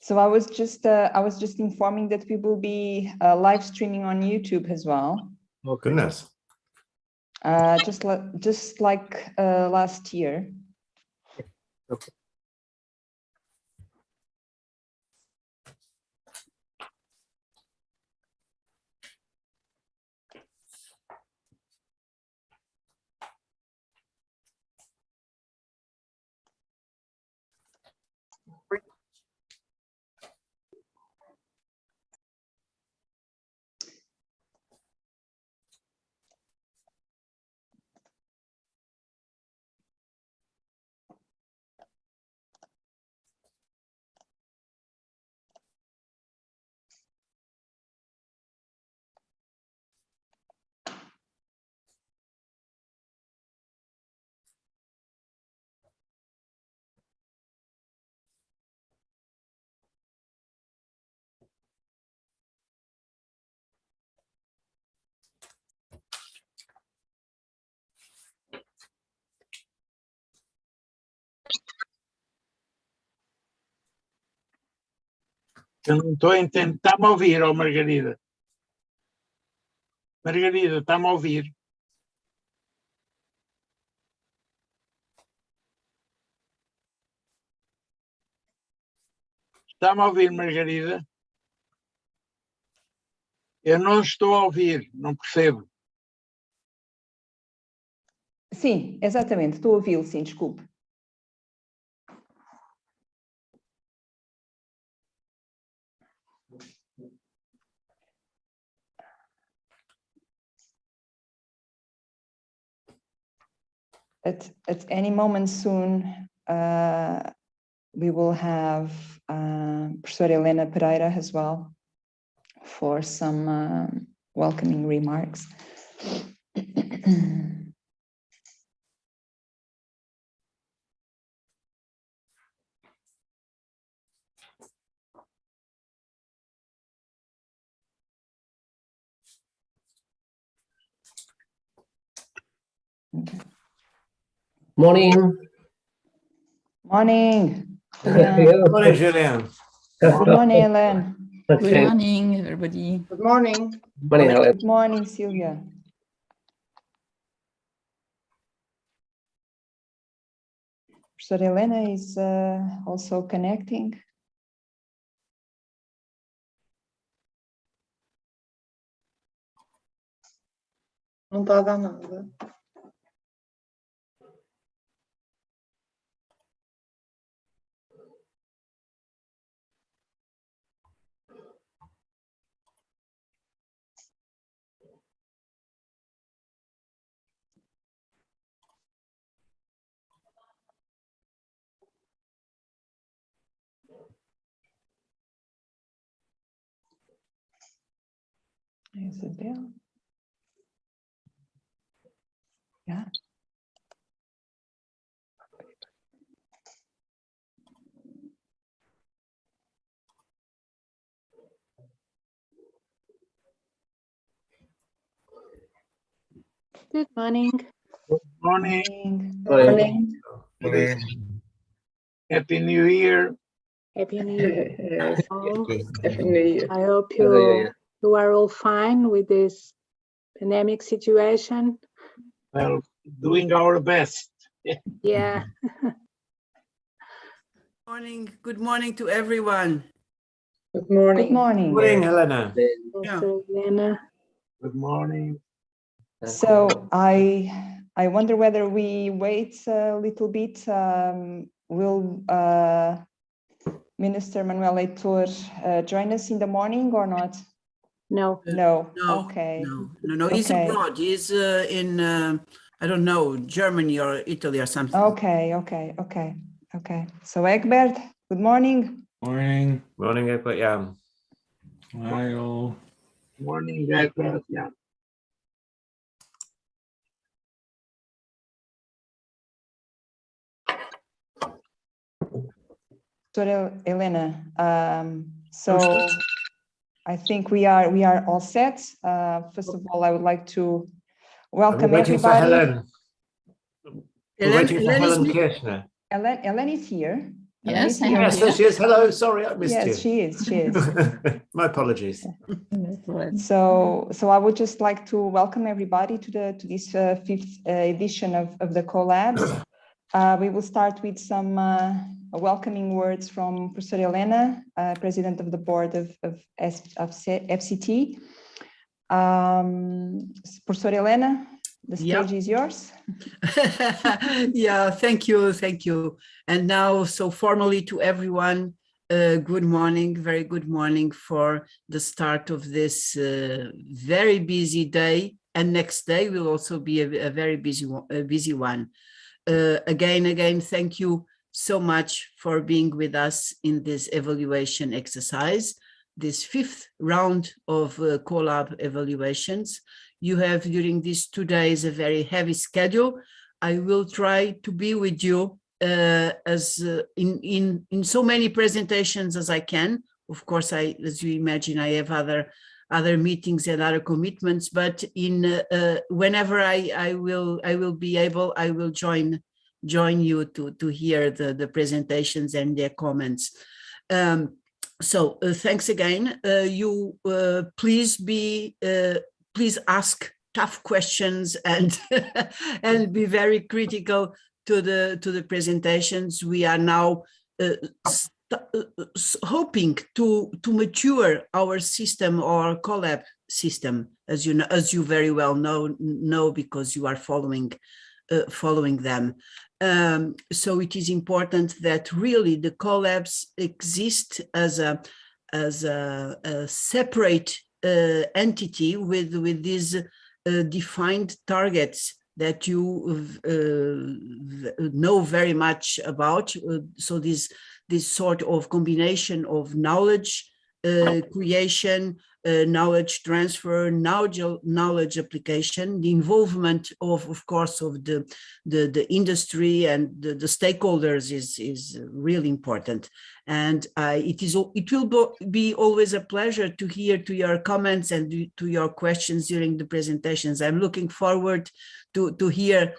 So I was just informing that we will be live streaming on YouTube as well. Oh goodness. Just like last year. Okay. Eu não estou a entender. Está-me a ouvir, ó Margarida? Margarida, está-me a ouvir? Está-me a ouvir, Margarida? Eu não estou a ouvir, não percebo. Sim, exatamente, estou a ouvi-lo, sim, desculpe. At any moment soon, we will have Professor Helena Pereira as well for some welcoming remarks. Morning. Morning. Morning, Julian. Good morning, Helen. Good morning, everybody. Good morning. Morning, Helen. Good morning, Sylvia. Professor Helena is also connecting. Não está a dar nada. Isabel. Yeah. Good morning. Good morning. Morning. Happy New Year. Happy New Year. Yes. all. Happy New Year. I hope you are all fine with this pandemic situation. Well, doing our best. Yeah. Morning. Good morning to everyone. Good morning. Good morning. Morning, Helena. Professor Elena. Good morning. So I wonder whether we wait a little bit. Will Minister Manuel Heitor join us in the morning or not? No. No. No, Okay. no. He's Okay. abroad. He's in, I don't know, Germany or Italy or something. Okay. So Egbert, good morning. Morning. Morning, Egbert. Yeah. Hi all. Morning, Egbert. Yeah. So Elena, so I think we are all set. First of all, I would like to welcome We're waiting for everybody. Helen. We're waiting for Helen is Helen me? Kirchner. Ellen is here. Elena's Yes, I here. am Yes, there here. she is. Hello. Sorry, I missed Yes, you. she is. She is. My apologies. So I would just like to welcome everybody to this fifth edition of the CoLab. We will start with some welcoming words from Professor Elena, President of the Board of FCT. Professor Elena, the stage is yours. Yeah, thank you. And now, so formally to everyone, good morning, very good morning for the start of this very busy day. And next day will also be a very busy one. Again, thank you so much for being with us in this evaluation exercise, this fifth round of CoLab evaluations. You have during these 2 days a very heavy schedule. I will try to be with you in so many presentations as I can. Of course, as you imagine, I have other meetings and other commitments, but whenever I will be able, I will join you to hear the presentations and their comments. So thanks again. Please ask tough questions and and be very critical to the presentations. We are now hoping to mature our system, or CoLab system, as you know, as you very well know because you are following them. So it is important that really the CoLabs exist as a separate entity with these defined targets that you know very much about. So this sort of combination of knowledge creation, knowledge transfer, knowledge application, the involvement of course of the industry and the stakeholders is really important. And it will be always a pleasure to hear to your comments and to your questions during the presentations. I'm looking forward to hear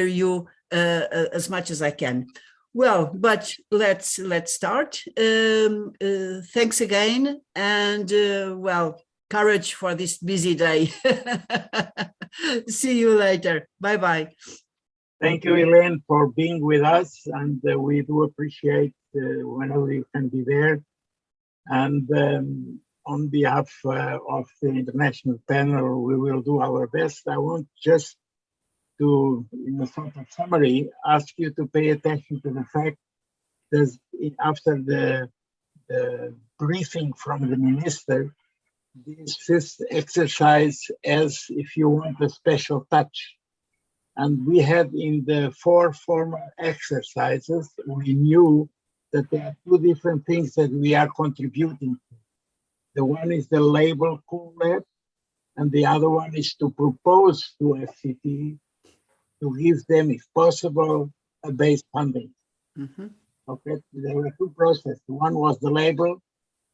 you as much as I can. Well, but let's start. Thanks again, and well, courage for this busy day. See you later. Bye-bye. Thank you, Elaine, for being with us, and we do appreciate whenever you can be there. And on behalf of the international panel, we will do our best. I want just to, in a sort of summary, ask you to pay attention to the fact that after the briefing from the minister, this fifth exercise has, if you want, a special touch. And we had in the 4 former exercises, we knew that there are 2 different things that we are contributing to. The one is the label CoLab, and the other one is to propose to FCT to give them, if possible, a base funding. Mm-hmm. Okay, there were 2 processes. One was the label,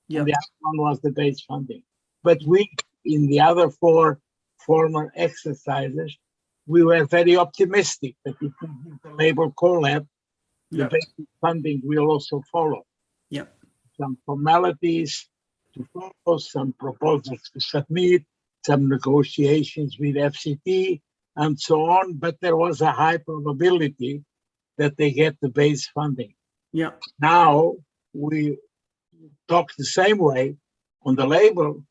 and the other one was the base funding. But we, in the other 4 former exercises, we were very optimistic that if we give the label CoLab, the basic funding will also follow. Yeah. Some formalities to follow, some proposals to submit, some negotiations with FCT, and so on. But there was a high probability that they get the base funding. Yeah. Now we talk the same way on the label,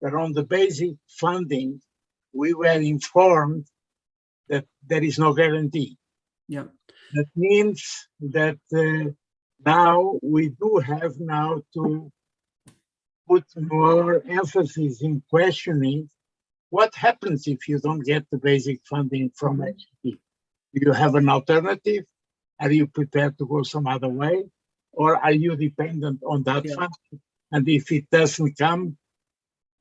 but on the basic funding, we were informed that there is no guarantee. Yeah. That means that now we do have now to put more emphasis in questioning what happens if you don't get the basic funding from HT. Do you have an alternative? Are you prepared to go some other way? Or are you dependent on that funding? And if it doesn't come,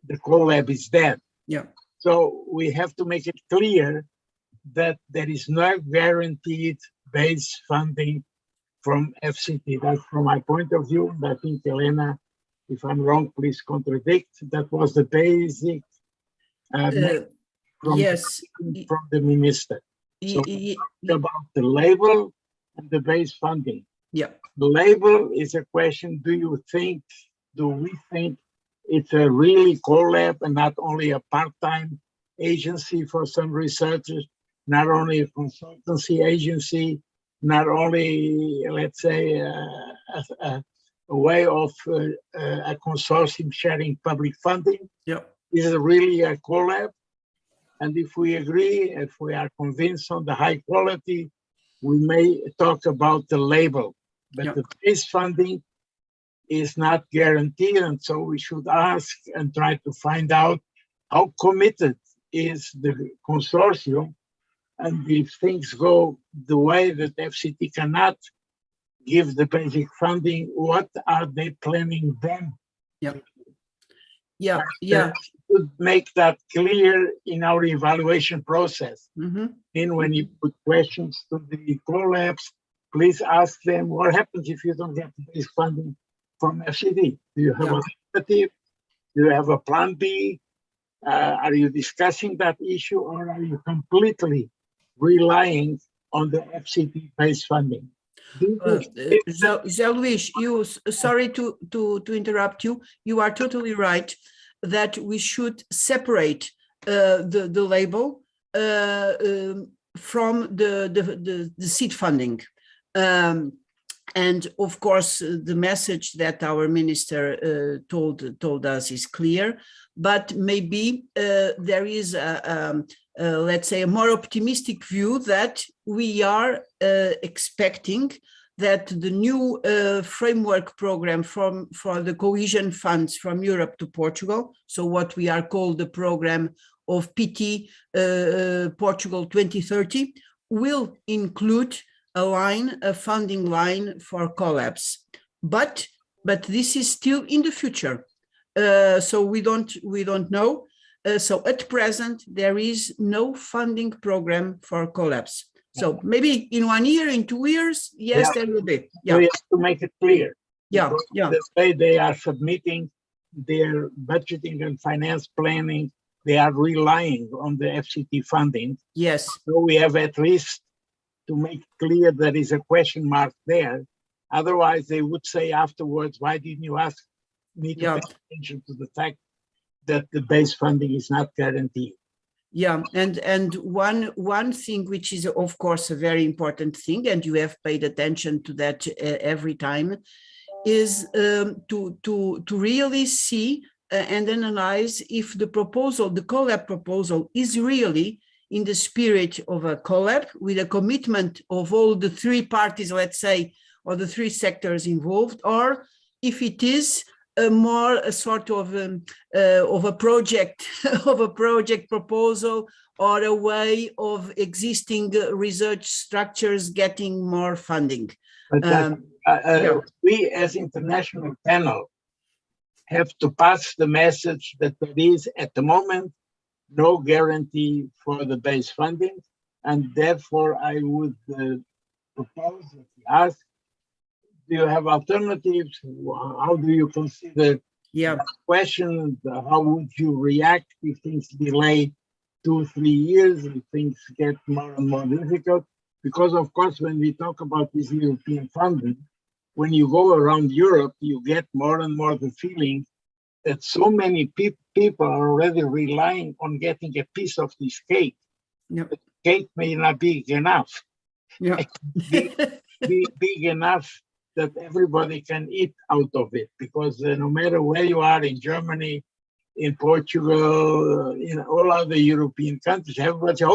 the CoLab is dead. Yeah. So we have to make it clear that there is no guaranteed base funding from FCT. That's from my point of view. And I think, Elena, if I'm wrong, please contradict. That was the basic from the minister. So about the label and the base funding. Yeah. The label is a question, do we think it's a really CoLab and not only a part-time agency for some researchers, not only a consultancy agency, not only, let's say, a way of a consortium sharing public funding. Yeah. Is it really a CoLab? And if we agree, if we are convinced on the high quality, we may talk about the label, but the base funding is not guaranteed. And so we should ask and try to find out how committed is the consortium. And if things go the way that FCT cannot give the basic funding, what are they planning then? Yeah. Should make that clear in our evaluation process. Mm-hmm. And when you put questions to the CoLabs, please ask them what happens if you don't get this funding from FCT. Do you have an alternative? Do you have a plan B? Are you discussing that issue, or are you completely relying on the FCT-based funding? José Luís, sorry to interrupt you. You are totally right that we should separate the label from the seed funding. And of course, the message that our minister told us is clear, but maybe there is let's say a more optimistic view that we are expecting that the new framework program for the cohesion funds from Europe to Portugal, so what we are called the program of PT Portugal 2030, will include a funding line for CoLabs. But this is still in the future, so we don't know. So at present there is no funding program for CoLabs. So maybe in 1 year, in 2 years, yes, there will be. So we have to make it clear. Yeah. The way they are submitting their budgeting and finance planning, they are relying on the FCT funding. Yes. So we have at least to make clear there is a question mark there. Otherwise, they would say afterwards, why didn't you ask me to pay attention to the fact that the base funding is not guaranteed? Yeah, and one thing which is of course a very important thing, and you have paid attention to that every time, is to really see and analyze if the proposal, the CoLab proposal, is really in the spirit of a CoLab with a commitment of all the three parties, let's say, or the three sectors involved, or if it is a sort of a project proposal, or a way of existing research structures getting more funding. But we as international panel have to pass the message that there is at the moment no guarantee for the base funding, and therefore I would propose that we ask, do you have alternatives? How do you consider that question? How would you react if things delay 2-3 years and things get more and more difficult? Because of course, when we talk about this European funding, when you go around Europe, you get more and more the feeling that so many people are already relying on getting a piece of this cake. Yep. The cake may not be big enough. Yeah. be big enough that everybody can eat out of it, because no matter where you are in Germany, in Portugal, in all other European countries, everybody says,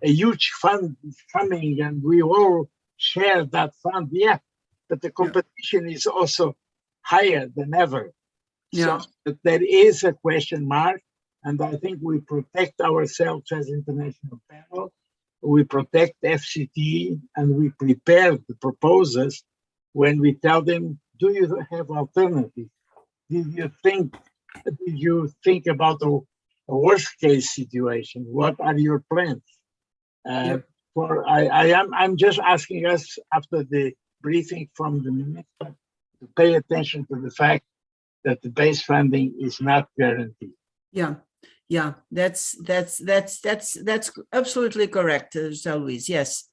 a huge fund is coming and we all share that fund. Yeah, but the competition is also higher than ever. Yeah. So there is a question mark, and I think we protect ourselves as international panel. We protect FCT and we prepare the proposals when we tell them, do you have alternatives? Did you think about a worst case situation? What are your plans? I'm just asking us after the briefing from the minister to pay attention to the fact that the base funding is not guaranteed. Yeah, that's absolutely correct, José Luís. Yes,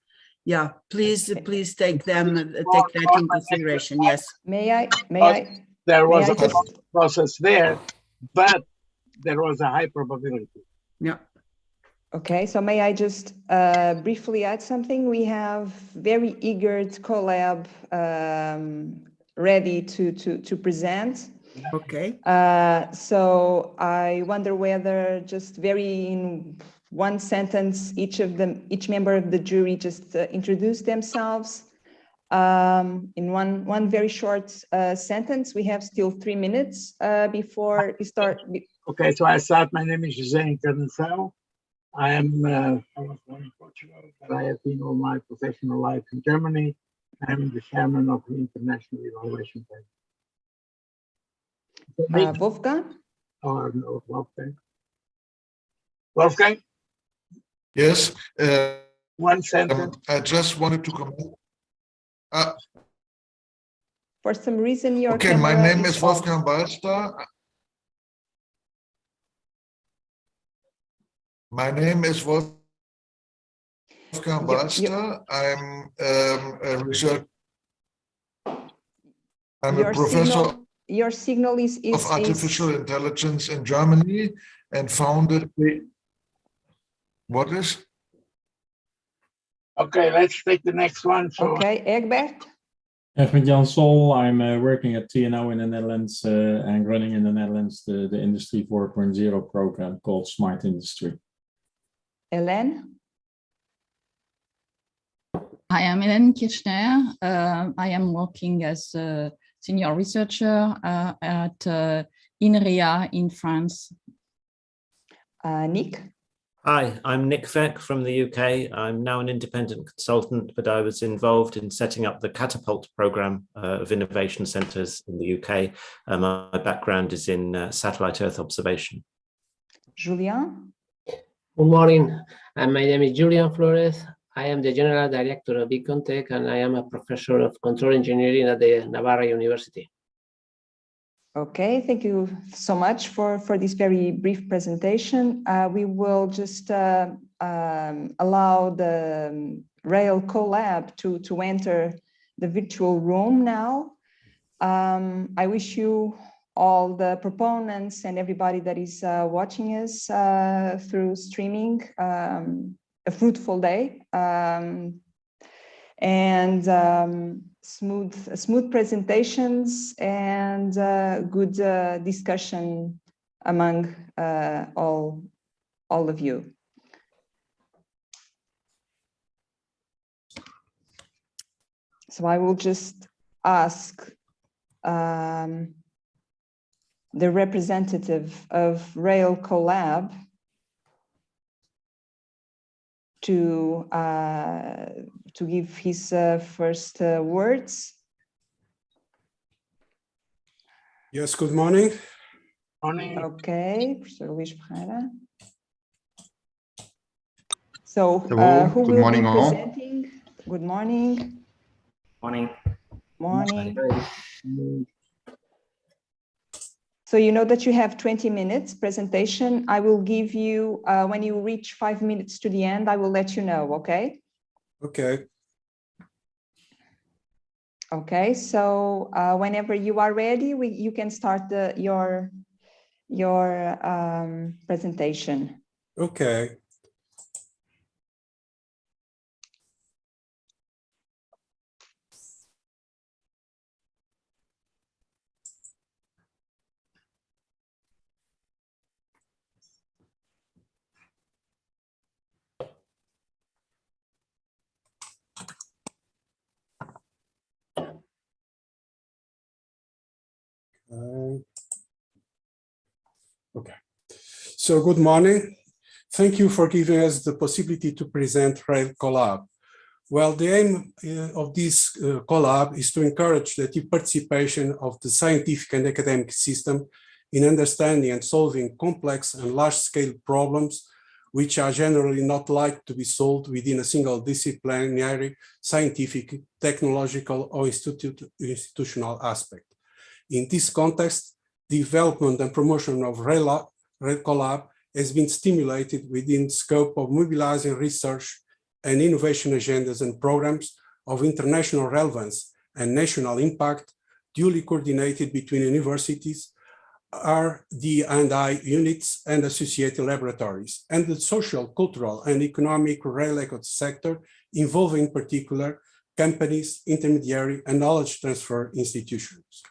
Yeah, please take that in consideration. Yes. May I? There was May I a just- process there, but there was a high probability. Yeah. Okay, so may I just briefly add something? We have very eager CoLab ready to present. Okay. So I wonder whether just very in one sentence, each member of the jury just introduce themselves. In one very short sentence. We have still 3 minutes before we start. Okay, so I start. My name is José Encarnação. I was born in Portugal, but I have been all my professional life in Germany. I'm the chairman of the International Evaluation Panel. Wolfgang? Or no, Wolfgang. Wolfgang, Yes, one sentence. I just wanted to comment. For some reason, your Okay, my camera name is off. Wolfgang Balster. My name is Wolfgang Balster. I'm a research. I'm a professor Your signal is of artificial intelligence in Germany and founded the. What is? Okay, let's take the next one. So, Okay, Egbert. With Jan Sol, I'm working at TNO in the Netherlands and running in the Netherlands the Industry 4.0 program called Smart Industry. Hélène. I am Hélène Kirchner. I am working as a senior researcher at INRIA in France. Nick. Hi, I'm Nick Feck from the UK. I'm now an independent consultant, but I was involved in setting up the Catapult program of innovation centres in the UK. My background is in satellite Earth observation. Julien. Good morning. My name is Julian Flores. I am the General Director of Beacon-Tech, and I am a professor of control engineering at the Navarra University. Okay, thank you so much for this very brief presentation. We will just allow the Rail CoLab to enter the virtual room now. I wish you all the proponents and everybody that is watching us through streaming a fruitful day and smooth presentations and good discussion among all of you. So I will just ask the representative of Rail CoLab to give his first words. Yes, good morning. Morning. Okay, Professor Luís Ferreira. So Hello, who good will morning be all. presenting? Good morning. Morning. Morning. So you know that you have 20 minutes presentation. I will give you, when you reach 5 minutes to the end, I will let you know, okay? Okay. Okay, so whenever you are ready, you can start your presentation. Okay. Okay. So good morning. Thank you for giving us the possibility to present Rail CoLab. Well, the aim of this CoLab is to encourage the active participation of the scientific and academic system in understanding and solving complex and large-scale problems which are generally not likely to be solved within a single disciplinary, scientific, technological, or institutional aspect. In this context, development and promotion of Rail CoLab has been stimulated within the scope of mobilizing research and innovation agendas and programs of international relevance and national impact duly coordinated between universities, RD&I units and associated laboratories, and the social, cultural, and economic rail eco sector, involving in particular companies, intermediary, and knowledge transfer institutions.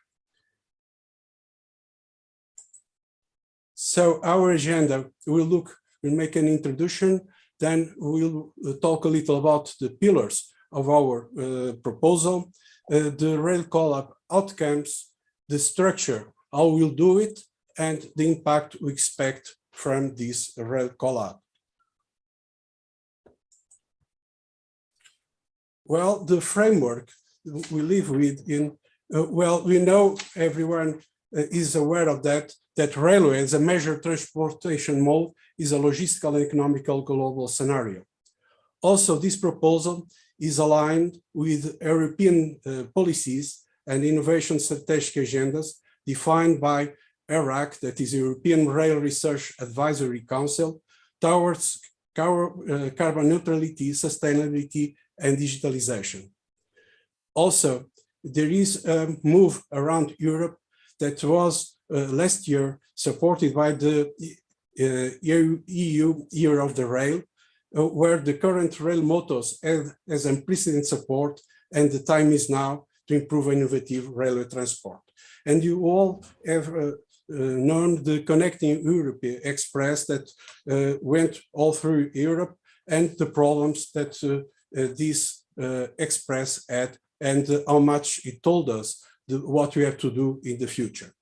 So our agenda, we'll make an introduction, then we'll talk a little about the pillars of our proposal, the Rail CoLab outcomes, the structure, how we'll do it, and the impact we expect from this Rail CoLab. Well, the framework we live with well, we know everyone is aware of that railway as a major transportation mode is a logistical and economical global scenario. Also, this proposal is aligned with European policies and innovation strategic agendas defined by ERAC, that is European Rail Research Advisory Council, towards carbon neutrality, sustainability, and digitalization. Also, there is a move around Europe that was last year supported by the EU Year of the Rail, where the current rail mottos has unprecedented support, and the time is now to improve innovative railway transport. And you all have known the Connecting Europe Express that went all through Europe and the problems that this express had and how much it told us what we have to do in the future.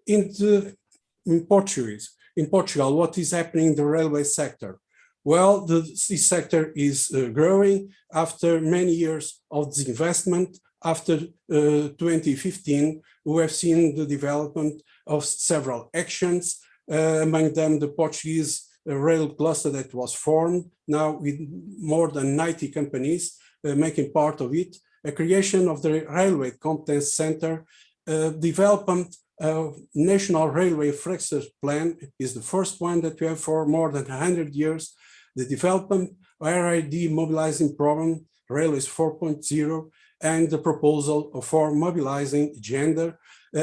In Portugal, what is happening in the railway sector? Well, this sector is growing after many years of disinvestment. After 2015, we have seen the development of several actions, among them the Portuguese rail cluster that was formed, now with more than 90 companies making part of it, a creation of the Railway Competence Center, development of National Railway Infrastructure Plan is the first one that we have for more than 100 years, the development RID mobilizing program, Railways 4.0, and the proposal for mobilizing gender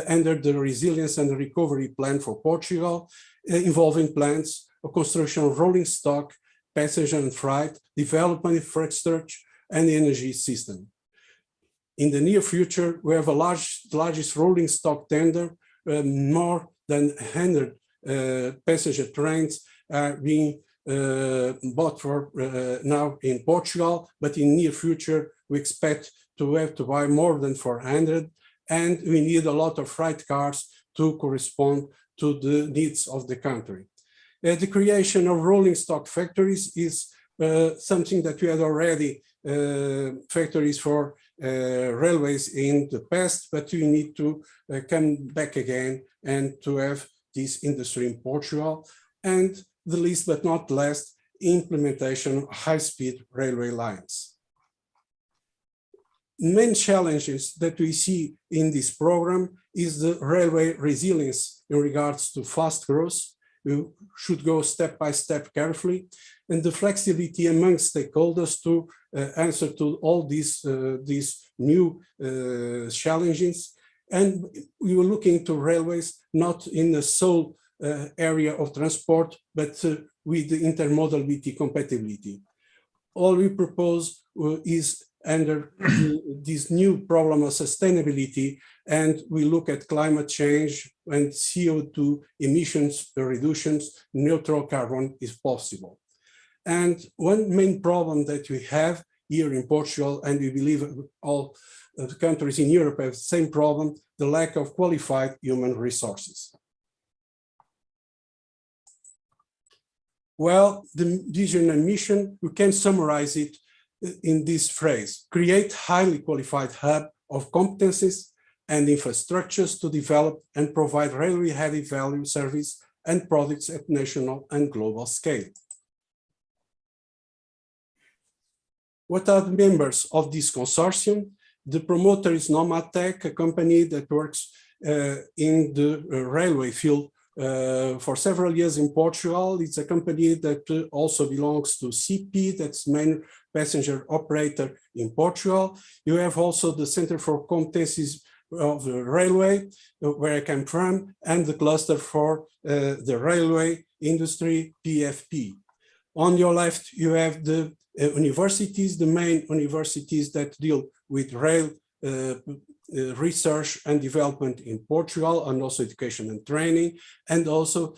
under the Resilience and Recovery Plan for Portugal, involving plans of construction of rolling stock, passenger and freight, development infrastructure, and energy system. In the near future, we have the largest rolling stock tender, more than 100 passenger trains are being bought for now in Portugal, but in near future, we expect to have to buy more than 400, and we need a lot of freight cars to correspond to the needs of the country. The creation of rolling stock factories is something that we had already factories for railways in the past, but we need to come back again and to have this industry in Portugal. And the least but not least, implementation of high-speed railway lines. Main challenges that we see in this program is the railway resilience in regards to fast growth. We should go step by step carefully, and the flexibility among stakeholders to answer to all these new challenges. And we were looking to railways not in the sole area of transport, but with the intermodality compatibility. All we propose is under this new problem of sustainability, and we look at climate change and CO2 emissions reductions, neutral carbon is possible. And one main problem that we have here in Portugal, and we believe all the countries in Europe have the same problem, the lack of qualified human resources. Well, the vision and mission, we can summarize it in this phrase: create highly qualified hub of competencies and infrastructures to develop and provide railway added value service and products at national and global scale. What are the members of this consortium? The promoter is Nomadtech, a company that works in the railway field for several years in Portugal. It's a company that also belongs to CP, that's main passenger operator in Portugal. You have also the Center for Competencies of the Railway, where I come from, and the cluster for the railway industry, PFP. On your left, you have the universities, the main universities that deal with rail research and development in Portugal, and also education and training, and also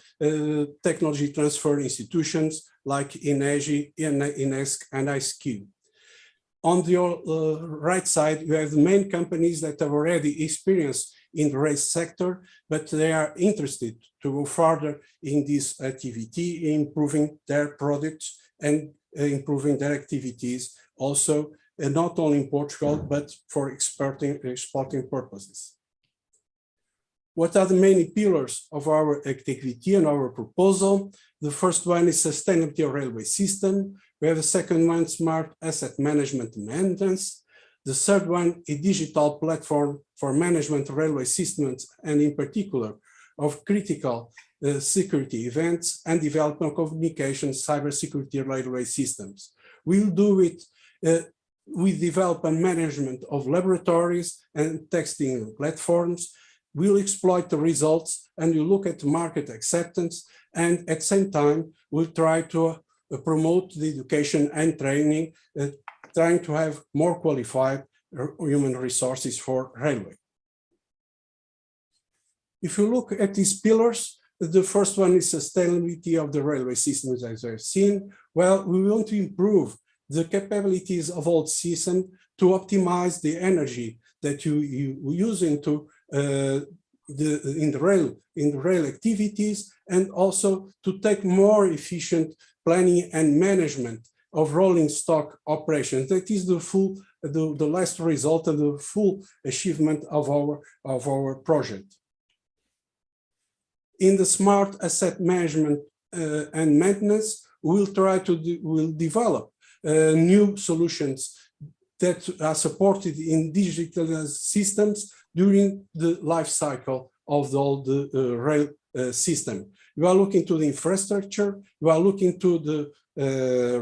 technology transfer institutions like INEGI, INESC, and ISQ. On your right side, you have the main companies that have already experienced in the rail sector, but they are interested to go further in this activity, improving their products and improving their activities, also not only in Portugal, but for exporting purposes. What are the main pillars of our activity and our proposal? The first one is sustainability of railway system. We have a second one, smart asset management and maintenance. The third one, a digital platform for management of railway systems, and in particular of critical security events and development of communication, cybersecurity railway systems. We'll do it with development management of laboratories and testing platforms. We'll exploit the results and we'll look at market acceptance, and at the same time, we'll try to promote the education and training, trying to have more qualified human resources for railway. If you look at these pillars, the first one is sustainability of the railway systems, as I've seen. Well, we want to improve the capabilities of all systems to optimize the energy that you use into in the rail activities, and also to take more efficient planning and management of rolling stock operations. That is the last result and the full achievement of our project. In the smart asset management and maintenance, we'll develop new solutions that are supported in digital systems during the life cycle of all the rail system. You are looking to the infrastructure, you are looking to the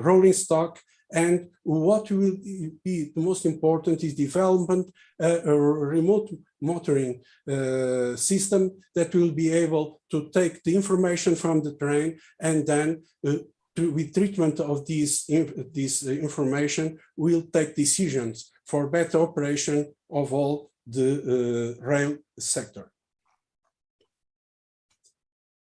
rolling stock, and what will be the most important is development a remote monitoring system that will be able to take the information from the train, and then with treatment of this information, will take decisions for better operation of all the rail sector.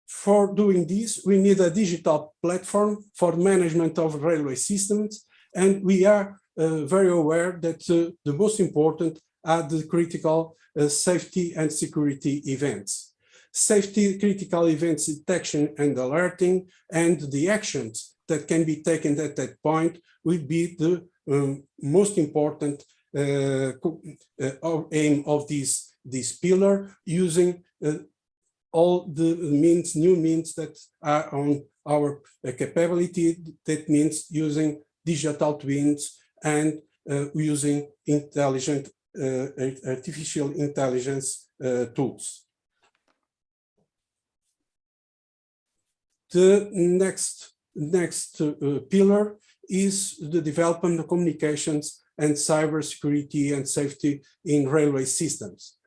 For doing this, we need a digital platform for management of railway systems, and we are very aware that the most important are the critical safety and security events. Safety critical events detection and alerting, and the actions that can be taken at that point will be the most important aim of this pillar, using all the new means that are on our capability. That means using digital twins and using intelligent artificial intelligence tools. The next pillar is the development of communications and cybersecurity and safety in railway systems.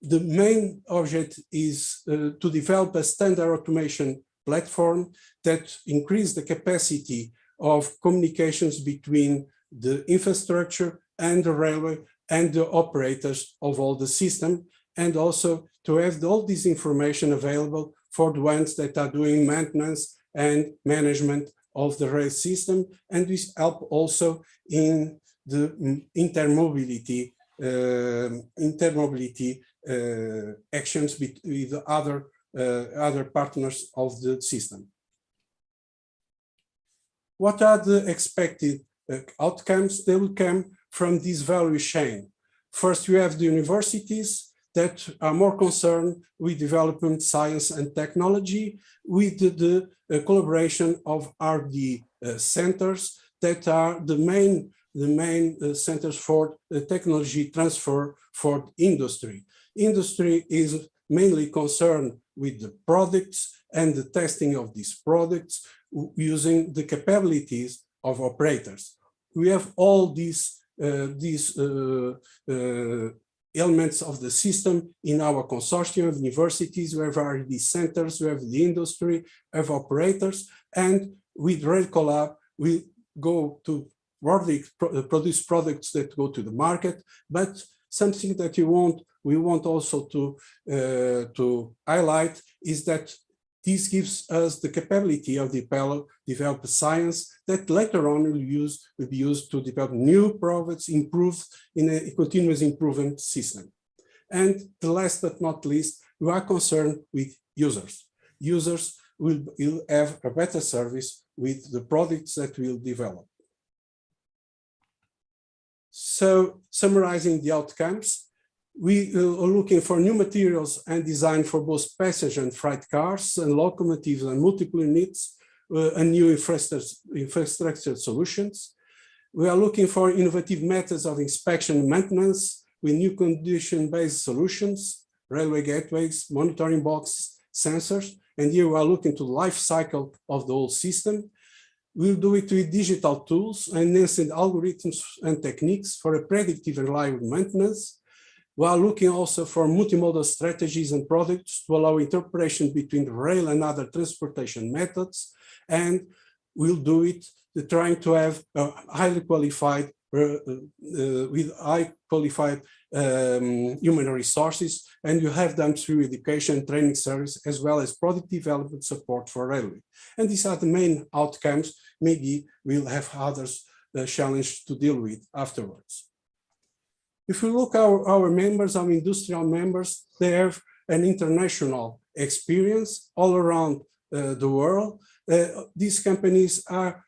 The main object is to develop a standard automation platform that increase the capacity of communications between the infrastructure and the railway and the operators of all the system, and also to have all this information available for the ones that are doing maintenance and management of the rail system, and this help also in the intermobility actions with the other partners of the system. What are the expected outcomes? They will come from this value chain. First, you have the universities that are more concerned with development, science and technology, with the collaboration of R&D centers that are the main centers for technology transfer for industry. Industry is mainly concerned with the products and the testing of these products using the capabilities of operators. We have all these elements of the system in our consortium of universities. We have R&D centers, we have the industry, we have operators, and with CoLab, we go to produce products that go to the market, but something that we want also to highlight is that this gives us the capability of develop science that later on will be used to develop new products, improved in a continuous improvement system. And the last but not least, we are concerned with users. Users will have a better service with the products that we'll develop. So summarizing the outcomes, we are looking for new materials and design for both passenger and freight cars and locomotives and multiple units and new infrastructure solutions. We are looking for innovative methods of inspection and maintenance with new condition-based solutions, railway gateways, monitoring boxes, sensors, and here we are looking to the life cycle of the whole system. We'll do it with digital tools and enhanced algorithms and techniques for a predictive and reliable maintenance. We are looking also for multimodal strategies and products to allow interpretation between rail and other transportation methods. And we'll do it trying to have highly qualified, human resources, and you have them through education, training service, as well as product development support for railway. And these are the main outcomes. Maybe we'll have others challenge to deal with afterwards. If we look at our members, our industrial members, they have an international experience all around the world. These companies are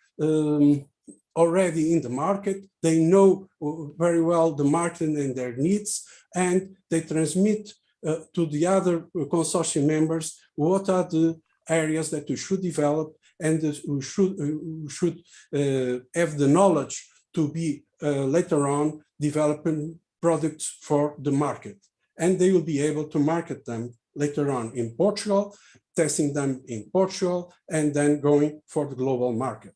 already in the market. They know very well the market and their needs, and they transmit to the other consortium members what are the areas that we should develop, and we should have the knowledge to be later on developing products for the market. And they will be able to market them later on in Portugal, testing them in Portugal, and then going for the global market.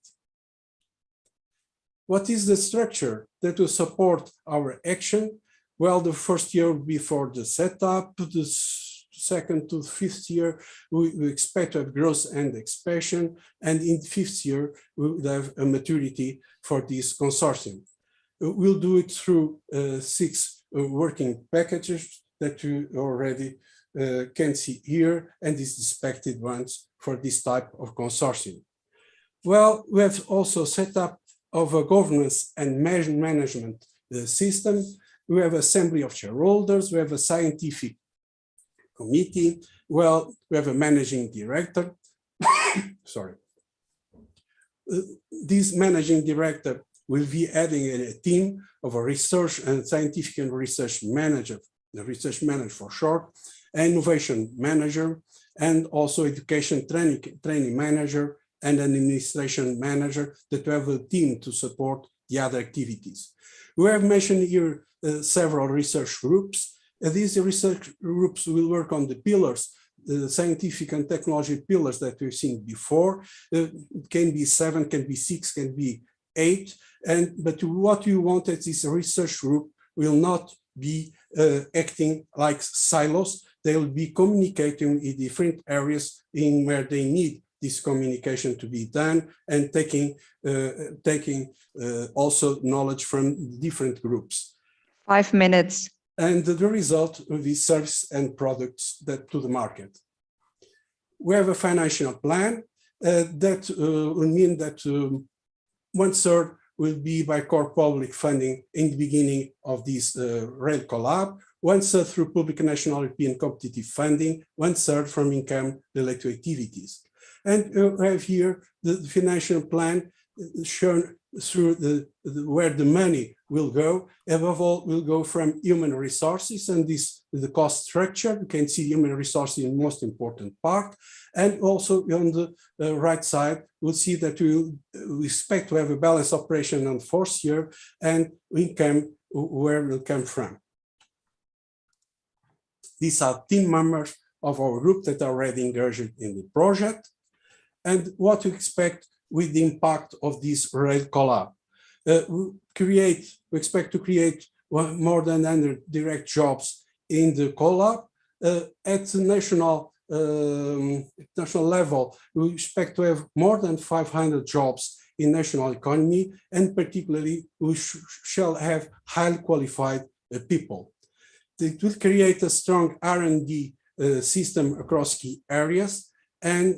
What is the structure that will support our action? Well, the first year will be for the setup. The second to fifth year, we expect to have growth and expansion. And in the fifth year, we will have a maturity for this consortium. We'll do it through 6 working packages that you already can see here, and these expected ones for this type of consortium. Well, we have also set up of a governance and management system. We have assembly of shareholders, we have a scientific committee, well, we have a managing director. Sorry. This managing director will be adding a team of a research and scientific and research manager, the research manager for short, innovation manager, and also education training manager and an administration manager that will have a team to support the other activities. We have mentioned here several research groups. These research groups will work on the pillars, the scientific and technology pillars that we've seen before. It can be 7, can be 6, can be 8. But what you want is this research group will not be acting like silos. They will be communicating in different areas in where they need this communication to be done, and taking also knowledge from different groups. 5 minutes. And the result will be service and products that to the market. We have a financial plan that will mean that 1/3 will be by core public funding in the beginning of this rail CoLab, 1/3 through public national European competitive funding, 1/3 from income-related activities. And we have here the financial plan shown through where the money will go. Above all, will go from human resources, and this the cost structure. You can see human resources in the most important part. And also on the right side, we'll see that we expect to have a balanced operation on the 4th year, and income where will come from. These are team members of our group that are already engaged in the project, and what to expect with the impact of this Rail CoLab. We expect to create more than 100 direct jobs in the CoLab. At the national level, we expect to have more than 500 jobs in national economy, and particularly we shall have highly qualified people. It will create a strong R&D system across key areas, and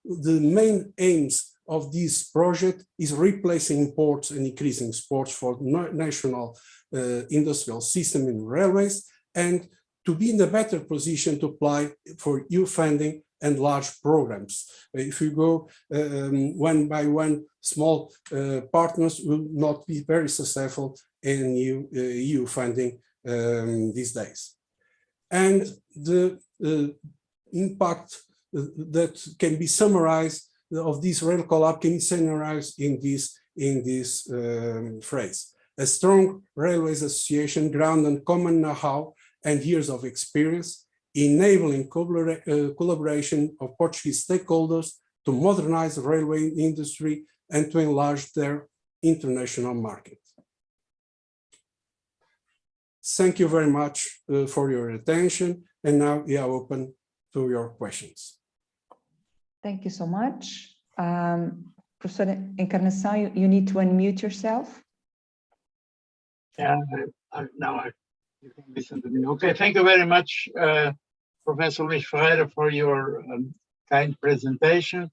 the main aims of this project is replacing ports and increasing sports for national industrial system in railways, and to be in a better position to apply for EU funding and large programs. If you go one by one, small partners will not be very successful in EU funding these days. And the impact that can be summarized of this Rail CoLab can be summarized in this phrase: a strong railways association grounded on common know-how and years of experience, enabling collaboration of Portuguese stakeholders to modernize the railway industry and to enlarge their international market. Thank you very much for your attention, and now we are open to your questions. Thank you so much. Professor Encarnação, you need to unmute yourself. Yeah, now you can listen to me. Okay, thank you very much, Professor Luis Ferreira, for your kind presentation.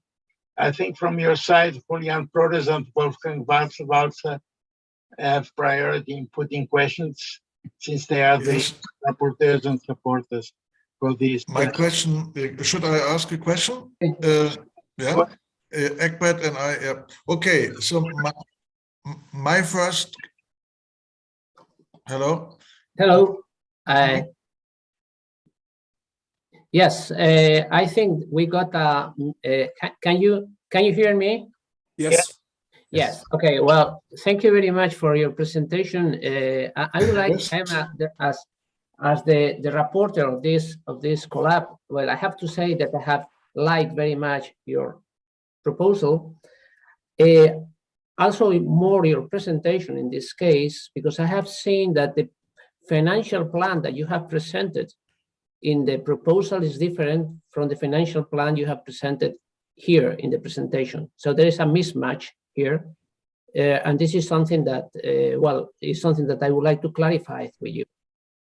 I think from your side, Julian Flores and Wolfgang Walzer have priority in putting questions, since they are the rapporteurs and supporters for this. My question, should I ask a question? Yeah, Egbert and I, yeah. Okay, so my first, hello? Hello. Yes, I think we got a, can you hear me? Yes. Yes. Okay. Well, thank you very much for your presentation. I would like, as the rapporteur of this CoLab. Well, I have to say that I have liked very much your proposal. Also, more your presentation in this case, because I have seen that the financial plan that you have presented in the proposal is different from the financial plan you have presented here in the presentation. So there is a mismatch here. And this is something that, well, is something that I would like to clarify with you.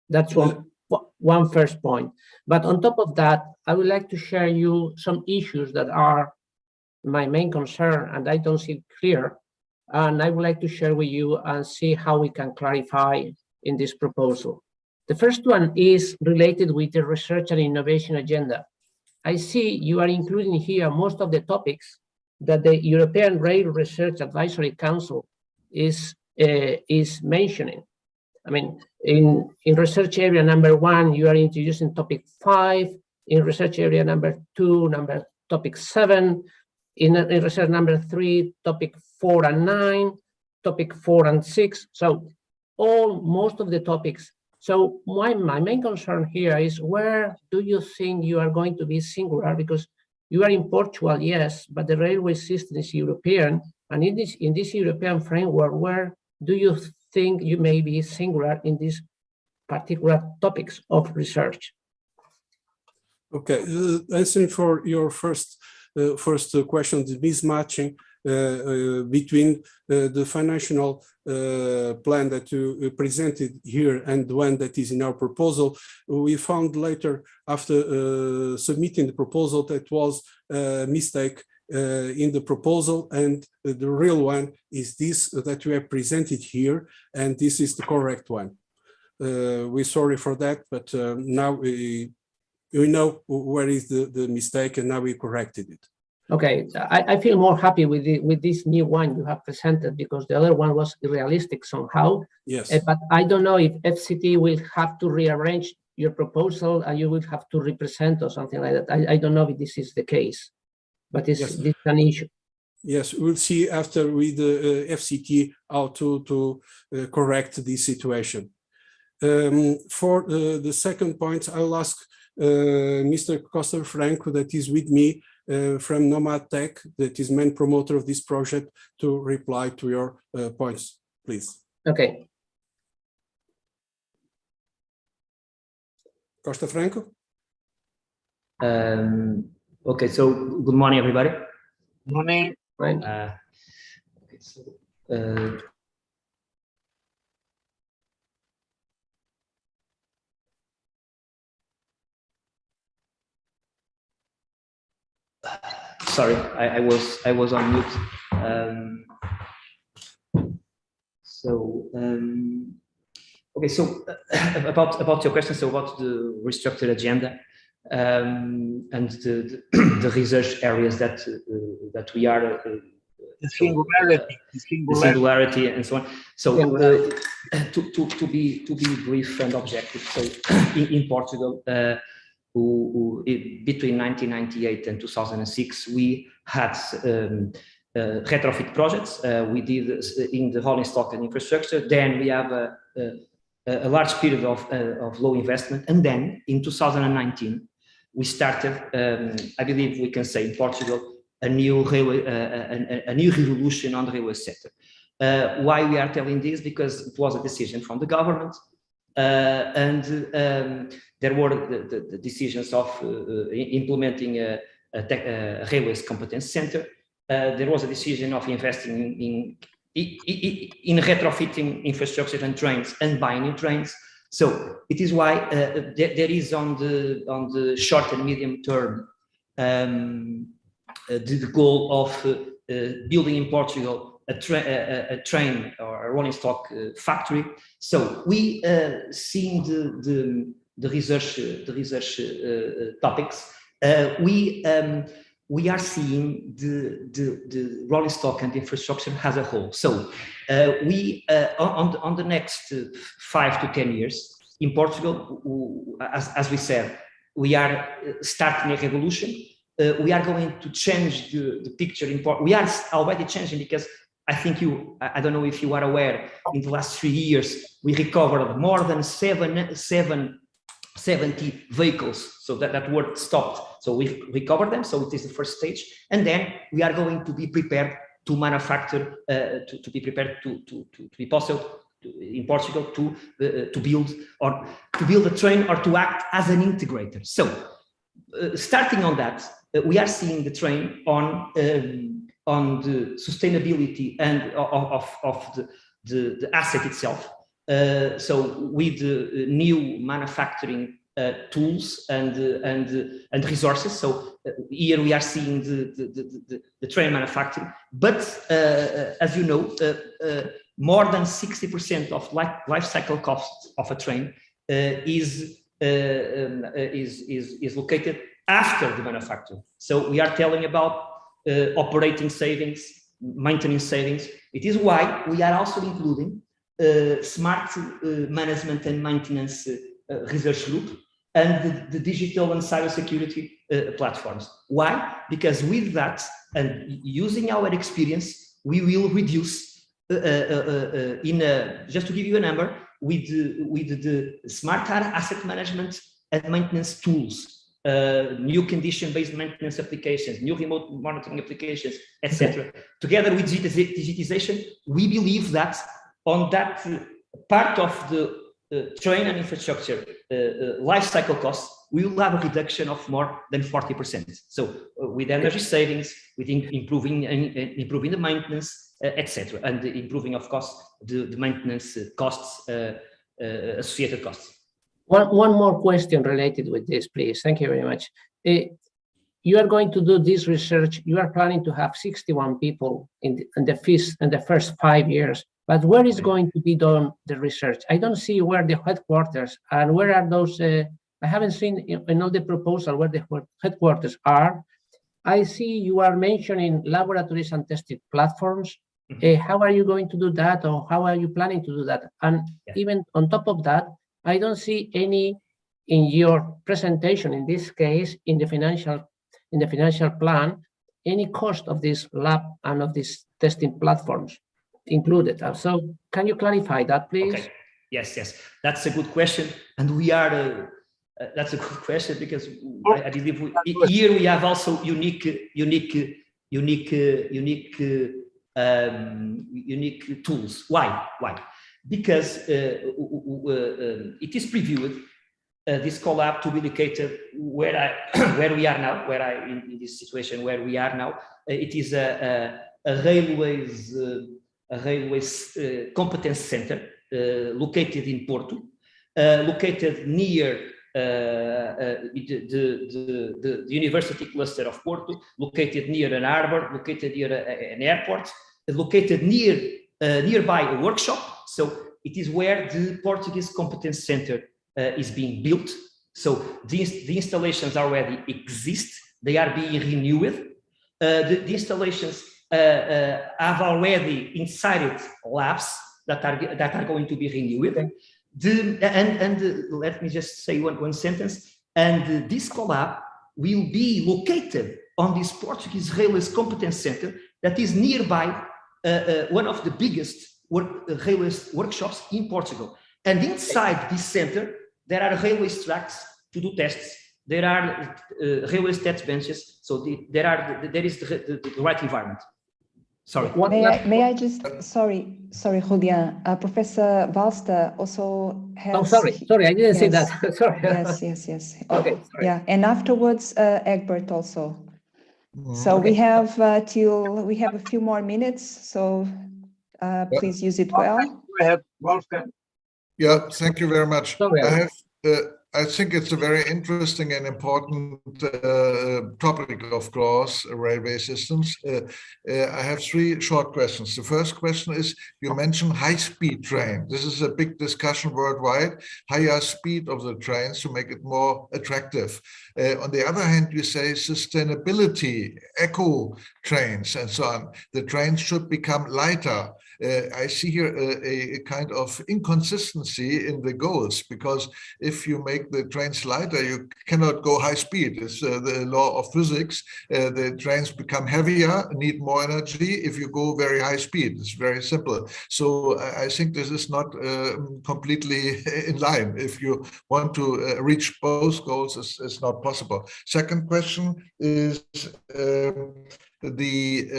That's one first point. But on top of that, I would like to share you some issues that are my main concern and I don't see clear. And I would like to share with you and see how we can clarify in this proposal. The first one is related with the research and innovation agenda. I see you are including here most of the topics that the European Rail Research Advisory Council is mentioning. I mean, in research area number 1, you are introducing topic 5, in research area number 2, topic 7, in research number 3, topic 4 and 9, topic 4 and 6. So most of the topics. So my main concern here is, where do you think you are going to be singular? Because you are in Portugal, yes, but the railway system is European. And in this European framework, where do you think you may be singular in these particular topics of research? Okay, answering for your first question, the mismatching between the financial plan that you presented here and the one that is in our proposal. We found later, after submitting the proposal, that was a mistake in the proposal, and the real one is this that we have presented here, and this is the correct one. We're sorry for that, but now we know where is the mistake, and now we corrected it. Okay, I feel more happy with this new one you have presented, because the other one was realistic somehow. Yes. But I don't know if FCT will have to rearrange your proposal and you will have to represent or something like that. I don't know if this is the case, but this is an issue. Yes, we'll see after with the FCT how to correct this situation. For the second point, I'll ask Mr. Costa Franco, that is with me from Nomad Tech, that is main promoter of this project, to reply to your points, please. Okay. Costa Franco? Okay, so good morning, everybody. Morning. Right. Okay, so, sorry, I was on mute. Okay, so about your question, so about the restructured agenda and the research areas that we are The singularity and so on. So to be brief and objective, so in Portugal, between 1998 and 2006, we had retrofit projects. We did in the rolling stock and infrastructure. Then we have a large period of low investment, and then in 2019 we started. I believe we can say in Portugal a new railway, a new revolution on the railway sector. Why we are telling this? Because it was a decision from the government, and there were the decisions of implementing a railways competence center. There was a decision of investing in retrofitting infrastructure and trains and buying new trains. So it is why there is on the short and medium term the goal of building in Portugal a train or a rolling stock factory. So we seeing the research topics. We are seeing the rolling stock and infrastructure as a whole. So we on the next 5 to 10 years in Portugal, as we said, we are starting a revolution. We are going to change the picture in Portugal. We are already changing, because I think I don't know if you are aware, in the last 3 years, we recovered more than 70 vehicles, so that were stopped. So we recovered them, so it is the first stage. And then we are going to be prepared to manufacture, to be prepared to be possible in Portugal to build a train or to act as an integrator. So starting on that, we are seeing the train on the sustainability and of the asset itself. So with the new manufacturing tools and resources. So here we are seeing the train manufacturing. But as you know, more than 60% of life cycle costs of a train is located after the manufacture. So we are telling about operating savings, maintenance savings. It is why we are also including smart management and maintenance research group and the digital and cybersecurity platforms. Why? Because with that and using our experience, we will reduce just to give you a number, with the smart asset management and maintenance tools, new condition-based maintenance applications, new remote monitoring applications, etc. Together with digitization, we believe that on that part of the train and infrastructure life cycle costs, we will have a reduction of more than 40%. So with energy savings, with improving the maintenance, etc., and improving, of course, the maintenance costs, associated costs. One more question related with this, please. Thank you very much. You are going to do this research. You are planning to have 61 people in the first 5 years. But where is going to be done the research? I don't see where the headquarters and where are those. I haven't seen in all the proposal where the headquarters are. I see you are mentioning laboratories and testing platforms. How are you going to do that, or how are you planning to do that? And even on top of that, I don't see any in your presentation, in this case, in the financial plan, any cost of this lab and of these testing platforms included. So can you clarify that, please? Okay. Yes, that's a good question. And we are That's a good question, because I believe here we have also unique tools. Why? Because it is previewed this CoLab to be located where we are now, in this situation where we are now. It is a railways competence center located in Porto, located near the university cluster of Porto, located near an harbor, located near an airport, located nearby a workshop. So it is where the Portuguese competence center is being built. So the installations already exist. They are being renewed. The installations have already inside it labs that are going to be renewed. Okay. And let me just say one sentence. And this CoLab will be located on this Portuguese Railways Competence Center that is nearby one of the biggest railways workshops in Portugal. And inside this center, there are railway tracks to do tests. There are railway test benches. So there is the right environment. Sorry. May I just, sorry, Julian, Professor Balsta also has... Oh, sorry, I didn't say that. Sorry. Yes. Okay, sorry. Yeah, and afterwards, Egbert also. So we have a few more minutes, so please use it well. Go ahead, Wolfgang. Yeah, thank you very much. Sorry. I think it's a very interesting and important topic, of course, railway systems. I have three short questions. The first question is, you mentioned high-speed train. This is a big discussion worldwide, higher speed of the trains to make it more attractive. On the other hand, you say sustainability, eco trains and so on. The trains should become lighter. I see here a kind of inconsistency in the goals, because if you make the trains lighter, you cannot go high speed. It's the law of physics. The trains become heavier, need more energy if you go very high speed. It's very simple. So I think this is not completely in line. If you want to reach both goals, it's not possible. Second question is the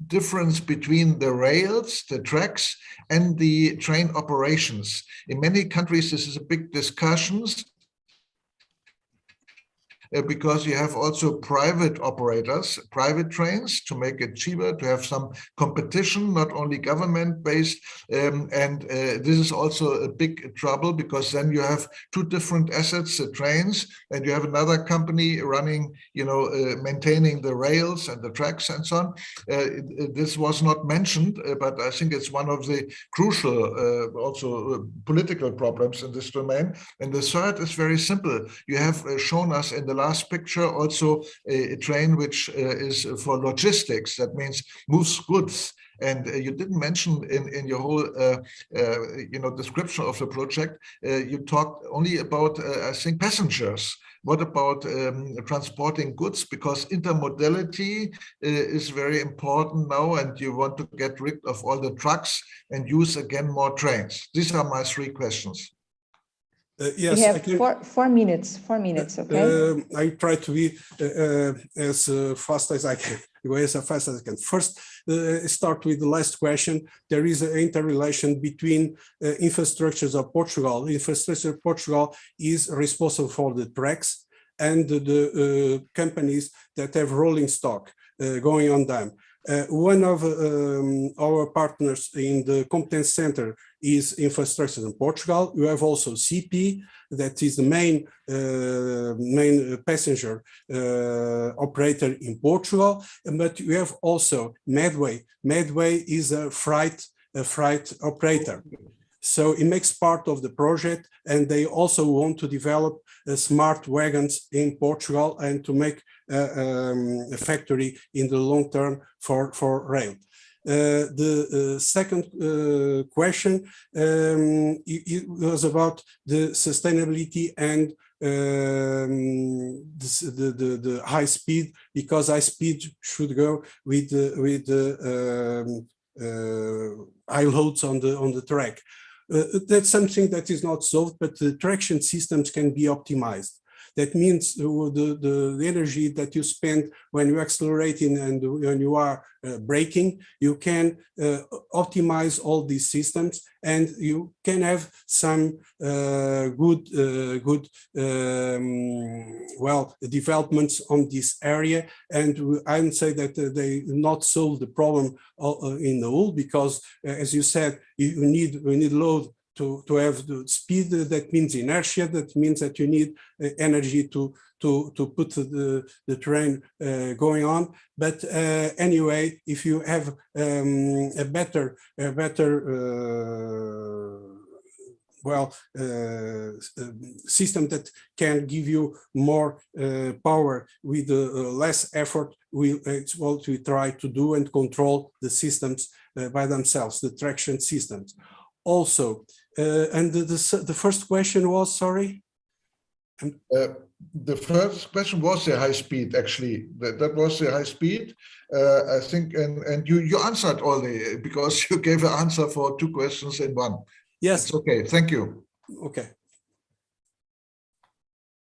difference between the rails, the tracks, and the train operations. In many countries, this is a big discussion, because you have also private operators, private trains, to make it cheaper, to have some competition, not only government-based. This is also a big trouble, because then you have two different assets, the trains, and you have another company running, maintaining the rails and the tracks and so on. This was not mentioned, but I think it's one of the crucial also political problems in this domain. And the third is very simple. You have shown us in the last picture also a train which is for logistics. That means moves goods. And you didn't mention in your whole description of the project, you talked only about, I think, passengers. What about transporting goods? Because intermodality is very important now, and you want to get rid of all the trucks and use again more trains. These are my three questions. Yes, we have 4 minutes, okay? I try to be as fast as I can, go as fast as I can. First, start with the last question. There is an interrelation between infrastructures of Portugal. Infrastructure of Portugal is responsible for the tracks and the companies that have rolling stock going on them. One of our partners in the competence center is infrastructure in Portugal. You have also CP, that is the main passenger operator in Portugal. But you have also Medway. Medway is a freight operator. So it makes part of the project, and they also want to develop smart wagons in Portugal and to make a factory in the long term for rail. The second question it was about the sustainability and the high speed, because high speed should go with the high loads on the track. That's something that is not solved, but the traction systems can be optimized. That means the energy that you spend when you're accelerating and when you are braking, you can optimize all these systems, and you can have some good developments on this area. And I would say that they not solve the problem in the whole, because as you said, we need load to have the speed. That means inertia. That means that you need energy to put the train going on. But anyway, if you have a better system that can give you more power with less effort, it's what we try to do and control the systems by themselves, the traction systems. Also, and the first question was, sorry? The first question was the high speed, actually. That was the high speed, I think, and you answered all because you gave an answer for 2 questions in one. Yes. It's okay, thank you. Okay.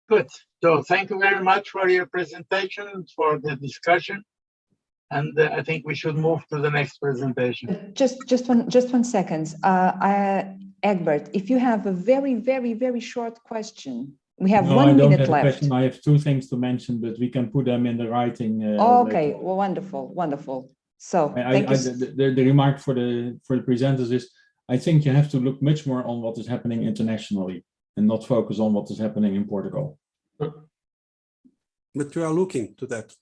Good. So thank you very much for your presentation, for the discussion. And I think we should move to the next presentation. Just one second. Egbert, if you have a very short question, we have 1 minute left. Question. I have 2 things to mention, but we can put them in the writing. Okay, well, wonderful. So thank you. The remark for the presenters is, I think you have to look much more on what is happening internationally and not focus on what is happening in Portugal. But we are looking to that.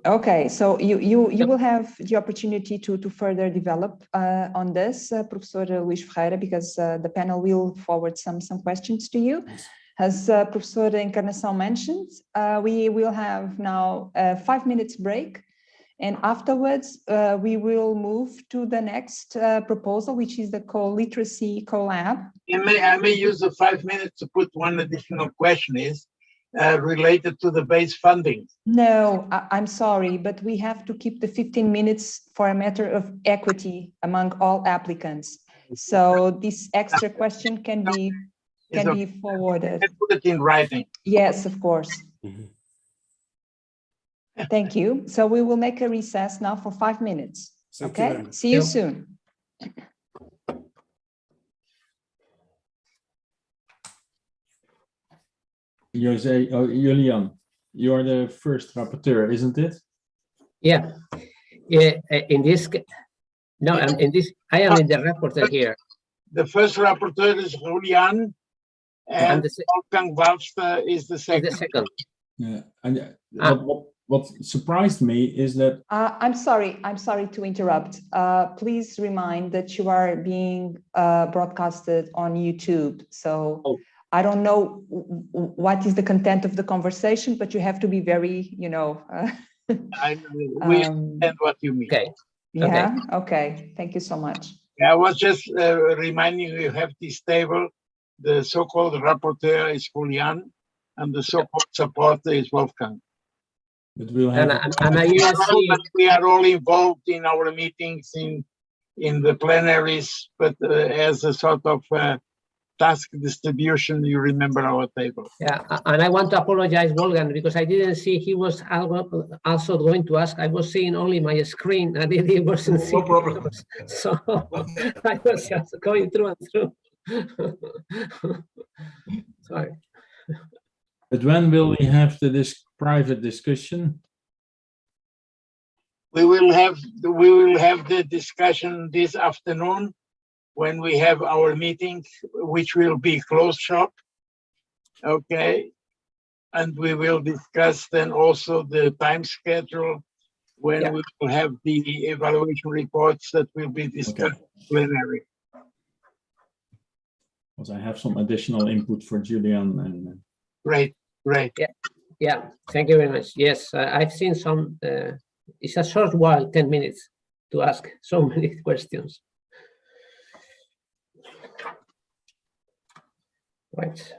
Okay, so you will have the opportunity to further develop on this, Professor Luís Ferreira, because the panel will forward some questions to you. As Professor Encarnação mentioned, we will have now a 5 minutes break, and afterwards we will move to the next proposal, which is the co-literacy CoLab. I may use the 5 minutes to put one additional question is, related to the base funding. No, I'm sorry, but we have to keep the 15 minutes for a matter of equity among all applicants. So this extra question can be forwarded. Put it in writing. Yes, of course. Thank you. So we will make a recess now for 5 minutes. Okay, see you soon. Julian, you're the first rapporteur, isn't it? Yeah. In this, no, I am in the rapporteur here. The first rapporteur is Julian, and Wolfgang Walster is the second. Yeah, and what surprised me is that I'm sorry to interrupt. Please remind that you are being broadcasted on YouTube. So I don't know what is the content of the conversation, but you have to be very, I know, we understand what you mean. Okay. Yeah. Okay. Thank you so much. Yeah, I was just reminding you have this table. The so-called rapporteur is Julian, and the so-called supporter is Wolfgang. But we'll have we are all involved in our meetings, in the plenaries, but as a sort of task distribution, you remember our table. Yeah, and I want to apologize, Wolfgang, because I didn't see he was also going to ask. I was seeing only my screen, and he wasn't seeing. No problem. So I was just going through and through. Sorry. But when will we have this private discussion? We will have the discussion this afternoon when we have our meeting, which will be closed shop. Okay. And we will discuss then also the time schedule when we will have the evaluation reports that will be discussed plenary. Because I have some additional input for Julian. And Great. Yeah. Thank you very much. Yes, I've seen some. It's a short while, 10 minutes, to ask so many questions. Right.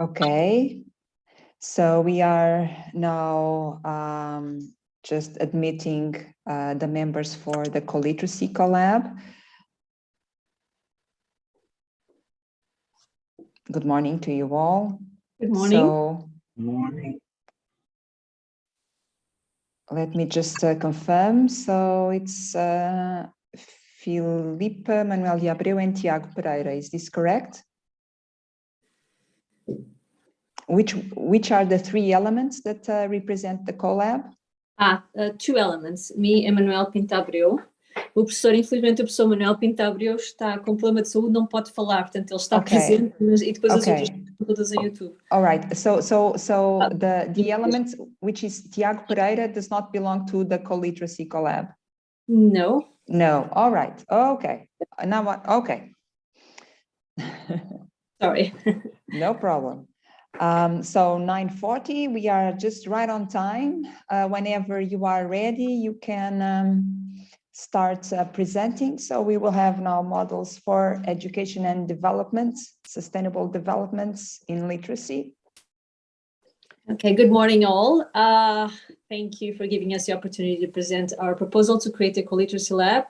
Okay, so we are now just admitting the members for the co-literacy CoLab. Good morning to you all. Good morning. So, Good morning. let me just confirm. So it's Filipe, Manuel de Abreu, and Tiago Pereira. Is this correct? Which are the three elements that represent the CoLab? Two elements, me and Manuel Pintabreu. O professor, infelizmente, o professor Manuel Pintabreu está com problema de saúde, não pode falar, portanto ele está presente, mas, e depois as outras estão todas em YouTube. All right, so the element which is Tiago Pereira does not belong to the co-literacy CoLab? No. No, all right, okay. Now what, okay. Sorry. No problem. So 9:40, we are just right on time. Whenever you are ready, you can start presenting. So we will have now models for education and development, sustainable developments in literacy. Okay, good morning all. Thank you for giving us the opportunity to present our proposal to create a co-literacy lab.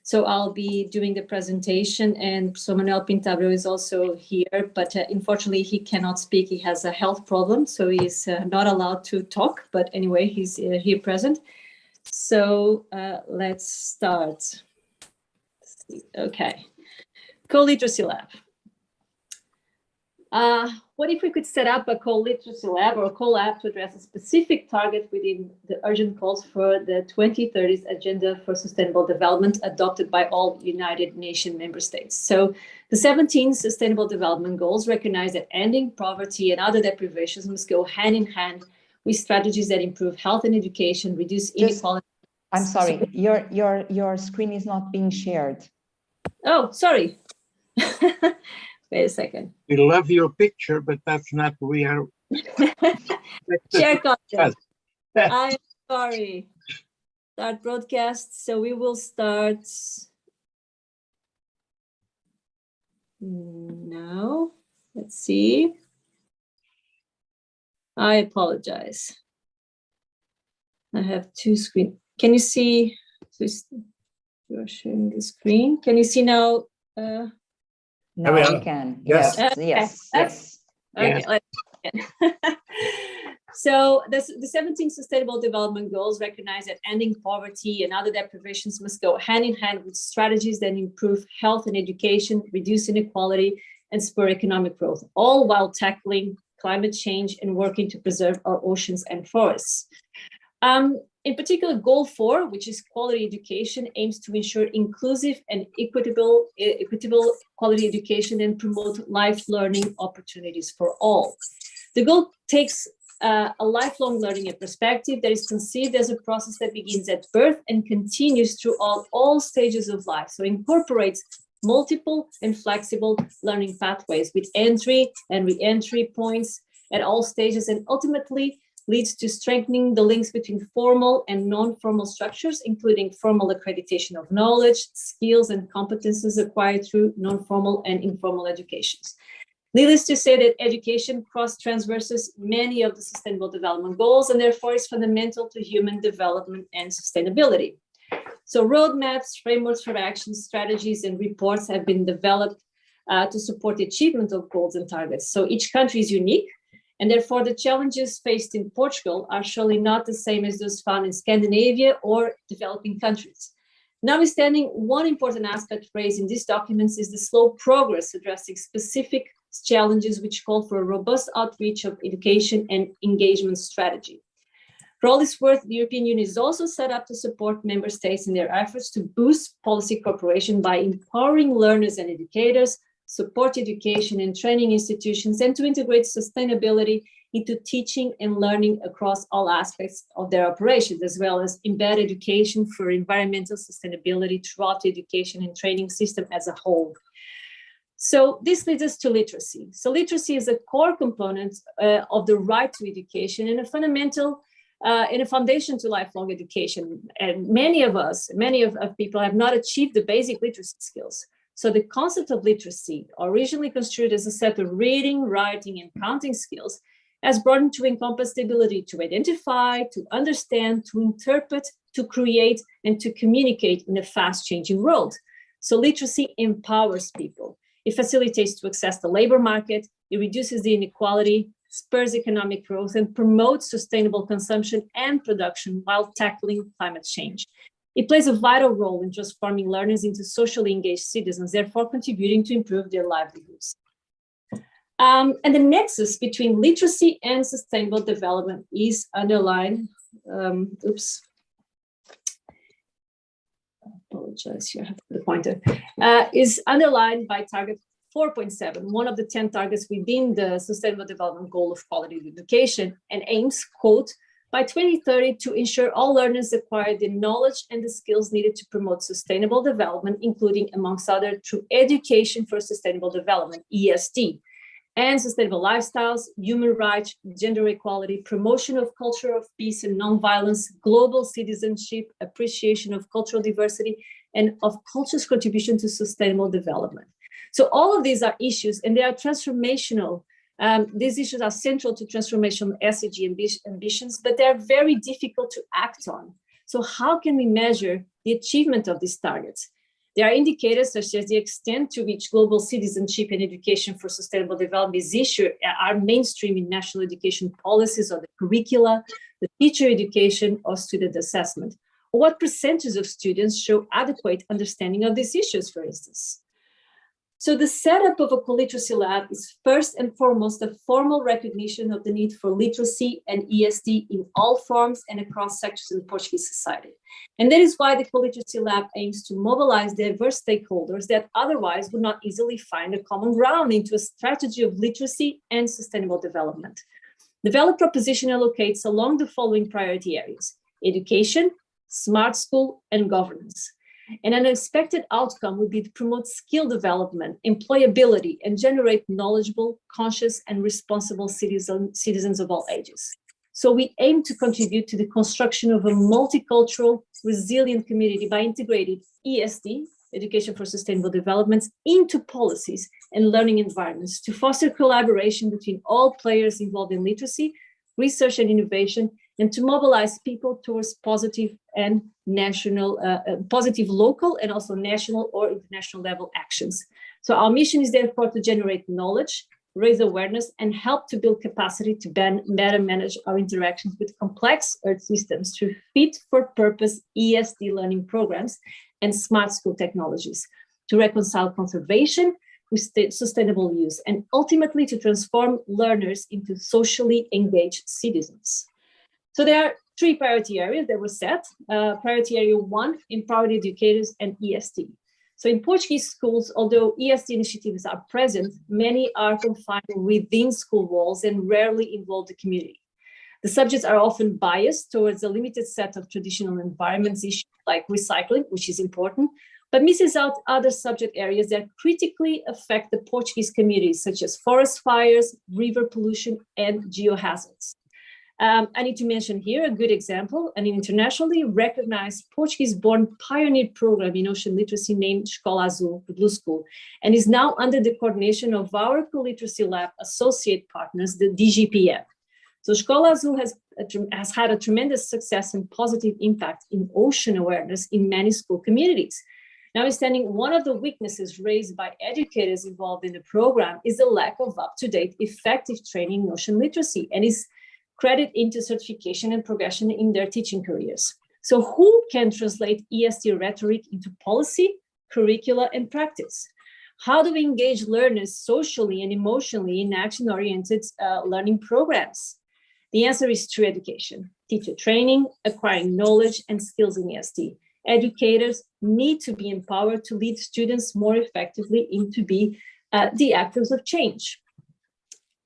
So I'll be doing the presentation, and so Manuel Pintabreu is also here, but unfortunately he cannot speak. He has a health problem, so he's not allowed to talk, but anyway, he's here present. So let's start. Okay, co-literacy lab. What if we could set up a co-literacy lab or a CoLab to address a specific target within the urgent calls for the 2030s Agenda for Sustainable Development adopted by all United Nations member states? So the 17 Sustainable Development Goals recognize that ending poverty and other deprivations must go hand in hand with strategies that improve health and education, reduce inequality. I'm sorry, your screen is not being shared. Oh, sorry. Wait a second. We love your picture, but that's not what we are. Share content. I'm sorry. Start broadcast. So we will start now. Let's see. I apologize. I have two screens. Can you see? So you're sharing the screen. Can you see now? Now we can. Yes, Okay. yes, yes. Okay, let's begin. So the 17 Sustainable Development Goals recognize that ending poverty and other deprivations must go hand in hand with strategies that improve health and education, reduce inequality, and spur economic growth, all while tackling climate change and working to preserve our oceans and forests. In particular, Goal 4, which is quality education, aims to ensure inclusive and equitable quality education and promote life learning opportunities for all. The goal takes a lifelong learning perspective that is conceived as a process that begins at birth and continues through all stages of life. So incorporates multiple and flexible learning pathways with entry and re-entry points at all stages, and ultimately leads to strengthening the links between formal and non-formal structures, including formal accreditation of knowledge, skills, and competences acquired through non-formal and informal educations. Needless to say that education cross-transverses many of the Sustainable Development Goals and therefore is fundamental to human development and sustainability. So roadmaps, frameworks for action, strategies, and reports have been developed to support the achievement of goals and targets. So each country is unique, and therefore the challenges faced in Portugal are surely not the same as those found in Scandinavia or developing countries. Notwithstanding, one important aspect raised in these documents is the slow progress addressing specific challenges which call for a robust outreach of education and engagement strategy. For all this work, the European Union is also set up to support member states in their efforts to boost policy cooperation by empowering learners and educators, support education and training institutions, and to integrate sustainability into teaching and learning across all aspects of their operations, as well as embed education for environmental sustainability throughout the education and training system as a whole. So this leads us to literacy. So literacy is a core component of the right to education and a fundamental and a foundation to lifelong education. And many of people have not achieved the basic literacy skills. So the concept of literacy, originally construed as a set of reading, writing, and counting skills, has broadened to encompass the ability to identify, to understand, to interpret, to create, and to communicate in a fast-changing world. So literacy empowers people. It facilitates to access the labor market, it reduces the inequality, spurs economic growth, and promotes sustainable consumption and production while tackling climate change. It plays a vital role in transforming learners into socially engaged citizens, therefore contributing to improve their livelihoods. And the nexus between literacy and sustainable development is underlined. Apologize, here I have the pointer. Is underlined by target 4.7, one of the 10 targets within the Sustainable Development Goal of quality education, and aims, quote, by 2030 to ensure all learners acquire the knowledge and the skills needed to promote sustainable development, including, amongst others, through education for sustainable development, ESD, and sustainable lifestyles, human rights, gender equality, promotion of culture of peace and nonviolence, global citizenship, appreciation of cultural diversity, and of culture's contribution to sustainable development. So all of these are issues, and they are transformational. These issues are central to transformational SDG ambitions, but they're very difficult to act on. So how can we measure the achievement of these targets? There are indicators such as the extent to which global citizenship and education for sustainable development is issued are mainstream in national education policies or the curricula, the teacher education or student assessment, or what percentage of students show adequate understanding of these issues, for instance. So the setup of a co-literacy lab is first and foremost a formal recognition of the need for literacy and ESD in all forms and across sectors in Portuguese society. And that is why the co-literacy lab aims to mobilize diverse stakeholders that otherwise would not easily find a common ground into a strategy of literacy and sustainable development. The value proposition allocates along the following priority areas: education, smart school, and governance. And an expected outcome would be to promote skill development, employability, and generate knowledgeable, conscious, and responsible citizens of all ages. So we aim to contribute to the construction of a multicultural, resilient community by integrating ESD, Education for Sustainable Development, into policies and learning environments to foster collaboration between all players involved in literacy, research, and innovation, and to mobilize people towards positive and national, positive local and also national or international level actions. So our mission is therefore to generate knowledge, raise awareness, and help to build capacity to better manage our interactions with complex Earth systems through fit-for-purpose ESD learning programs and smart school technologies, to reconcile conservation with sustainable use, and ultimately to transform learners into socially engaged citizens. So there are 3 priority areas that were set. Priority area 1, empowered educators and ESD. So in Portuguese schools, although ESD initiatives are present, many are confined within school walls and rarely involve the community. The subjects are often biased towards a limited set of traditional environments issues like recycling, which is important, but misses out other subject areas that critically affect the Portuguese communities, such as forest fires, river pollution, and geohazards. I need to mention here a good example, an internationally recognized Portuguese-born pioneer program in ocean literacy named Escola Azul, the Blue School, and is now under the coordination of our Co-Literacy Lab associate partners, the DGPM. So Escola Azul has had a tremendous success and positive impact in ocean awareness in many school communities. Notwithstanding, one of the weaknesses raised by educators involved in the program is the lack of up-to-date, effective training in ocean literacy, and is credit into certification and progression in their teaching careers. So who can translate ESD rhetoric into policy, curricula, and practice? How do we engage learners socially and emotionally in action-oriented learning programs? The answer is through education, teacher training, acquiring knowledge and skills in ESD. Educators need to be empowered to lead students more effectively into be the actors of change.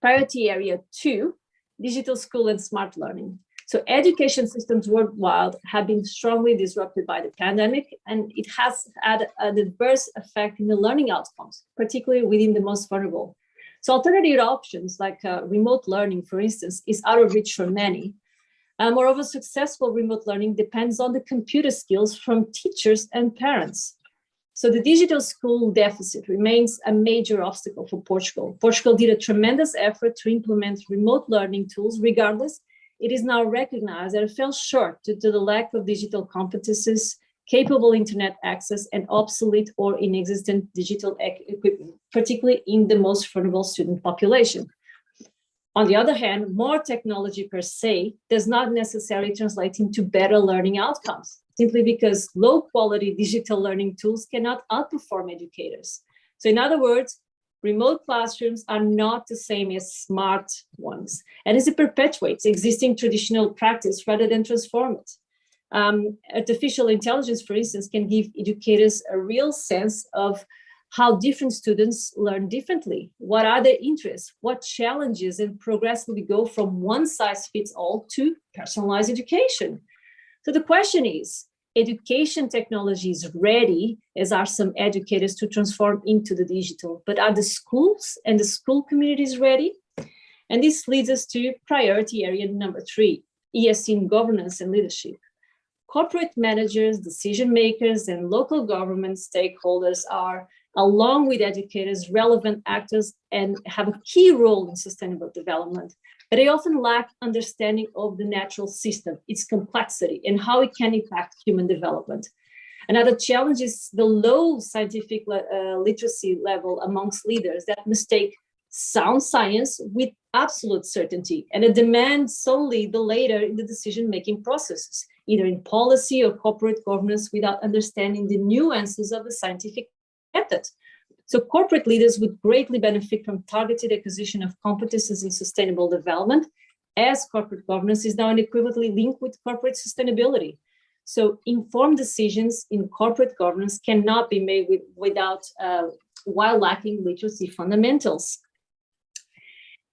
Priority area 2, digital school and smart learning. So education systems worldwide have been strongly disrupted by the pandemic, and it has had an adverse effect in the learning outcomes, particularly within the most vulnerable. So alternative options like remote learning, for instance, is out of reach for many. Moreover, successful remote learning depends on the computer skills from teachers and parents. So the digital school deficit remains a major obstacle for Portugal. Portugal did a tremendous effort to implement remote learning tools. Regardless, it is now recognized that it fell short due to the lack of digital competencies, capable internet access, and obsolete or inexistent digital equipment, particularly in the most vulnerable student population. On the other hand, more technology per se does not necessarily translate into better learning outcomes, simply because low-quality digital learning tools cannot outperform educators. So in other words, remote classrooms are not the same as smart ones, and it perpetuates existing traditional practice rather than transform it. Artificial intelligence, for instance, can give educators a real sense of how different students learn differently. What are their interests? What challenges and progressively go from one size fits all to personalized education? So the question is, education technology is ready, as are some educators, to transform into the digital, but are the schools and the school communities ready? And this leads us to priority area number 3, ESD in governance and leadership. Corporate managers, decision makers, and local government stakeholders are, along with educators, relevant actors and have a key role in sustainable development. But they often lack understanding of the natural system, its complexity, and how it can impact human development. Another challenge is the low scientific literacy level amongst leaders that mistake sound science with absolute certainty, and it demands solely the later in the decision-making processes, either in policy or corporate governance, without understanding the nuances of the scientific method. So corporate leaders would greatly benefit from targeted acquisition of competences in sustainable development, as corporate governance is now unequivocally linked with corporate sustainability. So informed decisions in corporate governance cannot be made while lacking literacy fundamentals.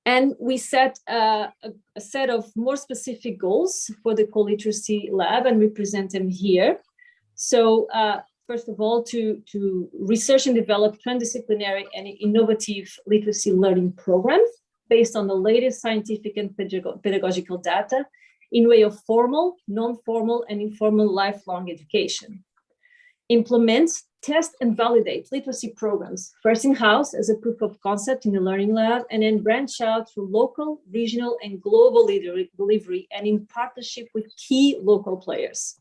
And we set a set of more specific goals for the Co-Literacy Lab, and we present them here. So first of all, to research and develop transdisciplinary and innovative literacy learning programs based on the latest scientific and pedagogical data in way of formal, non-formal, and informal lifelong education. Implement, test, and validate literacy programs, first in-house as a proof of concept in the Learning Lab, and then branch out through local, regional, and global delivery, and in partnership with key local players.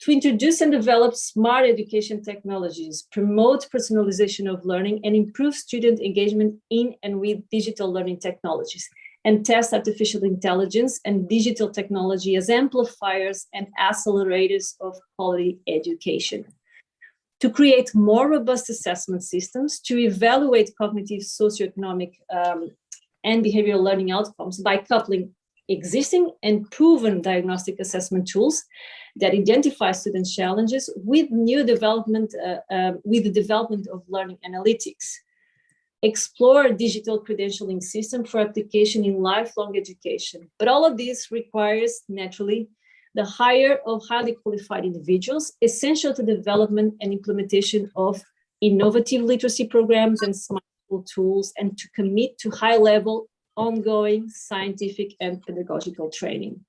to introduce and develop smart education technologies, promote personalization of learning, and improve student engagement in and with digital learning technologies, and test artificial intelligence and digital technology as amplifiers and accelerators of quality education. To create more robust assessment systems, to evaluate cognitive, socioeconomic, and behavioral learning outcomes by coupling existing and proven diagnostic assessment tools that identify student challenges with new development, with the development of learning analytics. Explore a digital credentialing system for application in lifelong education. But all of this requires, naturally, the hire of highly qualified individuals, essential to development and implementation of innovative literacy programs and smart tools, and to commit to high-level, ongoing scientific and pedagogical training.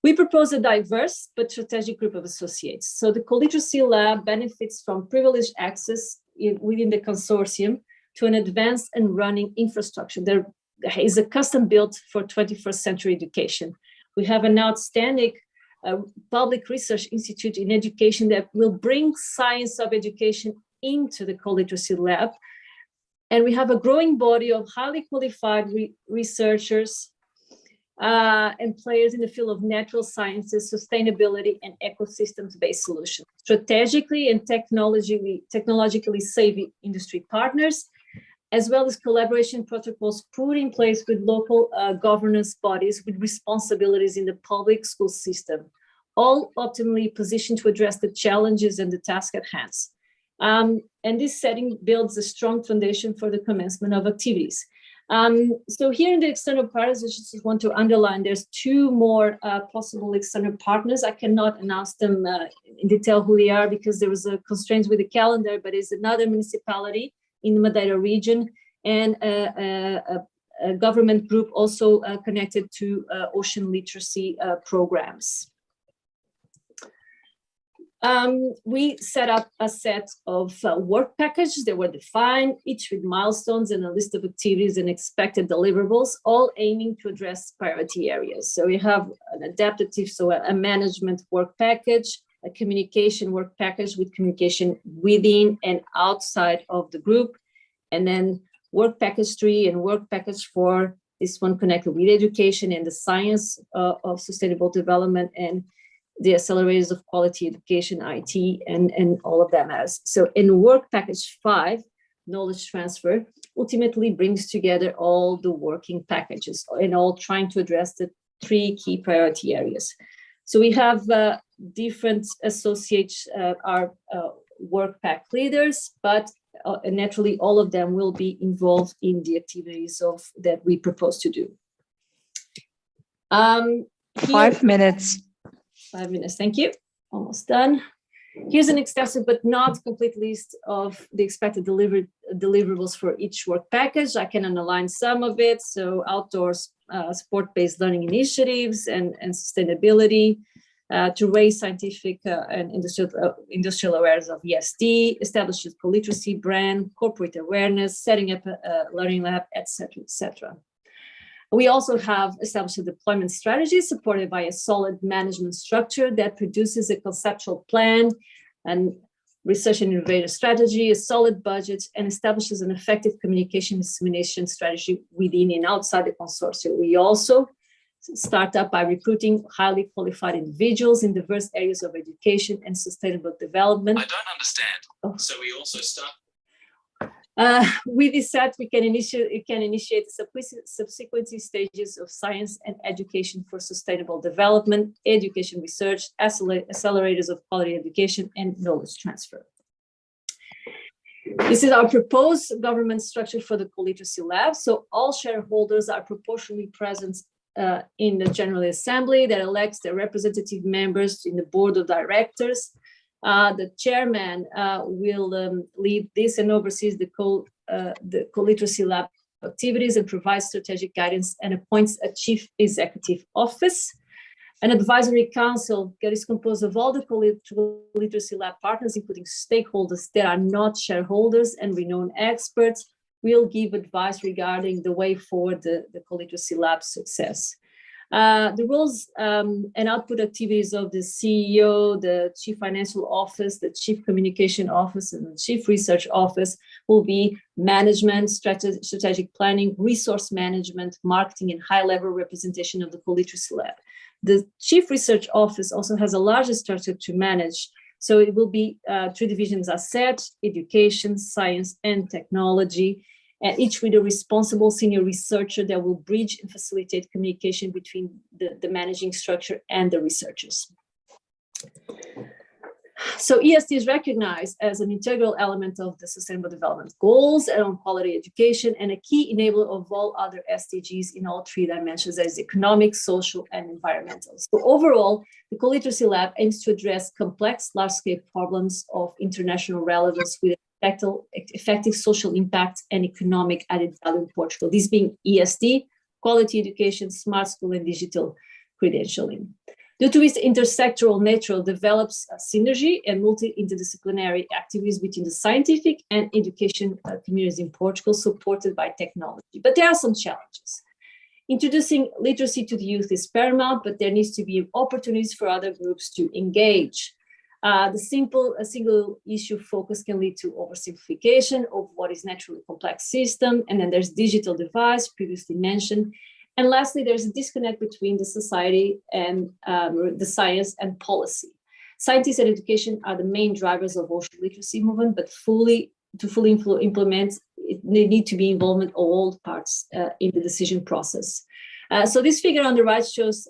We propose a diverse but strategic group of associates. So the CoLiteracy Lab benefits from privileged access within the consortium to an advanced and running infrastructure. There is a custom built for 21st century education. We have an outstanding public research institute in education that will bring science of education into the CoLiteracy Lab. And we have a growing body of highly qualified researchers and players in the field of natural sciences, sustainability, and ecosystems-based solutions. Strategically and technologically savvy industry partners, as well as collaboration protocols put in place with local governance bodies with responsibilities in the public school system, all optimally positioned to address the challenges and the task at hand. And this setting builds a strong foundation for the commencement of activities. So here in the external partners, I just want to underline there's two more possible external partners. I cannot announce them in detail who they are because there was a constraints with the calendar, but it's another municipality in the Madeira region and a government group also connected to ocean literacy programs. We set up a set of work packages that were defined, each with milestones and a list of activities and expected deliverables, all aiming to address priority areas. So we have an adaptive, so a management work package, a communication work package with communication within and outside of the group, and then work package 3 and work package 4, this one connected with education and the science of sustainable development and the accelerators of quality education, IT, and all of that matters. So in work package 5, knowledge transfer ultimately brings together all the working packages and all trying to address the 3 key priority areas. So we have different associates, our work pack leaders, but naturally all of them will be involved in the activities that we propose to do. 5 minutes. 5 minutes, thank you. Almost done. Here's an extensive but not complete list of the expected deliverables for each work package. I can underline some of it. So outdoors sport-based learning initiatives and sustainability to raise scientific and industrial awareness of ESD, establish a CoLiteracy brand, corporate awareness, setting up a learning lab, etc., etc. We also have established a deployment strategy supported by a solid management structure that produces a conceptual plan and research and innovative strategy, a solid budget, and establishes an effective communication dissemination strategy within and outside the consortium. We also start up by recruiting highly qualified individuals in diverse areas of education and sustainable development. I don't understand. Oh. So we also start. With this set, we can initiate subsequent stages of science and education for sustainable development, education research, accelerators of quality education, and knowledge transfer. This is our proposed government structure for the CoLiteracy Lab. So all shareholders are proportionally present in the General Assembly that elects the representative members in the board of directors. The chairman will lead this and oversees the CoLiteracy Lab activities and provides strategic guidance and appoints a chief executive office. An advisory council that is composed of all the CoLiteracy Lab partners, including stakeholders that are not shareholders and renowned experts, will give advice regarding the way forward the CoLiteracy Lab success. The roles and output activities of the CEO, the Chief Financial Office, the Chief Communication Office, and the Chief Research Office will be management, strategic planning, resource management, marketing, and high-level representation of the Co-Literacy Lab. The Chief Research Office also has a larger structure to manage. So it will be 3 divisions as said: education, science, and technology. And each with a responsible senior researcher that will bridge and facilitate communication between the managing structure and the researchers. So ESD is recognized as an integral element of the Sustainable Development Goals and on quality education, and a key enabler of all other SDGs in all 3 dimensions, that is economic, social, and environmental. So overall, the Co-Literacy Lab aims to address complex, large-scale problems of international relevance with effective social impact and economic added value in Portugal, these being ESD, quality education, smart school, and digital credentialing. Due to its intersectoral nature, develops a synergy and multi-interdisciplinary activities between the scientific and education communities in Portugal, supported by technology. But there are some challenges. Introducing literacy to the youth is paramount, but there needs to be opportunities for other groups to engage. A single issue focus can lead to oversimplification of what is naturally a complex system. And then there's digital divide, previously mentioned. And lastly, there's a disconnect between the society and the science and policy. Scientists and education are the main drivers of ocean literacy movement, but to fully implement it, they need to be involvement of all parts in the decision process. So this figure on the right shows,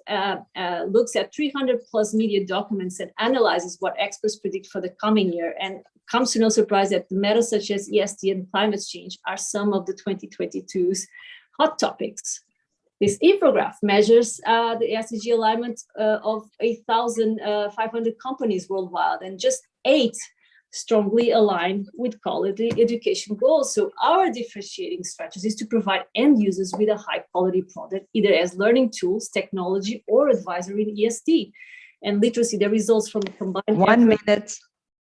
looks at 300 plus media documents and analyzes what experts predict for the coming year, and comes to no surprise that the matters such as ESD and climate change are some of the 2022's hot topics. This infograph measures the SDG alignment of 8,500 companies worldwide, and just 8 strongly aligned with quality education goals. So our differentiating strategy is to provide end users with a high quality product, either as learning tools, technology, or advisory in ESD. And literacy, the results from the combined 1 minute.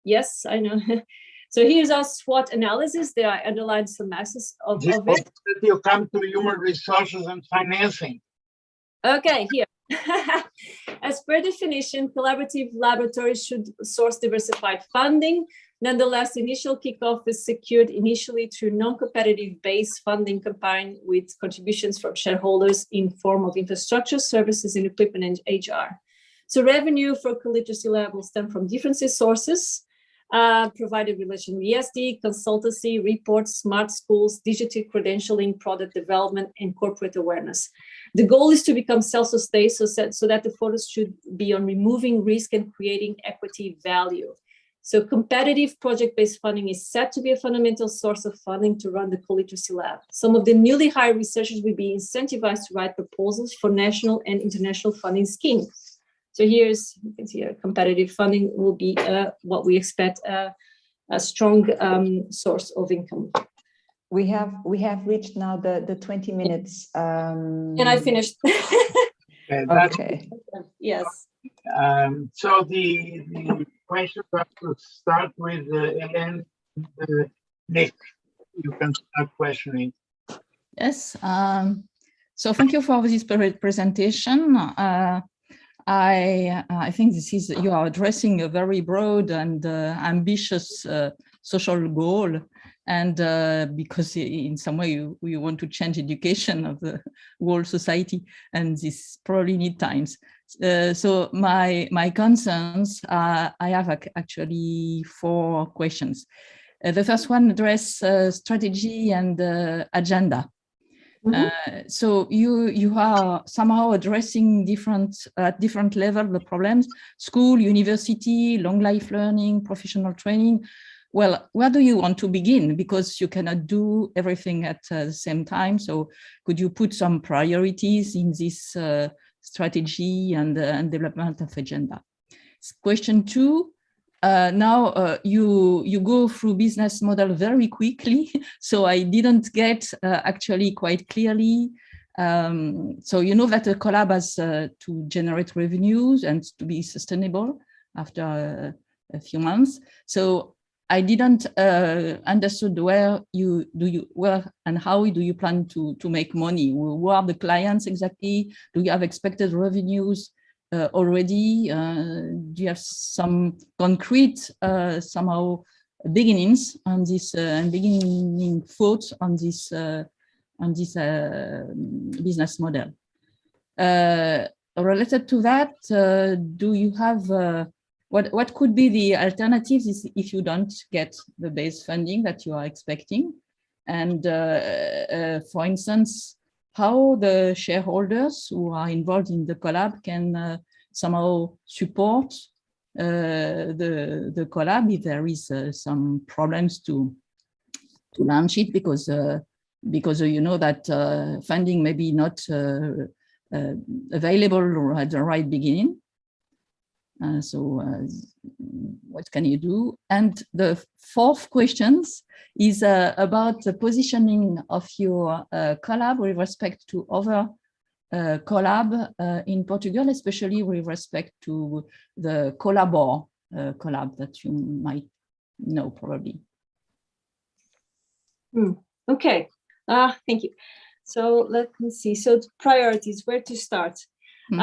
Yes, I know. So here's our SWOT analysis. There I underlined some aspects of it. You come to human resources and financing. Okay, here. As per definition, collaborative laboratories should source diversified funding. Nonetheless, initial kickoff is secured initially through non-competitive base funding combined with contributions from shareholders in form of infrastructure, services, and equipment and HR. So revenue for Co-Literacy Lab will stem from different sources, provided relation with ESD, consultancy, reports, smart schools, digital credentialing, product development, and corporate awareness. The goal is to become self-sustained so that the focus should be on removing risk and creating equity value. So competitive project-based funding is set to be a fundamental source of funding to run the Co-Literacy Lab. Some of the newly hired researchers will be incentivized to write proposals for national and international funding schemes. So you can see competitive funding will be what we expect a strong source of income. We have reached now the 20 minutes. And I finished. Okay. Yes. So the questions have to start with Ellen. Nick, you can start questioning. Yes. So thank you for this presentation. I think you are addressing a very broad and ambitious social goal, and because in some way you want to change education of the whole society, and this probably need times. So my concerns, I have actually 4 questions. The first one addresses strategy and agenda. So you are somehow addressing at different level the problems: school, university, long life learning, professional training. Well, where do you want to begin? Because you cannot do everything at the same time. So could you put some priorities in this strategy and development of agenda? Question 2. Now you go through business model very quickly, so I didn't get actually quite clearly. So you know that the CoLab has to generate revenues and to be sustainable after a few months. So I didn't understood where and how do you plan to make money? Who are the clients exactly? Do you have expected revenues already? Do you have some concrete somehow beginnings on this beginning thoughts on this business model? Related to that, do you have what could be the alternatives if you don't get the base funding that you are expecting? And for instance, how the shareholders who are involved in the CoLab can somehow support the CoLab if there is some problems to launch it, because you know that funding may be not available at the right beginning. What can you do? And the fourth question is about the positioning of your CoLab with respect to other CoLab in Portugal, especially with respect to the CoLabor CoLab that you might know probably. Okay, thank you. So let me see. So priorities, where to start? When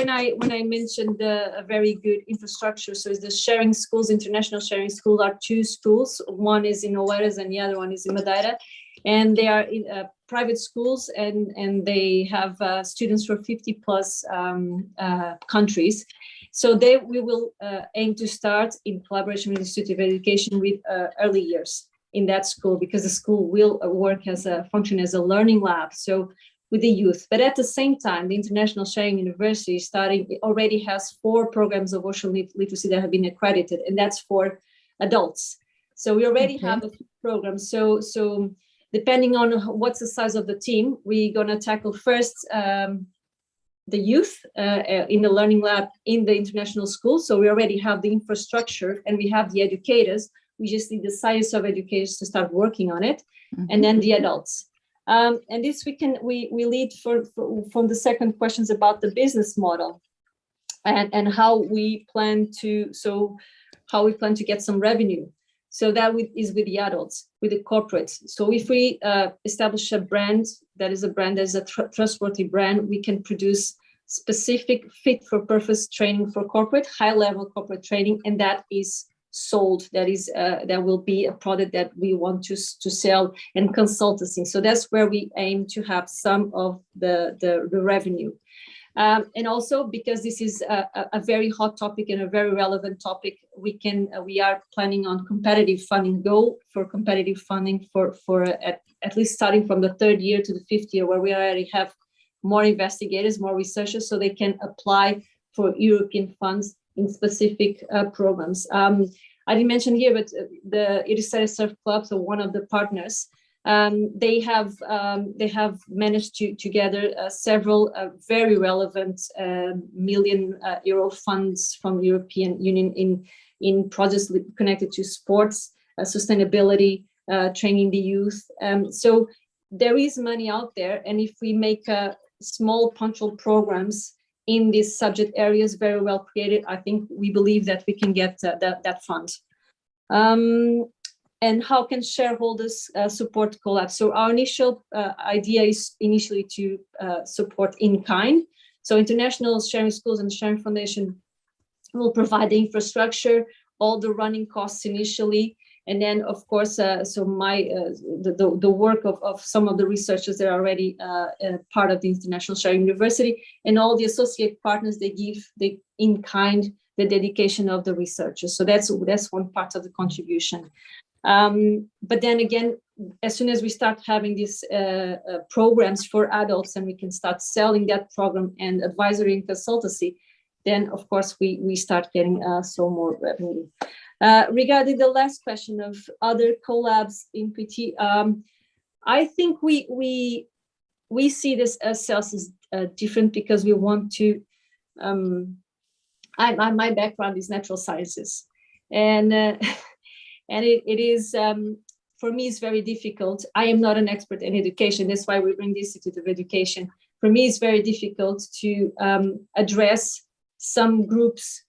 I mentioned a very good infrastructure, so the sharing schools, international sharing school, are two schools. One is in Oeiras and the other one is in Madeira, and they are in private schools, and they have students from 50 plus countries. So we will aim to start in collaboration with the Institute of Education with early years in that school, because the school will function as a learning lab. So with the youth, but at the same time, the International Sharing University already has 4 programs of ocean literacy that have been accredited, and that's for adults. So we already have a few programs. So depending on what's the size of the team, we're gonna tackle first the youth in the learning lab in the international school. So we already have the infrastructure and we have the educators. We just need the science of educators to start working on it, and then the adults. And this we lead from the second questions about the business model and how we plan to get some revenue. So that is with the adults, with the corporates. So if we establish a brand that is a trustworthy brand, we can produce specific fit for purpose training for corporate, high level corporate training, and that is sold. That will be a product that we want to sell, and consultancy. So that's where we aim to have some of the revenue. And also, because this is a very hot topic and a very relevant topic, we are planning on competitive funding, go for competitive funding for at least starting from the 3rd year to the 5th year, where we already have more investigators, more researchers, so they can apply for European funds in specific programs. I didn't mention here, but the Ericeira Surf Club, so one of the partners, they have managed to gather several very relevant million euro funds from the European Union in projects connected to sports, sustainability, training the youth. So there is money out there, and if we make small punctual programs in these subject areas very well created, I think we believe that we can get that fund. And how can shareholders support CoLab? So our initial idea is initially to support in kind. So International Sharing Schools and Sharing Foundation will provide the infrastructure, all the running costs initially, and then of course, so the work of some of the researchers that are already part of the International Sharing University, and all the associate partners, they give in kind the dedication of the researchers. So that's one part of the contribution. But then again, as soon as we start having these programs for adults, and we can start selling that program and advisory and consultancy, then of course we start getting some more revenue. Regarding the last question of other CoLabs in PT, I think we see this ourselves as different, because we want to. My background is natural sciences, and it is for me it's very difficult. I am not an expert in education. That's why we bring the Institute of Education. For me, it's very difficult to address some groups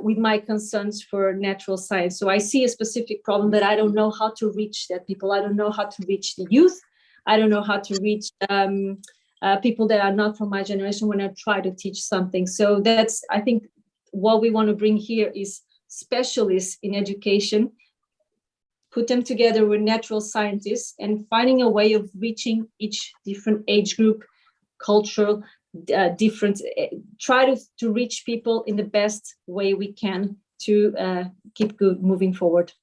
with my concerns for natural science. So I see a specific problem that I don't know how to reach that people. I don't know how to reach the youth. I don't know how to reach people that are not from my generation when I try to teach something. So that's, I think, what we want to bring here is specialists in education, put them together with natural scientists and finding a way of reaching each different age group, cultural, different, try to reach people in the best way we can to keep moving forward.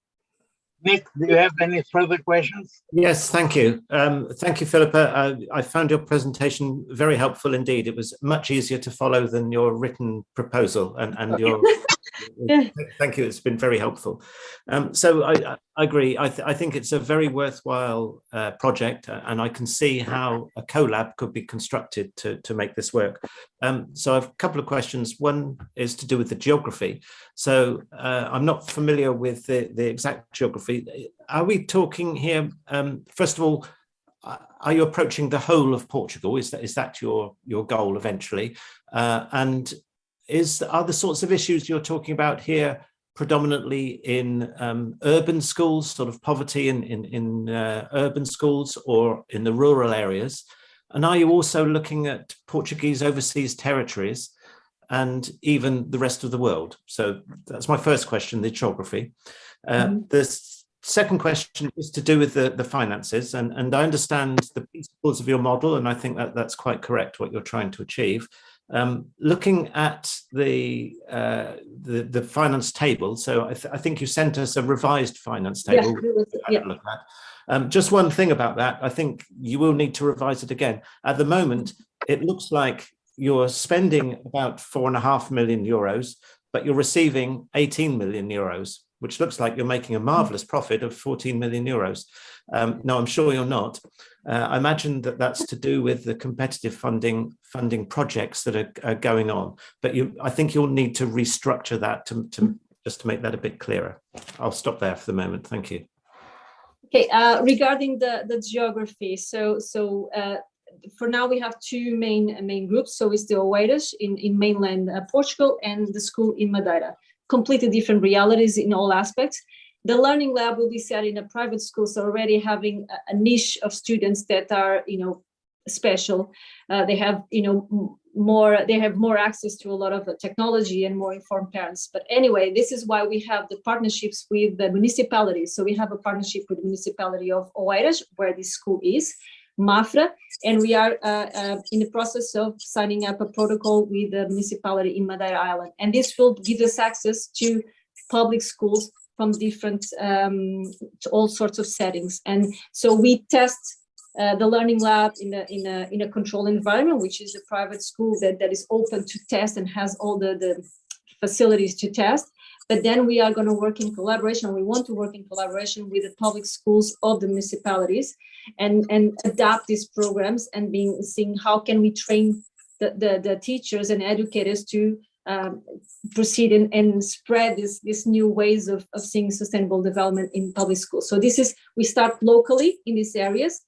Nick, do you have any further questions? Yes, thank you. Thank you, Philippa. I found your presentation very helpful indeed. It was much easier to follow than your written proposal, and your thank you. It's been very helpful. So I agree. I think it's a very worthwhile project, and I can see how a CoLab could be constructed to make this work. So I have a couple of questions. One is to do with the geography. So I'm not familiar with the exact geography. Are we talking here, first of all, are you approaching the whole of Portugal? Is that your goal eventually? And are the sorts of issues you're talking about here predominantly in urban schools, sort of poverty in urban schools, or in the rural areas? And are you also looking at Portuguese overseas territories and even the rest of the world? So that's my first question, the geography. The second question is to do with the finances, and I understand the principles of your model, and I think that's quite correct, what you're trying to achieve. Looking at the finance table, so I think you sent us a revised finance table. Yeah. Look at. Just one thing about that, I think you will need to revise it again. At the moment, it looks like you're spending about 4.5 million euros, but you're receiving 18 million euros, which looks like you're making a marvelous profit of 14 million euros. No, I'm sure you're not. I imagine that's to do with the competitive funding projects that are going on. But I think you'll need to restructure that just to make that a bit clearer. I'll stop there for the moment. Thank you. Okay, regarding the geography, so for now we have two main groups. So it's the Oeiras in mainland Portugal and the school in Madeira. Completely different realities in all aspects. The learning lab will be set in a private school, so already having a niche of students that are, special. They have, more access to a lot of technology and more informed parents. But anyway, this is why we have the partnerships with the municipalities. So we have a partnership with the municipality of Oeiras, where this school is, Mafra, and we are in the process of signing up a protocol with the municipality in Madeira Island. And this will give us access to public schools from different, to all sorts of settings. And so we test the learning lab in a controlled environment, which is a private school that is open to test and has all the facilities to test. But then we are going to work in collaboration. We want to work in collaboration with the public schools of the municipalities and adapt these programs and seeing how can we train the teachers and educators to proceed and spread these new ways of seeing sustainable development in public schools. So we start locally in these areas,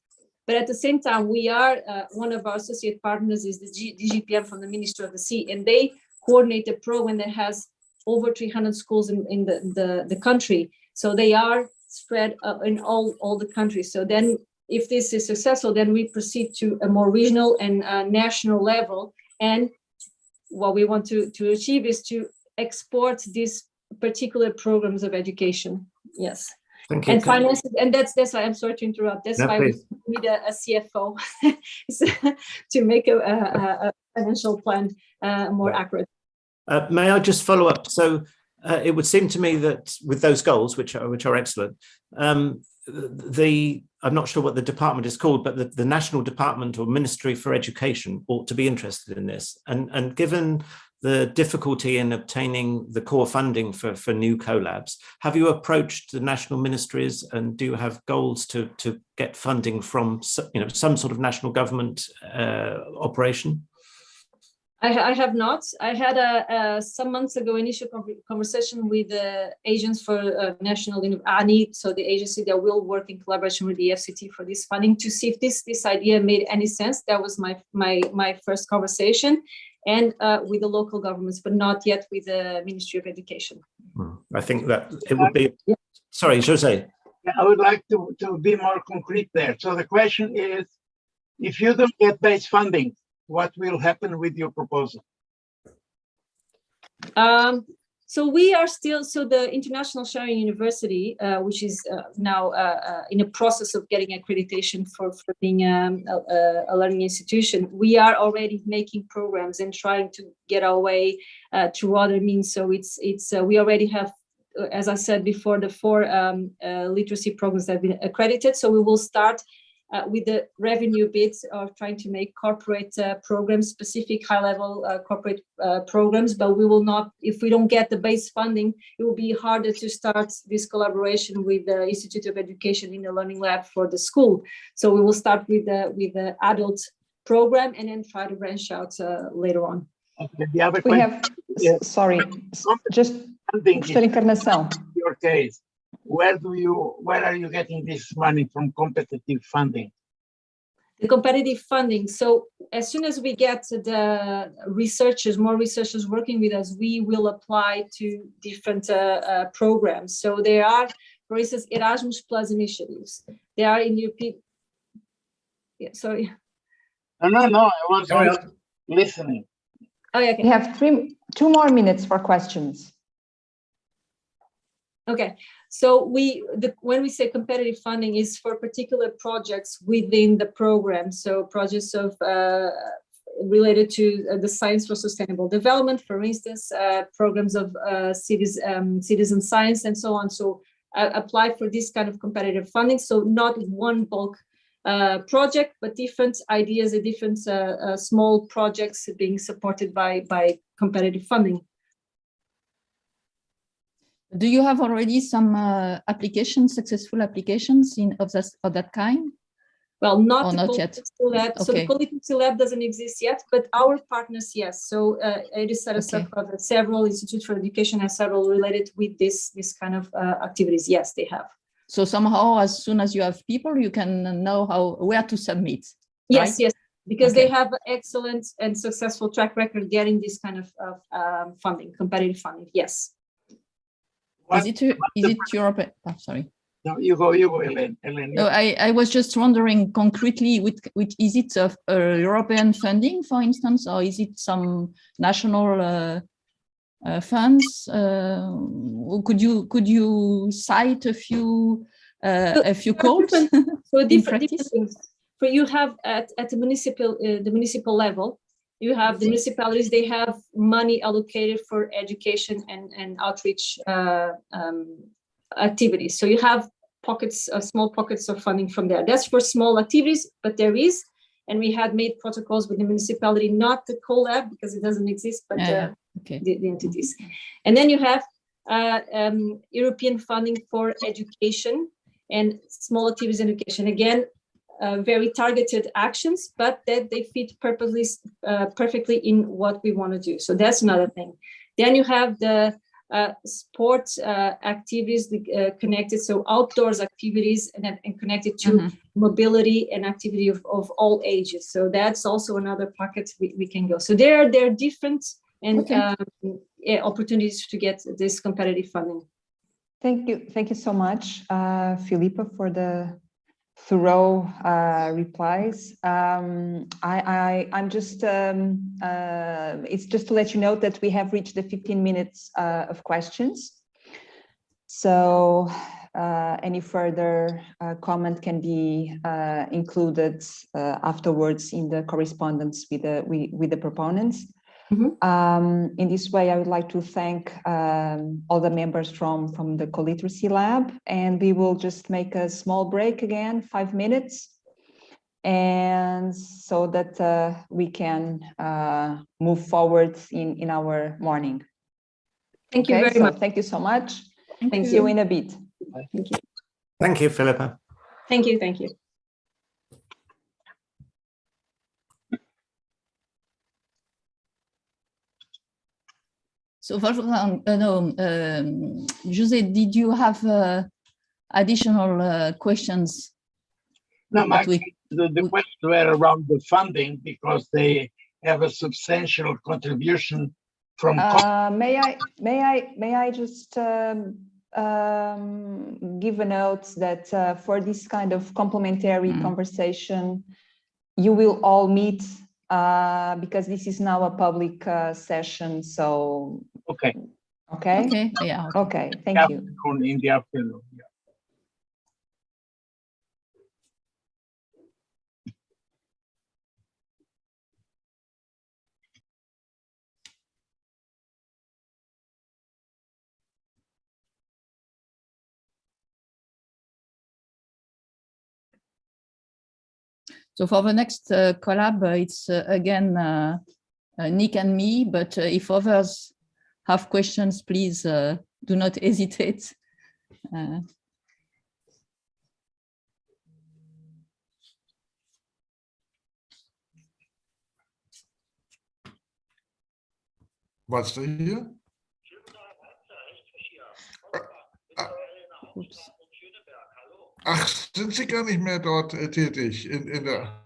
but at the same time, we are, one of our associate partners is the DGPM from the Ministry of the Sea, and they coordinate a program that has over 300 schools in the country. So they are spread in all the countries. So then if this is successful, then we proceed to a more regional and national level. And what we want to achieve is to export these particular programs of education. Yes. Thank you. And finance, and that's why I'm sorry to interrupt. That's why we need a CFO to make a financial plan more accurate. May I just follow up? So it would seem to me that with those goals, which are excellent, I'm not sure what the department is called, but the National Department or Ministry for Education ought to be interested in this. And given the difficulty in obtaining the core funding for new CoLabs, have you approached the national ministries, and do you have goals to get funding from some sort of national government operation? I have not. I had some months ago initial conversation with the agents for national ANI, so the agency that will work in collaboration with the FCT for this funding, to see if this idea made any sense. That was my first conversation, and with the local governments, but not yet with the Ministry of Education. I think that it would be, sorry, Jose. I would like to be more concrete there. So the question is, if you don't get base funding, what will happen with your proposal? So we are still, so the International Sharing University, which is now in a process of getting accreditation for being a learning institution, we are already making programs and trying to get our way through other means. So we already have, as I said before, the 4 literacy programs that have been accredited. So we will start with the revenue bits of trying to make corporate programs, specific high-level corporate programs, but we will not, if we don't get the base funding, it will be harder to start this collaboration with the Institute of Education in the Learning Lab for the school. So we will start with the adult program and then try to branch out later on. Okay, the other We question, have, sorry, just Encarnação. Your case. Where are you getting this money from competitive funding? The competitive funding. So as soon as we get the more researchers working with us, we will apply to different programs. So there are, for instance, Erasmus Plus initiatives. They are in European. Yeah, sorry. No. I was listening. Oh, yeah, okay. We have 2 more minutes for questions. Okay, so when we say competitive funding is for particular projects within the program. So projects of related to the science for sustainable development, for instance, programs of citizen science and so on. So apply for this kind of competitive funding. So not one bulk project, but different ideas and different small projects being supported by competitive funding. Do you have already some successful applications of that kind? Well, not yet. Lab. Okay. So the co-literacy lab doesn't exist yet, but our partners, yes. So it is set up several institutes for education have several related with this kind of activities. Yes, they have. So somehow, as soon as you have people, you can know where to submit. Yes, right? yes, because they have excellent and successful track record getting this kind of funding, competitive funding. Yes. Is it European? Oh, sorry. No, you go, Elaine. No, I was just wondering concretely, which is it European funding, for instance, or is it some national funds? Could you cite a few codes? So different things. So you have at the municipal level, you have the municipalities, they have money allocated for education and outreach activities. So you have small pockets of funding from there. That's for small activities, but there is, and we had made protocols with the municipality, not the CoLab because it doesn't exist, but the entities. And then you have European funding for education and small activities in education. Again, very targeted actions, but that they fit perfectly in what we want to do. So that's another thing. Then you have the sports activities connected, so outdoors activities and connected to mobility and activity of all ages. So that's also another pocket we can go. So there are different and opportunities to get this competitive funding. Thank you so much, Filipa, for the thorough replies. I'm just, it's just to let you know that we have reached the 15 minutes of questions. So any further comment can be included afterwards in the correspondence with the proponents. In this way, I would like to thank all the members from the co-literacy lab, and we will just make a small break again, 5 minutes, and so that we can move forward in our morning. Thank you very much. Thank you so much. Thank See you in a bit. Thank you. Thank you, Filipa. Thank you. Thank you. So, Jose, did you have additional questions? No, the questions were around the funding because they have a substantial contribution from. May I just give a note that for this kind of complementary conversation, you will all meet because this is now a public session. So okay. Okay. Yeah. Okay. Thank you. In the afternoon. Yeah. So for the next collab, it's again Nick and me, but if others have questions, please do not hesitate. What's the here? Oops. Ach, sind Sie gar nicht mehr dort tätig in der...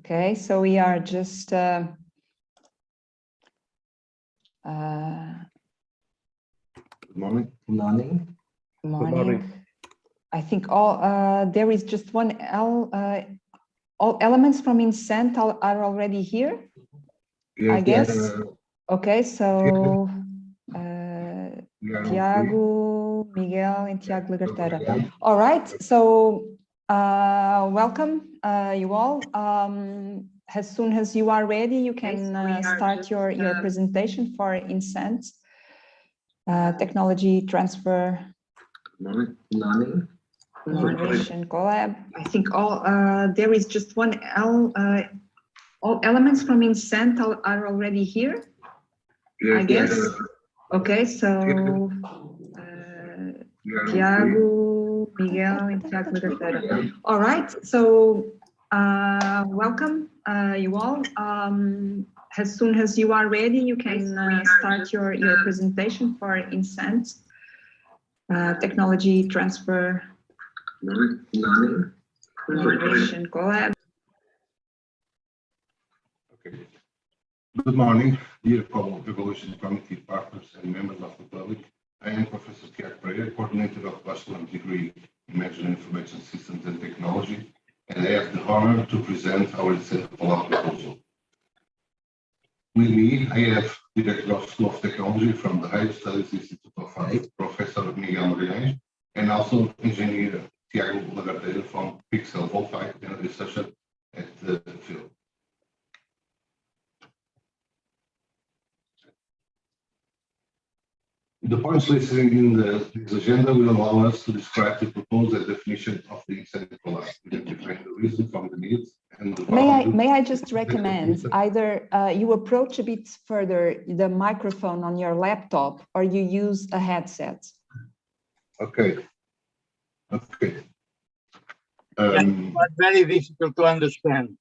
Okay, so we are just Good morning. Good morning. I think all there is just one all elements from Incent are already here. Yes, I guess. Okay, so Tiago, Miguel, and Tiago Lagarteira. All right, so welcome you all. As soon as you are ready, you can start your presentation for Incent. Technology transfer, innovation, CoLab. I think all there is just one all elements from Incent are already here. yes, I guess. Okay, so Tiago, Miguel, and Tiago Lagarteira. All right, so welcome you all. As soon as you are ready, you can start your presentation for Incent. Technology transfer, innovation, CoLab. Okay. Good morning, dear co-evaluation committee partners and members of the public. I am Professor Tiago Pereira, coordinator of Bachelor Degree in Management Information Systems and Technology, and I have the honor to present our CoLab proposal. With me, I have Director of School of Technology from the Higher Studies Institute of Art, Professor Miguel Magalhães, and also Engineer Tiago Lagardeira from Pixel Voltaic and researcher at the field. The points listed in this agenda will allow us to describe the proposed definition of the incentive CoLab, identifying the reason from the needs and the May I just recommend either you approach a bit further the microphone on your laptop or you use a headset. Okay. Okay. But very difficult to understand.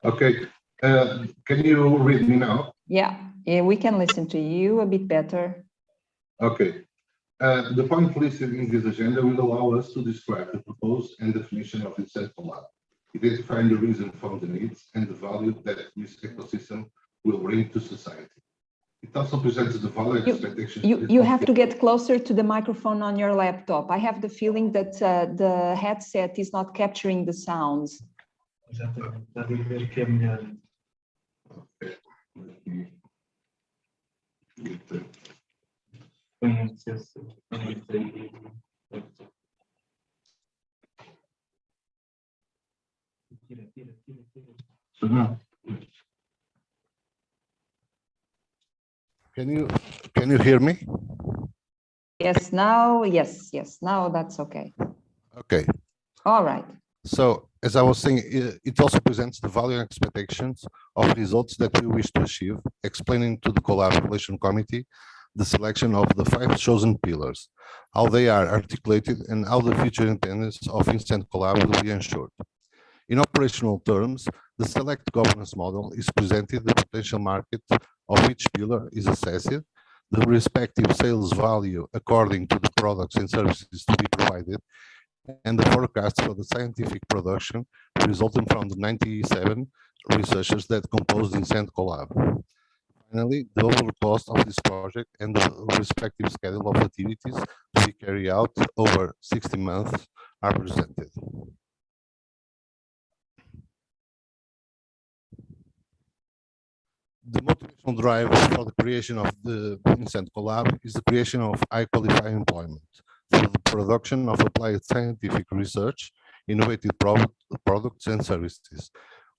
Okay. Can you read me now? Yeah, we can listen to you a bit better. Okay. The point listed in this agenda will allow us to describe the proposed and definition of incentive CoLab, identifying the reason from the needs and the value that this ecosystem will bring to society. It also presents the value expectations. You have to get closer to the microphone on your laptop. I have the feeling that the headset is not capturing the sounds. Okay. Let me get the... So now, can you hear me? Yes, now, yes, now that's okay. Okay. All right. So, as I was saying, it also presents the value and expectations of results that we wish to achieve, explaining to the Collaboration Committee the selection of the 5 chosen pillars, how they are articulated, and how the future intendance of Instant CoLab will be ensured. In operational terms, the select governance model is presented the potential market of each pillar is assessed, the respective sales value according to the products and services to be provided, and the forecast for the scientific production resulting from the 97 researchers that compose the Instant CoLab. Finally, the overall cost of this project and the respective schedule of activities to be carried out over 60 months are presented. The motivational drive for the creation of the Instant CoLab is the creation of high qualified employment through the production of applied scientific research, innovative products and services,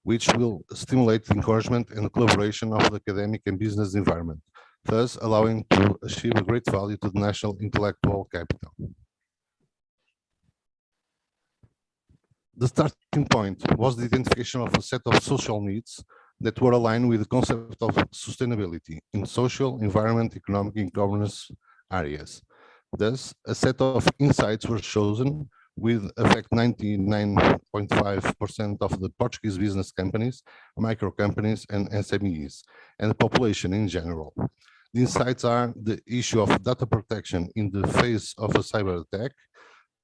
which will stimulate the encouragement and collaboration of the academic and business environment, thus allowing to achieve a great value to the national intellectual capital. The starting point was the identification of a set of social needs that were aligned with the concept of sustainability in social, environment, economic, and governance areas. Thus, a set of insights were chosen with affect 99.5% of the Portuguese business companies, micro companies, and SMEs, and the population in general. The insights are the issue of data protection in the face of a cyber attack,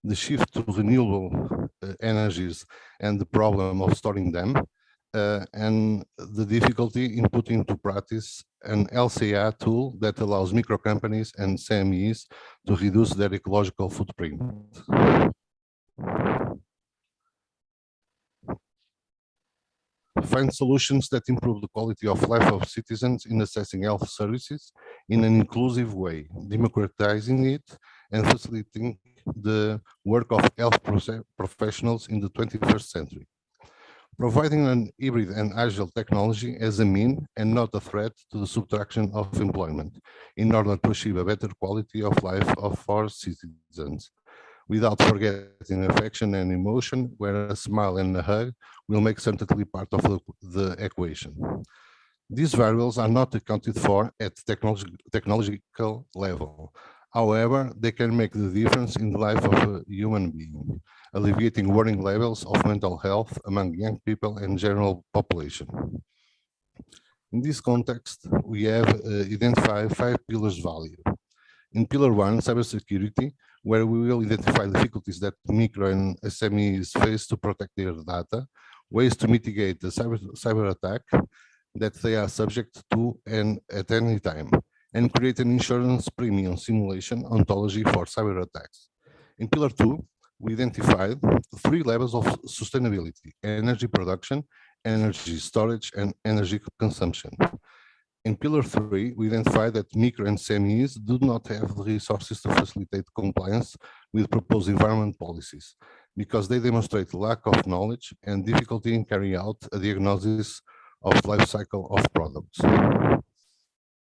the shift to renewable energies and the problem of storing them, and the difficulty in putting into practice an LCA tool that allows micro companies and SMEs to reduce their ecological footprint. Find solutions that improve the quality of life of citizens in accessing health services in an inclusive way, democratizing it and facilitating the work of health professionals in the 21st century. Providing an hybrid and agile technology as a mean and not a threat to the subtraction of employment in order to achieve a better quality of life of our citizens, without forgetting affection and emotion, where a smile and a hug will make certainly part of the equation. These variables are not accounted for at technological level. However, they can make the difference in the life of a human being, alleviating worrying levels of mental health among young people and general population. In this context, we have identified 5 pillars value. In pillar 1, cybersecurity, where we will identify difficulties that micro and SMEs face to protect their data, ways to mitigate the cyber attack, that they are subject to at any time, and create an insurance premium simulation ontology for cyber attacks. In Pillar 2, we identified 3 levels of sustainability: energy production, energy storage, and energy consumption. In Pillar 3, we identified that micro and SMEs do not have the resources to facilitate compliance with proposed environment policies because they demonstrate lack of knowledge and difficulty in carrying out a diagnosis of life cycle of products.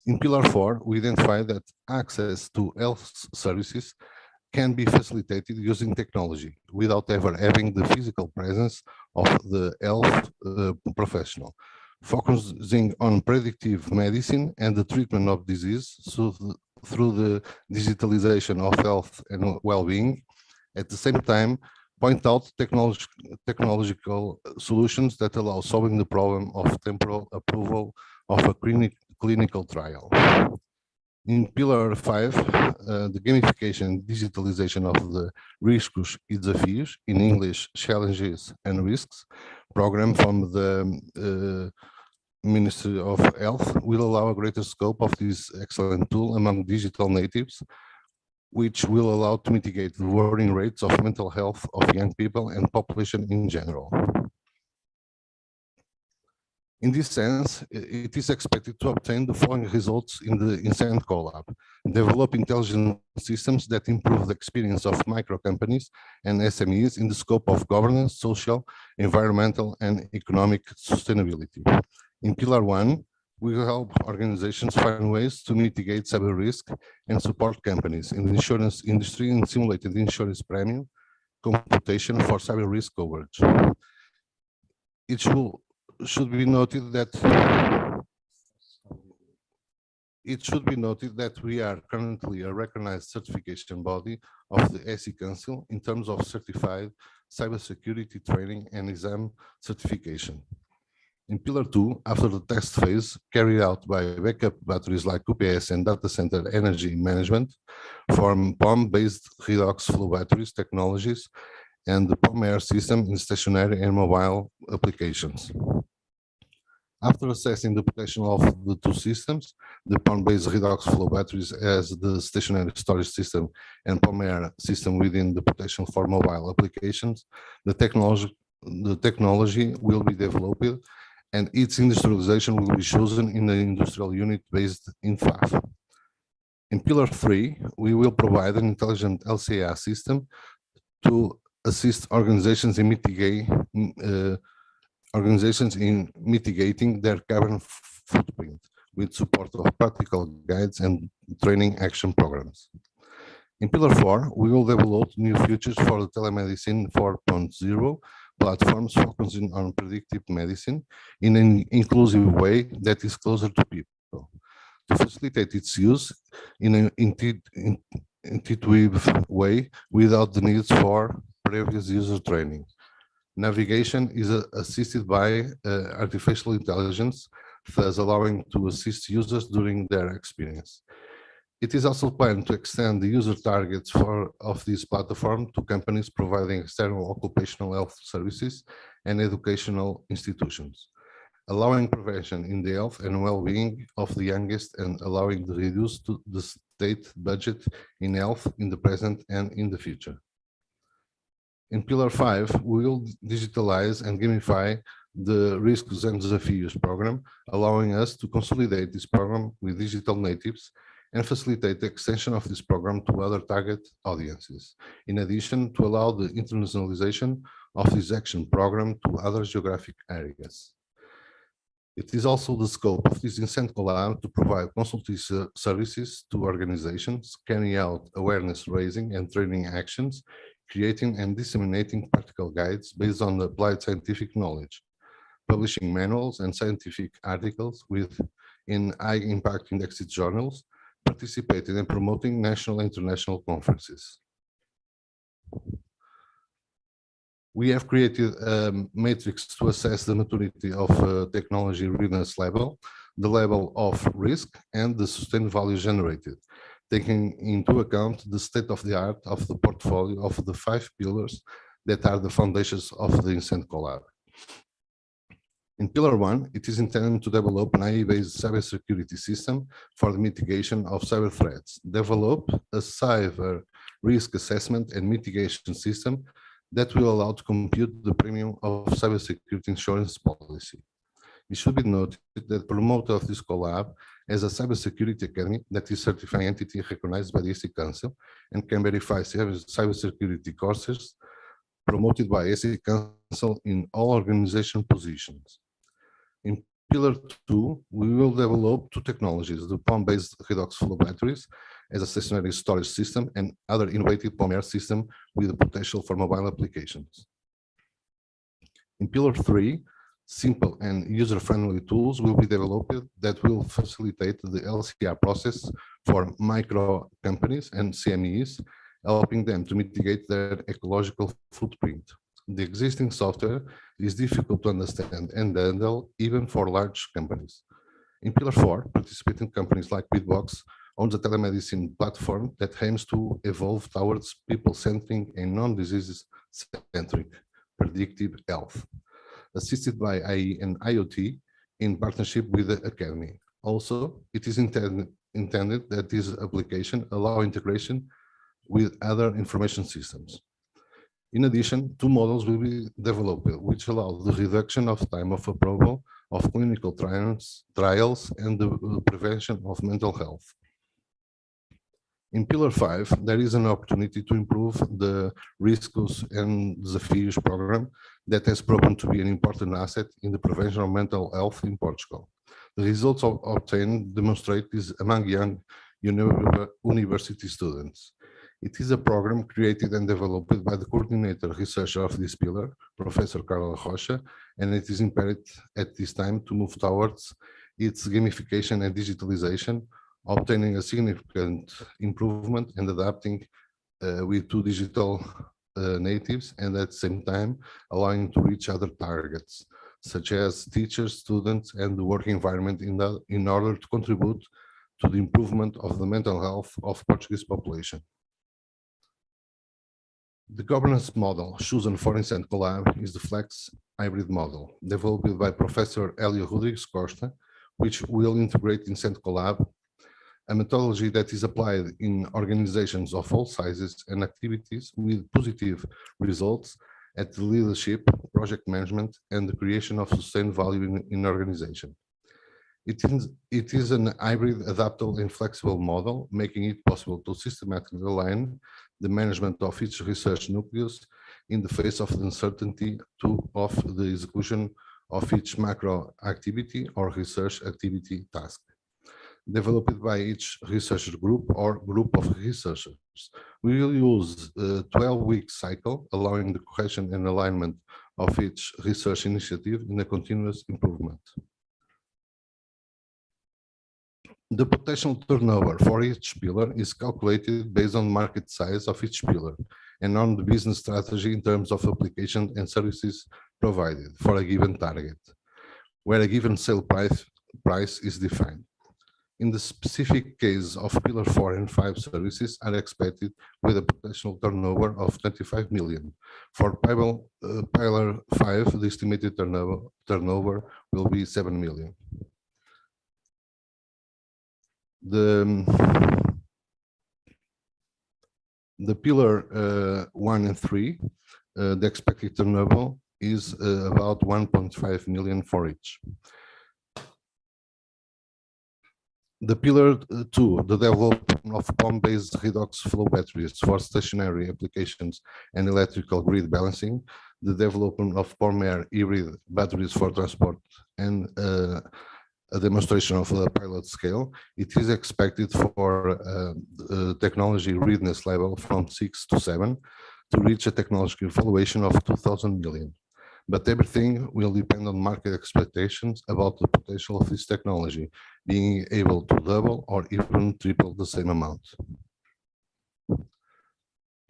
In Pillar 4, we identified that access to health services can be facilitated using technology without ever having the physical presence of the health professional, focusing on predictive medicine and the treatment of disease through the digitalization of health and well-being. At the same time, point out technological solutions that allow solving the problem of temporal approval of a clinical trial. In Pillar 5, the gamification and digitalization of the Riscos e Desafios, in English, Challenges and Risks, program from the Ministry of Health will allow a greater scope of this excellent tool among digital natives, which will allow to mitigate the worrying rates of mental health of young people and population in general. In this sense, it is expected to obtain the following results in the INSEND CoLab: develop intelligent systems that improve the experience of micro companies and SMEs in the scope of governance, social, environmental, and economic sustainability. In Pillar 1, we will help organizations find ways to mitigate cyber risk and support companies in the insurance industry in simulated insurance premium computation for cyber risk coverage. It should be noted that we are currently a recognized certification body of the SE Council in terms of certified cybersecurity training and exam certification. In Pillar 2, after the test phase carried out by backup batteries like UPS and data center energy management for POM-based redox flow batteries technologies and the POM air system in stationary and mobile applications. After assessing the potential of the two systems, the POM-based redox flow batteries as the stationary storage system and POM air system within the potential for mobile applications, the technology will be developed and its industrialization will be chosen in the industrial unit based in FAF. In Pillar 3, we will provide an intelligent LCA system to assist organizations in mitigating their carbon footprint with support of practical guides and training action programs. In Pillar 4, we will develop new features for the telemedicine 4.0 platforms focusing on predictive medicine in an inclusive way that is closer to people, to facilitate its use in an intuitive way without the needs for previous user training. Navigation is assisted by artificial intelligence, thus allowing to assist users during their experience. It is also planned to extend the user targets of this platform to companies providing external occupational health services and educational institutions, allowing prevention in the health and well-being of the youngest and allowing the reduce to the state budget in health in the present and in the future. In Pillar 5, we will digitalize and gamify the Riscos and Desafios program, allowing us to consolidate this program with digital natives and facilitate the extension of this program to other target audiences, in addition to allow the internationalization of this action program to other geographic areas. It is also the scope of this INSEND CoLab to provide consulting services to organizations, carrying out awareness raising and training actions, creating and disseminating practical guides based on applied scientific knowledge, publishing manuals and scientific articles in high impact indexed journals, participating and promoting national and international conferences. We have created a matrix to assess the maturity of technology readiness level, the level of risk, and the sustained value generated, taking into account the state of the art of the portfolio of the 5 pillars that are the foundations of the INSEND CoLab. In Pillar 1, it is intended to develop an AI-based cybersecurity system for the mitigation of cyber threats, develop a cyber risk assessment and mitigation system that will allow to compute the premium of cybersecurity insurance policy. It should be noted that the promoter of this CoLab has a cybersecurity academy that is a certifying entity recognized by the SC Council and can verify cybersecurity courses promoted by SC Council in all organization positions. In Pillar 2, we will develop two technologies, the POM-based redox flow batteries as a stationary storage system and other innovative POM air system with the potential for mobile applications. In Pillar 3, simple and user-friendly tools will be developed that will facilitate the LCR process for micro companies and CMEs, helping them to mitigate their ecological footprint. The existing software is difficult to understand and handle even for large companies. In Pillar 4, participating companies like Bitbox owns a telemedicine platform that aims to evolve towards people-centric and non-disease-centric predictive health, assisted by AI and IoT in partnership with the Academy. Also, it is intended that this application allow integration with other information systems. In addition, two models will be developed, which allow the reduction of time of approval of clinical trials and the prevention of mental health. In Pillar 5, there is an opportunity to improve the Riscos and Desafios program that has proven to be an important asset in the prevention of mental health in Portugal. The results obtained demonstrate this among young university students. It is a program created and developed by the coordinator researcher of this pillar, Professor Carla Rocha, and it is imperative at this time to move towards its gamification and digitalization, obtaining a significant improvement and adapting with two digital natives, and at the same time allowing to reach other targets, such as teachers, students, and the working environment in order to contribute to the improvement of the mental health of Portuguese population. The governance model chosen for Incent CoLab is the Flex hybrid model, developed by Professor Hélio Rodrigues Costa, which will integrate Incent CoLab, a methodology that is applied in organizations of all sizes and activities with positive results at the leadership, project management, and the creation of sustained value in organization. It is an hybrid, adaptable, and flexible model, making it possible to systematically align the management of each research nucleus in the face of the uncertainty of the execution of each macro activity or research activity task, developed by each researcher group or group of researchers. We will use a 12-week cycle, allowing the cohesion and alignment of each research initiative in a continuous improvement. The potential turnover for each pillar is calculated based on market size of each pillar and on the business strategy in terms of application and services provided for a given target, where a given sale price is defined. In the specific case of Pillar 4 and 5, services are expected with a potential turnover of 25 million. For Pillar 5, the estimated turnover will be 7 million. The Pillar 1 and 3, the expected turnover is about 1.5 million for each. The Pillar 2, the development of POM-based redox flow batteries for stationary applications and electrical grid balancing, the development of POM air hybrid batteries for transport, and a demonstration of a pilot scale. It is expected for technology readiness level from 6 to 7 to reach a technological evaluation of 2,000 million. But everything will depend on market expectations about the potential of this technology, being able to double or even triple the same amount.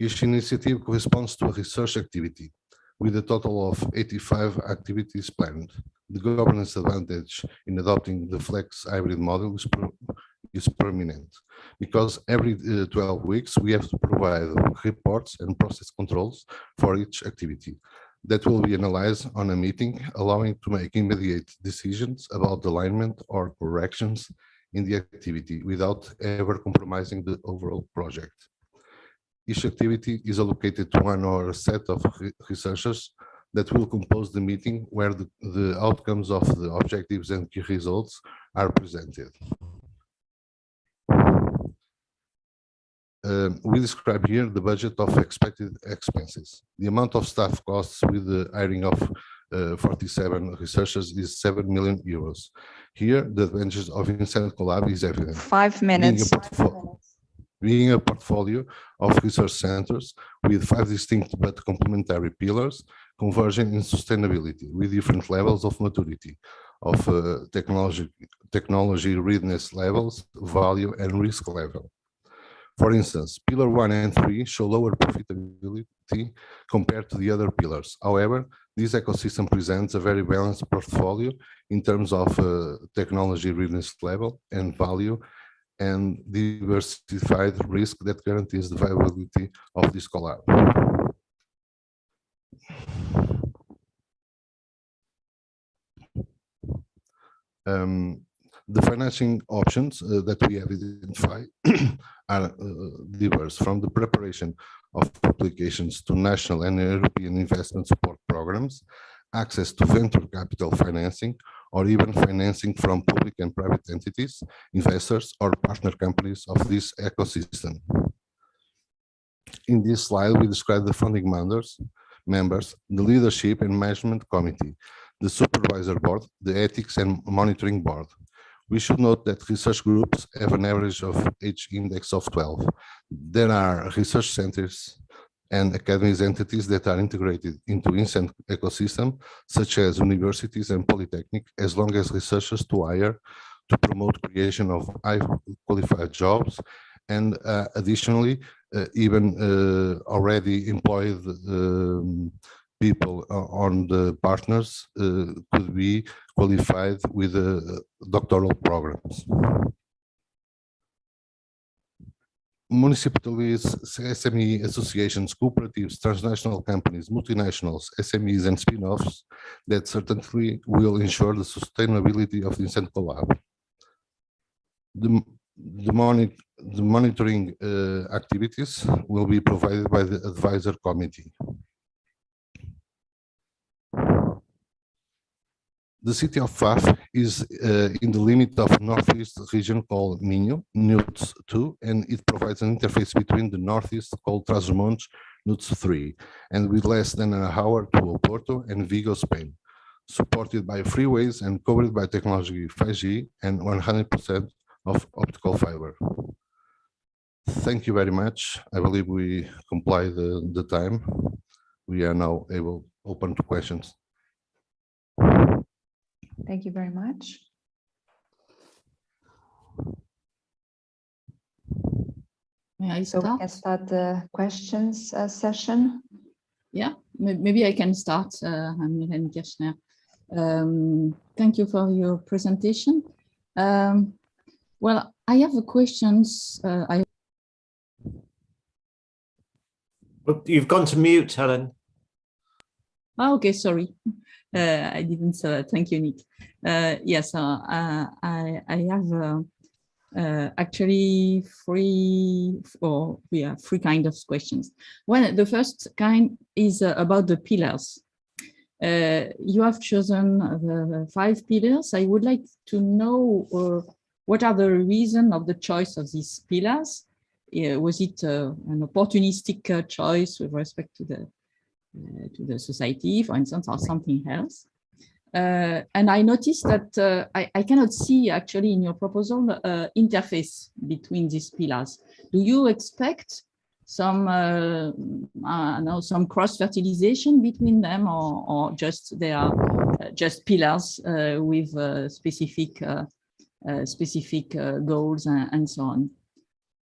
Each initiative corresponds to a research activity, with a total of 85 activities planned. The governance advantage in adopting the Flex hybrid model is permanent, because every 12 weeks we have to provide reports and process controls for each activity. that will be analyzed on a meeting, allowing to make immediate decisions about alignment or corrections in the activity without ever compromising the overall project. Each activity is allocated to one or a set of researchers that will compose the meeting where the outcomes of the objectives and key results are presented. We describe here the budget of expected expenses. The amount of staff costs with the hiring of 47 researchers is 7 million euros. Here, the advantages of Incent CoLab is evident. 5 minutes. Being a portfolio of research centers with 5 distinct but complementary pillars, converging in sustainability with different levels of maturity, of technology readiness levels, value, and risk level. For instance, Pillar 1 and 3 show lower profitability compared to the other pillars. However, this ecosystem presents a very balanced portfolio in terms of technology readiness level and value, and diversified risk that guarantees the viability of this CoLab. The financing options that we have identified are diverse, from the preparation of applications to national and European investment support programs, access to venture capital financing, or even financing from public and private entities, investors, or partner companies of this ecosystem. In this slide, we describe the funding members, the leadership and management committee, the supervisor board, the ethics and monitoring board. We should note that research groups have an average of H index of 12. There are research centers and academic entities that are integrated into Incent ecosystem, such as universities and polytechnic, as long as researchers to hire to promote creation of high qualified jobs, and additionally, even already employed people on the partners could be qualified with doctoral programs. Municipalities, SME associations, cooperatives, transnational companies, multinationals, SMEs, and spin-offs that certainly will ensure the sustainability of the Incent CoLab. The monitoring activities will be provided by the advisor committee. The city of Faf is in the limit of northeast region called Minho, NUTS 2, and it provides an interface between the northeast called Trás-os-Montes, NUTS 3, and with less than an hour to Oporto and Vigo, Spain, supported by freeways and covered by technology 5G and 100% of optical fiber. Thank you very much. I believe we comply the time. We are now open to questions. Thank you very much. May I So start? we can start the questions session. Yeah, maybe I can start. I'm Hélène Kirchner. Thank you for your presentation. Well, I have a questions. You've gone to mute, Helen. Oh, okay, sorry. I didn't say that. Thank you, Nick. Yes, I have actually three kind of questions. Well, the first kind is about the pillars. You have chosen the 5 pillars. I would like to know what are the reasons of the choice of these pillars? Was it an opportunistic choice with respect to the society, for instance, or something else? And I noticed that I cannot see actually in your proposal interface between these pillars. Do you expect some some cross-fertilization between them, or just they are just pillars with specific goals and so on?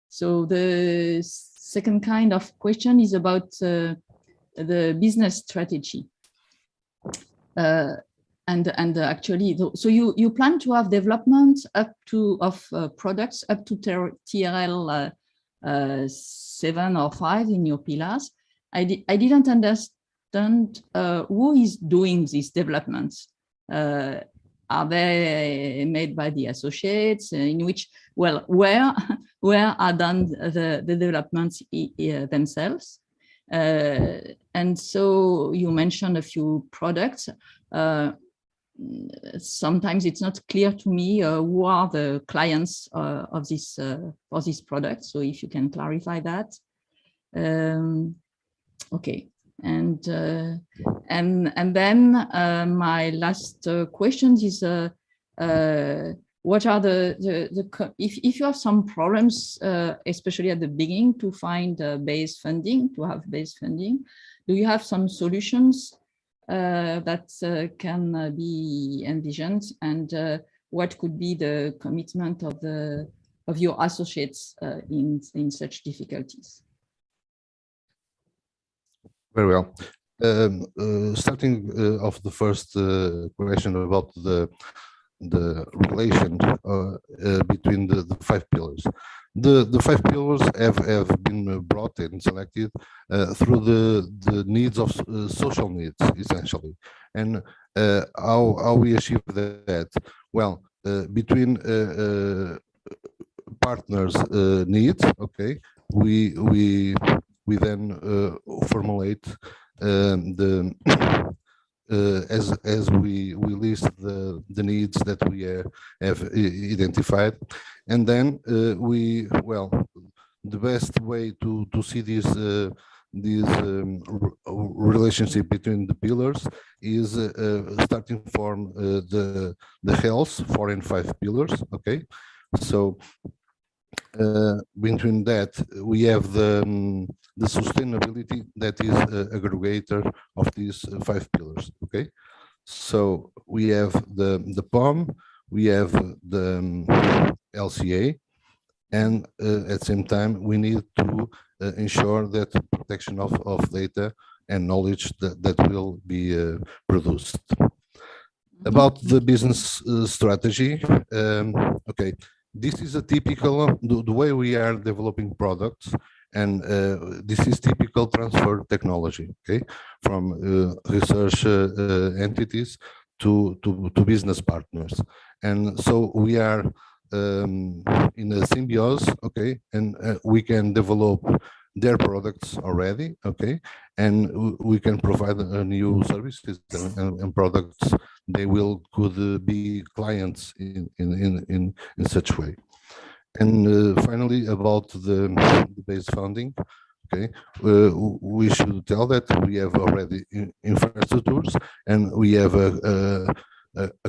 So the second kind of question is about the business strategy. And actually, so you plan to have development up to products up to TRL 7 or 5 in your pillars. I didn't understand understand who is doing these developments. Are they made by the associates? In which, well, where are done the developments themselves? And so you mentioned a few products. Sometimes it's not clear to me who are the clients of this for this product. So if you can clarify that. Okay, and then my last question is what are if you have some problems, especially at the beginning, to find base funding, to have base funding, do you have some solutions that can be envisioned, and what could be the commitment of your associates in such difficulties? Very well. Starting off the first question about the relation between the 5 pillars. The 5 pillars have been brought and selected through the needs of social needs, essentially. And how we achieve that? Well, between partners' needs, okay, we then formulate as we list the needs that we have identified, and then the best way to see this relationship between the pillars is starting from the health 4 and 5 pillars. Okay, so between that we have the sustainability that is aggregator of these 5 pillars. Okay, so we have the POM, we have the LCA, and at the same time we need to ensure that protection of data and knowledge that will be produced. About the business strategy, okay, this is a typical, the way we are developing products, and this is typical transfer technology, okay, from research entities to business partners. And so we are in a symbiosis, okay, and we can develop their products already, okay, and we can provide new services and products. They could be clients in such way. And finally, about the base funding, okay, we should tell that we have already infrastructures, and we have a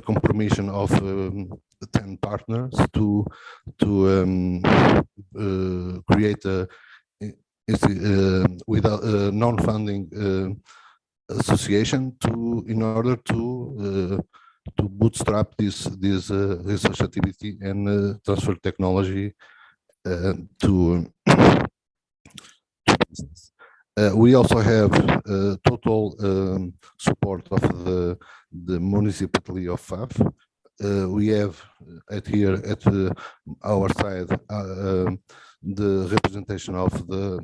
compromission of 10 partners to create without non-funding association in order to bootstrap this research activity and transfer technology to business. We also have total support of the municipality of FAF. We have here at our side the representation of the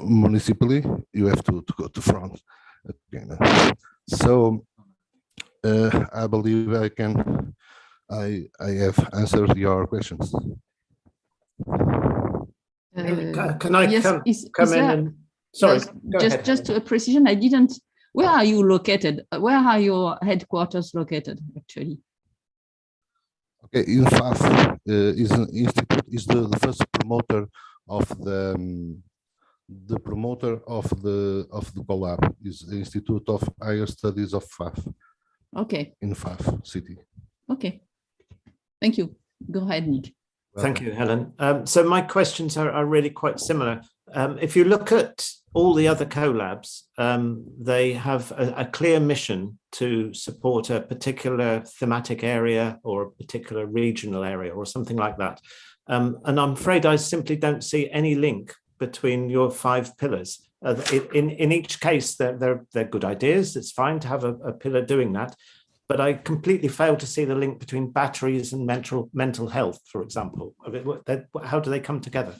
municipality. You have to go to front. Okay. So I believe I have answered your questions. Can I yes, come in and sorry, just a precision, I didn't. Where are you located? Where are your headquarters located, actually? Okay, in FAF is an institute, is the first promoter of the promoter of the CoLab, is the Institute of Higher Studies of FAF. Okay. In FAF city. Okay. Thank you. Go ahead, Nick. Thank you, Helen. So my questions are really quite similar. If you look at all the other CoLabs, they have a clear mission to support a particular thematic area or a particular regional area or something like that. And I'm afraid I simply don't see any link between your 5 pillars. In each case, they're good ideas. It's fine to have a pillar doing that. But I completely fail to see the link between batteries and mental health, for example. How do they come together?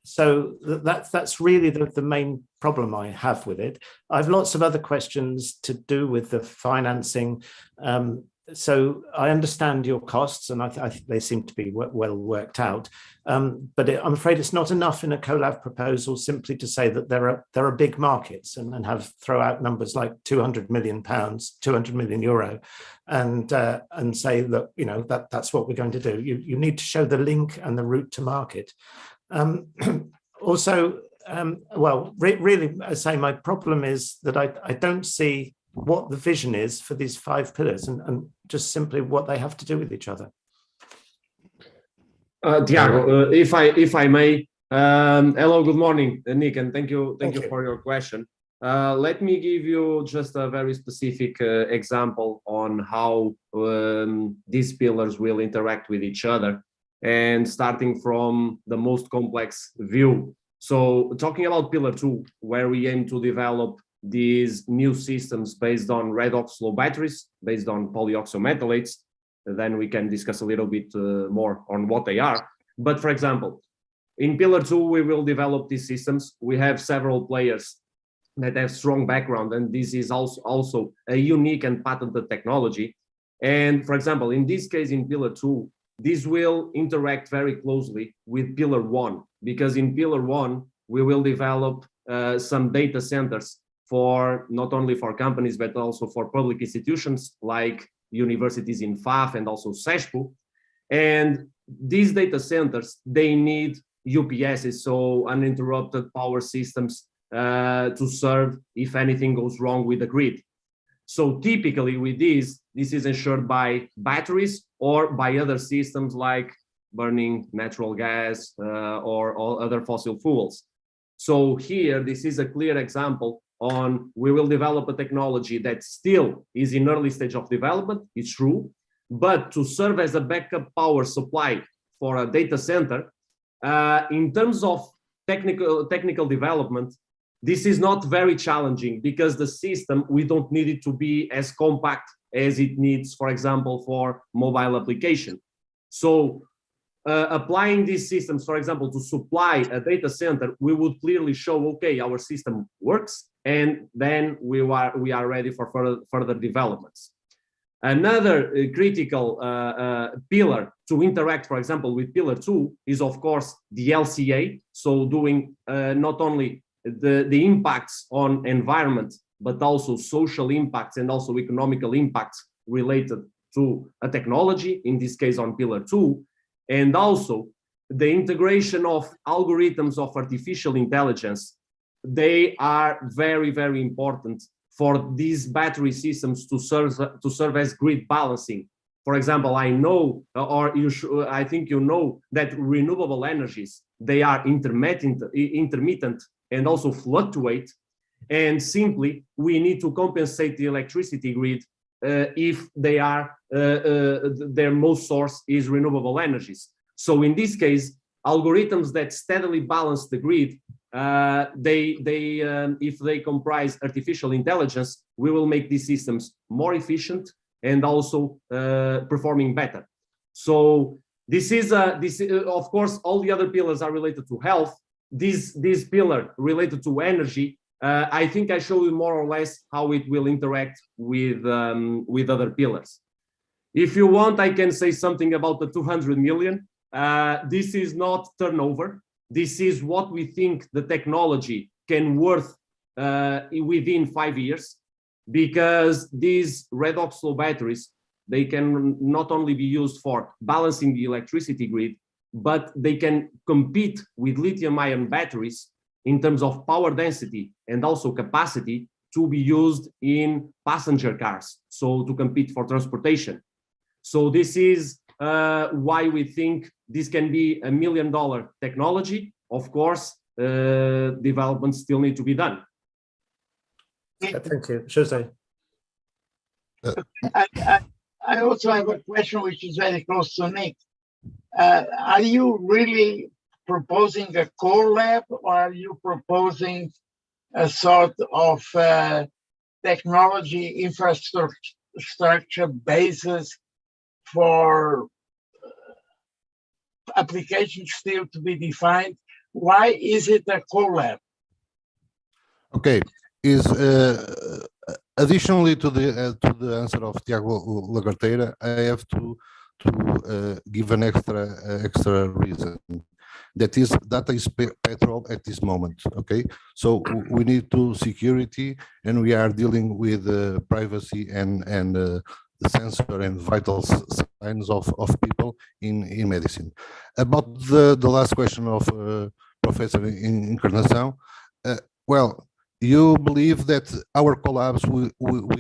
So that's really the main problem I have with it. I've lots of other questions to do with the financing. So I understand your costs, and they seem to be well worked out. But I'm afraid it's not enough in a CoLab proposal simply to say that there are big markets and throw out numbers like £200 million, 200 million euro, and say that that's what we're going to do. You need to show the link and the route to market. Also, really, I say my problem is that I don't see what the vision is for these 5 pillars and just simply what they have to do with each other. Tiago, if I may, hello, good morning, Nick, and thank you for your question. Let me give you just a very specific example on how these pillars will interact with each other, and starting from the most complex view. So talking about pillar 2, where we aim to develop these new systems based on redox flow batteries, based on polyoxometalates, then we can discuss a little bit more on what they are. But for example, in pillar 2, we will develop these systems. We have several players that have strong background, and this is also a unique and patented technology. And for example, in this case, in pillar 2, this will interact very closely with pillar 1, because in pillar 1, we will develop some data centers for not only for companies, but also for public institutions like universities in FAF and also SESPU. And these data centers, they need UPSs, so uninterrupted power systems, to serve if anything goes wrong with the grid. So typically with this is ensured by batteries or by other systems like burning natural gas or all other fossil fuels. So here, this is a clear example on we will develop a technology that still is in early stage of development, it's true, but to serve as a backup power supply for a data center, in terms of technical development, this is not very challenging because the system, we don't need it to be as compact as it needs, for example, for mobile application. So applying these systems, for example, to supply a data center, we would clearly show, okay, our system works, and then we are ready for further developments. Another critical pillar to interact, for example, with pillar 2 is, of course, the LCA. So doing not only the impacts on environment, but also social impacts and also economical impacts related to a technology, in this case on pillar 2, and also the integration of algorithms of artificial intelligence. They are very, very important for these battery systems to serve as grid balancing. For example, I know, or I think you know, that renewable energies, they are intermittent and also fluctuate, and simply we need to compensate the electricity grid if they are their most source is renewable energies. So in this case, algorithms that steadily balance the grid, if they comprise artificial intelligence, we will make these systems more efficient and also performing better. So this is of course, all the other pillars are related to health. This pillar related to energy, I think I showed you more or less how it will interact with other pillars. If you want, I can say something about the 200 million. This is not turnover. This is what we think the technology can worth within 5 years, because these redox flow batteries, they can not only be used for balancing the electricity grid, but they can compete with lithium-ion batteries in terms of power density and also capacity to be used in passenger cars, so to compete for transportation. So this is why we think this can be $1 million technology. Of course, developments still need to be done. Thank you. Jose. I also have a question which is very close to Nick. Are you really proposing a CoLab, or are you proposing a sort of technology infrastructure basis for applications still to be defined, why is it a CoLab? Okay, is additionally to the answer of Tiago Lagarteira, I have to give an extra reason. That is, data is petrol at this moment. Okay, so we need to security, and we are dealing with privacy and the sensor and vital signs of people in medicine. About the last question of Professor Encarnação, well, you believe that our collabs will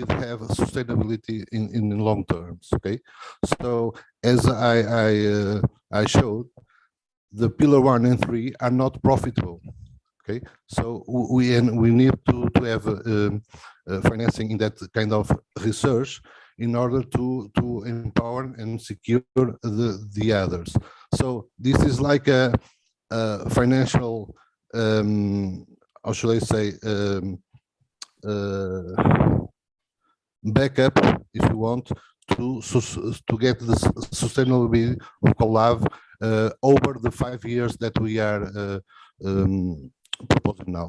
have sustainability in long terms. Okay, so as I showed, the pillar 1 and 3 are not profitable. Okay, so we need to have financing in that kind of research in order to empower and secure the others. So this is like a financial, how should I say, backup, if you want, to get the sustainability of CoLab over the 5 years that we are proposing now.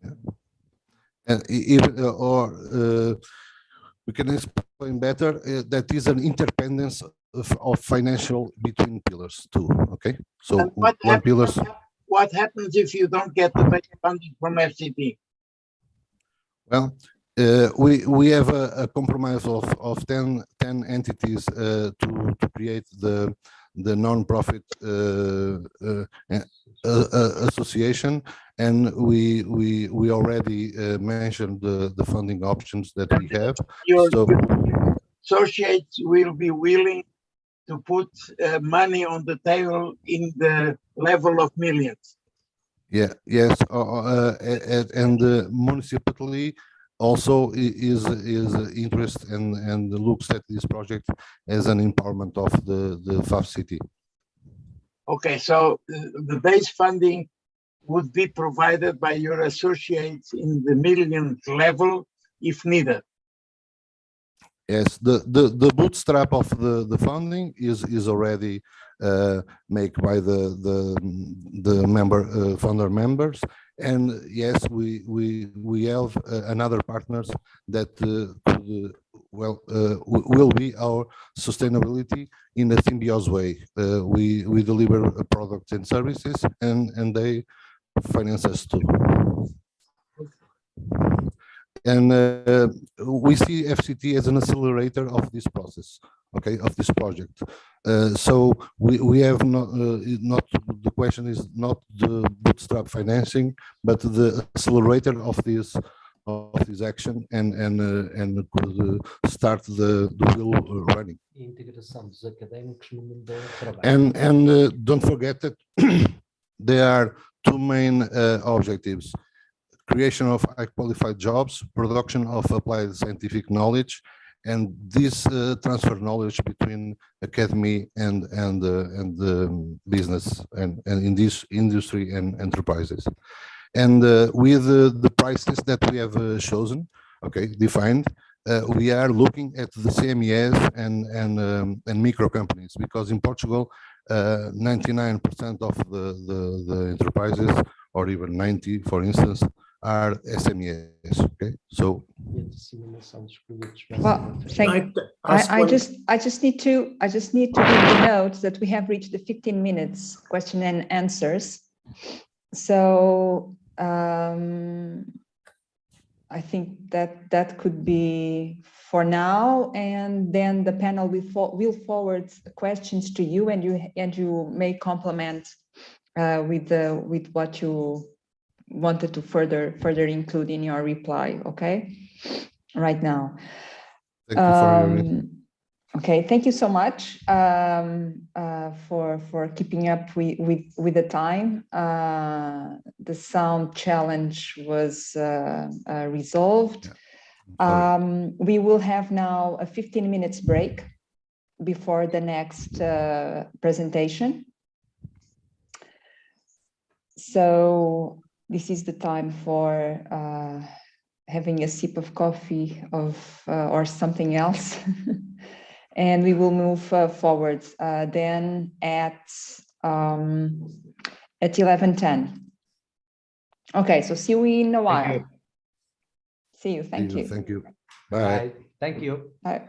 Yeah. And even we can explain better that is an interdependence of financial between pillars too. Okay, so what happens if you don't get the base funding from FCT? Well, we have a compromise of 10 entities to create the non-profit association, and we already mentioned the funding options that we have. Your So associates will be willing to put money on the table in the level of millions. yeah, yes, and the municipality also is interested and looks at this project as an empowerment of the FAF city. Okay, so the base funding would be provided by your associates in the millionth level if needed. Yes, the bootstrap of the funding is already made by the founder members, and yes, we have another partners that will be our sustainability in a symbiosis way. We deliver products and services, and they finance us too. And we see FCT as an accelerator of this process, okay, of this project. So we have not the question is not the bootstrap financing, but the accelerator of this action and could start the wheel running. And don't forget that there are two main objectives: creation of high qualified jobs, production of applied scientific knowledge, and this transfer knowledge between academy and business and in this industry and enterprises. And with the prices that we have chosen, okay, defined, we are looking at the CMEs and micro companies, because in Portugal, 99% of the enterprises, or even 90, for instance, are SMEs. Okay, so well, I just need to give the note that we have reached the 15 minutes question and answers. So I think that could be for now, and then the panel will forward questions to you, and you may complement with what you wanted to further include in your reply. Okay, right now. Thank you for your okay, thank you so much for keeping up with the time. The sound challenge was resolved. We will have now a 15 minutes break before the next presentation. So this is the time for having a sip of coffee or something else. and we will move forward then at 11:10. Okay, so see you in a while. See you. Thank you. Thank you. Bye. Thank you. Bye.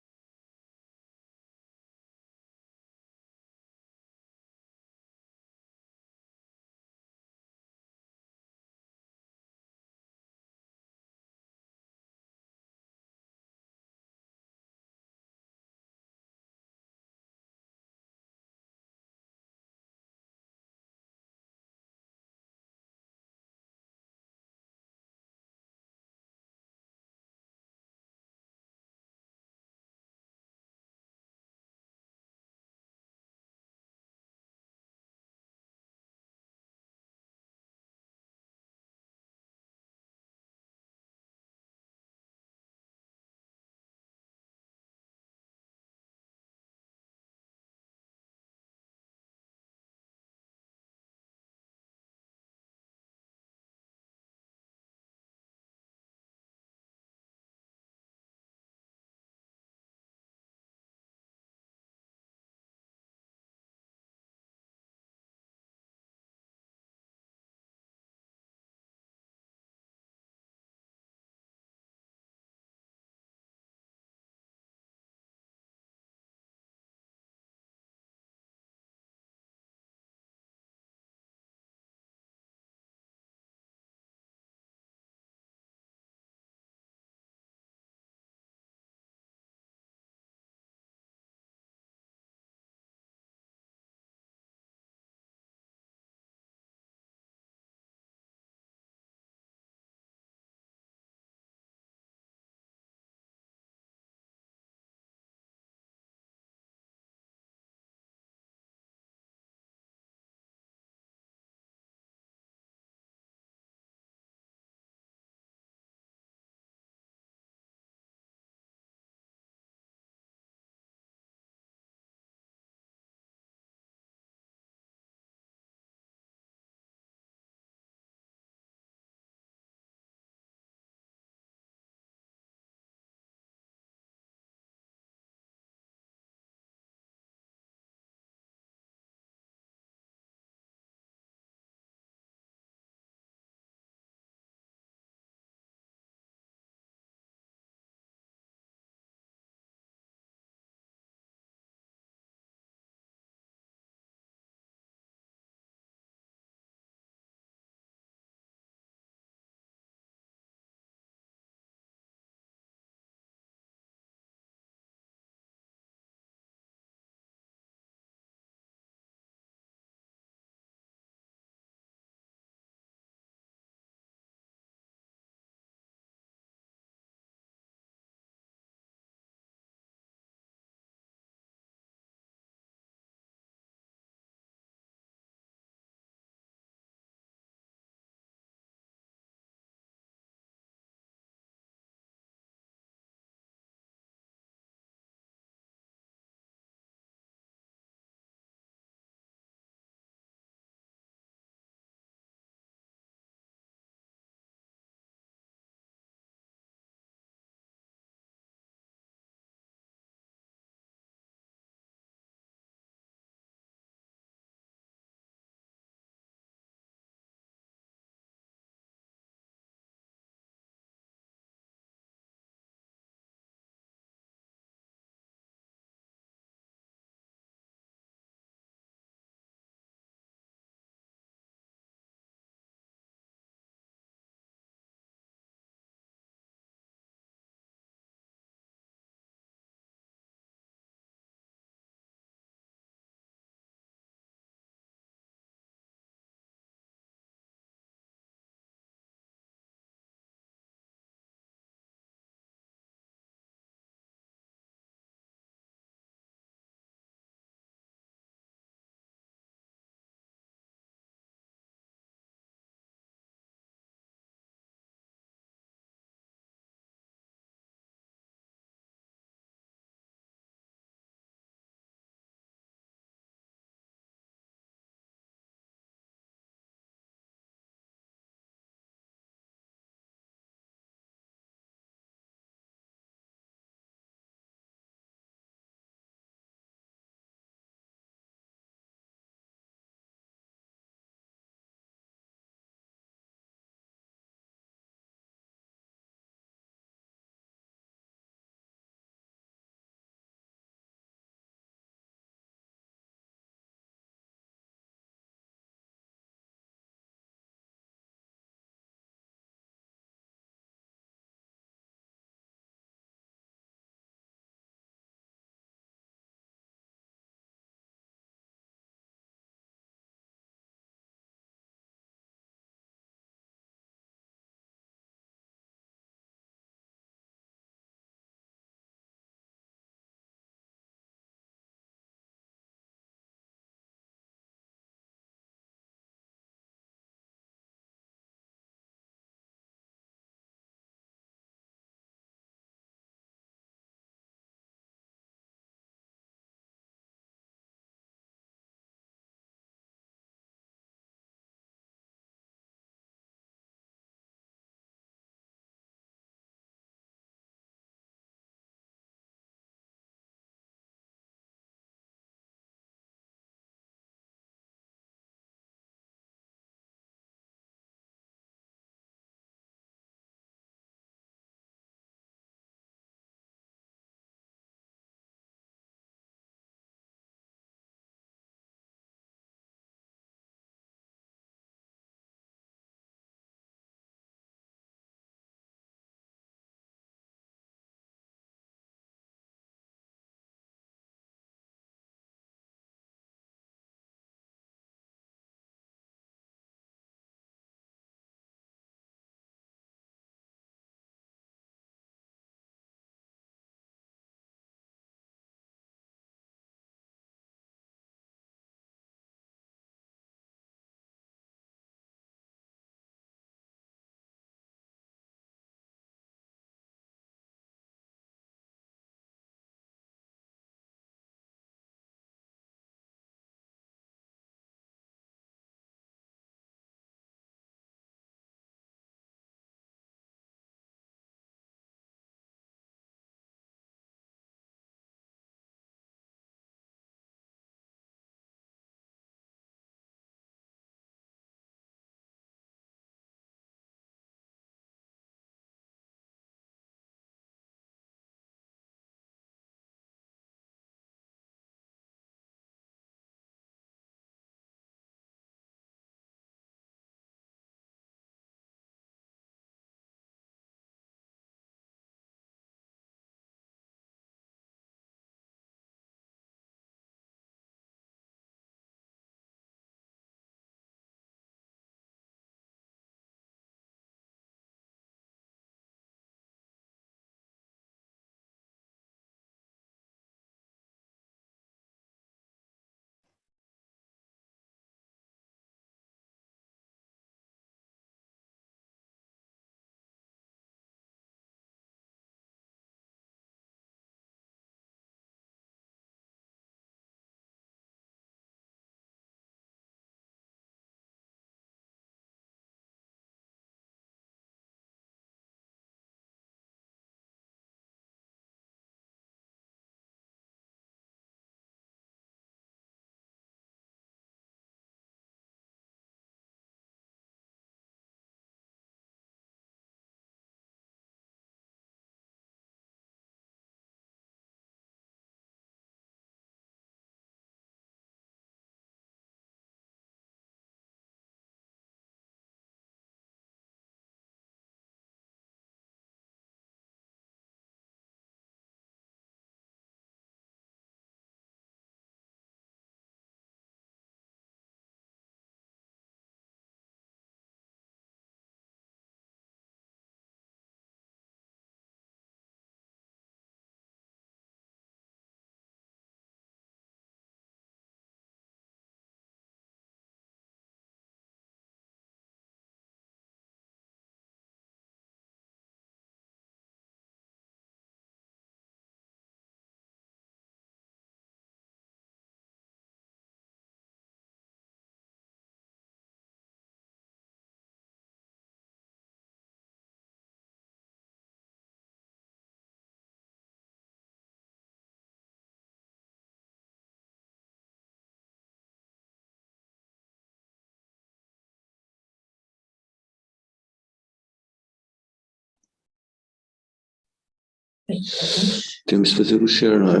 Temos de fazer o share, não é?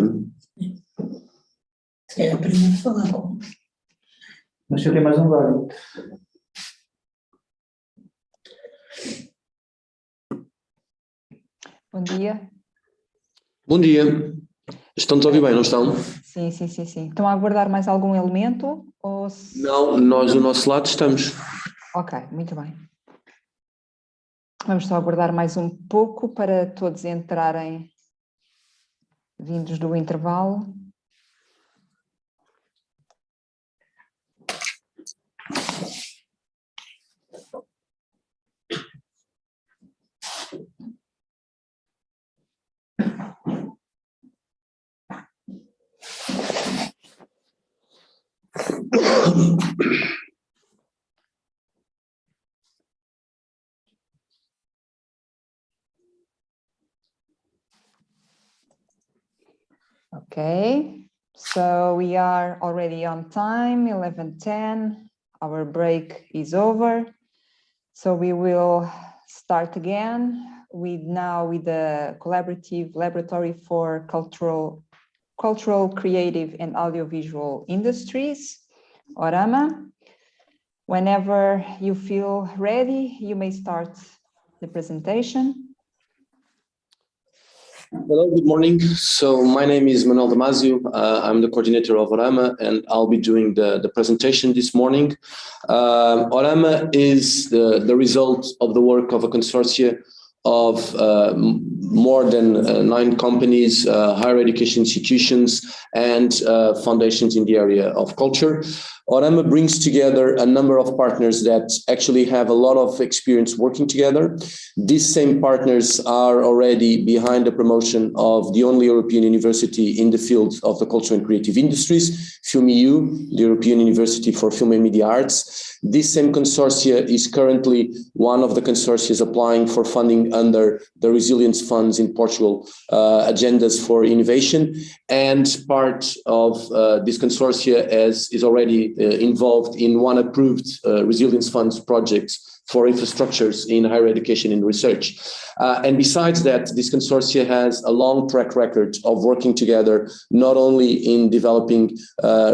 Se calhar primeiro falar com. Mas eu tenho mais um lugar. Bom dia. Bom dia. Estão-nos a ouvir bem, não estão? Sim, sim, sim, sim. Estão a aguardar mais algum elemento? Ou Não, nós do nosso lado estamos. Ok, muito bem. Vamos só aguardar mais um pouco para todos entrarem vindos do intervalo. Okay, so we are already on time, 11:10. Our break is over. So we will start again with the Collaborative Laboratory for Cultural, Creative and Audiovisual Industries, ORAMA. Whenever you feel ready, you may start the presentation. Hello, good morning. So my name is Manuel Damasio. I'm the coordinator of ORAMA, and I'll be doing the presentation this morning. ORAMA is the result of the work of a consortia of more than 9 companies, higher education institutions, and foundations in the area of culture. ORAMA brings together a number of partners that actually have a lot of experience working together. These same partners are already behind the promotion of the only European university in the field of the cultural and creative industries, FilmEU, the European University for Film and Media Arts. This same consortia is currently one of the consortia applying for funding under the Resilience Funds in Portugal agendas for innovation, and part of this consortia is already involved in one approved Resilience Funds projects for infrastructures in higher education and research. And besides that, this consortia has a long track record of working together, not only in developing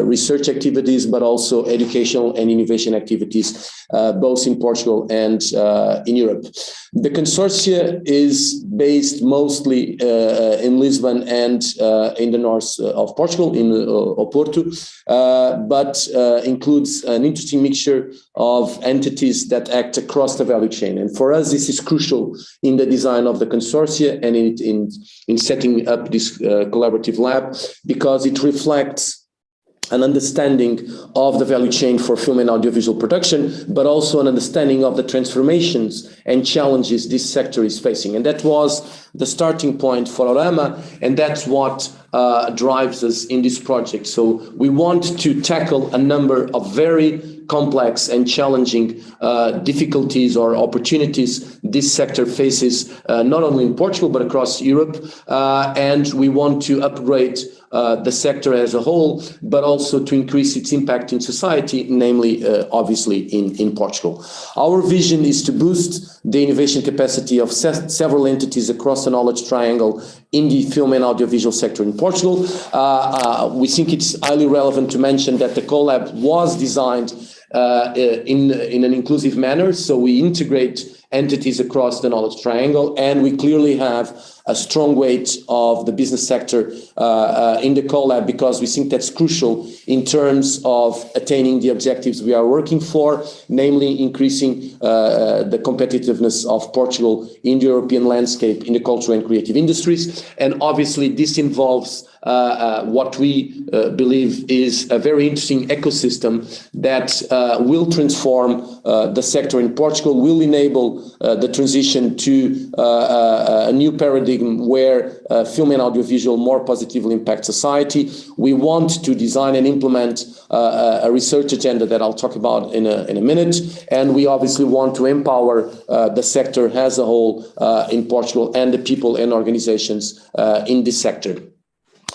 research activities, but also educational and innovation activities, both in Portugal and in Europe. The consortia is based mostly in Lisbon and in the north of Portugal, in Oporto, but includes an interesting mixture of entities that act across the value chain. And for us, this is crucial in the design of the consortia and in setting up this collaborative lab, because it reflects an understanding of the value chain for film and audiovisual production, but also an understanding of the transformations and challenges this sector is facing. And that was the starting point for ORAMA, and that's what drives us in this project. So we want to tackle a number of very complex and challenging difficulties or opportunities this sector faces, not only in Portugal, but across Europe. And we want to upgrade the sector as a whole, but also to increase its impact in society, namely, obviously, in Portugal. Our vision is to boost the innovation capacity of several entities across the knowledge triangle in the film and audiovisual sector in Portugal. We think it's highly relevant to mention that the CoLab was designed in an inclusive manner, so we integrate entities across the knowledge triangle, and we clearly have a strong weight of the business sector in the CoLab, because we think that's crucial in terms of attaining the objectives we are working for, namely increasing the competitiveness of Portugal in the European landscape in the cultural and creative industries. And obviously this involves what we believe is a very interesting ecosystem that will transform the sector in Portugal, will enable the transition to a new paradigm where film and audiovisual more positively impact society. We want to design and implement a research agenda that I'll talk about in a minute, and we obviously want to empower the sector as a whole in Portugal and the people and organizations in this sector.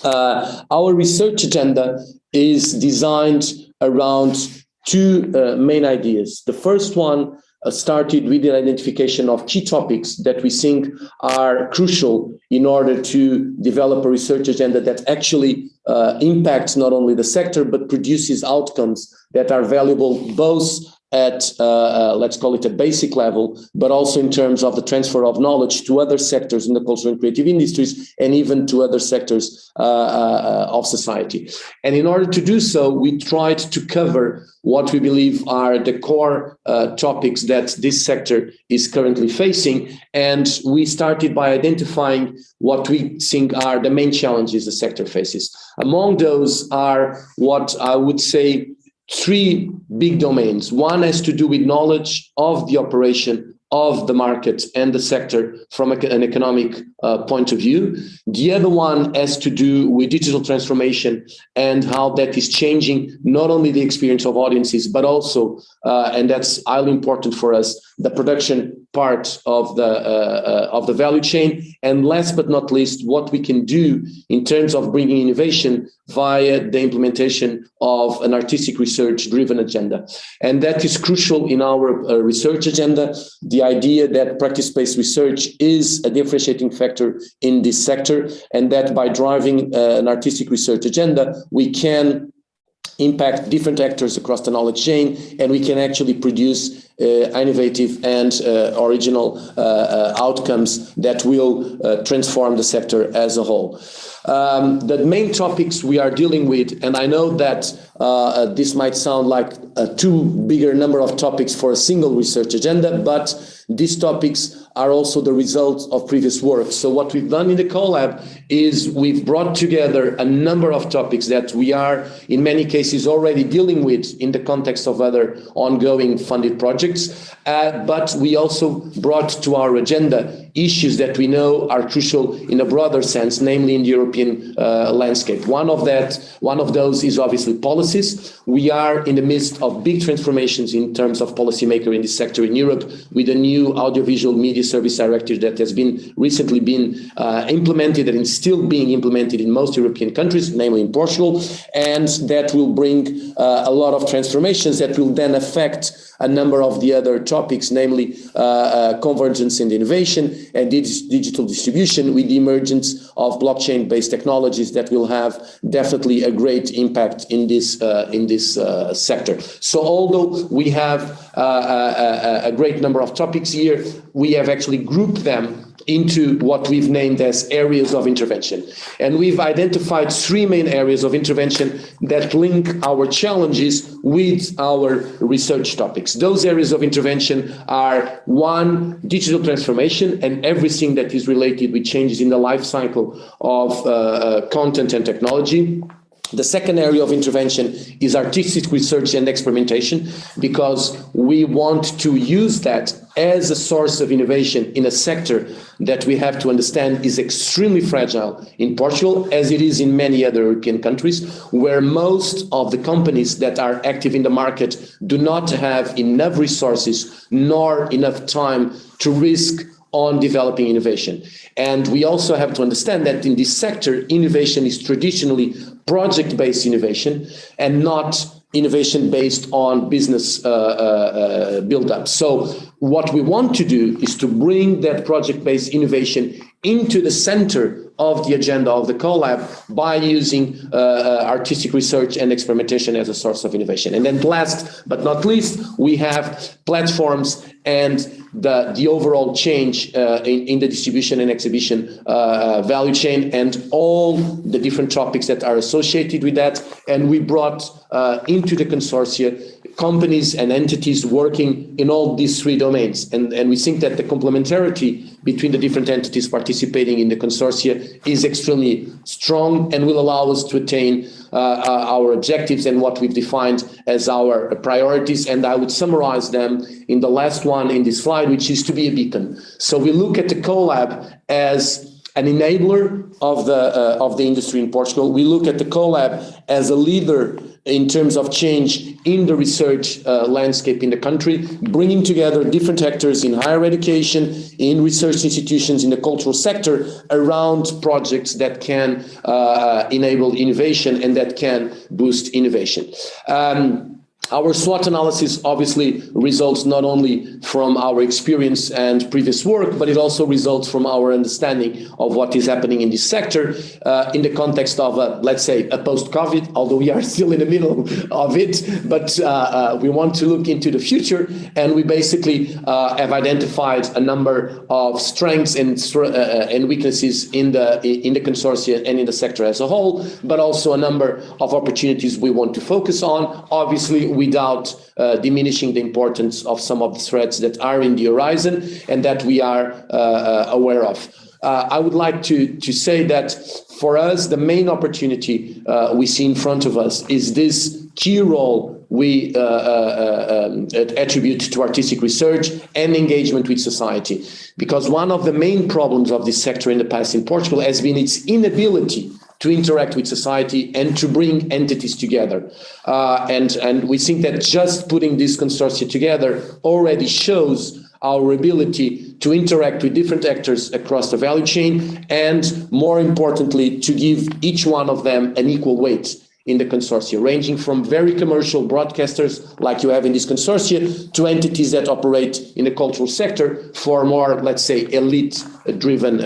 Our research agenda is designed around 2 main ideas. The first one started with the identification of key topics that we think are crucial in order to develop a research agenda that actually impacts not only the sector, but produces outcomes that are valuable both at, let's call it a basic level, but also in terms of the transfer of knowledge to other sectors in the cultural and creative industries, and even to other sectors of society. And in order to do so, we tried to cover what we believe are the core topics that this sector is currently facing. And we started by identifying what we think are the main challenges the sector faces. Among those are what I would say three big domains. One has to do with knowledge of the operation of the market and the sector from an economic point of view. The other one has to do with digital transformation and how that is changing not only the experience of audiences, but also, and that's highly important for us, the production part of the value chain. And last but not least, what we can do in terms of bringing innovation via the implementation of an artistic research-driven agenda. And that is crucial in our research agenda. The idea that practice-based research is a differentiating factor in this sector, and that by driving an artistic research agenda, we can impact different actors across the knowledge chain, and we can actually produce innovative and original outcomes that will transform the sector as a whole. The main topics we are dealing with, and I know that this might sound like a too bigger number of topics for a single research agenda, but these topics are also the result of previous work. So what we've done in the CoLab is we've brought together a number of topics that we are in many cases already dealing with in the context of other ongoing funded projects, but we also brought to our agenda issues that we know are crucial in a broader sense, namely in the European landscape. One of those is obviously policies. We are in the midst of big transformations in terms of policymaker in this sector in Europe, with a new audiovisual media service directive that has recently been implemented and is still being implemented in most European countries, namely in Portugal, and that will bring a lot of transformations that will then affect a number of the other topics, namely convergence and innovation and digital distribution, with the emergence of blockchain-based technologies that will have definitely a great impact in this sector. So although we have a great number of topics here, we have actually grouped them into what we've named as areas of intervention. And we've identified three main areas of intervention that link our challenges with our research topics. Those areas of intervention are: one, digital transformation and everything that is related with changes in the life cycle of content and technology. The second area of intervention is artistic research and experimentation, because we want to use that as a source of innovation in a sector that we have to understand is extremely fragile in Portugal, as it is in many other European countries, where most of the companies that are active in the market do not have enough resources nor enough time to risk on developing innovation. And we also have to understand that in this sector, innovation is traditionally project-based innovation and not innovation based on business build-up. So what we want to do is to bring that project-based innovation into the center of the agenda of the CoLab by using artistic research and experimentation as a source of innovation. And then last but not least, we have platforms and the overall change in the distribution and exhibition value chain and all the different topics that are associated with that. And we brought into the consortia companies and entities working in all these three domains. And we think that the complementarity between the different entities participating in the consortia is extremely strong and will allow us to attain our objectives and what we've defined as our priorities. And I would summarize them in the last one in this slide, which is to be a beacon. So we look at the CoLab as an enabler of the industry in Portugal. We look at the CoLab as a leader in terms of change in the research landscape in the country, bringing together different actors in higher education, in research institutions, in the cultural sector, around projects that can enable innovation and that can boost innovation. Our SWOT analysis obviously results not only from our experience and previous work, but it also results from our understanding of what is happening in this sector in the context of, let's say, a post-COVID, although we are still in the middle of it, but we want to look into the future, and we basically have identified a number of strengths and weaknesses in the consortia and in the sector as a whole, but also a number of opportunities we want to focus on, obviously without diminishing the importance of some of the threats that are in the horizon and that we are aware of. I would like to say that for us, the main opportunity we see in front of us is this key role we attribute to artistic research and engagement with society. Because one of the main problems of this sector in the past in Portugal has been its inability to interact with society and to bring entities together. And we think that just putting this consortia together already shows our ability to interact with different actors across the value chain, and more importantly, to give each one of them an equal weight in the consortia, ranging from very commercial broadcasters like you have in this consortia to entities that operate in the cultural sector for more, let's say, elite-driven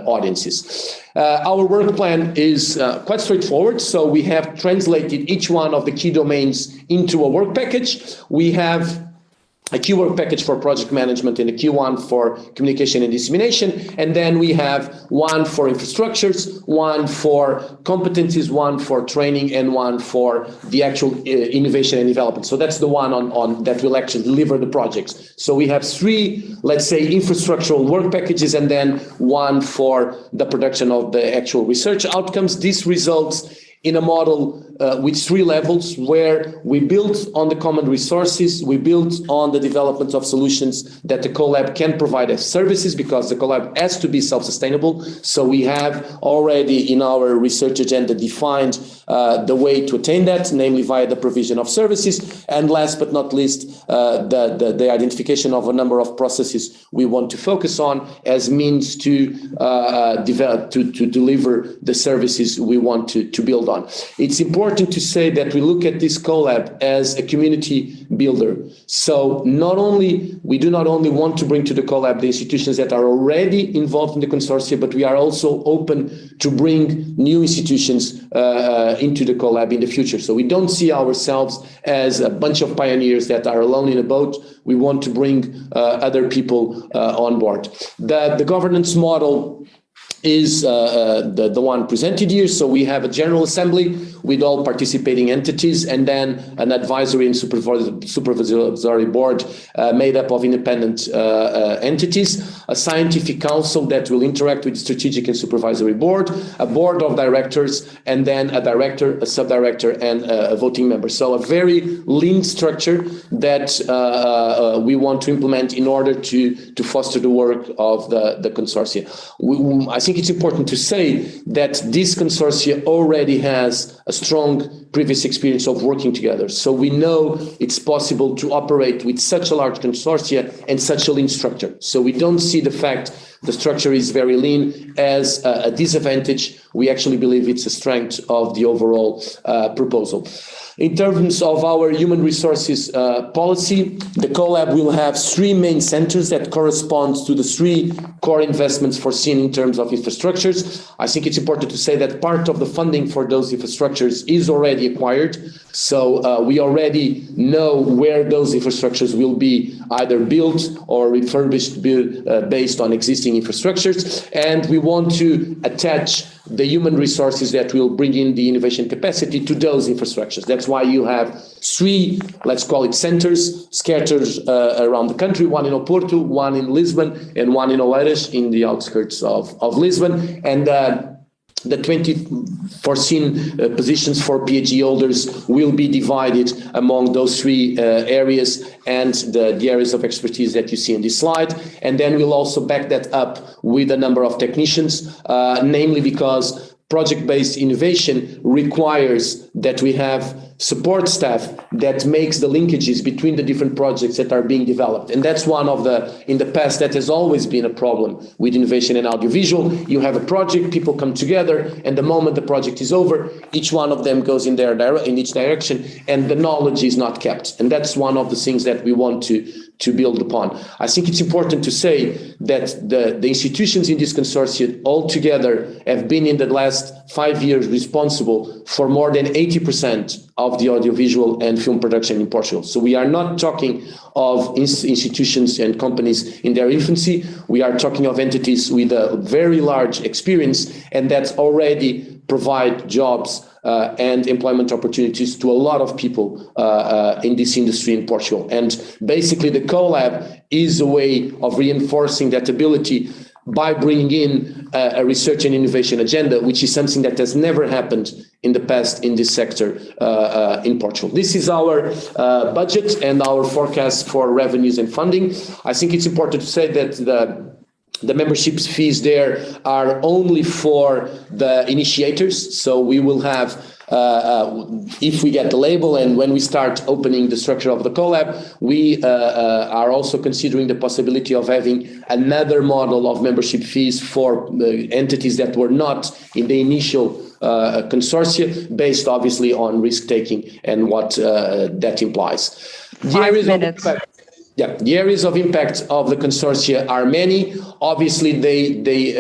audiences. Our work plan is quite straightforward. So we have translated each one of the key domains into a work package. We have a key work package for project management and a key one for communication and dissemination. And then we have one for infrastructures, one for competencies, one for training, and one for the actual innovation and development. So that's the one on that will actually deliver the projects. So we have three, let's say, infrastructural work packages, and then one for the production of the actual research outcomes. This results in a model with three levels, where we build on the common resources, we build on the development of solutions that the CoLab can provide as services, because the CoLab has to be self-sustainable. So we have already in our research agenda defined the way to attain that, namely via the provision of services. And last but not least, the identification of a number of processes we want to focus on as means to develop, to deliver the services we want to build on. It's important to say that we look at this CoLab as a community builder. So we do not only want to bring to the CoLab the institutions that are already involved in the consortia, but we are also open to bring new institutions into the CoLab in the future. So we don't see ourselves as a bunch of pioneers that are alone in a boat. We want to bring other people on board. The governance model is the one presented here. So we have a general assembly with all participating entities, and then an advisory and supervisory board made up of independent entities, a scientific council that will interact with the strategic and supervisory board, a board of directors, and then a director, a sub-director, and a voting member. So a very lean structure that we want to implement in order to foster the work of the consortia. I think it's important to say that this consortia already has a strong previous experience of working together. So we know it's possible to operate with such a large consortia and such a lean structure. So we don't see the fact the structure is very lean as a disadvantage. We actually believe it's a strength of the overall proposal. In terms of our human resources policy, the CoLab will have three main centers that correspond to the three core investments foreseen in terms of infrastructures. I think it's important to say that part of the funding for those infrastructures is already acquired. So we already know where those infrastructures will be either built or refurbished based on existing infrastructures. And we want to attach the human resources that will bring in the innovation capacity to those infrastructures. That's why you have three, let's call it centers, scattered around the country, one in Oporto, one in Lisbon, and one in Oeiras in the outskirts of Lisbon. And the 20 foreseen positions for PhD holders will be divided among those three areas and the areas of expertise that you see in this slide. And then we'll also back that up with a number of technicians, namely because project-based innovation requires that we have support staff that makes the linkages between the different projects that are being developed. And that's one of in the past, that has always been a problem with innovation and audiovisual. You have a project, people come together, and the moment the project is over, each one of them goes in each direction, and the knowledge is not kept. And that's one of the things that we want to build upon. I think it's important to say that the institutions in this consortium altogether have been in the last 5 years responsible for more than 80% of the audiovisual and film production in Portugal. So we are not talking of institutions and companies in their infancy. We are talking of entities with a very large experience, and that already provide jobs and employment opportunities to a lot of people in this industry in Portugal. And basically the CoLab is a way of reinforcing that ability by bringing in a research and innovation agenda, which is something that has never happened in the past in this sector in Portugal. This is our budget and our forecast for revenues and funding. I think it's important to say that the membership fees there are only for the initiators. So we will have, if we get the label and when we start opening the structure of the CoLab, we are also considering the possibility of having another model of membership fees for entities that were not in the initial consortia, based obviously on risk-taking and what that implies. The areas of impact of the consortia are many. Obviously, they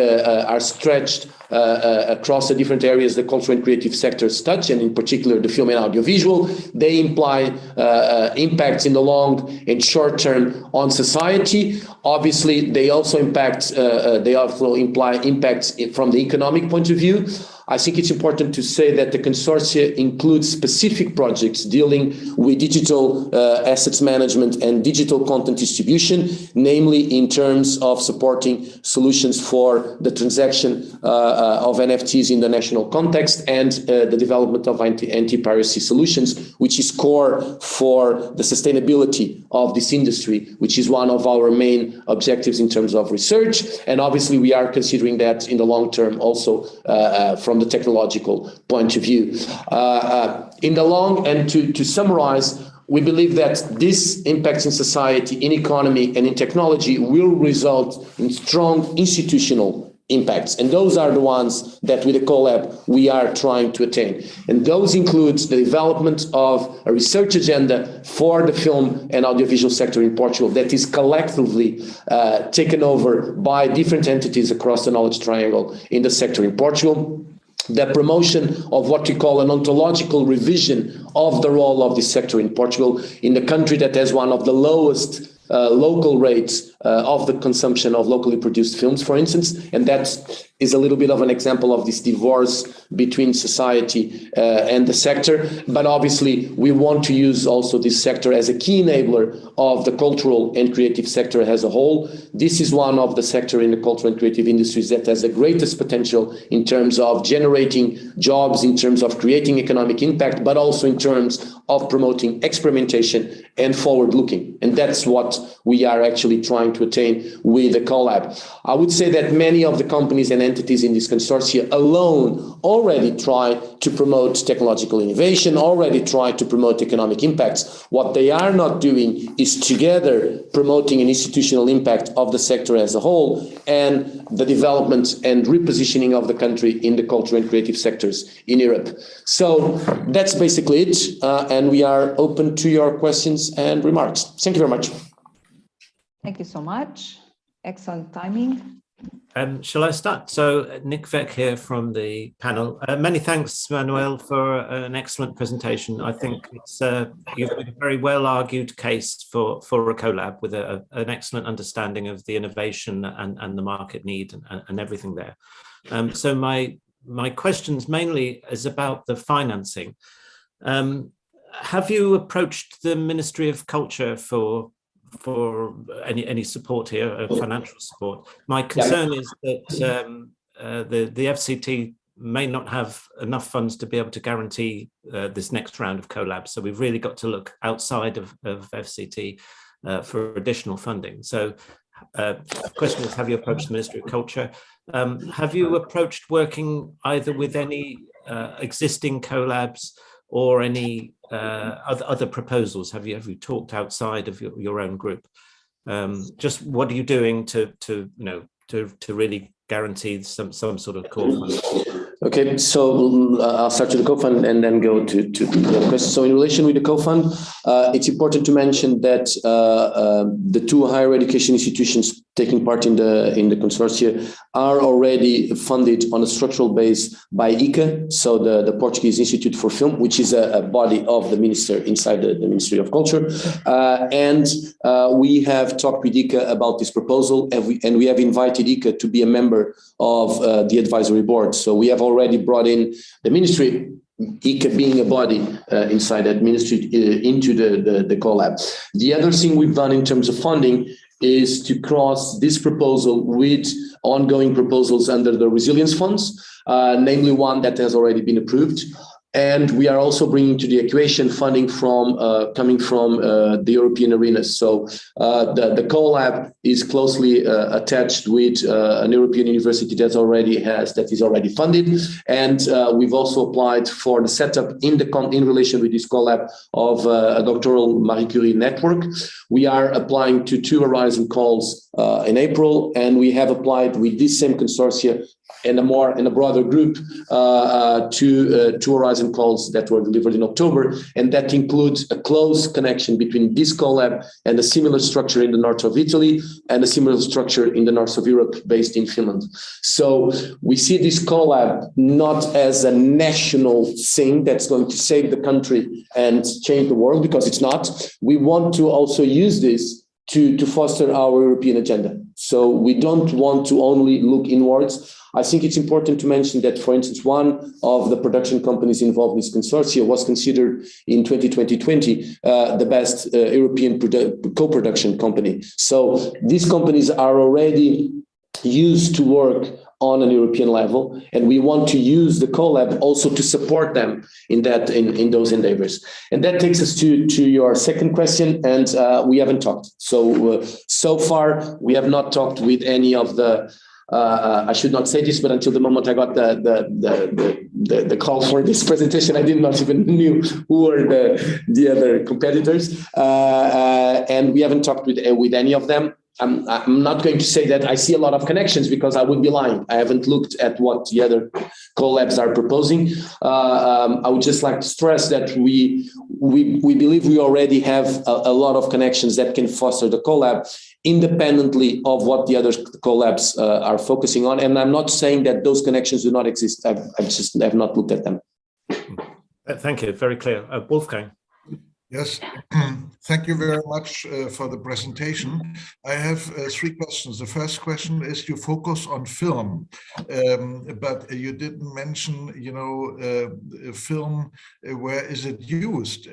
are stretched across the different areas the cultural and creative sectors touch, and in particular the film and audiovisual. They imply impacts in the long and short term on society. Obviously, they also imply impacts from the economic point of view. I think it's important to say that the consortia includes specific projects dealing with digital assets management and digital content distribution, namely in terms of supporting solutions for the transaction of NFTs in the national context and the development of anti-piracy solutions, which is core for the sustainability of this industry, which is one of our main objectives in terms of research. And obviously, we are considering that in the long term also from the technological point of view. In the long, and to summarize, we believe that this impacts in society, in economy, and in technology will result in strong institutional impacts. And those are the ones that with the CoLab we are trying to attain. And those include the development of a research agenda for the film and audiovisual sector in Portugal that is collectively taken over by different entities across the knowledge triangle in the sector in Portugal. The promotion of what we call an ontological revision of the role of this sector in Portugal, in the country that has one of the lowest local rates of the consumption of locally produced films, for instance. And that is a little bit of an example of this divorce between society and the sector. But obviously, we want to use also this sector as a key enabler of the cultural and creative sector as a whole. This is one of the sector in the cultural and creative industries that has the greatest potential in terms of generating jobs, in terms of creating economic impact, but also in terms of promoting experimentation and forward-looking. And that's what we are actually trying to attain with the CoLab. I would say that many of the companies and entities in this consortia alone already try to promote technological innovation, already try to promote economic impacts. What they are not doing is together promoting an institutional impact of the sector as a whole and the development and repositioning of the country in the cultural and creative sectors in Europe. So that's basically it. And we are open to your questions and remarks. Thank you very much. Thank you so much. Excellent timing. Shall I start? So Nick Veck here from the panel. Many thanks, Manuel, for an excellent presentation. I think it's you've made a very well-argued case for a CoLab with an excellent understanding of the innovation and the market need and everything there. So my questions mainly is about the financing. Have you approached the Ministry of Culture for any support here, financial support? My concern is that the FCT may not have enough funds to be able to guarantee this next round of CoLab. So we've really got to look outside of FCT for additional funding. So the question is, have you approached the Ministry of Culture? Have you approached working either with any existing CoLabs or any other proposals? Have you talked outside of your own group? Just what are you doing to really guarantee some sort of core funding? Okay, so I'll start with the co-fund and then go to the other question. So in relation with the co-fund, it's important to mention that the two higher education institutions taking part in the consortia are already funded on a structural base by ICA, so the Portuguese Institute for Film, which is a body of the minister inside the Ministry of Culture. And we have talked with ICA about this proposal, and we have invited ICA to be a member of the advisory board. So we have already brought in the ministry, ICA being a body inside that ministry, into the CoLab. The other thing we've done in terms of funding is to cross this proposal with ongoing proposals under the resilience funds, namely one that has already been approved. And we are also bringing to the equation funding from coming from the European arena. So the CoLab is closely attached with an European university that is already funded, and we've also applied for the setup in relation with this CoLab of a doctoral Marie Curie network. We are applying to 2 Horizon calls in April, and we have applied with this same consortia in a broader group to 2 Horizon calls that were delivered in October, and that includes a close connection between this CoLab and a similar structure in the north of Italy and a similar structure in the north of Europe based in Finland. So we see this CoLab not as a national thing that's going to save the country and change the world, because it's not. We want to also use this to foster our European agenda. So we don't want to only look inwards. I think it's important to mention that, for instance, one of the production companies involved in this consortia was considered in 2020 the best European co-production company. So these companies are already used to work on an European level, and we want to use the CoLab also to support them in those endeavors. And that takes us to your second question, and we haven't talked. So far, we have not talked with any of the I should not say this, but until the moment I got the call for this presentation, I did not even knew who were the other competitors, and we haven't talked with any of them. I'm not going to say that I see a lot of connections, because I would be lying. I haven't looked at what the other CoLabs are proposing. I would just like to stress that we believe we already have a lot of connections that can foster the CoLab independently of what the other CoLabs are focusing on. And I'm not saying that those connections do not exist. I just have not looked at them. Thank you. Very clear. Wolfgang. Yes, thank you very much for the presentation. I have 3 questions. The first question is, you focus on film, but you didn't mention, film, where is it used?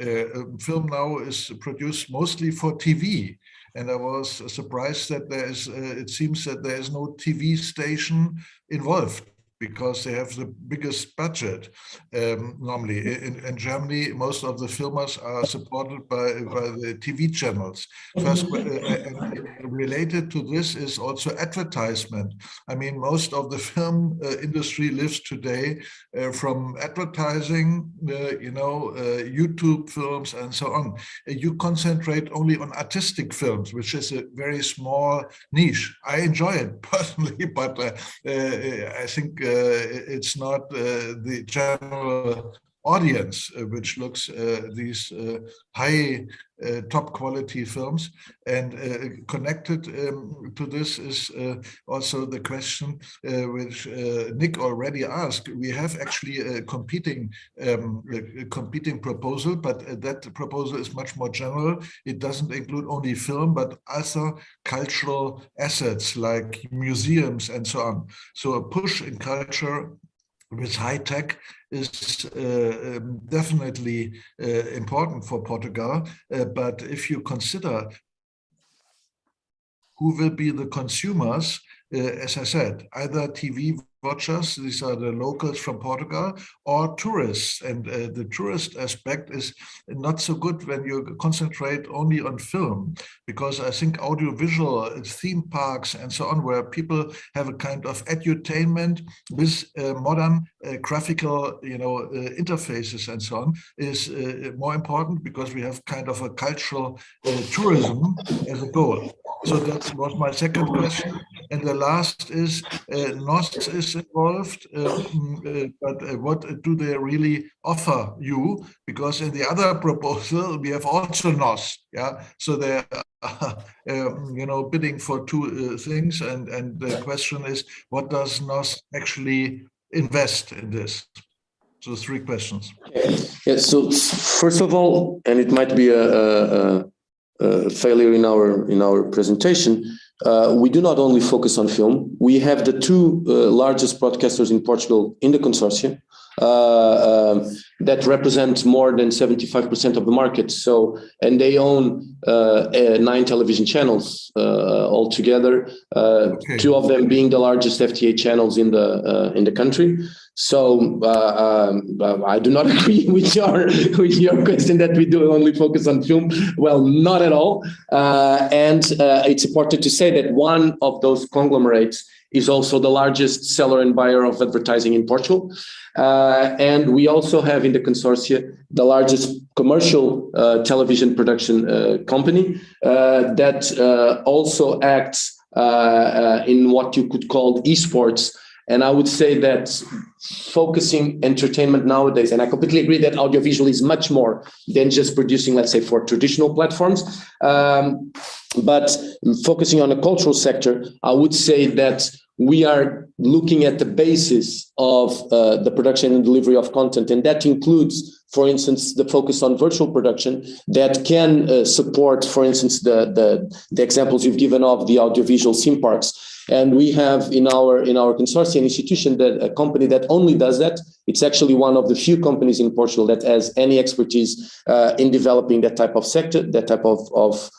Film now is produced mostly for TV. And I was surprised that it seems that there is no TV station involved, because they have the biggest budget. Normally in Germany, most of the filmers are supported by the TV channels. First, related to this is also advertisement. I mean, most of the film industry lives today from advertising, YouTube films and so on. You concentrate only on artistic films, which is a very small niche. I enjoy it personally, but I think it's not the general audience which looks these high top quality films. And connected to this is also the question which Nick already asked. We have actually a competing proposal, but that proposal is much more general. It doesn't include only film, but other cultural assets like museums and so on. So a push in culture with high tech is definitely important for Portugal. But if you consider who will be the consumers, as I said, either TV watchers, these are the locals from Portugal, or tourists. And the tourist aspect is not so good when you concentrate only on film, because I think audiovisual, theme parks and so on, where people have a kind of edutainment with modern graphical, interfaces and so on, is more important, because we have kind of a cultural tourism as a goal. So that was my second question. And the last is, NOS is involved, but what do they really offer you? Because in the other proposal, we have also NOS, yeah? So they're, bidding for two things. And the question is, what does NOS actually invest in this? So 3 questions. Yeah, so first of all, and it might be a failure in our presentation, we do not only focus on film. We have the 2 largest broadcasters in Portugal in the consortium that represent more than 75% of the market. So, and they own 9 television channels altogether. Okay. 2 of them being the largest FTA channels in the country. So I do not agree with your question that we do only focus on film. Well, not at all. And it's important to say that one of those conglomerates is also the largest seller and buyer of advertising in Portugal. And we also have in the consortia the largest commercial television production company that also acts in what you could call esports. And I would say that focusing entertainment nowadays, and I completely agree that audiovisual is much more than just producing, let's say, for traditional platforms. But focusing on the cultural sector, I would say that we are looking at the basis of the production and delivery of content. And that includes, for instance, the focus on virtual production that can support, for instance, the examples you've given of the audiovisual theme parks. And we have in our consortium institution that a company that only does that. It's actually one of the few companies in Portugal that has any expertise in developing that type of sector, that type of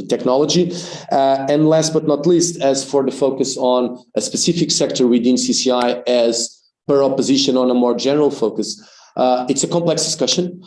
technology. And last but not least, as for the focus on a specific sector within CCI as per opposition on a more general focus, it's a complex discussion.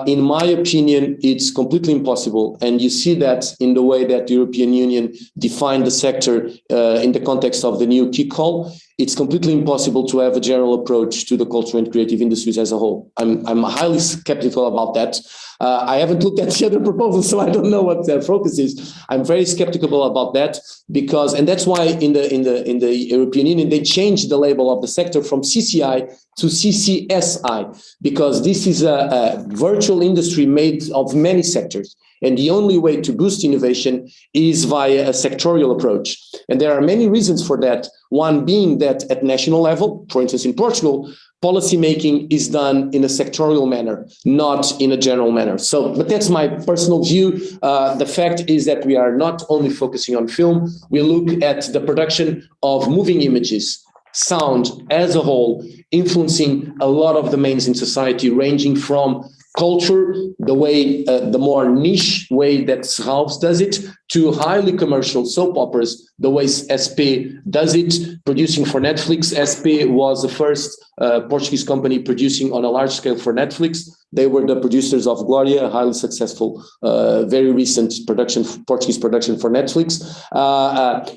In my opinion, it's completely impossible. And you see that in the way that the European Union defined the sector in the context of the new key call. It's completely impossible to have a general approach to the cultural and creative industries as a whole. I'm highly skeptical about that. I haven't looked at the other proposals, so I don't know what their focus is. I'm very skeptical about that because, and that's why in the European Union, they changed the label of the sector from CCI to CCSI, because this is a virtual industry made of many sectors. And the only way to boost innovation is via a sectorial approach. And there are many reasons for that. One being that at national level, for instance, in Portugal, policymaking is done in a sectorial manner, not in a general manner. So, but that's my personal view. The fact is that we are not only focusing on film, we look at the production of moving images, sound as a whole, influencing a lot of domains in society, ranging from culture, the way, the more niche way that Serralves does it, to highly commercial soap operas, the way SP does it, producing for Netflix. SP was the first Portuguese company producing on a large scale for Netflix. They were the producers of Gloria, a highly successful, very recent production, Portuguese production for Netflix.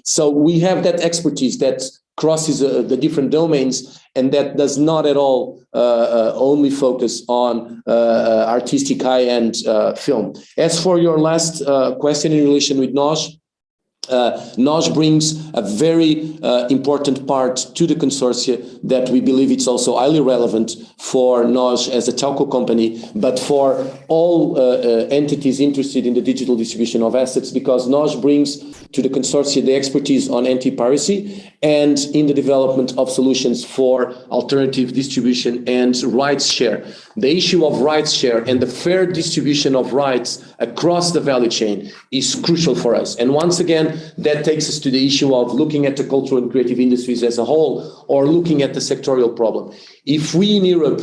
So we have that expertise that crosses the different domains, and that does not at all only focus on artistic high-end film. As for your last question in relation with NOS, NOS brings a very important part to the consortia that we believe it's also highly relevant for NOS as a telco company, but for all entities interested in the digital distribution of assets, because NOS brings to the consortia the expertise on anti-piracy and in the development of solutions for alternative distribution and rights share. The issue of rights share and the fair distribution of rights across the value chain is crucial for us. And once again, that takes us to the issue of looking at the cultural and creative industries as a whole, or looking at the sectorial problem. If we in Europe,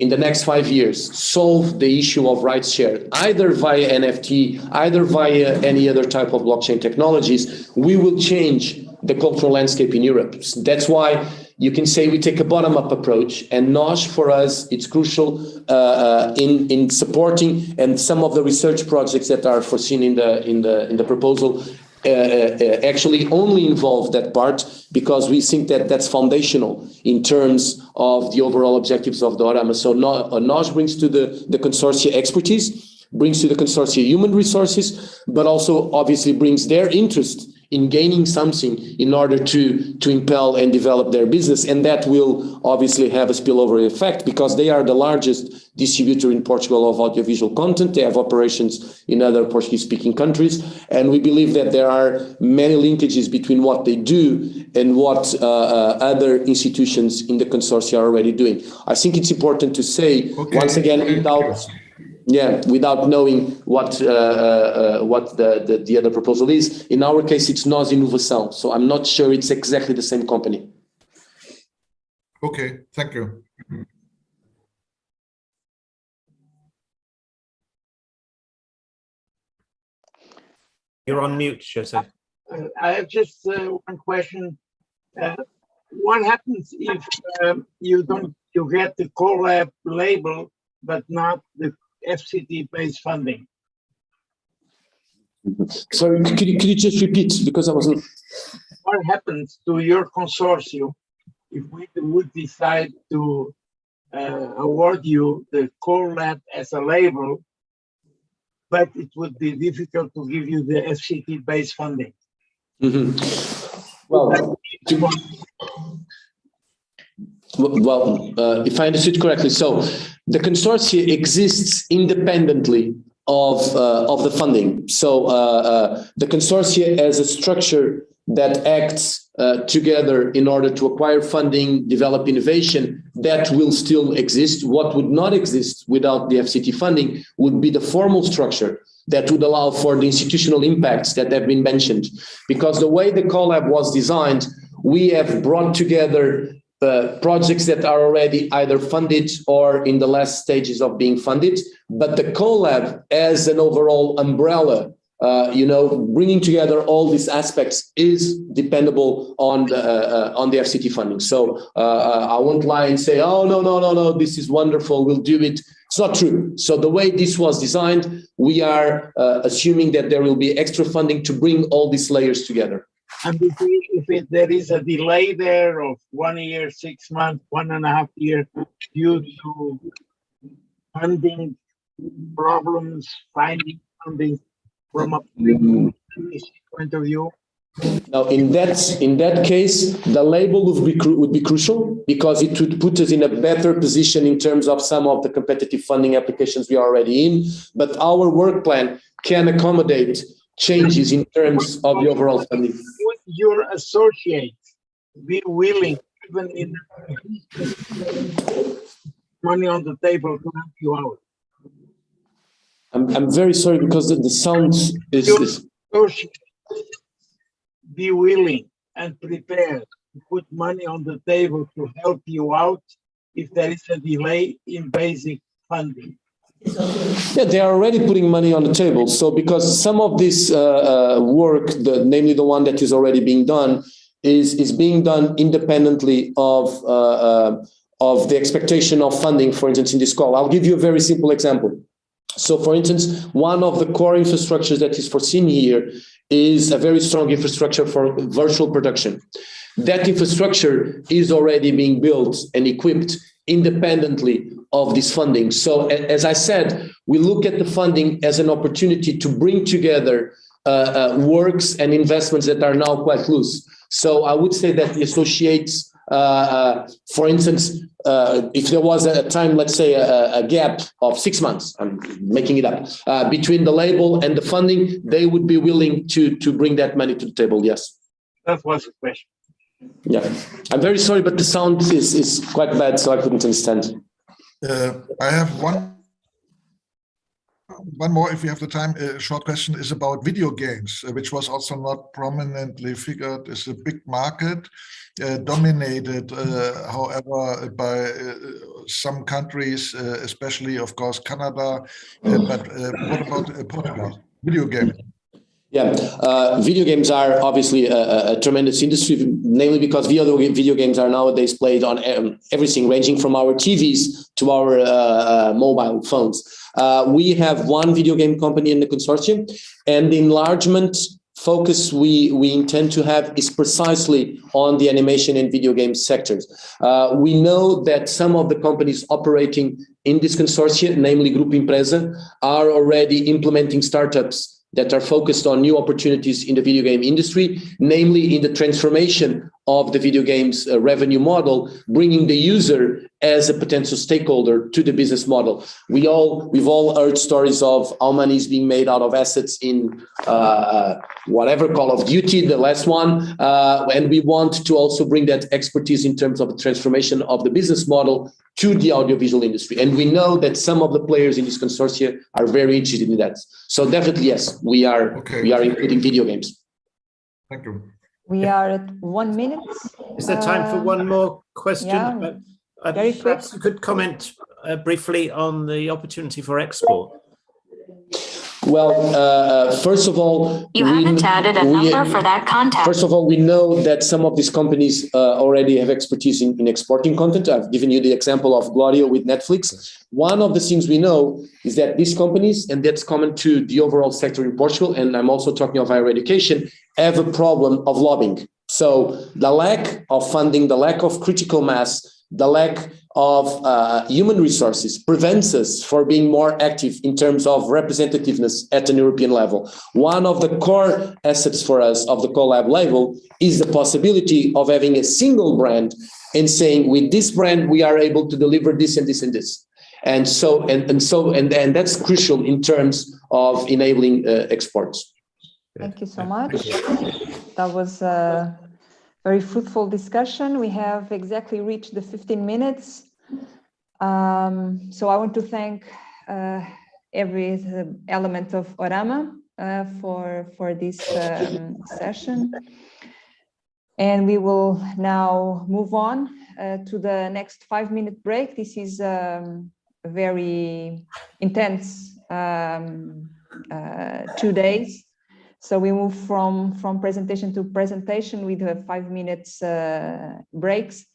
in the next 5 years, solve the issue of rights share, either via NFT, either via any other type of blockchain technologies, we will change the cultural landscape in Europe. That's why you can say we take a bottom-up approach, and NOS for us, it's crucial in supporting, and some of the research projects that are foreseen in the proposal actually only involve that part, because we think that that's foundational in terms of the overall objectives of the ORAMA. So NOS brings to the consortia expertise, brings to the consortia human resources, but also obviously brings their interest in gaining something in order to impel and develop their business. And that will obviously have a spillover effect, because they are the largest distributor in Portugal of audiovisual content. They have operations in other Portuguese-speaking countries. And we believe that there are many linkages between what they do and what other institutions in the consortia are already doing. I think it's important to say, once again, without knowing what the other proposal is. In our case, it's NOS Inovação, so I'm not sure it's exactly the same company. Okay, thank you. You're on mute, Jose. I have just one question. What happens if you get the CoLab label, but not the FCT-based funding? Sorry, could you just repeat, because I wasn't... What happens to your consortium if we would decide to award you the CoLab as a label, but it would be difficult to give you the FCT-based funding? Well, if I understood correctly, so the consortia exists independently of the funding. So the consortia as a structure that acts together in order to acquire funding, develop innovation, that will still exist. What would not exist without the FCT funding would be the formal structure that would allow for the institutional impacts that have been mentioned. Because the way the CoLab was designed, we have brought together projects that are already either funded or in the last stages of being funded. But the CoLab as an overall umbrella, bringing together all these aspects is dependable on the FCT funding. So I won't lie and say, oh, no, this is wonderful, we'll do it. It's not true. So the way this was designed, we are assuming that there will be extra funding to bring all these layers together. And if there is a delay there of 1 year, 6 months, 1.5 years due to funding problems, finding funding from a point of view? Now, in that case, the label would be crucial, because it would put us in a better position in terms of some of the competitive funding applications we are already in. But our work plan can accommodate changes in terms of the overall funding. Would your associates be willing, even in money on the table, to help you out? I'm very sorry, because the sound is... Be willing and prepared to put money on the table to help you out if there is a delay in basic funding? Yeah, they are already putting money on the table. So because some of this work, namely the one that is already being done, is being done independently of the expectation of funding, for instance, in this call. I'll give you a very simple example. So, for instance, one of the core infrastructures that is foreseen here is a very strong infrastructure for virtual production. That infrastructure is already being built and equipped independently of this funding. So, as I said, we look at the funding as an opportunity to bring together works and investments that are now quite loose. So I would say that the associates, for instance, if there was a time, let's say a gap of 6 months, I'm making it up, between the label and the funding, they would be willing to bring that money to the table, yes. That was the question. Yeah, I'm very sorry, but the sound is quite bad, so I couldn't understand. I have one more, if we have the time. A short question is about video games, which was also not prominently figured as a big market, dominated, however, by some countries, especially, of course, Canada. But what about Portugal? Video gaming? Yeah, video games are obviously a tremendous industry, namely because video games are nowadays played on everything, ranging from our TVs to our mobile phones. We have one video game company in the consortium, and the enlargement focus we intend to have is precisely on the animation and video game sectors. We know that some of the companies operating in this consortium, namely Grupo Empresa, are already implementing startups that are focused on new opportunities in the video game industry, namely in the transformation of the video games revenue model, bringing the user as a potential stakeholder to the business model. We've all heard stories of how money is being made out of assets in whatever Call of Duty, the last one, and we want to also bring that expertise in terms of the transformation of the business model to the audiovisual industry. And we know that some of the players in this consortium are very interested in that. So definitely, yes, we are including video games. Thank you. We are at 1 minute. Is there time for one more question? Yeah, very quick. Perhaps you could comment briefly on the opportunity for export. Well, first of all, you haven't added a number for that contact. First of all, we know that some of these companies already have expertise in exporting content. I've given you the example of Glorio with Netflix. One of the things we know is that these companies, and that's common to the overall sector in Portugal, and I'm also talking of higher education, have a problem of lobbying. So the lack of funding, the lack of critical mass, the lack of human resources prevents us from being more active in terms of representativeness at an European level. One of the core assets for us of the CoLab label is the possibility of having a single brand and saying, with this brand, we are able to deliver this and this and this. And that's crucial in terms of enabling exports. Thank you so much. That was a very fruitful discussion. We have exactly reached the 15 minutes. So I want to thank every element of Orama for this session. And we will now move on to the next 5-minute break. This is a very intense 2 days. So we move from presentation to presentation with 5 minutes breaks.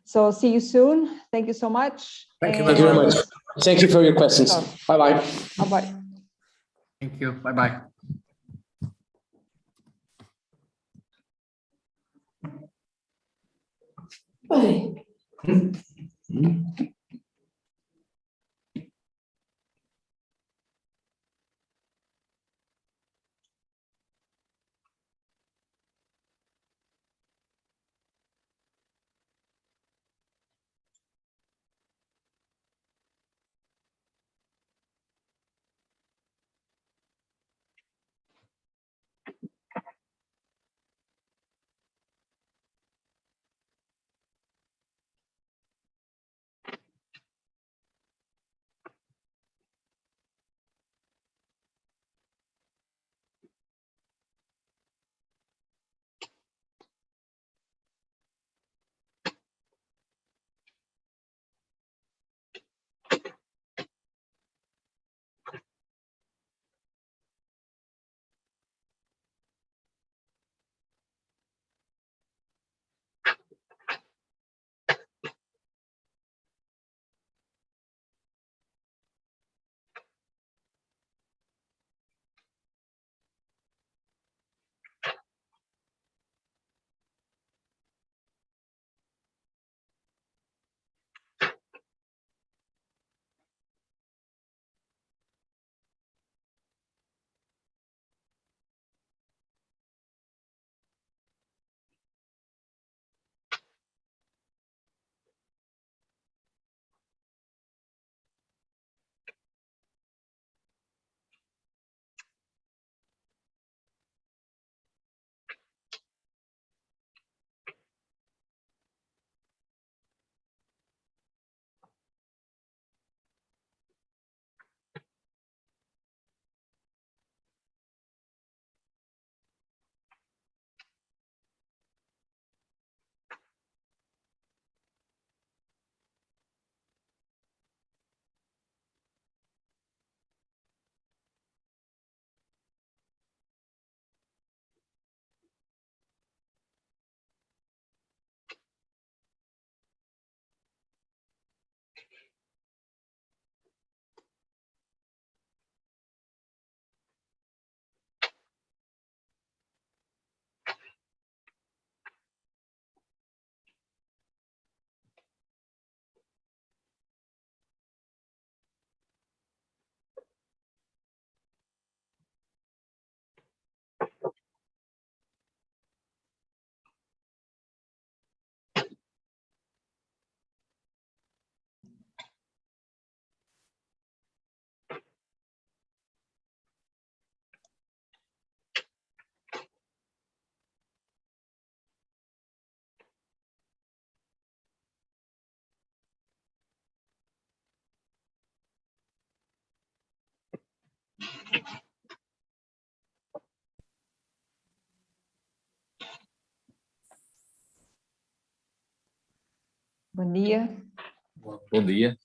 So see you soon. Thank you so much. Thank you very much. Thank you for your questions. Bye-bye. Bye-bye. Thank you. Bye-bye. Bom dia. Bom dia.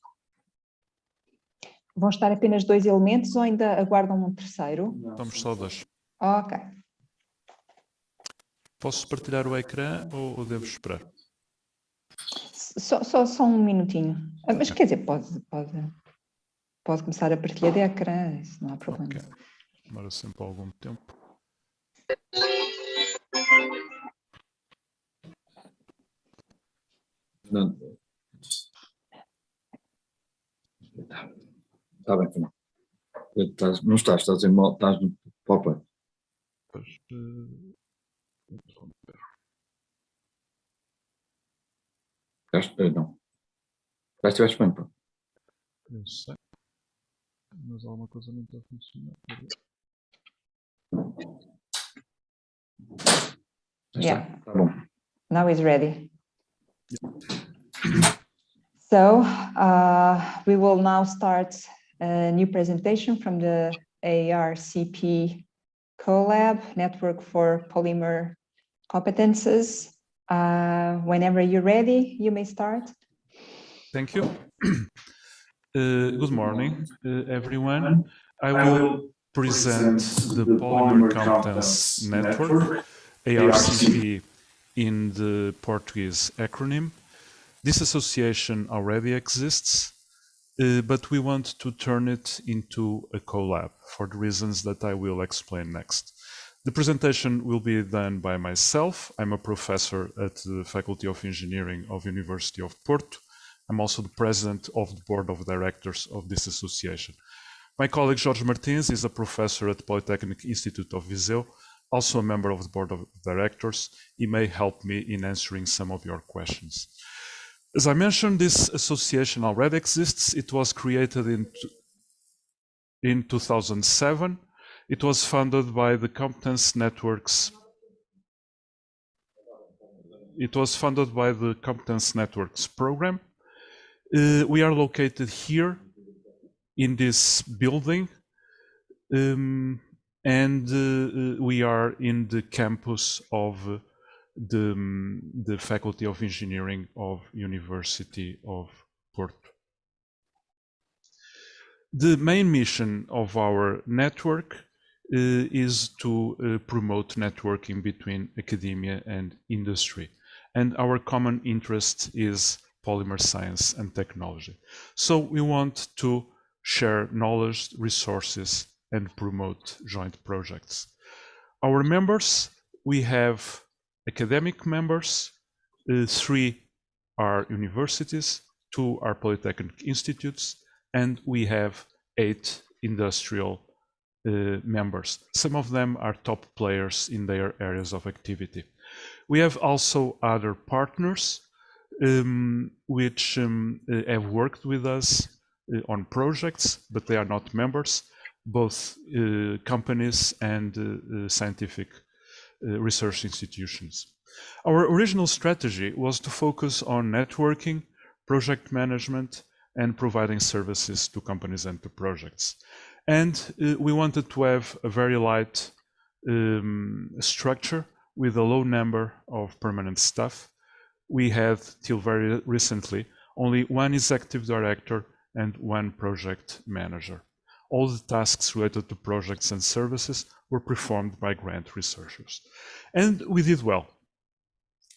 Vão estar apenas 2 elementos ou ainda aguardam um terceiro? Estamos só 2. Ok. Posso partilhar o ecrã ou devo esperar? Só um minutinho. Mas quer dizer, pode começar a partilhar de ecrã, isso não há problema. Okay. Demora sempre algum tempo. Não. Está bem, não. Não estás a dizer mal, estás no PowerPoint. Não. Já estiveste bem, pô. Eu sei. Mas alguma coisa não está a funcionar. Yeah. Tá bom. Now it's ready. So we will now start a new presentation from the ARCP CoLab, Network for Polymer Competences. Whenever you're ready, you may start. Thank you. Good morning, everyone. I will present the Polymer Competence Network, ARCP in the Portuguese acronym. This association already exists, but we want to turn it into a CoLab for the reasons that I will explain next. The presentation will be done by myself. I'm a professor at the Faculty of Engineering of University of Porto. I'm also the president of the board of directors of this association. My colleague Jorge Martins is a professor at Polytechnic Institute of Viseu, also a member of the board of directors. He may help me in answering some of your questions. As I mentioned, this association already exists. It was created in 2007. It was funded by the Competence Networks. It was funded by the Competence Networks program. We are located here in this building, and we are in the campus of the Faculty of Engineering of University of Porto. The main mission of our network is to promote networking between academia and industry, and our common interest is polymer science and technology. So we want to share knowledge, resources, and promote joint projects. Our members, we have academic members, 3 are universities, 2 are polytechnic institutes, and we have 8 industrial members. Some of them are top players in their areas of activity. We have also other partners which have worked with us on projects, but they are not members, both companies and scientific research institutions. Our original strategy was to focus on networking, project management, and providing services to companies and to projects. And we wanted to have a very light structure with a low number of permanent staff. We had, till very recently, only 1 executive director and 1 project manager. All the tasks related to projects and services were performed by grant researchers. And we did well.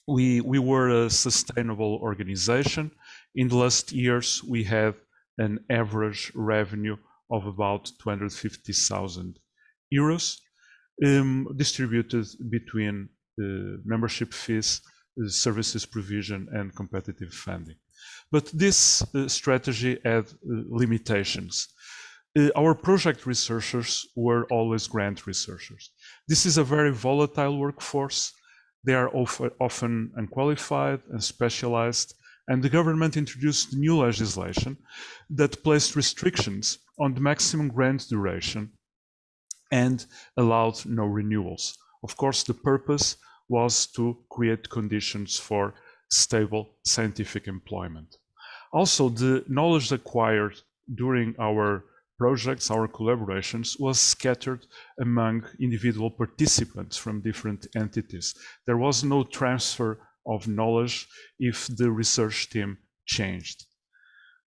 We were a sustainable organization. In the last years, we had an average revenue of about 250,000 euros, distributed between membership fees, services provision, and competitive funding. But this strategy had limitations. Our project researchers were always grant researchers. This is a very volatile workforce. They are often unqualified and specialized, and the government introduced new legislation that placed restrictions on the maximum grant duration and allowed no renewals. Of course, the purpose was to create conditions for stable scientific employment. Also, the knowledge acquired during our projects, our collaborations, was scattered among individual participants from different entities. There was no transfer of knowledge if the research team changed.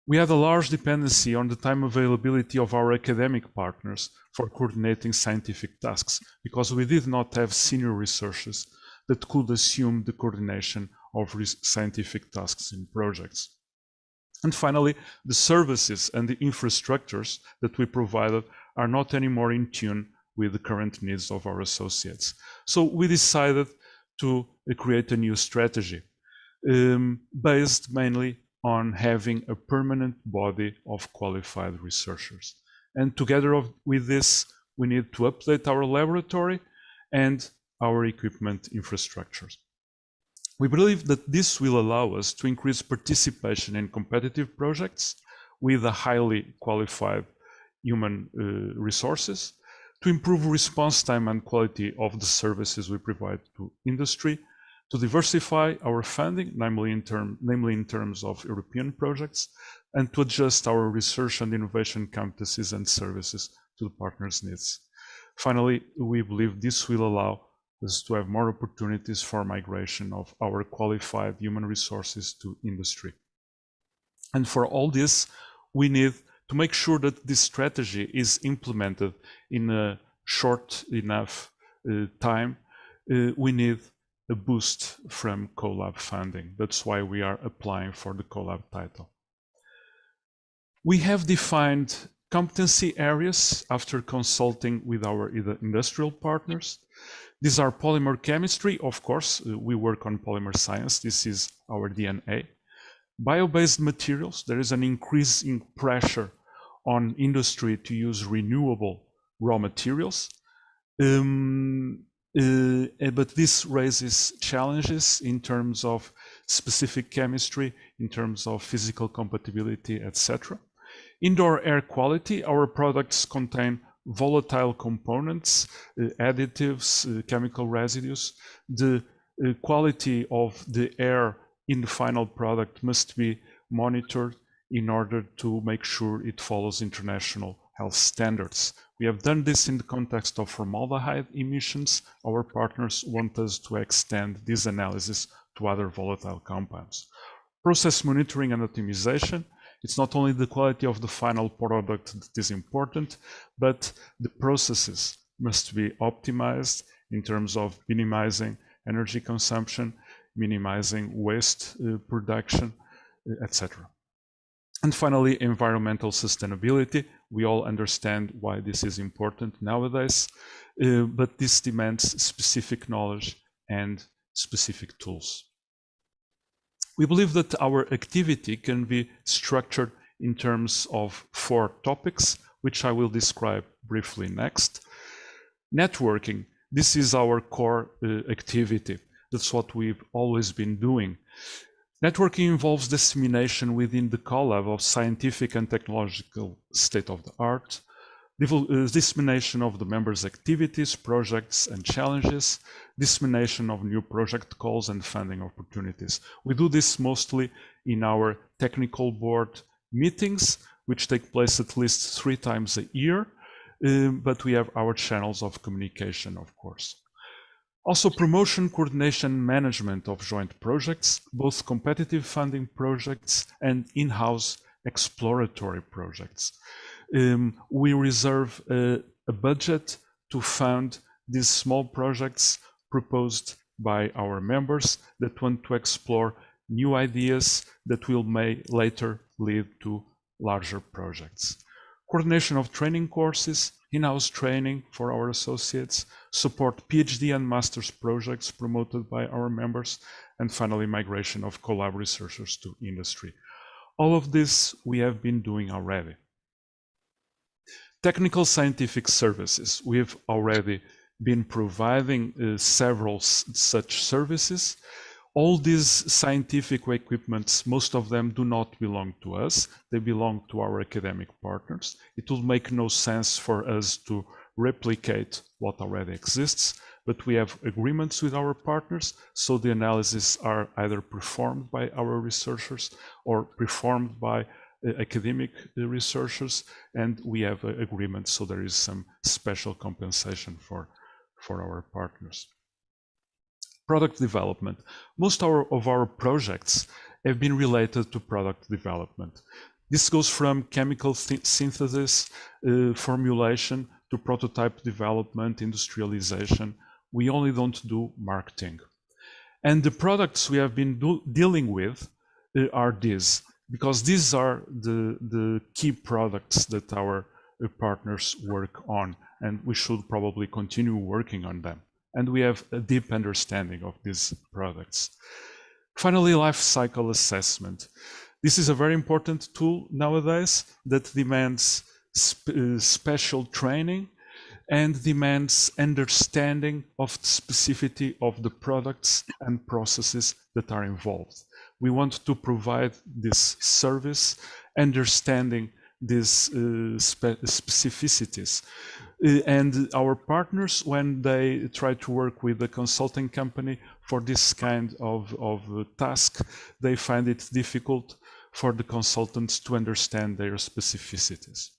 We had a large dependency on the time availability of our academic partners for coordinating scientific tasks, because we did not have senior researchers that could assume the coordination of scientific tasks in projects. And finally, the services and the infrastructures that we provided are not anymore in tune with the current needs of our associates. So we decided to create a new strategy based mainly on having a permanent body of qualified researchers. And together with this, we need to update our laboratory and our equipment infrastructures. We believe that this will allow us to increase participation in competitive projects with a highly qualified human resources, to improve response time and quality of the services we provide to industry, to diversify our funding, namely in terms of European projects, and to adjust our research and innovation campuses and services to the partners' needs. Finally, we believe this will allow us to have more opportunities for migration of our qualified human resources to industry. And for all this, we need to make sure that this strategy is implemented in a short enough time. We need a boost from CoLab funding. That's why we are applying for the CoLab title. We have defined competency areas after consulting with our industrial partners. These are polymer chemistry, of course, we work on polymer science, this is our DNA. Bio-based materials, there is an increasing pressure on industry to use renewable raw materials. But this raises challenges in terms of specific chemistry, in terms of physical compatibility, etc. Indoor air quality, our products contain volatile components, additives, chemical residues. The quality of the air in the final product must be monitored in order to make sure it follows international health standards. We have done this in the context of formaldehyde emissions. Our partners want us to extend this analysis to other volatile compounds. Process monitoring and optimization. It's not only the quality of the final product that is important, but the processes must be optimized in terms of minimizing energy consumption, minimizing waste production, etc. And finally, environmental sustainability. We all understand why this is important nowadays, but this demands specific knowledge and specific tools. We believe that our activity can be structured in terms of 4 topics, which I will describe briefly next. Networking, this is our core activity. That's what we've always been doing. Networking involves dissemination within the CoLab of scientific and technological state-of-the-art, dissemination of the members' activities, projects and challenges, dissemination of new project calls and funding opportunities. We do this mostly in our technical board meetings, which take place at least 3 times a year, but we have our channels of communication, of course. Also, promotion, coordination, management of joint projects, both competitive funding projects and in-house exploratory projects. We reserve a budget to fund these small projects proposed by our members that want to explore new ideas that will may later lead to larger projects. Coordination of training courses, in-house training for our associates, support PhD and master's projects promoted by our members, and finally migration of CoLab researchers to industry. All of this we have been doing already. Technical scientific services. We have already been providing several such services. All these scientific equipments, most of them do not belong to us. They belong to our academic partners. It will make no sense for us to replicate what already exists, but we have agreements with our partners, so the analyses are either performed by our researchers or performed by academic researchers, and we have an agreement, so there is some special compensation for our partners. Product development. Most of our projects have been related to product development. This goes from chemical synthesis, formulation, to prototype development, industrialization. We only don't do marketing. And the products we have been dealing with are these, because these are the key products that our partners work on, and we should probably continue working on them. And we have a deep understanding of these products. Finally, life cycle assessment. This is a very important tool nowadays that demands special training and demands understanding of the specificity of the products and processes that are involved. We want to provide this service, understanding these specificities. And our partners, when they try to work with a consulting company for this kind of task, they find it difficult for the consultants to understand their specificities.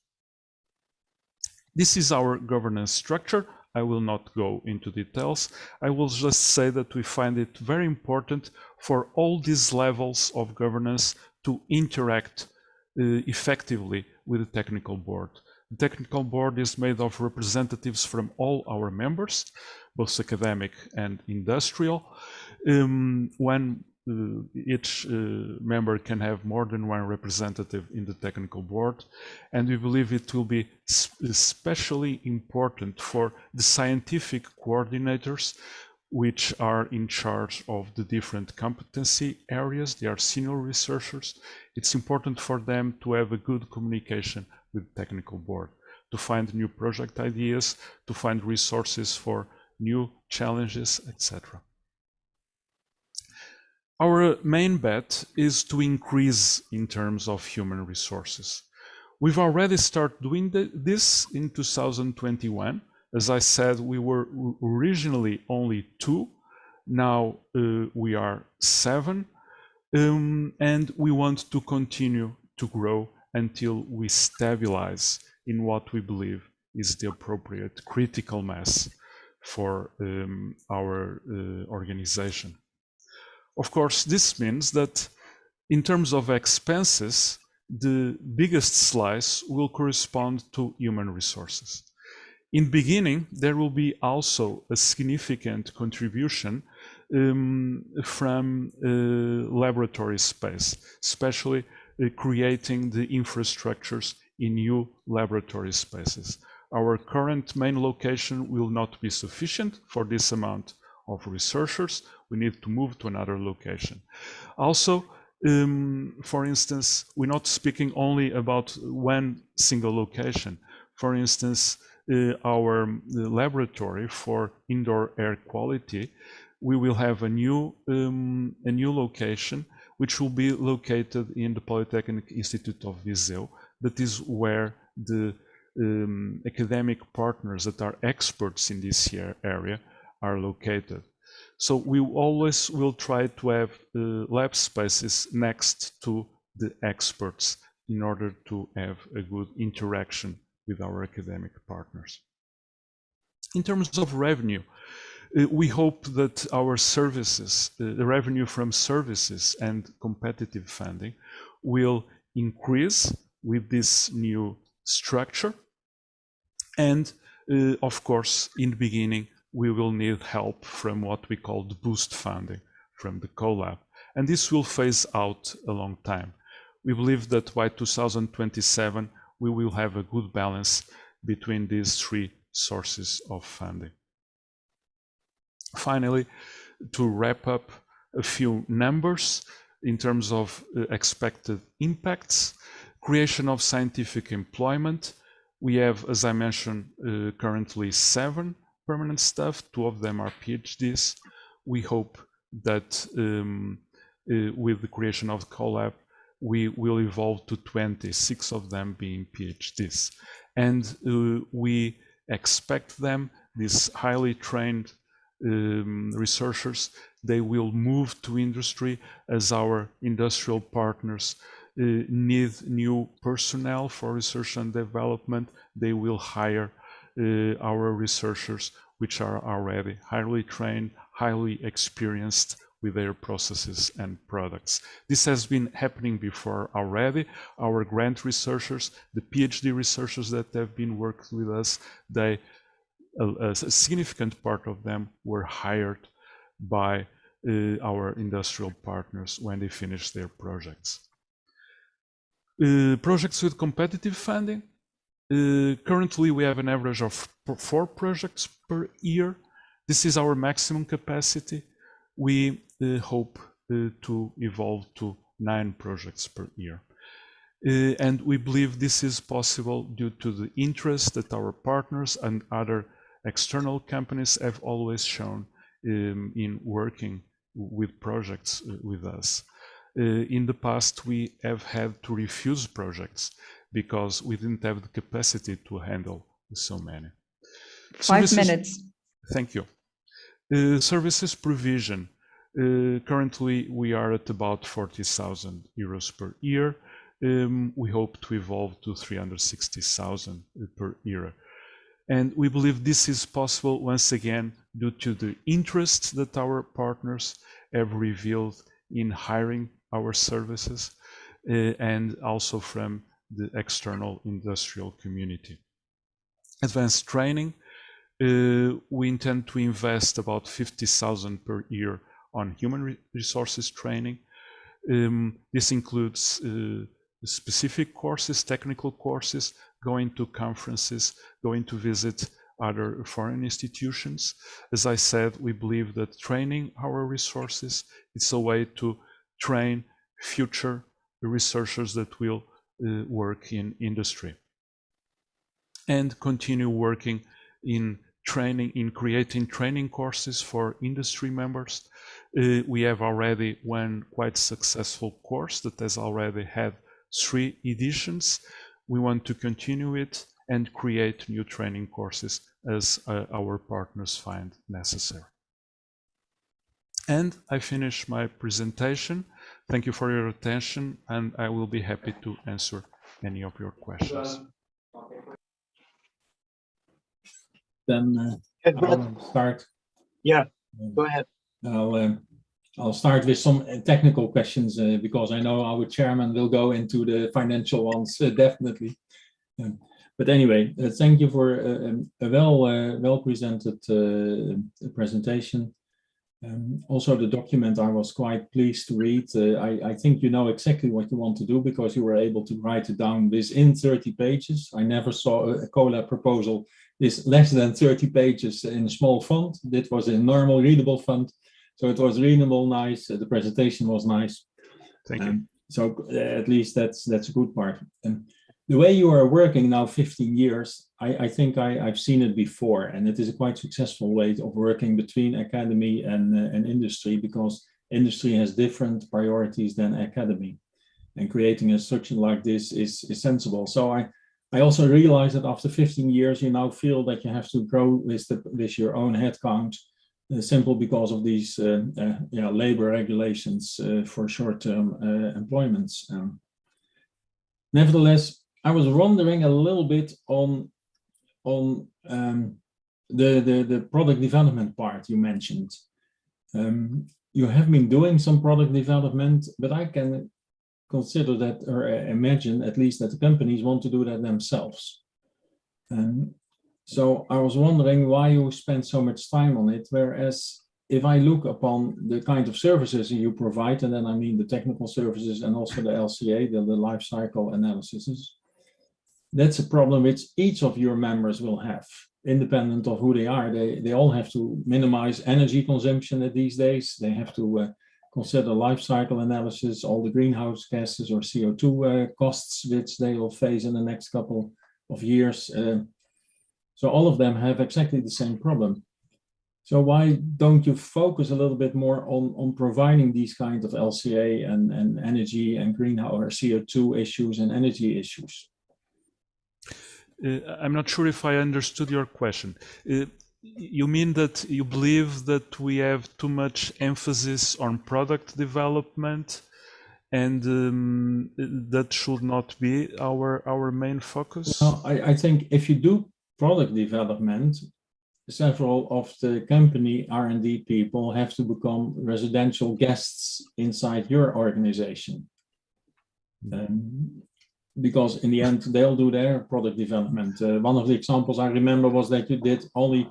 This is our governance structure. I will not go into details. I will just say that we find it very important for all these levels of governance to interact effectively with the technical board. The technical board is made of representatives from all our members, both academic and industrial. Each member can have more than one representative in the technical board, and we believe it will be especially important for the scientific coordinators, which are in charge of the different competency areas. They are senior researchers. It's important for them to have a good communication with the technical board, to find new project ideas, to find resources for new challenges, etc. Our main bet is to increase in terms of human resources. We've already started doing this in 2021. As I said, we were originally only 2. Now we are 7. And we want to continue to grow until we stabilize in what we believe is the appropriate critical mass for our organization. Of course, this means that in terms of expenses, the biggest slice will correspond to human resources. In the beginning, there will be also a significant contribution from laboratory space, especially creating the infrastructures in new laboratory spaces. Our current main location will not be sufficient for this amount of researchers. We need to move to another location. Also, for instance, we're not speaking only about one single location. For instance, our laboratory for indoor air quality, we will have a new location, which will be located in the Polytechnic Institute of Viseu. That is where the academic partners that are experts in this area are located. So we always will try to have lab spaces next to the experts in order to have a good interaction with our academic partners. In terms of revenue, we hope that our services, the revenue from services and competitive funding will increase with this new structure. And of course, in the beginning, we will need help from what we call the boost funding from the CoLab. And this will phase out a long time. We believe that by 2027, we will have a good balance between these 3 sources of funding. Finally, to wrap up, a few numbers in terms of expected impacts. Creation of scientific employment. We have, as I mentioned, currently 7 permanent staff. 2 of them are PhDs. We hope that with the creation of the CoLab, we will evolve to 26 of them being PhDs. And we expect them, these highly trained researchers, they will move to industry as our industrial partners need new personnel for research and development, they will hire our researchers, which are already highly trained, highly experienced with their processes and products. This has been happening before already. Our grant researchers, the PhD researchers that have been working with us, a significant part of them were hired by our industrial partners when they finished their projects. Projects with competitive funding. Currently, we have an average of 4 projects per year. This is our maximum capacity. We hope to evolve to 9 projects per year. And we believe this is possible due to the interest that our partners and other external companies have always shown in working with projects with us. In the past, we have had to refuse projects because we didn't have the capacity to handle so many. 5 minutes. Thank you. Services provision. Currently, we are at about 40,000 euros per year. We hope to evolve to 360,000 per year. And we believe this is possible, once again, due to the interest that our partners have revealed in hiring our services and also from the external industrial community. Advanced training. We intend to invest about 50,000 per year on human resources training. This includes specific courses, technical courses, going to conferences, going to visit other foreign institutions. As I said, we believe that training our resources is a way to train future researchers that will work in industry. And continue working in training, in creating training courses for industry members. We have already one quite successful course that has already had 3 editions. We want to continue it and create new training courses as our partners find necessary. And I finish my presentation. Thank you for your attention, and I will be happy to answer any of your questions. Then I'll start. Yeah, go ahead. I'll start with some technical questions because I know our chairman will go into the financial ones definitely. But anyway, thank you for a well presented presentation. Also, the document I was quite pleased to read. I think you know exactly what you want to do because you were able to write it down within 30 pages. I never saw a CoLab proposal with less than 30 pages in a small font. That was a normal readable font. So it was readable, nice. The presentation was nice. Thank you. So at least that's a good part. The way you are working now 15 years, I think I've seen it before, and it is a quite successful way of working between academy and industry because industry has different priorities than academy. And creating a structure like this is sensible. So I also realize that after 15 years, you now feel that you have to grow with your own headcount. Simple because of these labor regulations for short-term employments. Nevertheless, I was wondering a little bit on the product development part you mentioned. You have been doing some product development, but I can consider that or imagine at least that the companies want to do that themselves. So I was wondering why you spend so much time on it, whereas if I look upon the kind of services you provide, and then I mean the technical services and also the LCA, the life cycle analysis, that's a problem which each of your members will have, independent of who they are. They all have to minimize energy consumption these days. They have to consider life cycle analysis, all the greenhouse gases or CO2 costs which they will face in the next couple of years. So all of them have exactly the same problem. So why don't you focus a little bit more on providing these kinds of LCA and energy and greenhouse or CO2 issues and energy issues? I'm not sure if I understood your question. You mean that you believe that we have too much emphasis on product development and that should not be our main focus? Well, I think if you do product development, several of the company R&D people have to become residential guests inside your organization. Because in the end, they'll do their product development. One of the examples I remember was that you did only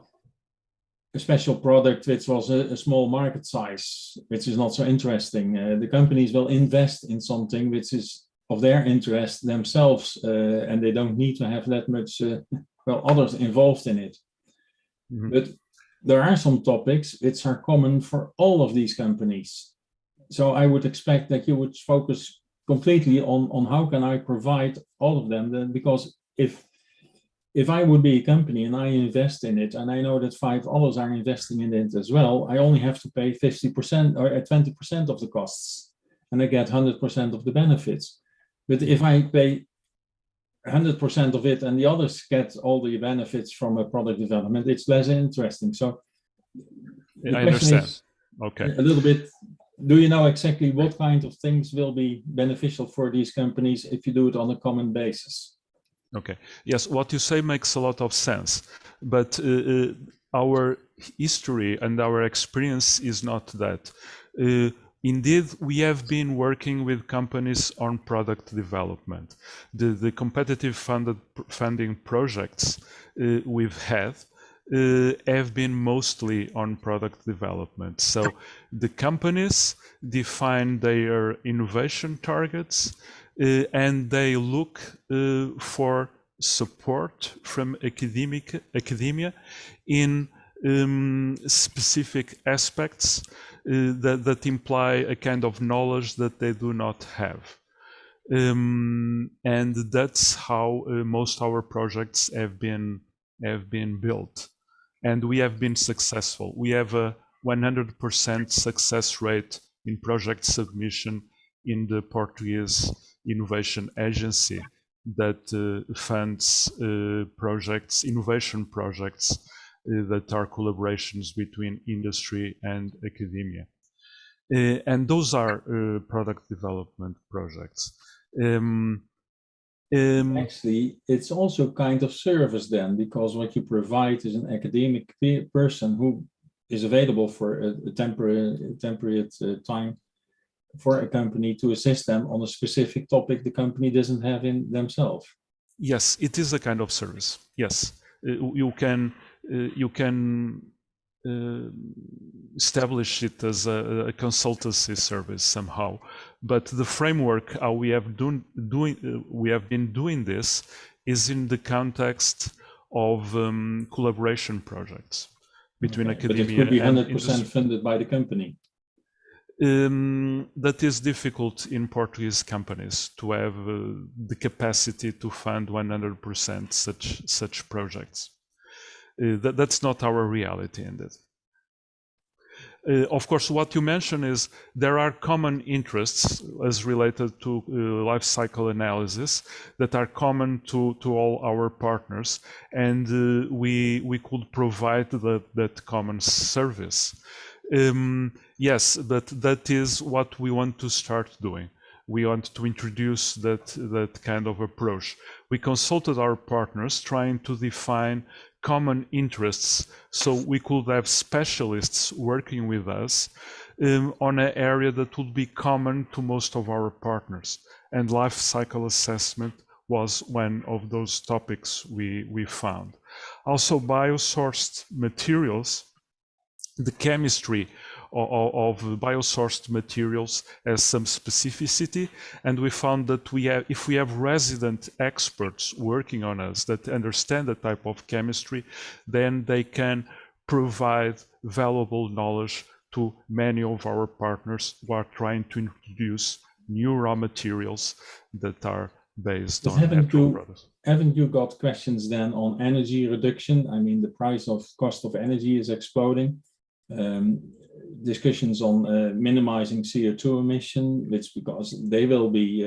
a special product which was a small market size, which is not so interesting. The companies will invest in something which is of their interest themselves, and they don't need to have that much, others involved in it. Mm-hmm. But there are some topics which are common for all of these companies. So I would expect that you would focus completely on how can I provide all of them, then, because if I would be a company and I invest in it, and I know that 5 others are investing in it as well, I only have to pay 50% or 20% of the costs, and I get 100% of the benefits. But if I pay 100% of it and the others get all the benefits from a product development, it's less interesting. So the question is, okay, a little bit, do you know exactly what kind of things will be beneficial for these companies if you do it on a common basis? Okay. Yes, what you say makes a lot of sense, but our history and our experience is not that. Indeed, we have been working with companies on product development. The competitive funding projects we've had have been mostly on product development. So the companies define their innovation targets, and they look for support from academia in specific aspects that imply a kind of knowledge that they do not have. And that's how most our projects have been built. And we have been successful. We have a 100% success rate in project submission in the Portuguese Innovation Agency that funds projects, innovation projects that are collaborations between industry and academia. And those are product development projects. Actually, it's also kind of service then, because what you provide is an academic person who is available for a temporary time for a company to assist them on a specific topic the company doesn't have in themselves. Yes, it is a kind of service. Yes, you can establish it as a consultancy service somehow, but the framework how we have been doing this is in the context of collaboration projects between academia. But it could be 100% industry. Funded by the company. That is difficult in Portuguese companies to have the capacity to fund 100% such projects. That's not our reality indeed. Of course, what you mention is there are common interests as related to life cycle analysis that are common to all our partners, and we could provide that common service. Yes, but that is what we want to start doing. We want to introduce that kind of approach. We consulted our partners trying to define common interests so we could have specialists working with us on an area that would be common to most of our partners. And life cycle assessment was one of those topics we found. Also, biosourced materials, the chemistry of biosourced materials has some specificity, and we found that if we have resident experts working on us that understand the type of chemistry, then they can provide valuable knowledge to many of our partners who are trying to introduce new raw materials that are based on natural products. Haven't you got questions then on energy reduction? I mean, the cost of energy is exploding. Discussions on minimizing CO2 emission, which because they will be,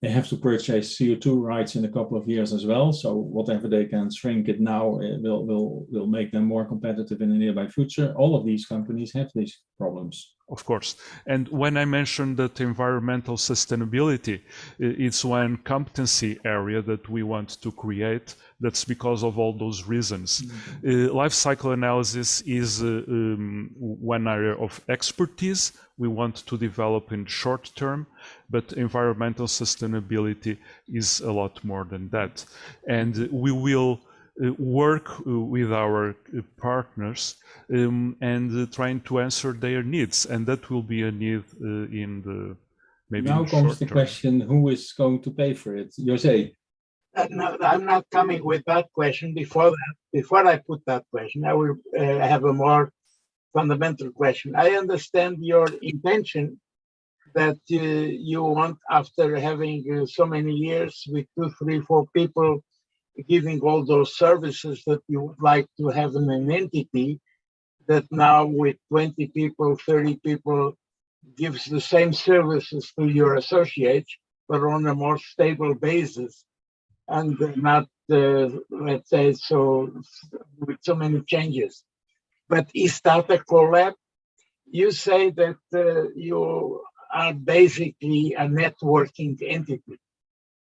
they have to purchase CO2 rights in a couple of years as well. So whatever they can shrink it now will make them more competitive in the nearby future. All of these companies have these problems of course. And when I mentioned that environmental sustainability, it's one competency area that we want to create. That's because of all those reasons. Life cycle analysis is one area of expertise we want to develop in short term, but environmental sustainability is a lot more than that. And we will work with our partners and trying to answer their needs, and that will be a need in the maybe now in comes the term. question: who is going to pay for it? Jose. No, I'm not coming with that question. Before I put that question, I will have a more fundamental question. I understand your intention that you want, after having so many years with 2, 3, 4 people giving all those services, that you would like to have an entity that now with 20 people, 30 people gives the same services to your associates, but on a more stable basis, and not, let's say, so with so many changes. But is that a CoLab? You say that you are basically a networking entity.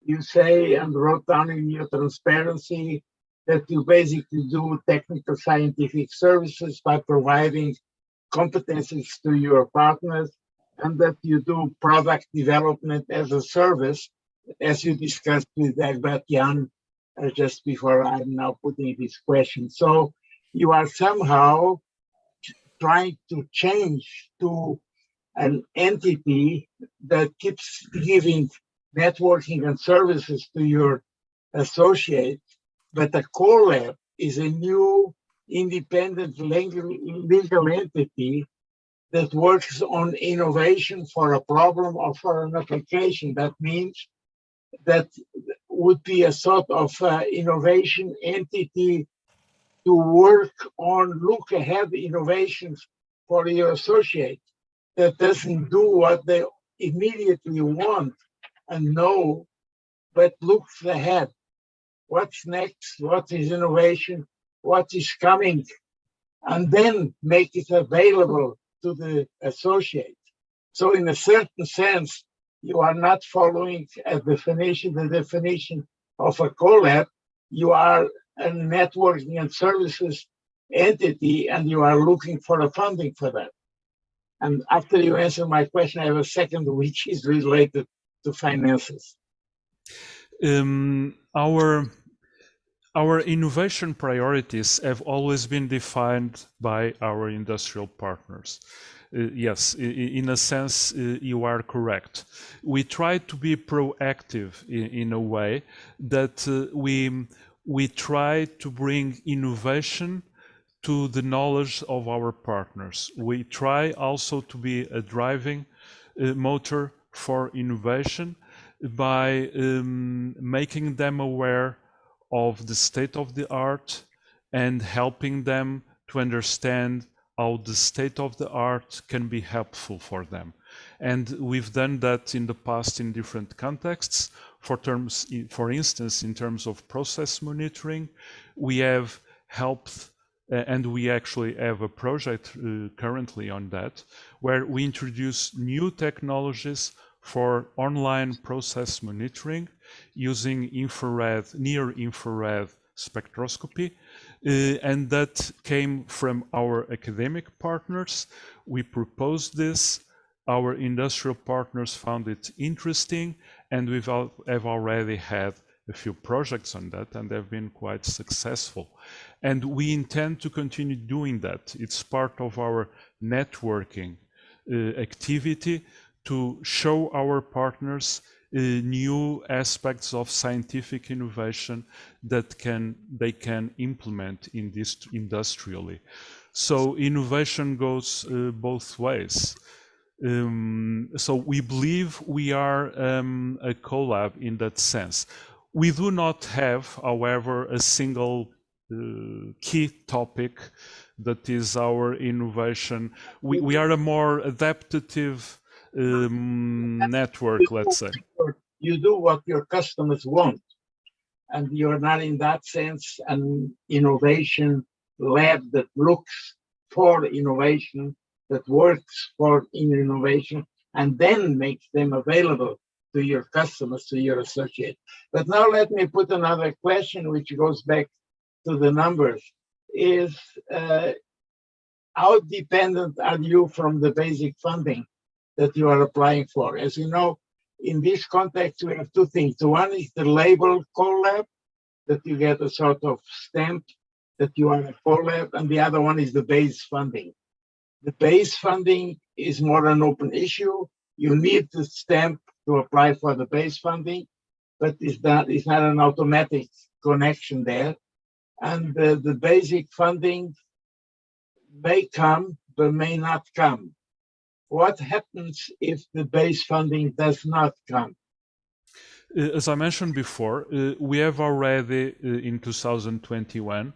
You say, and wrote down in your transparency, that you basically do technical scientific services by providing competencies to your partners, and that you do product development as a service, as you discussed with Egbert Jan just before I'm now putting this question. So you are somehow trying to change to an entity that keeps giving networking and services to your associates, but a CoLab is a new independent legal entity that works on innovation for a problem or for an application. That means that would be a sort of innovation entity to work on look ahead innovations for your associate that doesn't do what they immediately want and know, but looks ahead. What's next? What is innovation? What is coming? And then make it available to the associate. So in a certain sense, you are not following the definition of a CoLab. You are a networking and services entity, and you are looking for a funding for that. And after you answer my question, I have a second, which is related to finances. Our innovation priorities have always been defined by our industrial partners. Yes, in a sense, you are correct. We try to be proactive in a way that we try to bring innovation to the knowledge of our partners. We try also to be a driving motor for innovation by making them aware of the state of the art and helping them to understand how the state of the art can be helpful for them. And we've done that in the past in different contexts. For instance, in terms of process monitoring, we have helped, and we actually have a project currently on that, where we introduce new technologies for online process monitoring using infrared, near-infrared spectroscopy, and that came from our academic partners. We proposed this, our industrial partners found it interesting, and we have already had a few projects on that, and they've been quite successful. And we intend to continue doing that. It's part of our networking activity to show our partners new aspects of scientific innovation that they can implement in this industrially. So innovation goes both ways. So we believe we are a CoLab in that sense. We do not have, however, a single key topic that is our innovation. We are a more adaptive network, let's say. You do what your customers want, and you're not in that sense an innovation lab that looks for innovation, that works for in innovation and then makes them available to your customers, to your associates. But now let me put another question, which goes back to the numbers, is how dependent are you from the basic funding that you are applying for? As you know, in this context, we have two things. One is the label CoLab, that you get a sort of stamp that you are a CoLab, and the other one is the base funding. The base funding is more an open issue. You need the stamp to apply for the base funding, but it's not an automatic connection there. And the basic funding may come, but may not come. What happens if the base funding does not come? As I mentioned before, we have already in 2021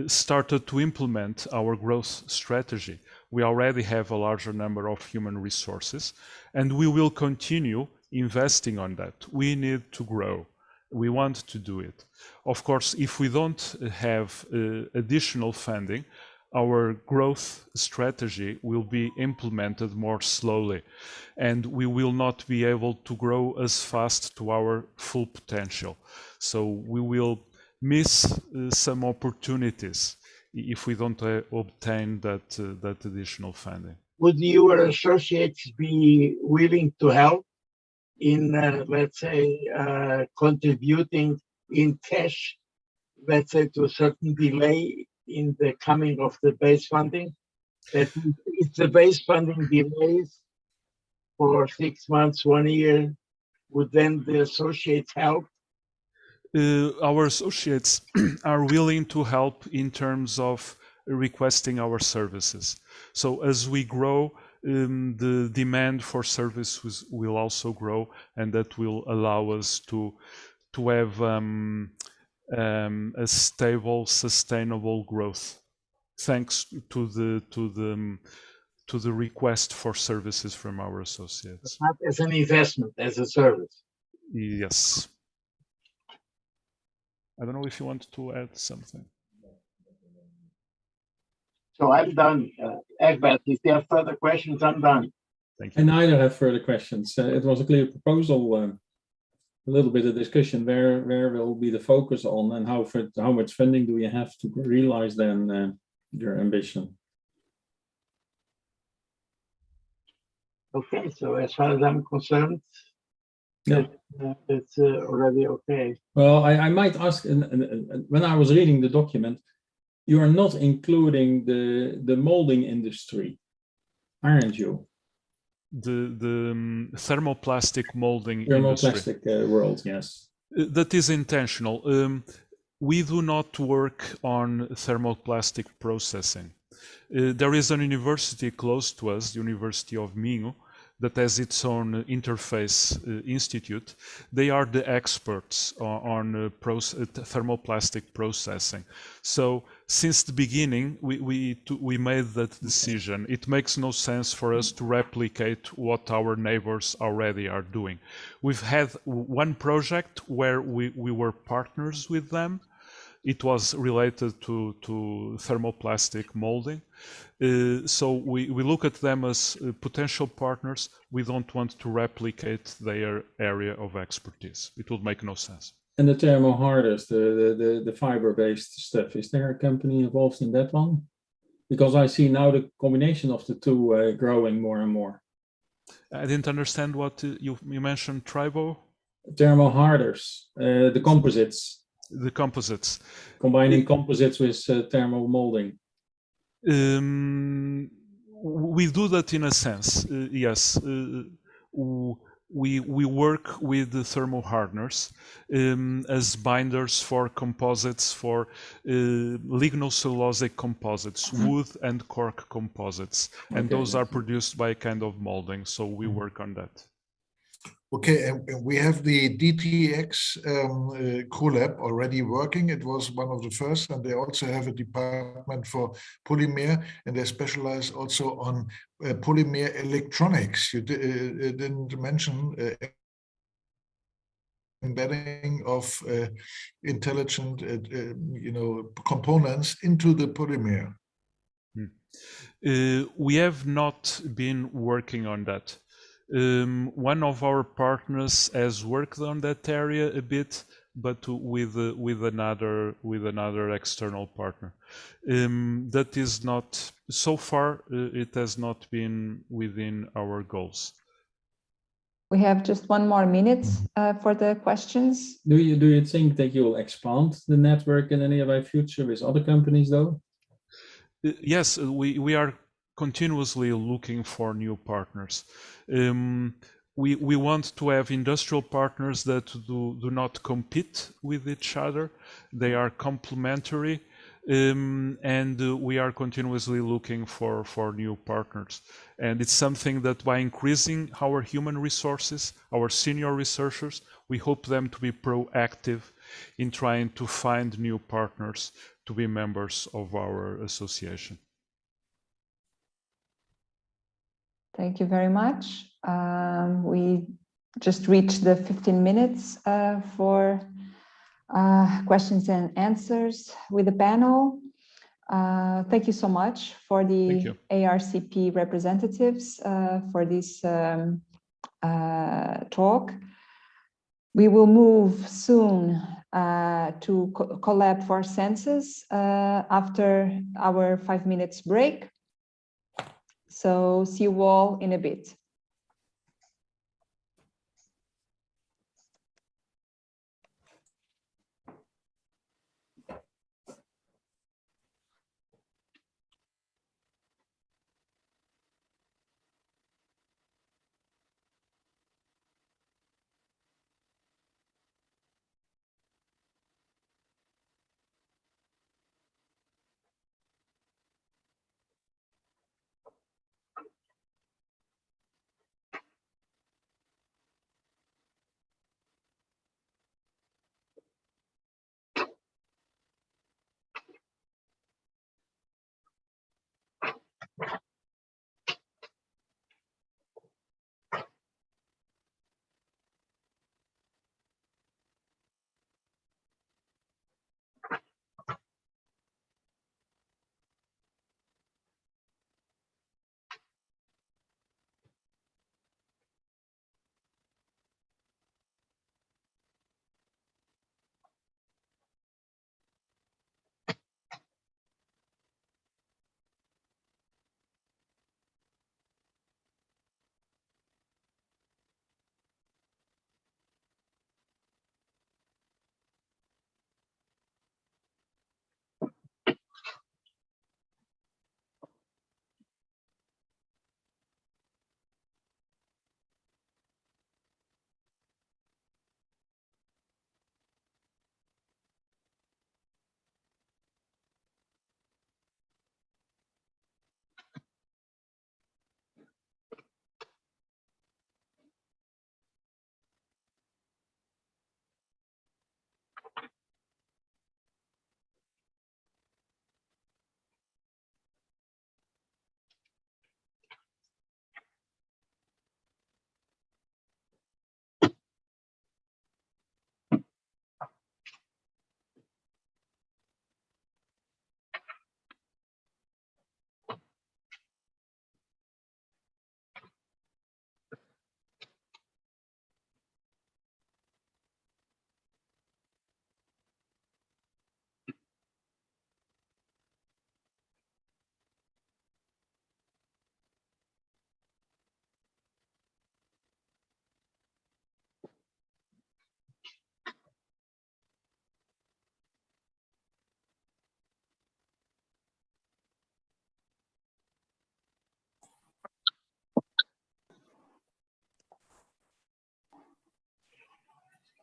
started to implement our growth strategy. We already have a larger number of human resources, and we will continue investing on that. We need to grow. We want to do it. Of course, if we don't have additional funding, our growth strategy will be implemented more slowly, and we will not be able to grow as fast to our full potential. So we will miss some opportunities if we don't obtain that additional funding. Would your associates be willing to help in, let's say, contributing in cash, let's say, to a certain delay in the coming of the base funding? That if the base funding delays for 6 months, 1 year, would then the associates help? Our associates are willing to help in terms of requesting our services. So as we grow, the demand for services will also grow, and that will allow us to have a stable, sustainable growth, thanks to the request for services from our associates. Not as an investment, as a service. Yes. I don't know if you want to add something. So I'm done. Egbert, if you have further questions, I'm done. Thank you. I neither have further questions. It was a clear proposal, a little bit of discussion. Where will be the focus on, and how much funding do you have to realize then your ambition? Okay, so as far as I'm concerned, yeah, it's already okay. Well, I might ask, when I was reading the document, you are not including the molding industry, aren't you? The thermoplastic molding industry. Thermoplastic world, yes. That is intentional. We do not work on thermoplastic processing. There is an university close to us, the University of Minho, that has its own interface institute. They are the experts on thermoplastic processing. So since the beginning, we made that decision. It makes no sense for us to replicate what our neighbors already are doing. We've had one project where we were partners with them. It was related to thermoplastic molding. So we look at them as potential partners. We don't want to replicate their area of expertise. It would make no sense. And the thermo harders, the fiber-based stuff, is there a company involved in that one? Because I see now the combination of the two growing more and more. I didn't understand what you mentioned, Tribo? Thermo harders, the composites. The composites. Combining composites with thermal molding. We do that in a sense, yes. We work with the thermal hardeners as binders for composites, for lignocellulosic composites, wood and cork composites. And those are produced by a kind of molding, so we work on that. Okay, and we have the DTX CoLab already working. It was one of the first, and they also have a department for polymer, and they specialize also on polymer electronics. You didn't mention embedding of intelligent, components into the polymer. We have not been working on that. One of our partners has worked on that area a bit, but with another external partner. That is not so far. It has not been within our goals. We have just 1 more minute for the questions. Do you think that you'll expand the network in the nearby future with other companies, though? Yes, we are continuously looking for new partners. We want to have industrial partners that do not compete with each other. They are complementary, and we are continuously looking for new partners. And it's something that by increasing our human resources, our senior researchers, we hope them to be proactive in trying to find new partners to be members of our association. Thank you very much. We just reached the 15 minutes for questions and answers with the panel. Thank you so much for the ARCP representatives for this talk. We will move soon to CoLab for census after our 5 minutes break. So see you all in a bit.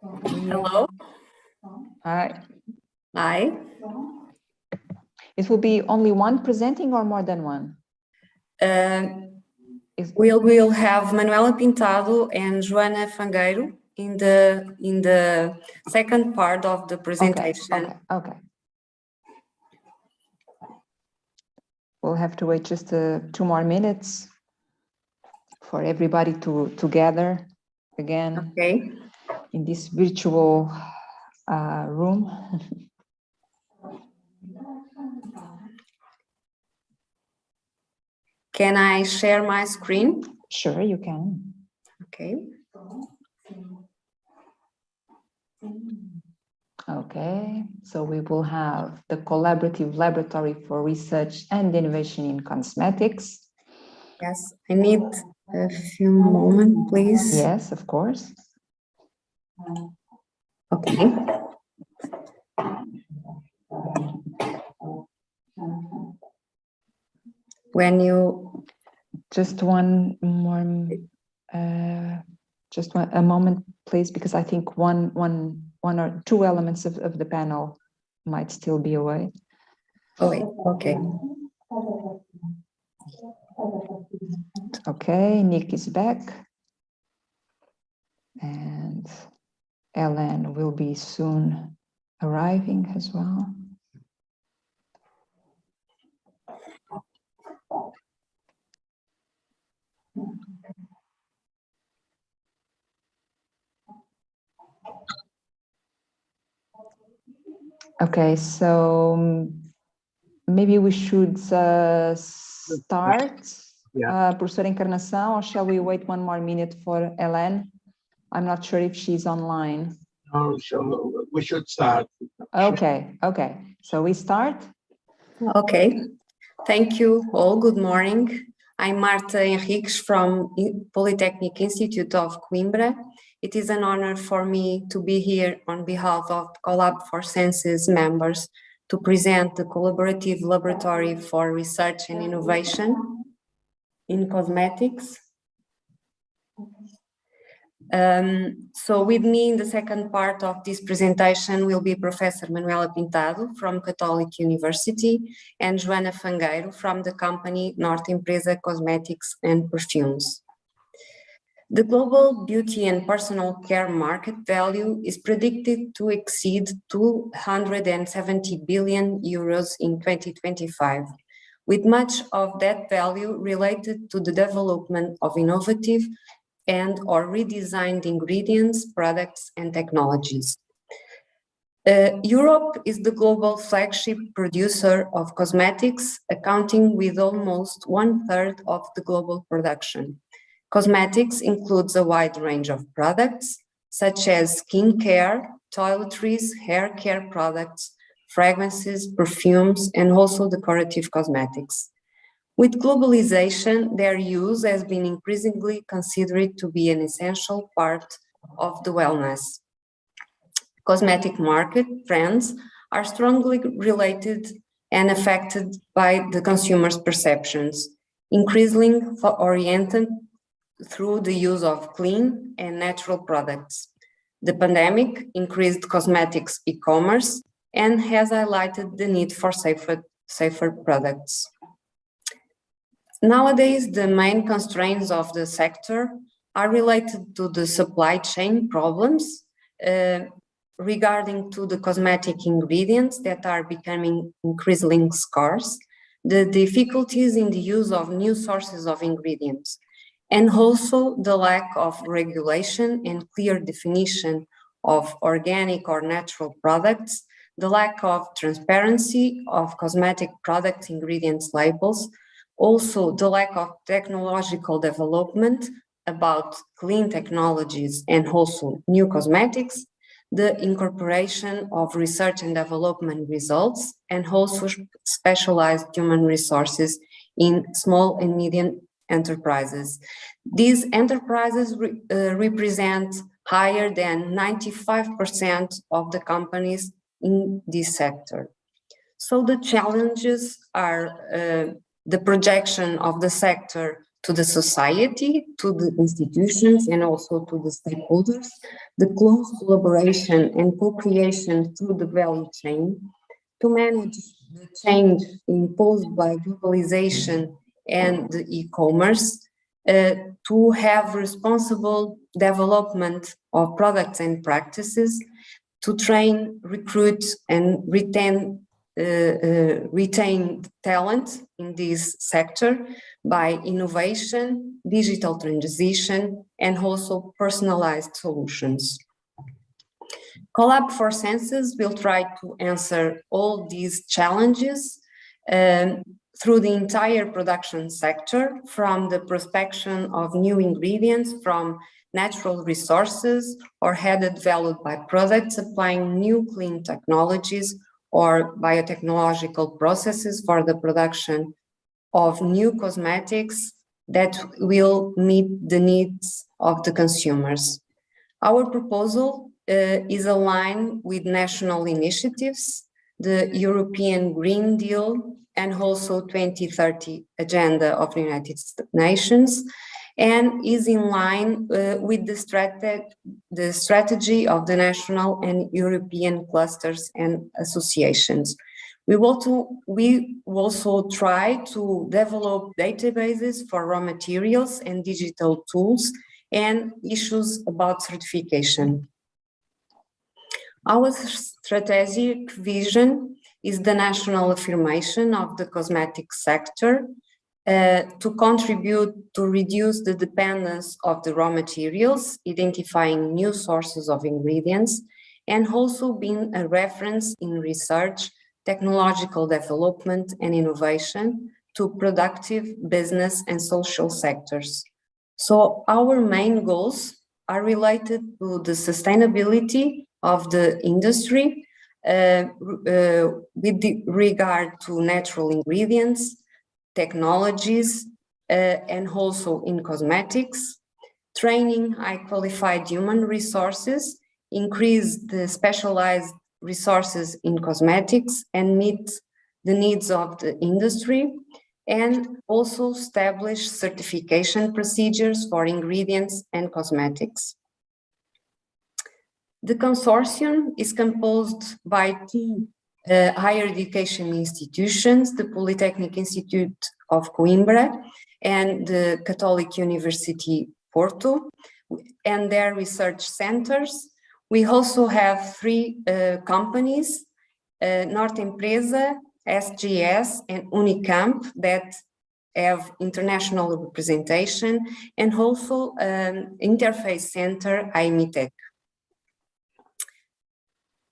Hello. Hi. Hi. It will be only one presenting or more than one? We will have Manuela Pintado and Joana Fangueiro in the second part of the presentation. Okay. We'll have to wait just 2 more minutes for everybody to gather again in this virtual room. Can I share my screen? Sure, you can. Okay. Okay, so we will have the Collaborative Laboratory for Research and Innovation in Cosmetics. Yes, I need a few moments, please. Yes, of course. Okay. When you just one more, a moment, please, because I think one or two elements of the panel might still be away. Oh, wait. Okay. Okay, Nick is back. And Ellen will be soon arriving as well. Okay, so maybe we should start. Professora Encarnação, or shall we wait one more minute for Hélène? I'm not sure if she's online. No, so we should start. Okay, okay. So we start? Okay. Thank you all. Good morning. I'm Marta Henriques from Polytechnic Institute of Coimbra. It is an honor for me to be here on behalf of CoLab for Sciences members to present the Collaborative Laboratory for Research and Innovation in Cosmetics. So with me in the second part of this presentation will be Professor Manuela Pintado from Catholic University and Joana Fangueiro from the company Norte Empresa Cosmetics and Perfumes. The global beauty and personal care market value is predicted to exceed 270 billion euros in 2025, with much of that value related to the development of innovative and or redesigned ingredients, products, and technologies. Europe is the global flagship producer of cosmetics, accounting with almost 1/3 of the global production. Cosmetics includes a wide range of products, such as skincare, toiletries, hair care products, fragrances, perfumes, and also decorative cosmetics. With globalization, their use has been increasingly considered to be an essential part of the wellness. Cosmetic market trends are strongly related and affected by the consumer's perceptions, increasingly oriented through the use of clean and natural products. The pandemic increased cosmetics e-commerce and has highlighted the need for safer products. Nowadays, the main constraints of the sector are related to the supply chain problems regarding to the cosmetic ingredients that are becoming increasingly scarce, the difficulties in the use of new sources of ingredients, and also the lack of regulation and clear definition of organic or natural products, the lack of transparency of cosmetic product ingredients labels, also the lack of technological development about clean technologies and also new cosmetics, the incorporation of research and development results, and also specialized human resources in small and medium enterprises. These enterprises represent higher than 95% of the companies in this sector. So the challenges are the projection of the sector to the society, to the institutions, and also to the stakeholders, the close collaboration and co-creation through the value chain, to manage the change imposed by globalization and the e-commerce, to have responsible development of products and practices, to train, recruit, and retain talent in this sector by innovation, digital transition, and also personalized solutions. CoLab for Sciences will try to answer all these challenges through the entire production sector, from the prospection of new ingredients from natural resources or added value byproducts, applying new clean technologies or biotechnological processes for the production of new cosmetics that will meet the needs of the consumers. Our proposal is aligned with national initiatives, the European Green Deal, and also 2030 Agenda of the United Nations, and is in line with the strategy of the national and European clusters and associations. We also try to develop databases for raw materials and digital tools and issues about certification. Our strategic vision is the national affirmation of the cosmetic sector to contribute to reduce the dependence of the raw materials, identifying new sources of ingredients, and also being a reference in research, technological development and innovation to productive business and social sectors. So our main goals are related to the sustainability of the industry with regard to natural ingredients, technologies, and also in cosmetics, training high qualified human resources, increase the specialized resources in cosmetics and meet the needs of the industry, and also establish certification procedures for ingredients and cosmetics. The consortium is composed by two higher education institutions, the Polytechnic Institute of Coimbra and the Catholic University Porto, and their research centers. We also have three companies, Norte Empresa, SGS, and Unicamp, that have international representation, and also interface center, IMITEC.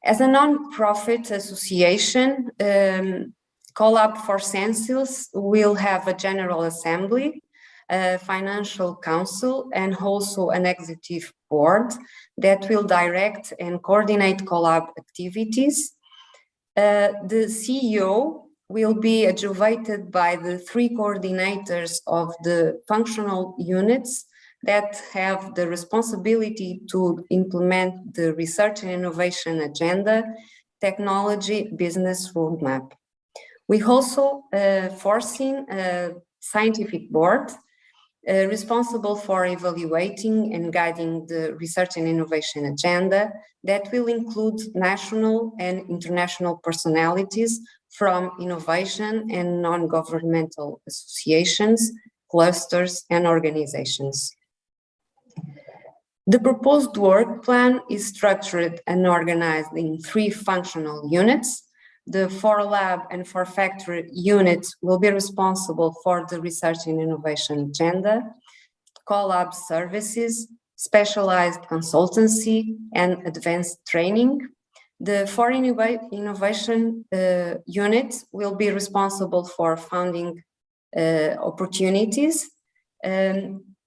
As a non-profit association, CoLab for Sensils will have a general assembly, a financial council, and also an executive board that will direct and coordinate CoLab activities. The CEO will be adjuvated by the three coordinators of the functional units that have the responsibility to implement the research and innovation agenda, technology, business roadmap. We also foreseen a scientific board responsible for evaluating and guiding the research and innovation agenda that will include national and international personalities from innovation and non-governmental associations, clusters, and organizations. The proposed work plan is structured and organized in three functional units. The 4Lab and 4Factory units will be responsible for the research and innovation agenda, CoLab services, specialized consultancy, and advanced training. The 4 innovation unit will be responsible for funding opportunities,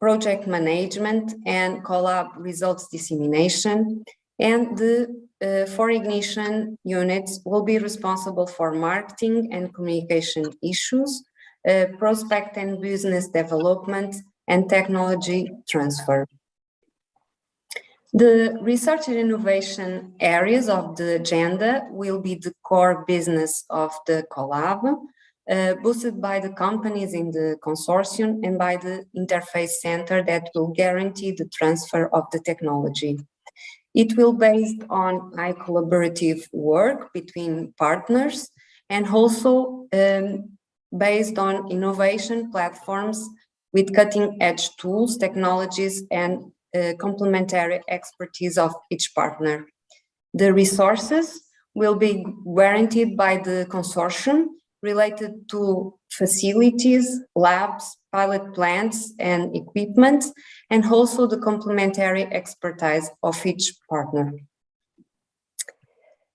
project management, and CoLab results dissemination. And the 4 ignition units will be responsible for marketing and communication issues, prospect and business development, and technology transfer. The research and innovation areas of the agenda will be the core business of the CoLab, boosted by the companies in the consortium and by the interface center that will guarantee the transfer of the technology. It will be based on high collaborative work between partners and also based on innovation platforms with cutting-edge tools, technologies, and complementary expertise of each partner. The resources will be guaranteed by the consortium related to facilities, labs, pilot plants, and equipment, and also the complementary expertise of each partner.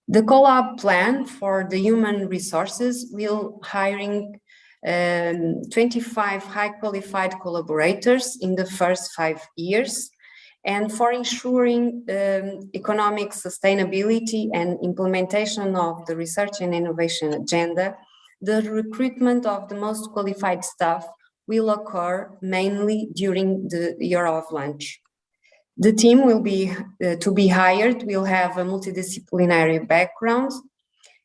The CoLab plan for the human resources will hiring 25 high qualified collaborators in the first 5 years. And for ensuring economic sustainability and implementation of the research and innovation agenda, the recruitment of the most qualified staff will occur mainly during the year of launch. The team will be to be hired will have a multidisciplinary background,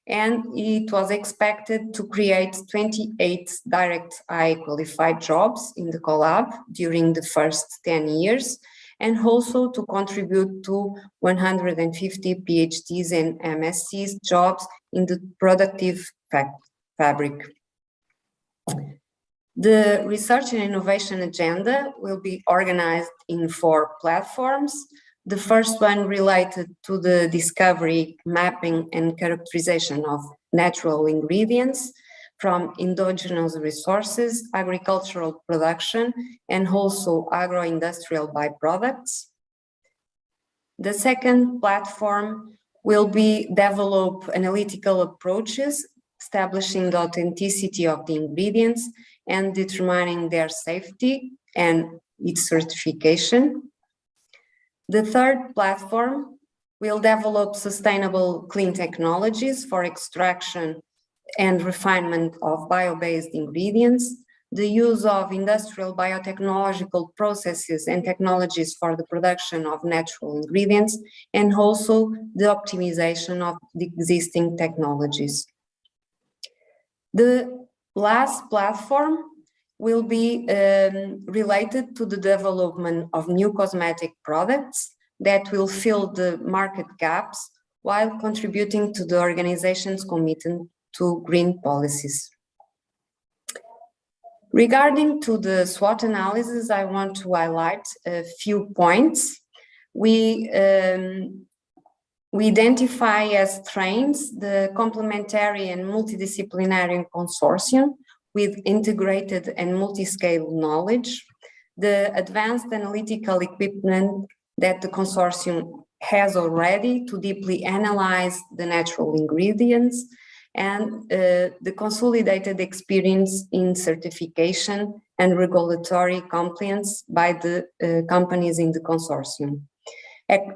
and it was expected to create 28 direct high qualified jobs in the CoLab during the first 10 years, and also to contribute to 150 PhDs and MSCs jobs in the productive fabric. The research and innovation agenda will be organized in 4 platforms. The first one related to the discovery, mapping, and characterization of natural ingredients from endogenous resources, agricultural production, and also agro-industrial byproducts. The second platform will be develop analytical approaches, establishing the authenticity of the ingredients and determining their safety and its certification. The third platform will develop sustainable clean technologies for extraction and refinement of bio-based ingredients, the use of industrial biotechnological processes and technologies for the production of natural ingredients, and also the optimization of the existing technologies. The last platform will be related to the development of new cosmetic products that will fill the market gaps while contributing to the organization's commitment to green policies. Regarding to the SWOT analysis, I want to highlight a few points. We identify as strengths the complementary and multidisciplinary consortium with integrated and multi-scale knowledge, the advanced analytical equipment that the consortium has already to deeply analyze the natural ingredients, and the consolidated experience in certification and regulatory compliance by the companies in the consortium.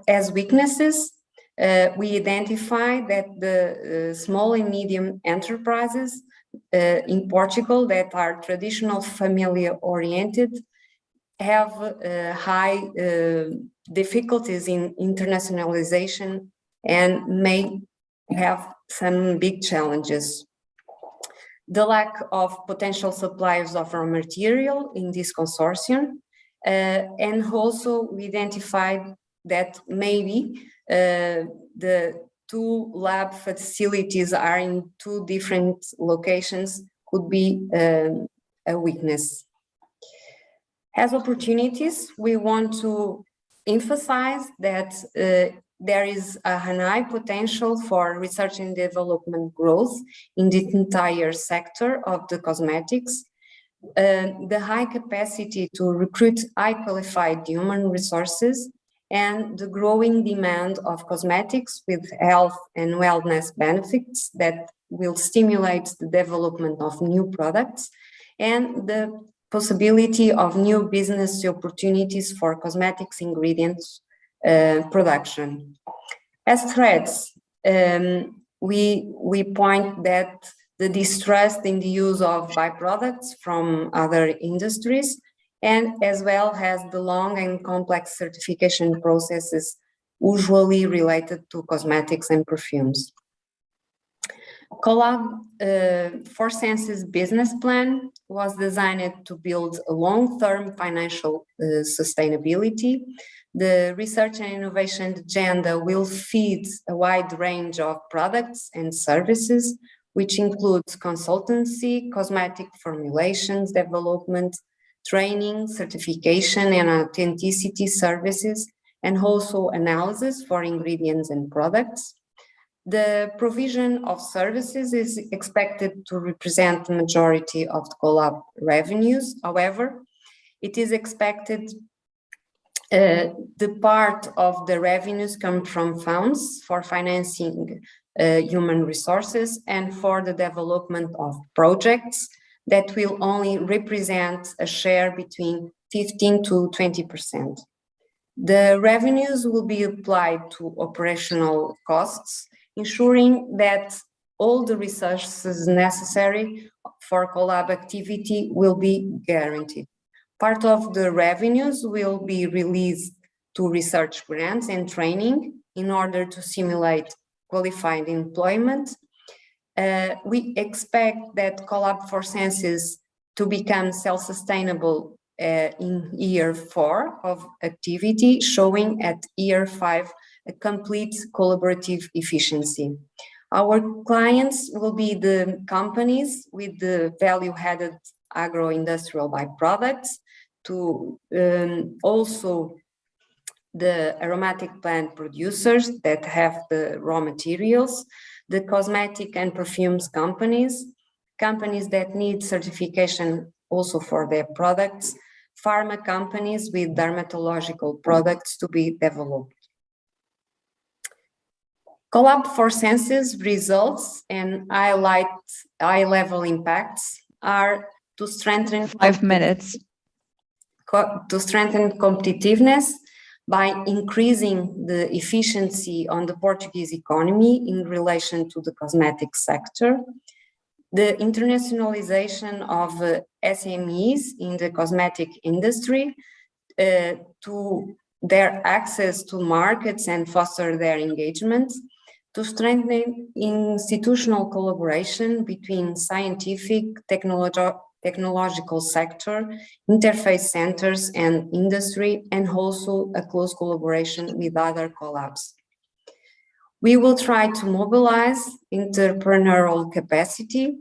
As weaknesses, we identify that the small and medium enterprises in Portugal that are traditional family-oriented have high difficulties in internationalization and may have some big challenges. The lack of potential suppliers of raw material in this consortium, and also we identified that maybe the 2 lab facilities are in 2 different locations could be a weakness. As opportunities, we want to emphasize that there is a high potential for research and development growth in the entire sector of the cosmetics. The high capacity to recruit high qualified human resources and the growing demand of cosmetics with health and wellness benefits that will stimulate the development of new products, and the possibility of new business opportunities for cosmetics ingredients production. As threats, we point that the distrust in the use of byproducts from other industries, and as well as the long and complex certification processes usually related to cosmetics and perfumes. CoLab 4Senses business plan was designed to build a long-term financial sustainability. The research and innovation agenda will feed a wide range of products and services, which includes consultancy, cosmetic formulations, development, training, certification, and authenticity services, and also analysis for ingredients and products. The provision of services is expected to represent the majority of the CoLab revenues. However, it is expected the part of the revenues come from funds for financing human resources and for the development of projects that will only represent a share between 15 to 20%. The revenues will be applied to operational costs, ensuring that all the resources necessary for CoLab activity will be guaranteed. Part of the revenues will be released to research grants and training in order to simulate qualified employment. We expect that CoLab for Senses to become self-sustainable in year 4 of activity, showing at year 5 a complete collaborative efficiency. Our clients will be the companies with the value-added agro-industrial byproducts, to also the aromatic plant producers that have the raw materials, the cosmetic and perfumes companies, companies that need certification also for their products, pharma companies with dermatological products to be developed. CoLab for Senses results and highlight high-level impacts are to strengthen 5 minutes. To strengthen competitiveness by increasing the efficiency on the Portuguese economy in relation to the cosmetics sector, the internationalization of SMEs in the cosmetic industry, to their access to markets and foster their engagement, to strengthen institutional collaboration between scientific, technological sector, interface centers and industry, and also a close collaboration with other CoLabs. We will try to mobilize entrepreneurial capacity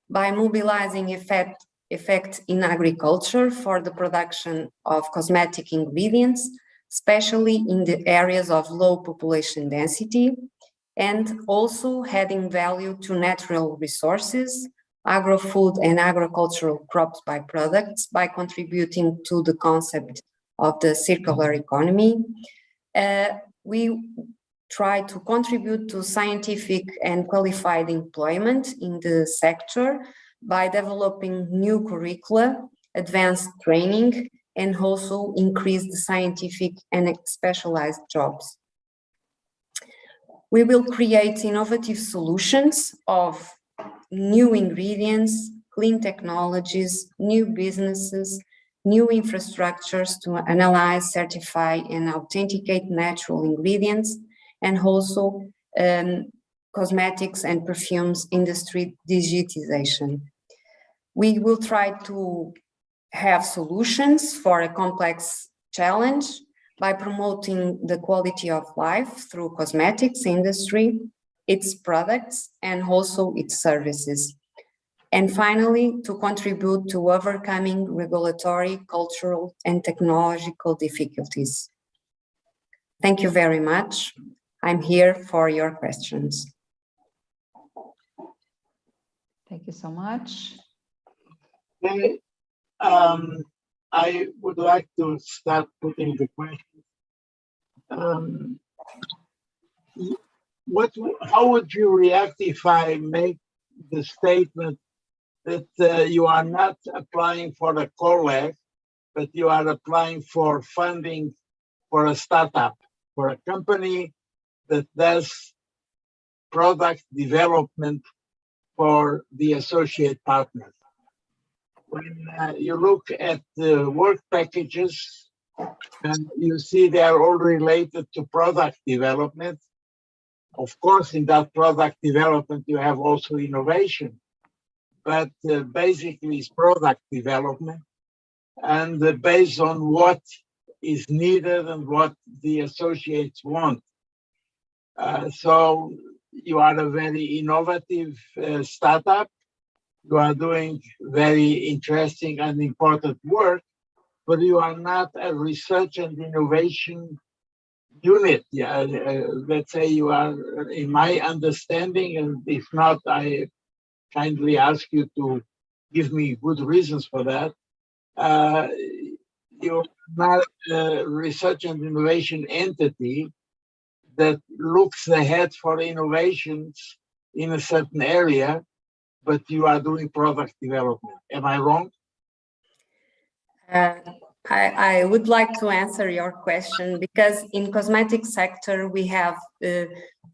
by mobilizing effect in agriculture for the production of cosmetic ingredients, especially in the areas of low population density, and also adding value to natural resources, agro-food and agricultural crops byproducts by contributing to the concept of the circular economy. We try to contribute to scientific and qualified employment in the sector by developing new curricula, advanced training, and also increase the scientific and specialized jobs. We will create innovative solutions of new ingredients, clean technologies, new businesses, new infrastructures to analyze, certify, and authenticate natural ingredients, and also cosmetics and perfumes industry digitization. We will try to have solutions for a complex challenge by promoting the quality of life through cosmetics industry, its products, and also its services. And finally, to contribute to overcoming regulatory, cultural, and technological difficulties. Thank you very much. I'm here for your questions. Thank you so much. Okay. I would like to start putting the question. How would you react if I make the statement that you are not applying for a CoLab, but you are applying for funding for a startup, for a company that does product development for the associate partners? When you look at the work packages, and you see they are all related to product development. Of course, in that product development, you have also innovation, but basically it's product development, and based on what is needed and what the associates want. So you are a very innovative startup. You are doing very interesting and important work, but you are not a research and innovation unit. Yeah, let's say you are, in my understanding, and if not, I kindly ask you to give me good reasons for that. You're not a research and innovation entity that looks ahead for innovations in a certain area, but you are doing product development. Am I wrong? I would like to answer your question, because in cosmetic sector, we have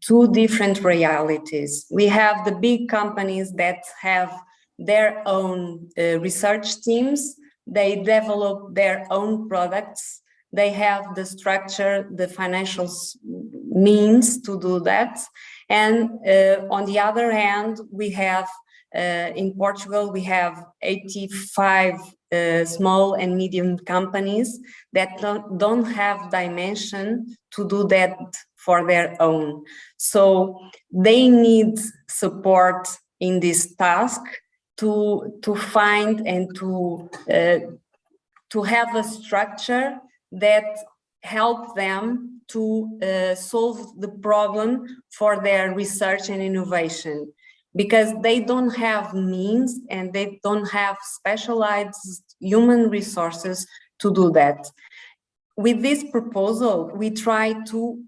two different realities. We have the big companies that have their own research teams. They develop their own products. They have the structure, the financial means to do that. And on the other hand, we have in Portugal, we have 85 small and medium companies that don't have dimension to do that for their own. So they need support in this task to find and to have a structure that help them to solve the problem for their research and innovation, because they don't have means and they don't have specialized human resources to do that. With this proposal, we try to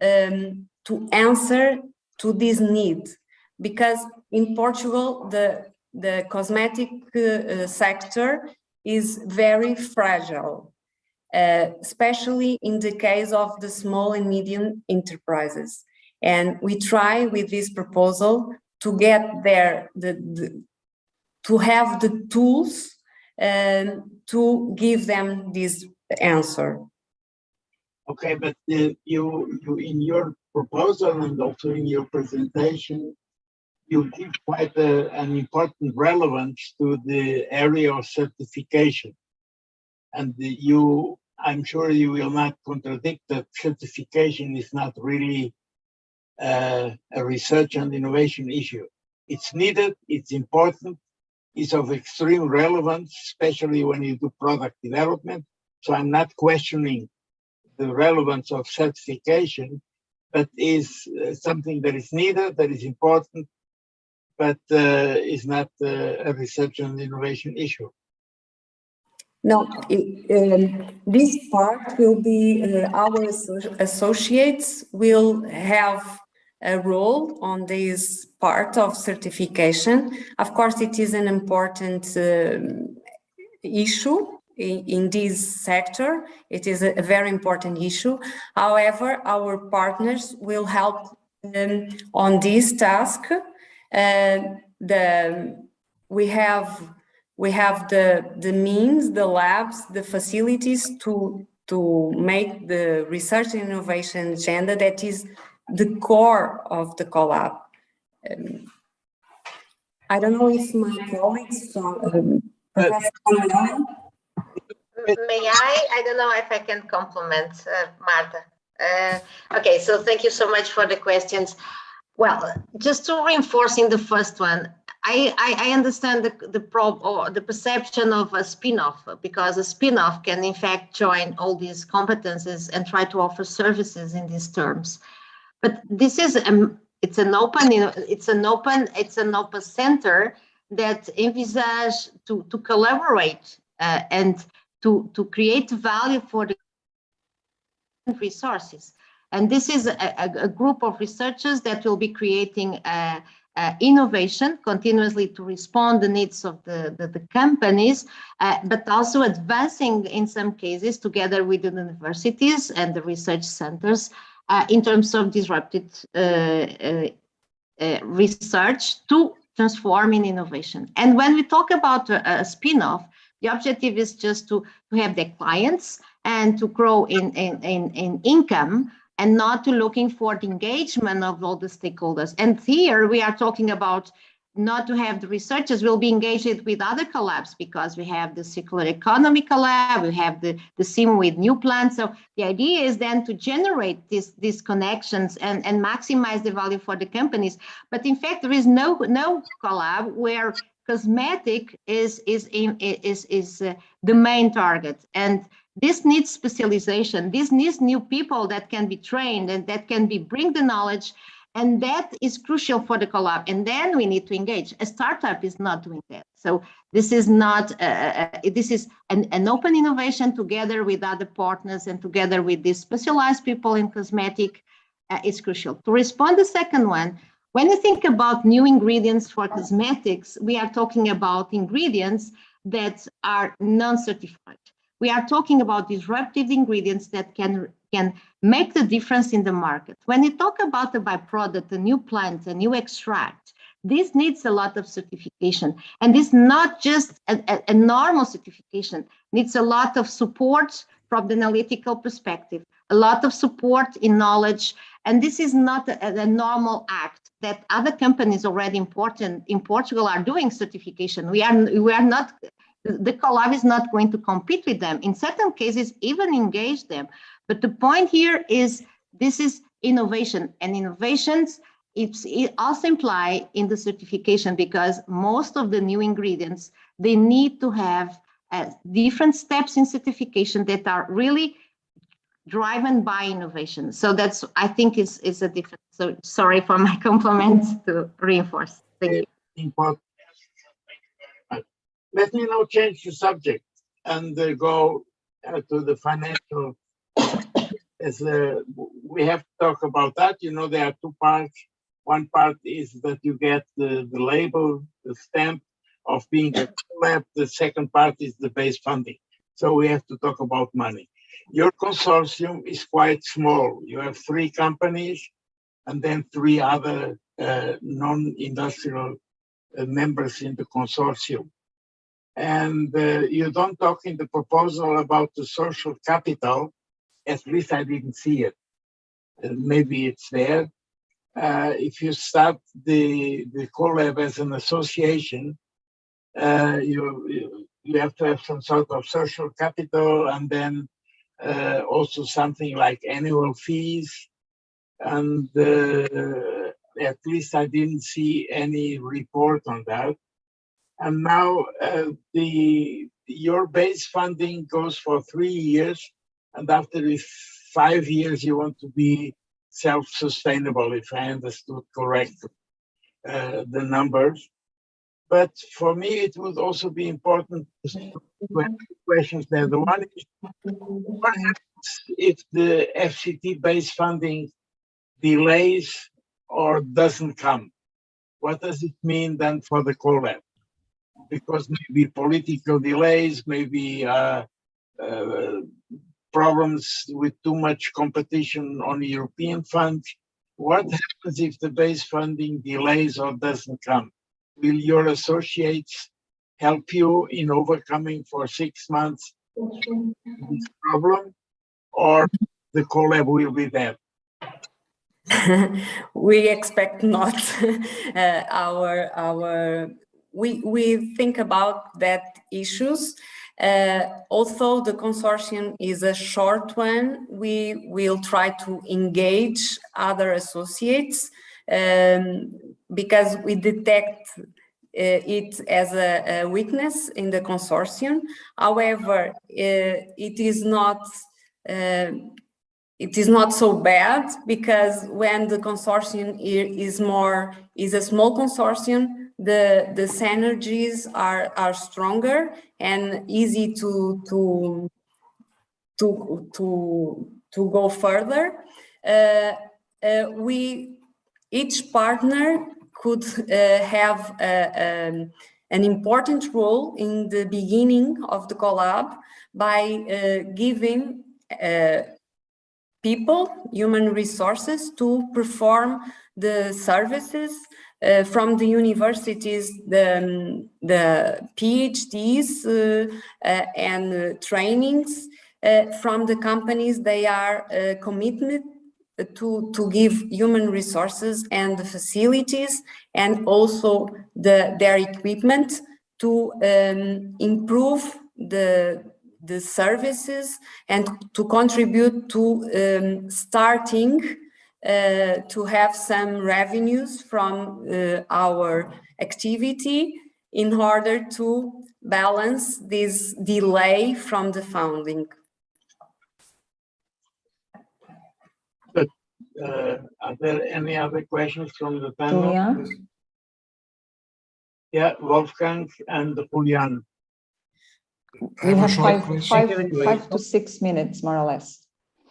answer to this need, because in Portugal, the cosmetic sector is very fragile, especially in the case of the small and medium enterprises. And we try with this proposal to get there, to have the tools to give them this answer. Okay, but you in your proposal and also in your presentation, you give quite an important relevance to the area of certification. And I'm sure you will not contradict that certification is not really a research and innovation issue. It's needed, it's important, it's of extreme relevance, especially when you do product development. So I'm not questioning the relevance of certification, but is something that is needed, that is important, but is not a research and innovation issue. No, this part will be, our associates will have a role on this part of certification. Of course, it is an important issue in this sector. It is a very important issue. However, our partners will help on this task. We have the means, the labs, the facilities to make the research and innovation agenda that is the core of the CoLab. I don't know if my colleagues, perhaps May I? I don't know if I can compliment Marta. Okay, so thank you so much for the questions. Well, just to reinforcing the first one, I understand the perception of a spin-off, because a spin-off can in fact join all these competences and try to offer services in these terms. But this is it's an open center that envisages to collaborate and to create value for the resources. And this is a group of researchers that will be creating innovation continuously to respond to the needs of the companies, but also advancing in some cases together with the universities and the research centers in terms of disrupted research to transform in innovation. And when we talk about a spin-off, the objective is just to have the clients and to grow in income, and not to looking for the engagement of all the stakeholders. And here we are talking about not to have the researchers will be engaged with other collabs, because we have the circular economy collab, we have the SIM with new plants. So the idea is then to generate these connections and maximize the value for the companies. But in fact, there is no collab where cosmetic is the main target. And this needs specialization. This needs new people that can be trained and that can bring the knowledge, and that is crucial for the collab. And then we need to engage. A startup is not doing that. So this is not. This is an open innovation together with other partners and together with these specialized people in cosmetic. Is crucial. To respond to the second one, When you think about new ingredients for cosmetics, we are talking about ingredients that are non-certified. We are talking about disruptive ingredients that can make the difference in the market. When you talk about a byproduct, a new plant, a new extract, this needs a lot of certification. And this not just a normal certification, needs a lot of support from the analytical perspective, a lot of support in knowledge. And this is not a normal act that other companies already important in Portugal are doing certification. We are not, the CoLab is not going to compete with them. In certain cases, even engage them. But the point here is this is innovation, and innovations it also imply in the certification, because most of the new ingredients, they need to have different steps in certification that are really driven by innovation. So that's, I think, is a difference. So sorry for my compliments to reinforce. Thank you. Let me now change the subject and go to the financial. As we have to talk about that, you know, there are two parts. One part is that you get the label, the stamp of being a CoLab. The second part is the base funding. So we have to talk about money. Your consortium is quite small. You have 3 companies and then 3 other non-industrial members in the consortium. And you don't talk in the proposal about the social capital. At least I didn't see it. Maybe it's there. If you start the CoLab as an association, you have to have some sort of social capital, and then also something like annual fees. And at least I didn't see any report on that. And now your base funding goes for 3 years, and after 5 years you want to be self-sustainable, if I understood correctly the numbers. But for me, it would also be important to have 2 questions there. The one is, what happens if the FCT-based funding delays or doesn't come? What does it mean then for the CoLab? Because maybe political delays, maybe problems with too much competition on the European funds. What happens if the base funding delays or doesn't come? Will your associates help you in overcoming for 6 months this problem, or the CoLab will be there? We expect not. We think about that issues. Although the consortium is a short one, we will try to engage other associates because we detect it as a weakness in the consortium. However, it is not so bad, because when the consortium is a small consortium, the synergies are stronger and easy to go further. Each partner could have an important role in the beginning of the CoLab by giving people, human resources, to perform the services from the universities, the PhDs and trainings. From the companies, they are committed to give human resources and the facilities, and also their equipment to improve the services and to contribute to starting to have some revenues from our activity in order to balance this delay from the funding. But are there any other questions from the panel? Julia? Yeah, Wolfgang and Julian. We have 5 to 6 minutes, more or less.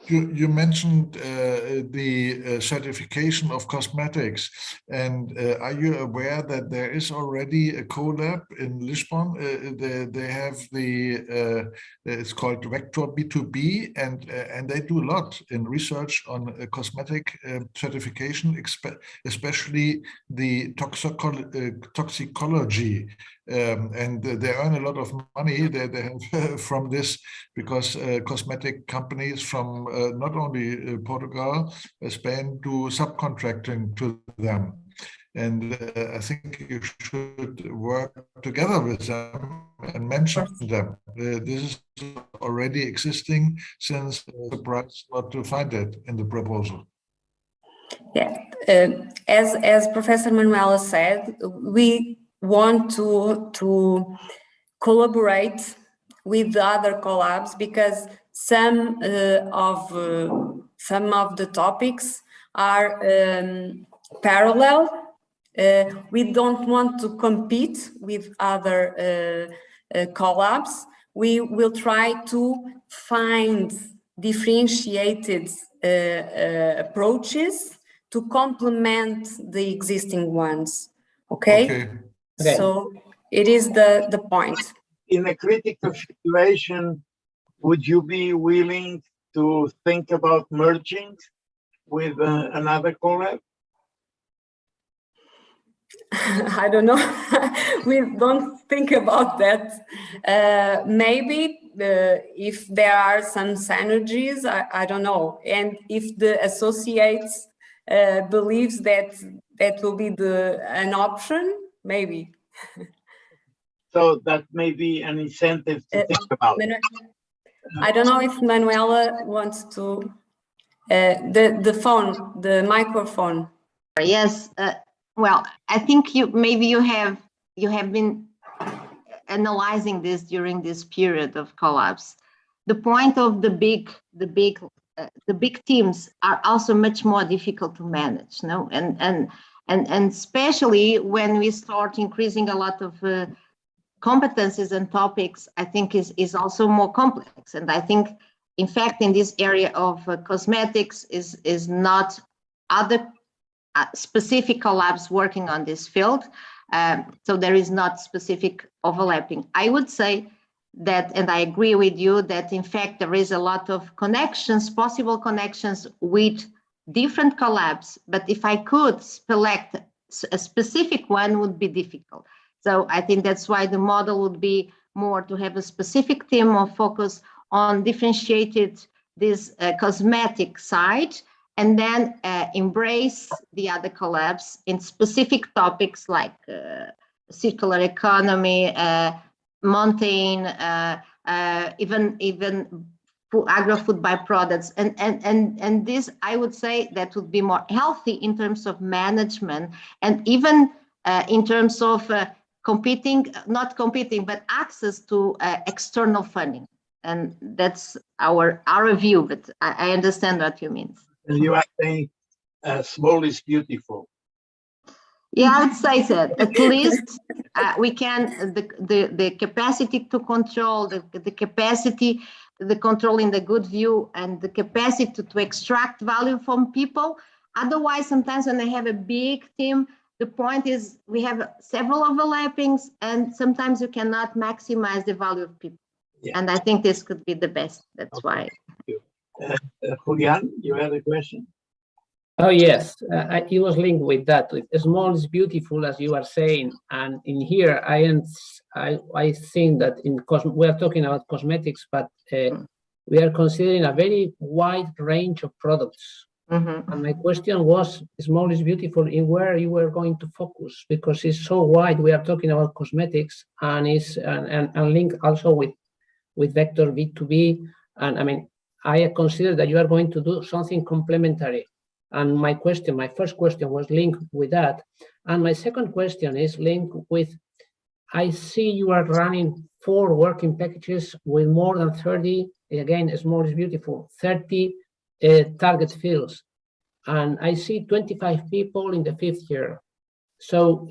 You mentioned the certification of cosmetics, and are you aware that there is already a CoLab in Lisbon? They have the it's called Vector B2B, and they do a lot in research on cosmetic certification, especially the toxicology. And they earn a lot of money they have from this, because cosmetic companies from not only Portugal, Spain do subcontracting to them. And I think you should work together with them and mention them. This is already existing, since surprised not to find it in the proposal. Yeah, as Professor Manuela said, we want to collaborate with the other CoLabs, because some of the topics are parallel. We don't want to compete with other CoLabs. We will try to find differentiated approaches to complement the existing ones. Okay? So it is the point. In a critical situation, would you be willing to think about merging with another CoLab? I don't know. We don't think about that. Maybe if there are some synergies, I don't know. And if the associates believes that will be an option, maybe. So that may be an incentive to think about. I don't know if Manuela wants to, the microphone. Yes, well, I think you have been analyzing this during this period of collapse. The point of the big teams are also much more difficult to manage, no? And especially when we start increasing a lot of competencies and topics, I think is also more complex. And I think, in fact, in this area of cosmetics is not other specific CoLabs working on this field. So there is not specific overlapping. I would say that, and I agree with you, that in fact there is a lot of connections, possible connections with different CoLabs, but if I could select a specific one, would be difficult. So I think that's why the model would be more to have a specific team of focus on differentiated this cosmetic side, and then embrace the other CoLabs in specific topics like circular economy, mountain, even agro-food byproducts. And this, I would say, that would be more healthy in terms of management, and even in terms of not competing, but access to external funding. And that's our view, but I understand what you mean. And you are saying small is beautiful. Yeah, I would say that. At least we can, the capacity to control, the capacity, the control in the good view, and the capacity to extract value from people. Otherwise, sometimes when I have a big team, the point is we have several overlappings, and sometimes you cannot maximize the value of people. Yeah. And I think this could be the best. That's why. Thank you. Julian, you had a question? Oh, yes. It was linked with that. Small is beautiful, as you are saying. And in here, I think that we are talking about cosmetics, but we are considering a very wide range of products. Mm-hmm. And my question was, small is beautiful, in where you were going to focus, because it's so wide. We are talking about cosmetics, and it's and linked also with Vector B2B. And I mean, I consider that you are going to do something complementary. And my first question was linked with that. And my second question is linked with, I see you are running 4 working packages with more than 30, again, small is beautiful, 30 target fields. And I see 25 people in the 5th year. So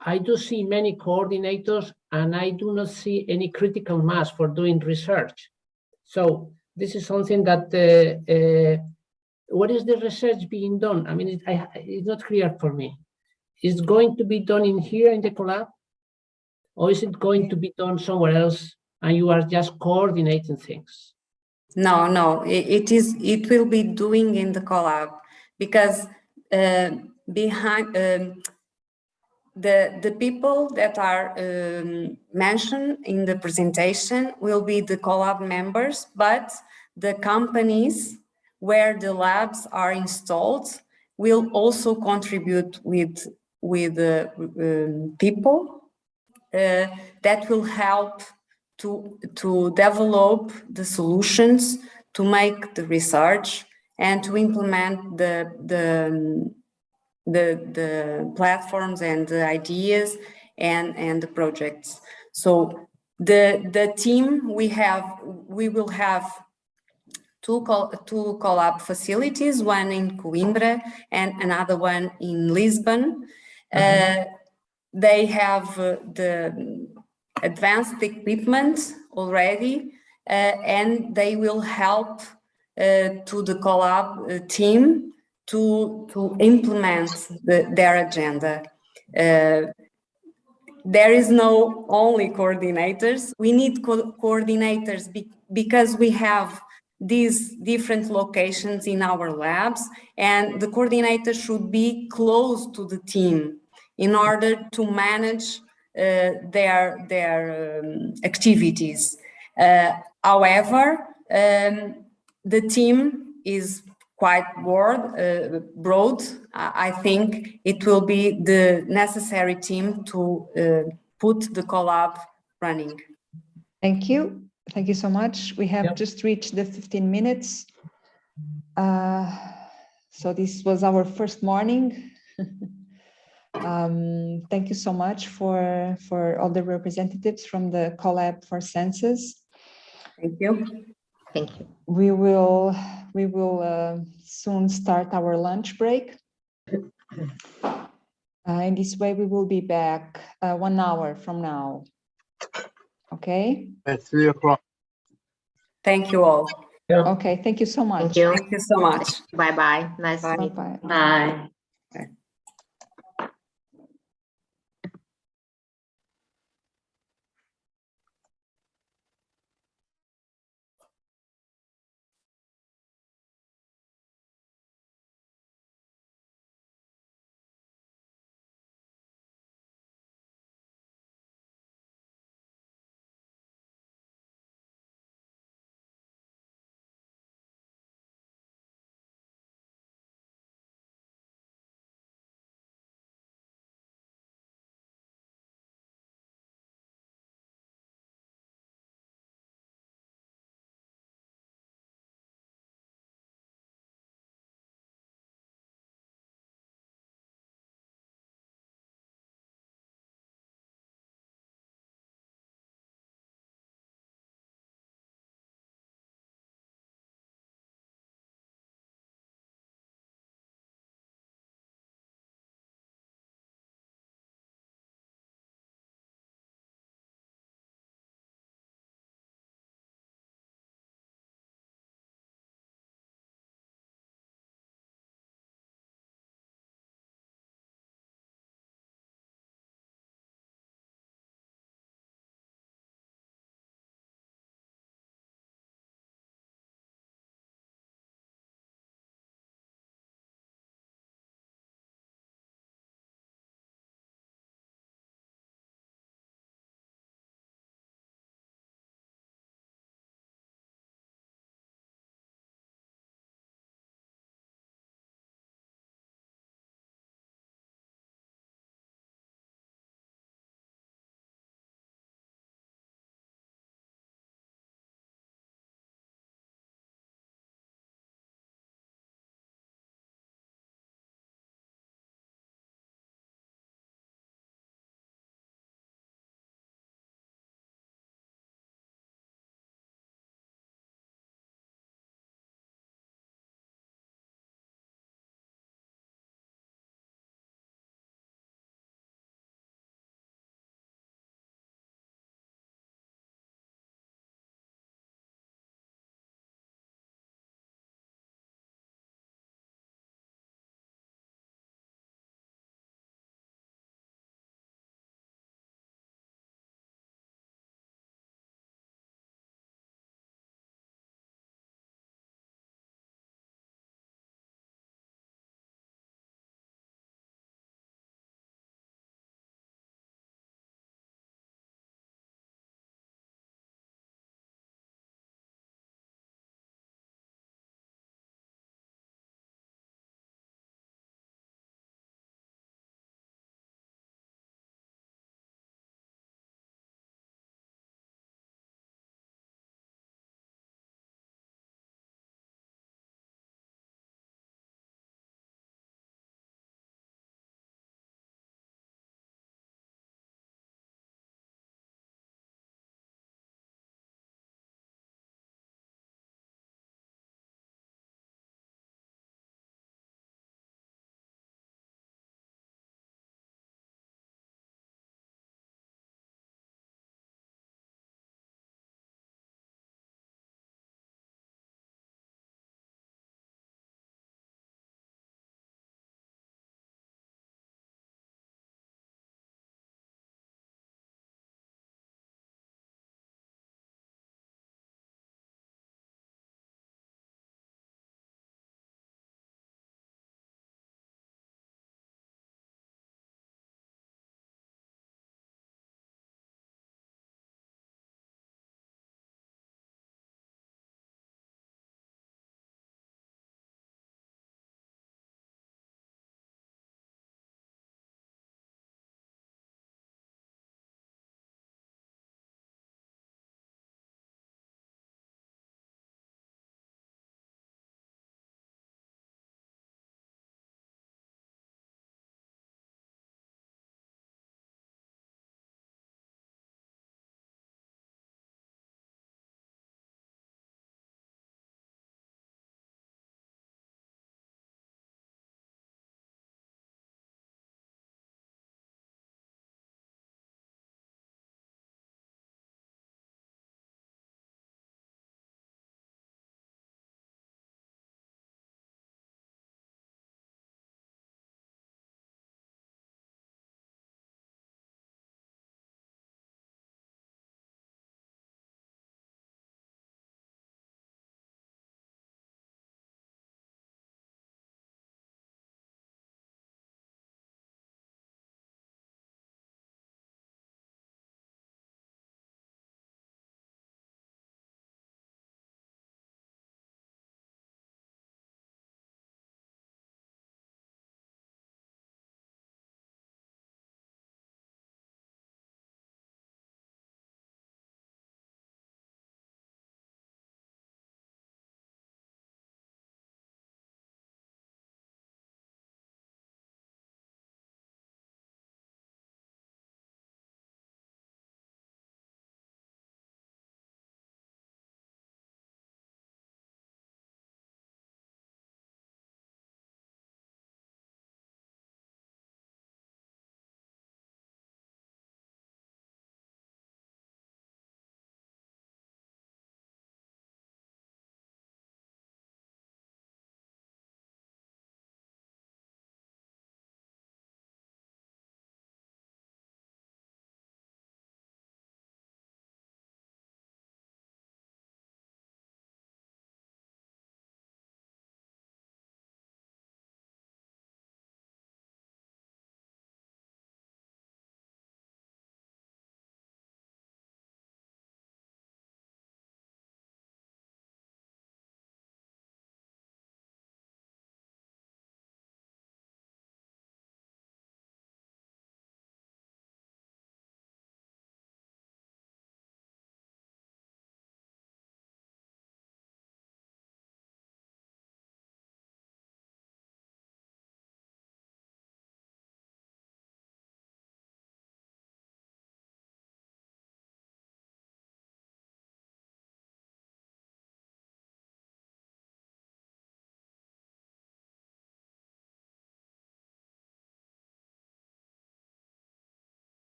I do see many coordinators, and I do not see any critical mass for doing research. So this is something that, what is the research being done? I mean, it's not clear for me. Is it going to be done in here in the CoLab? Or is it going to be done somewhere else and you are just coordinating things? No, it will be doing in the CoLab, because behind the people that are mentioned in the presentation will be the CoLab members, but the companies where the labs are installed will also contribute with people that will help to develop the solutions, to make the research, and to implement the platforms and the ideas and the projects. So the team we will have two CoLab facilities, one in Coimbra and another one in Lisbon. They have the advanced equipment already, and they will help to the CoLab team to implement their agenda. There is no only coordinators. We need coordinators because we have these different locations in our labs, and the coordinator should be close to the team in order to manage their activities. However, the team is quite broad. I think it will be the necessary team to put the CoLab running. Thank you. Thank you so much. We have just reached the 15 minutes. So this was our first morning. Thank you so much for all the representatives from the CoLab for Census. Thank you. Thank you. We will soon start our lunch break. In this way, we will be back 1 hour from now. Okay? At 3 o'clock. Thank you all. Okay, thank you so much. Thank you. Thank you so much. Bye-bye. Nice to meet you. Bye.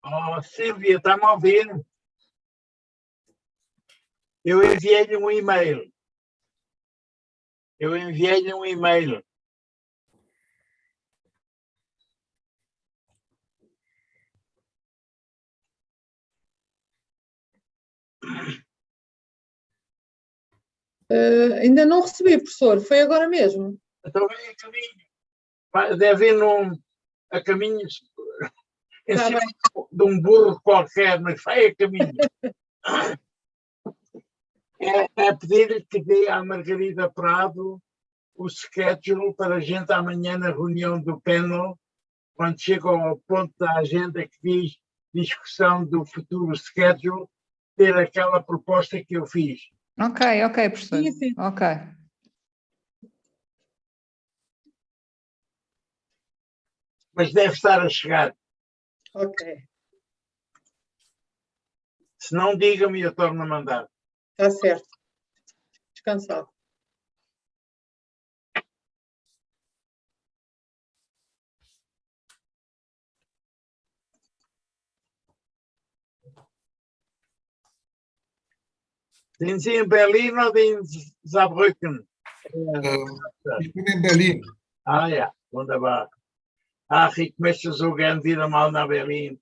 Oh, Silvia, está-me a ouvir? Eu enviei-lhe um e-mail. Ainda não recebi, professor. Foi agora mesmo. Então vem a caminho. Deve ir a caminhos em cima de um burro qualquer, mas vai a caminho. É pedir-lhe que dê à Margarida Prado o schedule para a gente amanhã na reunião do panel, quando chega ao ponto da agenda que diz discussão do futuro schedule, ter aquela proposta que eu fiz. Ok, professor. Sim. Ok. Mas deve estar a chegar. Ok. Se não, diga-me e eu torno a mandar. Está certo. Descansado. Sind Sie in Berlin oder in Saarbrücken? Ich bin in Berlin. Ah ja, wunderbar. Ach, ich möchte so gern wieder mal nach Berlin.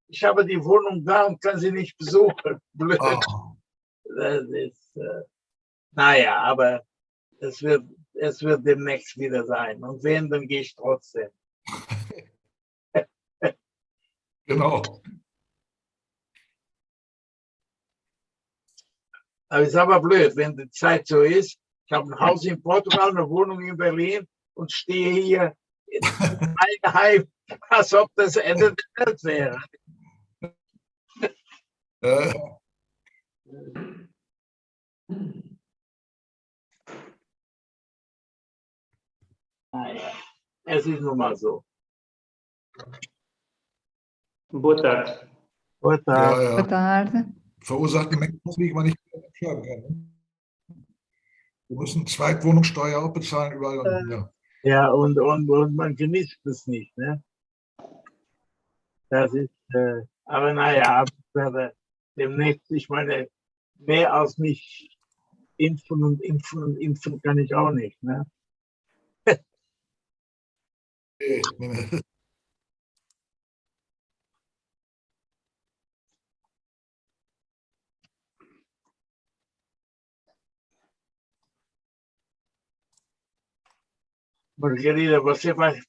Ich habe die Wohnung da und kann sie nicht besuchen. Blöd. Oh. Das ist, naja, aber es wird demnächst wieder sein. Und wenn, dann gehe ich trotzdem. Genau. Aber es ist aber blöd, wenn die Zeit so ist. Ich habe ein Haus in Portugal, eine Wohnung in Berlin und stehe hier in meinem Heim, als ob das Ende der Welt wäre. Naja, es ist nun mal so. Boa tarde. Boa tarde. Ja. Boa tarde. Verursacht die Menge, die man nicht entscheiden kann. Ne? Wir müssen Zweitwohnungssteuer auch bezahlen überall. Ja. Ja, und man genießt es nicht. Ne? Das ist, aber naja, demnächst, ich meine, mehr als mich impfen kann ich auch nicht. Ne? Nee. Margarida, você vai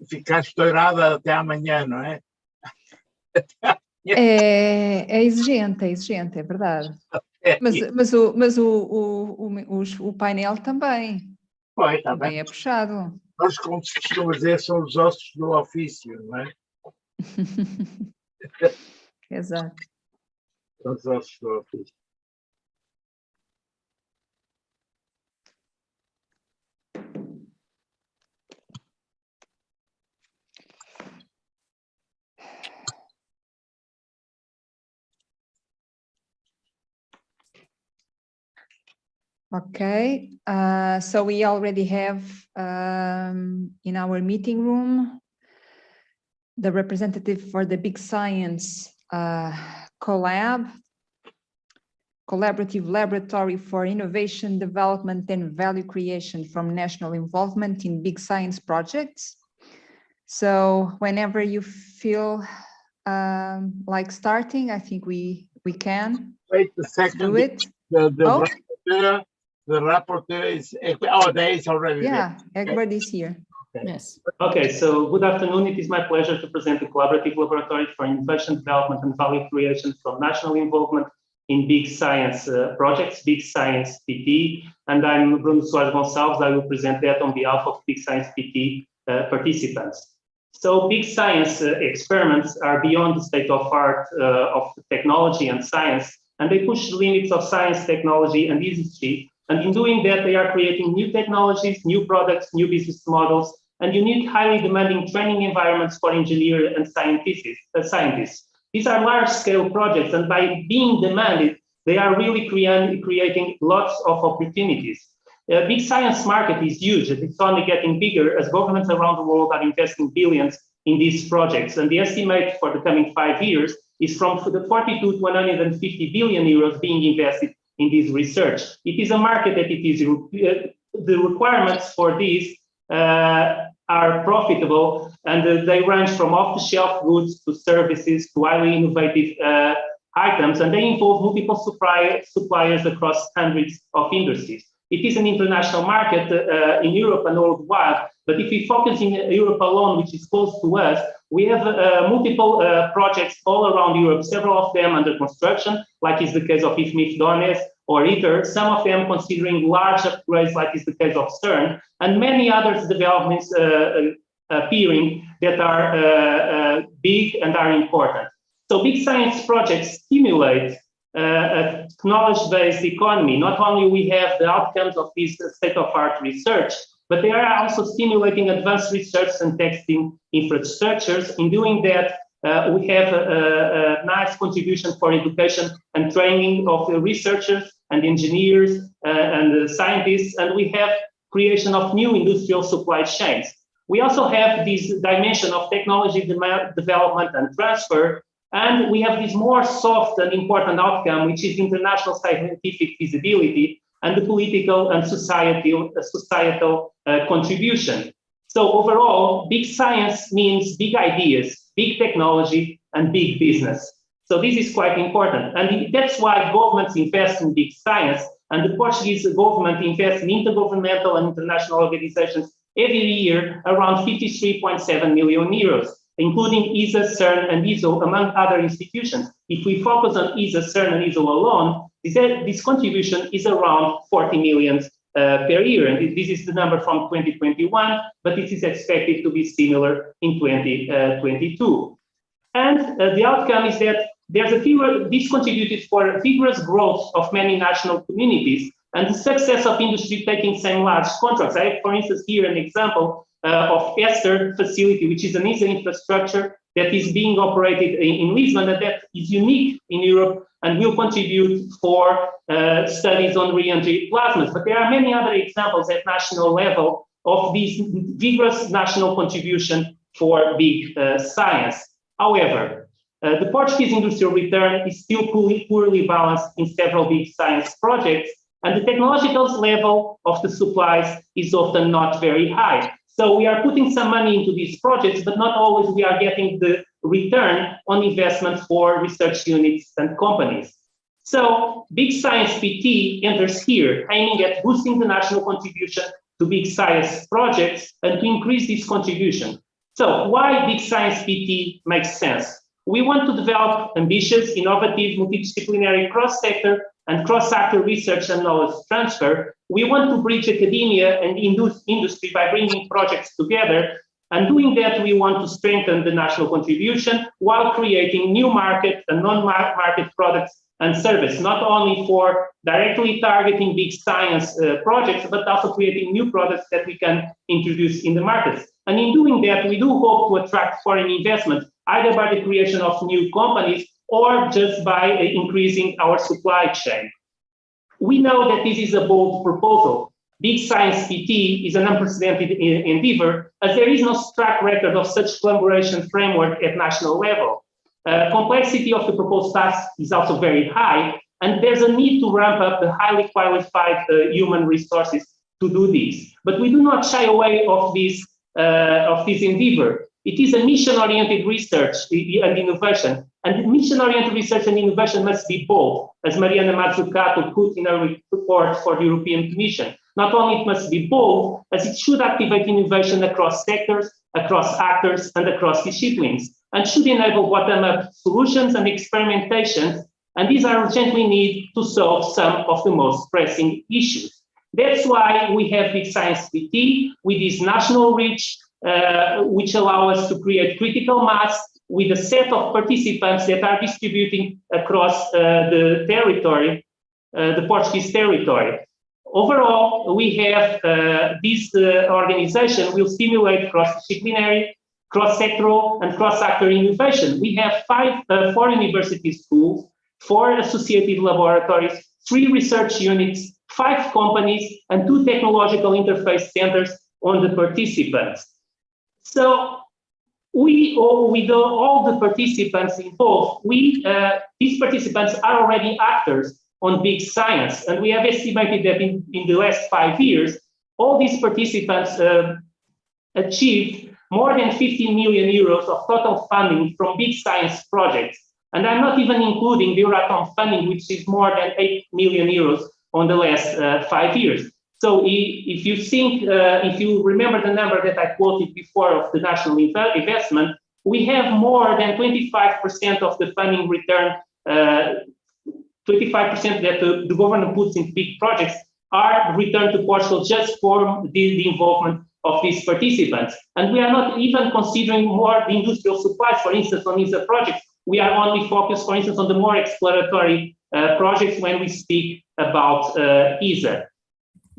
ficar estourada até amanhã, não é? É exigente, é verdade. Mas o painel também. Pois, também é puxado. Nós, como se costuma dizer, são os ossos do ofício, não é? Exato. São os ossos do ofício. Okay, so we already have in our meeting room the representative for the Big Science CoLab, Collaborative Laboratory for Innovation, Development and Value Creation from National Involvement in Big Science Projects. So whenever you feel like starting, I think we can. Wait a second. Do it. The rapporteur is, there is already there. Egbert okay. is here. Okay. Yes. Okay, so good afternoon. It is my pleasure to present the Collaborative Laboratory for Innovation, Development and Value Creation from National Involvement in Big Science Projects, Big Science PT. And I'm Bruno Soares Gonçalves. I will present that on behalf of Big Science PT participants. So big science experiments are beyond the state of art of technology and science, and they push the limits of science, technology, and industry. And in doing that, they are creating new technologies, new products, new business models, and unique, highly demanding training environments for engineers and scientists. These are large-scale projects, and by being demanded, they are really creating lots of opportunities. Big science market is huge, and it's only getting bigger as governments around the world are investing billions in these projects. And the estimate for the coming 5 years is from the 42 to 150 billion euros being invested in this research. It is a market that it is, the requirements for this are profitable, and they range from off-the-shelf goods to services to highly innovative items, and they involve multiple suppliers across hundreds of industries. It is an international market in Europe and worldwide, but if we focus in Europe alone, which is close to us, we have multiple projects all around Europe, several of them under construction, like is the case of IFMIF Donetsk or ITER, some of them considering large upgrades, like is the case of CERN, and many other developments appearing that are big and are important. So big science projects stimulate a knowledge-based economy. Not only we have the outcomes of this state-of-art research, but they are also stimulating advanced research and testing infrastructures. In doing that, we have a nice contribution for education and training of the researchers and engineers and scientists, and we have creation of new industrial supply chains. We also have this dimension of technology development and transfer, and we have this more soft and important outcome, which is international scientific feasibility and the political and societal contribution. So overall, big science means big ideas, big technology, and big business. So this is quite important. And that's why governments invest in big science, and the Portuguese government invests in intergovernmental and international organizations every year around 53.7 million euros, including ESA, CERN, and ISO, among other institutions. If we focus on ESA, CERN, and ISO alone, this contribution is around 40 million per year. And this is the number from 2021, but it is expected to be similar in 2022. And the outcome is that this contributed for a vigorous growth of many national communities and the success of industry taking some large contracts. I have, for instance, here an example of ESTER facility, which is an ESA infrastructure that is being operated in Lisbon, and that is unique in Europe and will contribute for studies on re-entry plasmas. But there are many other examples at national level of this vigorous national contribution for big science. However, the Portuguese industrial return is still poorly balanced in several big science projects, and the technological level of the supplies is often not very high. So we are putting some money into these projects, but not always we are getting the return on investment for research units and companies. So big science PT enters here, aiming at boosting the national contribution to big science projects and to increase this contribution. So why big science PT makes sense? We want to develop ambitious, innovative, multidisciplinary cross-sector and cross-sector research and knowledge transfer. We want to bridge academia and industry by bringing projects together. And doing that, we want to strengthen the national contribution while creating new market and non-market products and service, not only for directly targeting big science projects, but also creating new products that we can introduce in the markets. And in doing that, we do hope to attract foreign investment, either by the creation of new companies or just by increasing our supply chain. We know that this is a bold proposal. Big Science PT is an unprecedented endeavor, as there is no track record of such collaboration framework at national level. Complexity of the proposed task is also very high, and there's a need to ramp up the highly qualified human resources to do this. But we do not shy away of this endeavor. It is a mission-oriented research and innovation, and mission-oriented research and innovation must be bold, as Mariana Mazzucato put in a report for the European Commission. Not only it must be bold, as it should activate innovation across sectors, across actors, and across disciplines, and should enable bottom-up solutions and experimentations, and these are urgently needed to solve some of the most pressing issues. That's why we have Big Science PT with this national reach, which allow us to create critical mass with a set of participants that are distributing across the territory, the Portuguese territory. Overall, we have this organization will stimulate cross-disciplinary, cross-sectoral, and cross-sector innovation. We have 4 university schools, 4 associated laboratories, 3 research units, 5 companies, and 2 technological interface centers on the participants. So with all the participants involved, these participants are already actors on big science. And we have estimated that in the last 5 years, all these participants achieved more than 15 million euros of total funding from big science projects. And I'm not even including the Euratom funding, which is more than 8 million euros on the last 5 years. So if you think, if you remember the number that I quoted before of the national investment, we have more than 25% of the funding return, 25% that the government puts in big projects are returned to Portugal just for the involvement of these participants. And we are not even considering more the industrial supplies, for instance, on these projects. We are only focused, for instance, on the more exploratory projects when we speak about ESA.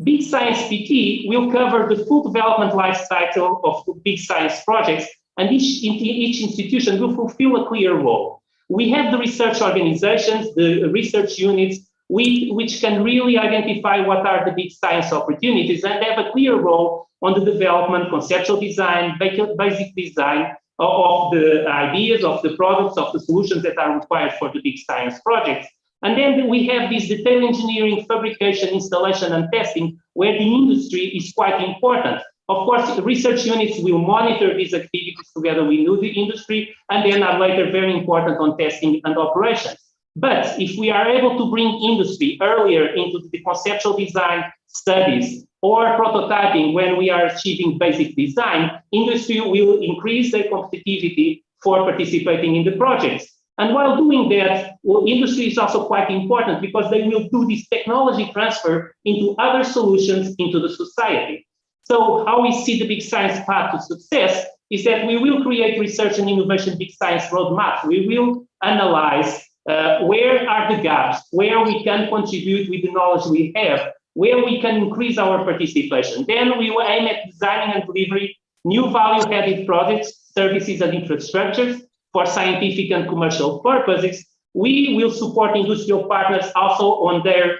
Big Science PT will cover the full development life cycle of big science projects, and each institution will fulfill a clear role. We have the research organizations, the research units, which can really identify what are the big science opportunities and have a clear role on the development, conceptual design, basic design of the ideas, of the products, of the solutions that are required for the big science projects. And then we have this detail engineering, fabrication, installation, and testing, where the industry is quite important. Of course, research units will monitor these activities together with the industry, and then are later very important on testing and operations. But if we are able to bring industry earlier into the conceptual design studies or prototyping when we are achieving basic design, industry will increase their competitivity for participating in the projects. And while doing that, industry is also quite important because they will do this technology transfer into other solutions into the society. So how we see the big science path to success is that we will create research and innovation big science roadmaps. We will analyze where are the gaps, where we can contribute with the knowledge we have, where we can increase our participation. Then we will aim at designing and delivering new value-added products, services, and infrastructures for scientific and commercial purposes. We will support industrial partners also on their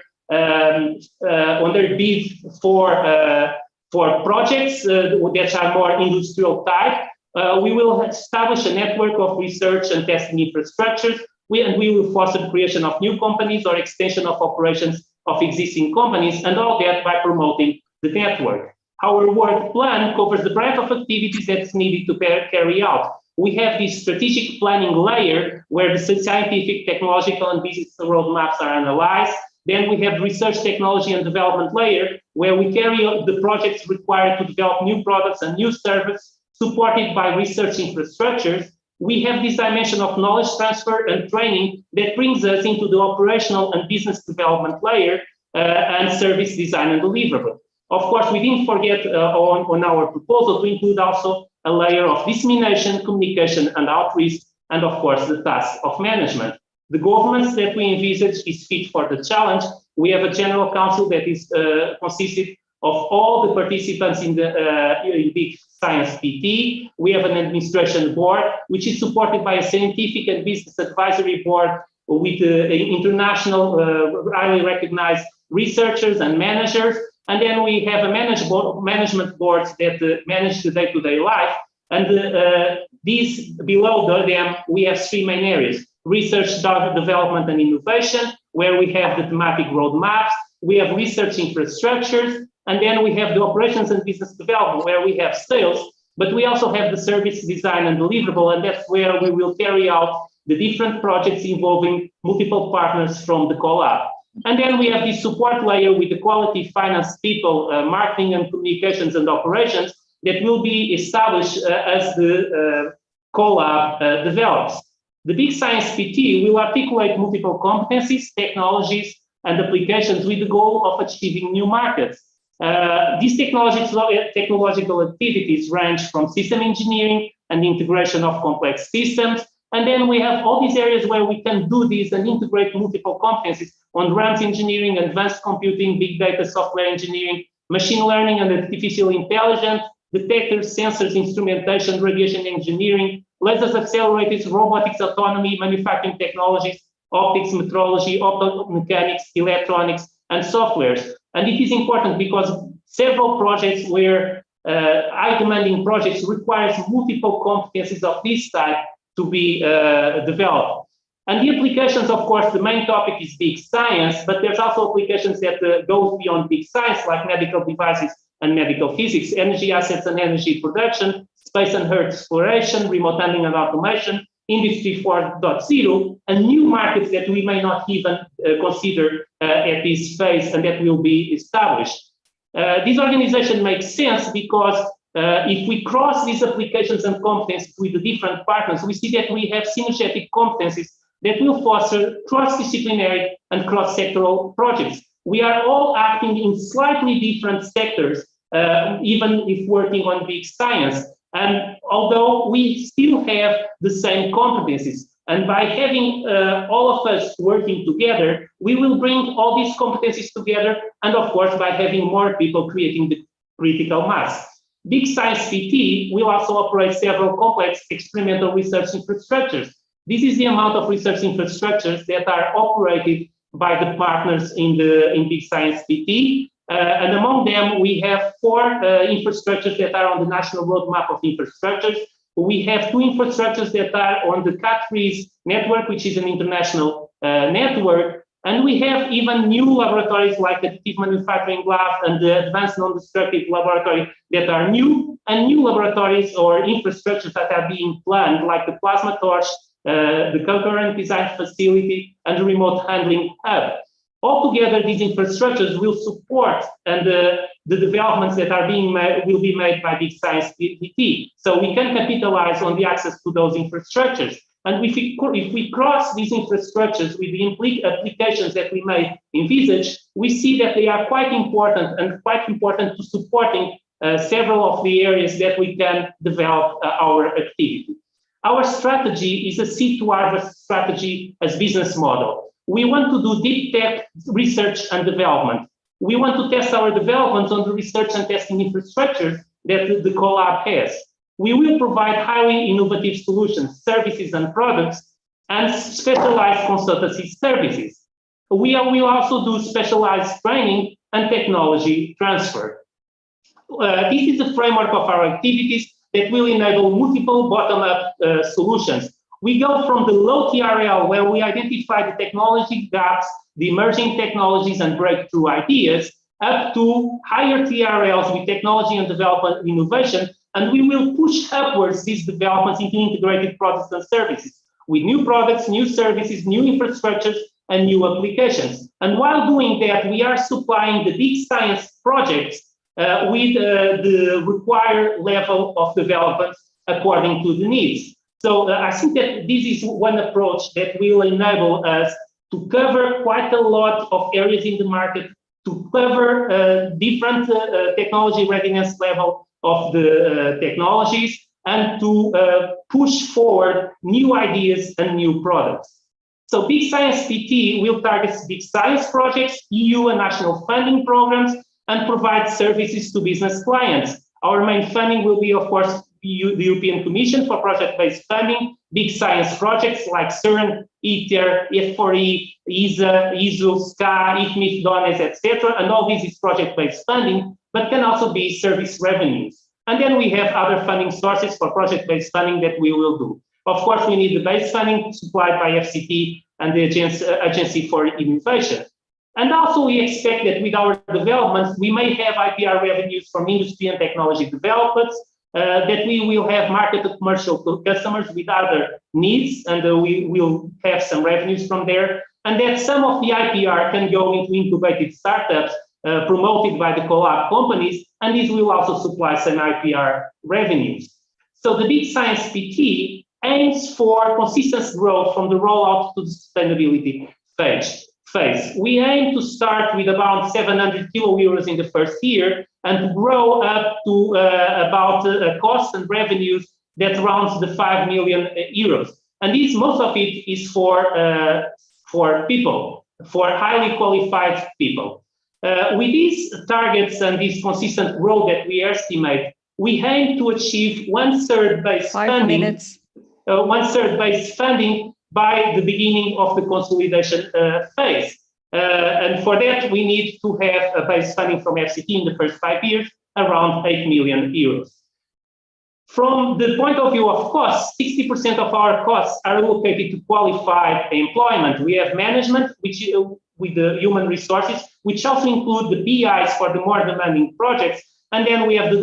bid for projects that are more industrial type. We will establish a network of research and testing infrastructures. We will foster the creation of new companies or extension of operations of existing companies, and all that by promoting the network. Our work plan covers the breadth of activities that's needed to carry out. We have this strategic planning layer where the scientific, technological, and business roadmaps are analyzed. Then we have research, technology, and development layer where we carry out the projects required to develop new products and new services supported by research infrastructures. We have this dimension of knowledge transfer and training that brings us into the operational and business development layer and service design and deliverable. Of course, we didn't forget on our proposal to include also a layer of dissemination, communication, and outreach, and of course, the task of management. The governance that we envisage is fit for the challenge. We have a general council that is consisted of all the participants in the big science PT. We have an administration board, which is supported by a scientific and business advisory board with international, highly recognized researchers and managers. And then we have a management boards that manage the day-to-day life. And these below them, we have three main areas: research, development, and innovation, where we have the thematic roadmaps. We have research infrastructures, and then we have the operations and business development, where we have sales, but we also have the service design and deliverable, and that's where we will carry out the different projects involving multiple partners from the CoLab. And then we have this support layer with the quality finance people, marketing and communications and operations that will be established as the CoLab develops. The Big Science PT will articulate multiple competencies, technologies, and applications with the goal of achieving new markets. These technological activities range from system engineering and integration of complex systems. And then we have all these areas where we can do this and integrate multiple competencies on RAMS engineering, advanced computing, big data, software engineering, machine learning and artificial intelligence, detectors, sensors, instrumentation, radiation engineering, lasers, accelerators, robotics, autonomy, manufacturing technologies, optics, metrology, optomechanics, electronics, and softwares. And it is important because several projects were high demanding projects requires multiple competencies of this type to be developed. And the applications, of course, the main topic is big science, but there's also applications that go beyond big science, like medical devices and medical physics, energy assets and energy production, space and earth exploration, remote handling and automation, Industry 4.0, and new markets that we may not even consider at this phase and that will be established. This organization makes sense because if we cross these applications and competencies with the different partners, we see that we have synergetic competencies that will foster cross-disciplinary and cross-sectoral projects. We are all acting in slightly different sectors, even if working on big science. And although we still have the same competencies, and by having all of us working together, we will bring all these competencies together, and of course, by having more people creating the critical mass. Big Science PT will also operate several complex experimental research infrastructures. This is the amount of research infrastructures that are operated by the partners in Big Science PT. And among them, we have 4 infrastructures that are on the national roadmap of infrastructures. We have 2 infrastructures that are on the CAT-FREEZE network, which is an international network. And we have even new laboratories like Additive Manufacturing Lab and the Advanced Non-Destructive Laboratory that are new, and new laboratories or infrastructures that are being planned, like the Plasma Torch, the Concurrent Design Facility, and the Remote Handling Hub. Altogether, these infrastructures will support and the developments that are being made will be made by Big Science PT. So we can capitalize on the access to those infrastructures. And if we cross these infrastructures with the applications that we may envisage, we see that they are quite important and quite important to supporting several of the areas that we can develop our activity. Our strategy is a seed to harvest strategy as business model. We want to do deep tech research and development. We want to test our developments on the research and testing infrastructure that the CoLab has. We will provide highly innovative solutions, services, and products, and specialized consultancy services. We will also do specialized training and technology transfer. This is the framework of our activities that will enable multiple bottom-up solutions. We go from the low TRL, where we identify the technology gaps, the emerging technologies and breakthrough ideas, up to higher TRLs with technology and development innovation, and we will push upwards these developments into integrated products and services, with new products, new services, new infrastructures, and new applications. And while doing that, we are supplying the big science projects with the required level of development according to the needs. So I think that this is one approach that will enable us to cover quite a lot of areas in the market, to cover different technology readiness level of the technologies, and to push forward new ideas and new products. So Big Science PT will target big science projects, EU and national funding programs, and provide services to business clients. Our main funding will be, of course, the European Commission for project-based funding, big science projects like CERN, ITER, F4E, ESA, ESO, SCA, IFMIF, DONES, etc. And all this is project-based funding, but can also be service revenues. And then we have other funding sources for project-based funding that we will do. Of course, we need the base funding supplied by FCT and the Agency for Innovation. And also we expect that with our developments, we may have IPR revenues from industry and technology developers, that we will have marketed commercial customers with other needs, and we will have some revenues from there, and that some of the IPR can go into incubated startups promoted by the CoLab companies, and this will also supply some IPR revenues. So the Big Science PT aims for consistent growth from the rollout to the sustainability phase. We aim to start with about 700 kilo euros in the first year and to grow up to about costs and revenues that rounds the 5 million euros. And this, most of it is for people, for highly qualified people. With these targets and this consistent growth that we estimate, we aim to achieve one-third base funding by the beginning of the consolidation phase. And for that, we need to have a base funding from FCT in the first 5 years, around 8 million euros. From the point of view of costs, 60% of our costs are allocated to qualified employment. We have management, which with the human resources, which also include the BIs for the more demanding projects. And then we have the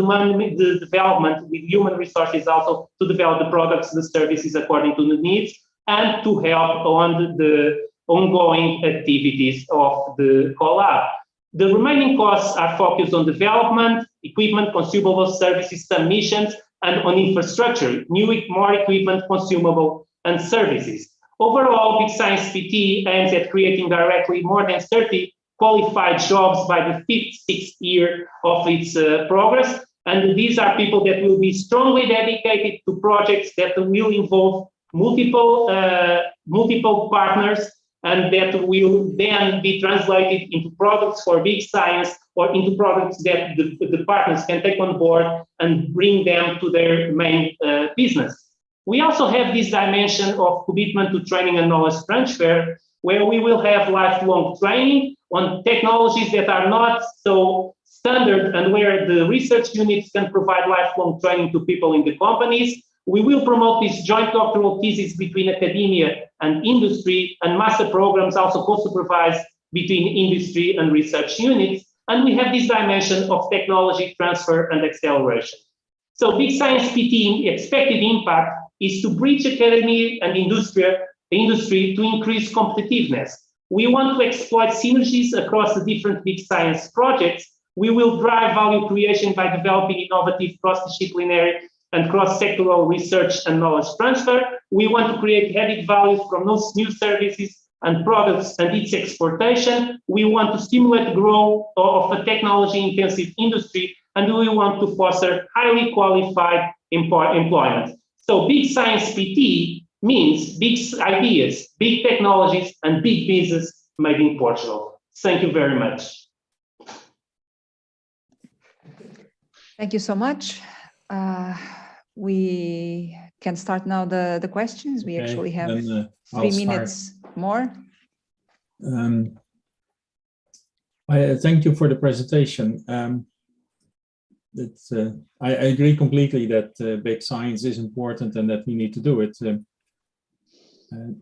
development with human resources also to develop the products, the services according to the needs, and to help on the ongoing activities of the CoLab. The remaining costs are focused on development, equipment, consumables, services, submissions, and on infrastructure, more equipment, consumable, and services. Overall, Big Science PT aims at creating directly more than 30 qualified jobs by the 6th year of its progress. And these are people that will be strongly dedicated to projects that will involve multiple partners, and that will then be translated into products for big science or into products that the partners can take on board and bring them to their main business. We also have this dimension of commitment to training and knowledge transfer, where we will have lifelong training on technologies that are not so standard and where the research units can provide lifelong training to people in the companies. We will promote this joint doctoral thesis between academia and industry, and master programs also co-supervised between industry and research units. And we have this dimension of technology transfer and acceleration. So Big Science PT expected impact is to bridge academy and industry to increase competitiveness. We want to exploit synergies across the different big science projects. We will drive value creation by developing innovative cross-disciplinary and cross-sectoral research and knowledge transfer. We want to create added values from those new services and products and its exportation. We want to stimulate growth of a technology-intensive industry, and we want to foster highly qualified employment. So Big Science PT means big ideas, big technologies, and big business made in Portugal. Thank you very much. Thank you so much. We can start now the questions. We actually have 3 minutes more. Thank you for the presentation. I agree completely that big science is important and that we need to do it.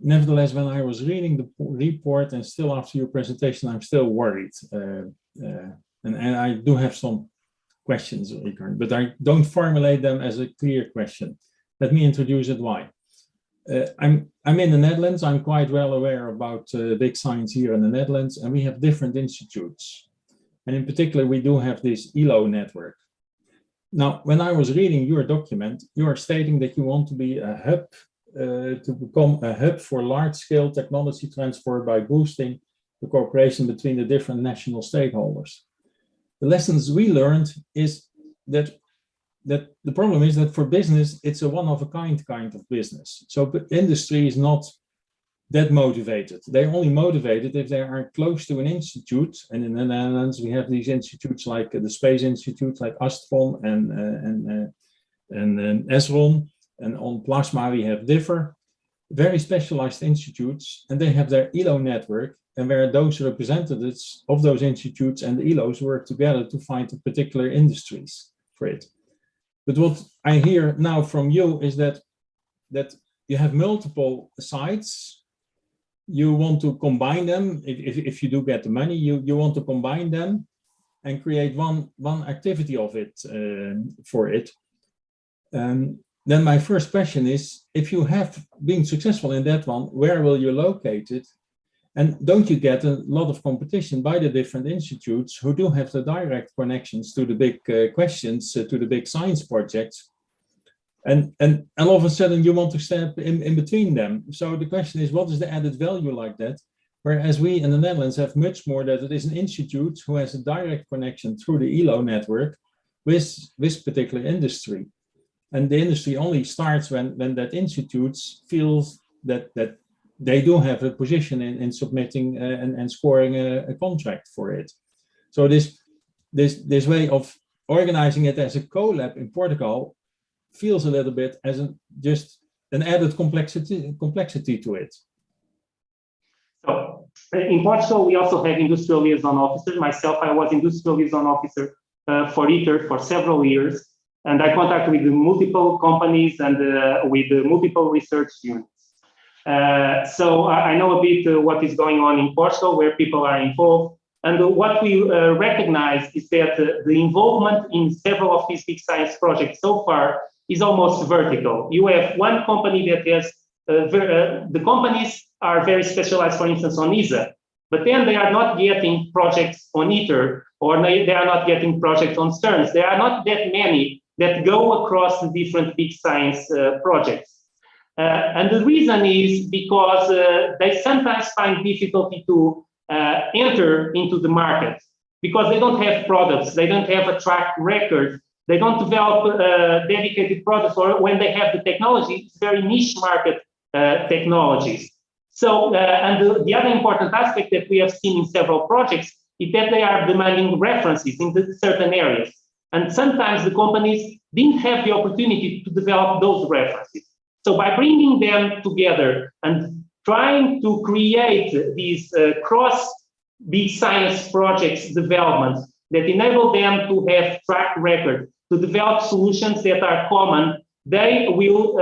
Nevertheless, when I was reading the report and still after your presentation, I'm still worried. And I do have some questions, but I don't formulate them as a clear question. Let me introduce it why. I'm in the Netherlands. I'm quite well aware about big science here in the Netherlands, and we have different institutes. And in particular, we do have this ELO network. Now, when I was reading your document, you are stating that you want to be a hub, to become a hub for large-scale technology transfer by boosting the cooperation between the different national stakeholders. The lessons we learned is that the problem is that for business, it's a one-of-a-kind kind of business. So industry is not that motivated. They're only motivated if they are close to an institute. And in the Netherlands, we have these institutes like the Space Institute, like Astron and ESRON. And on plasma, we have DIFFER, very specialized institutes, and they have their ELO network, and where those representatives of those institutes and the ELOs work together to find the particular industries for it. But what I hear now from you is that you have multiple sites. You want to combine them. If you do get the money, you want to combine them and create one activity of it for it. Then my first question is, if you have been successful in that one, where will you locate it? And don't you get a lot of competition by the different institutes who do have the direct connections to the big questions, to the big science projects? And all of a sudden you want to step in between them. So the question is, what is the added value like that? Whereas we in the Netherlands have much more that it is an institute who has a direct connection through the ELO network with this particular industry. And the industry only starts when that institute feels that they do have a position in submitting and scoring a contract for it. So this way of organizing it as a CoLab in Portugal feels a little bit as just an added complexity to it. So in Portugal, we also have industrial liaison officers. Myself, I was industrial liaison officer for ITER for several years, and I contact with multiple companies and with multiple research units. So I know a bit what is going on in Portugal, where people are involved. And what we recognize is that the involvement in several of these big science projects so far is almost vertical. You have one company that has, the companies are very specialized, for instance, on ESA, but then they are not getting projects on ITER, or they are not getting projects on CERN. There are not that many that go across the different big science projects. And the reason is because they sometimes find difficulty to enter into the market because they don't have products, they don't have a track record, they don't develop dedicated products, or when they have the technology, it's very niche market technologies. So, and the other important aspect that we have seen in several projects is that they are demanding references in certain areas. And sometimes the companies didn't have the opportunity to develop those references. So by bringing them together and trying to create these cross big science projects developments that enable them to have track record, to develop solutions that are common, they will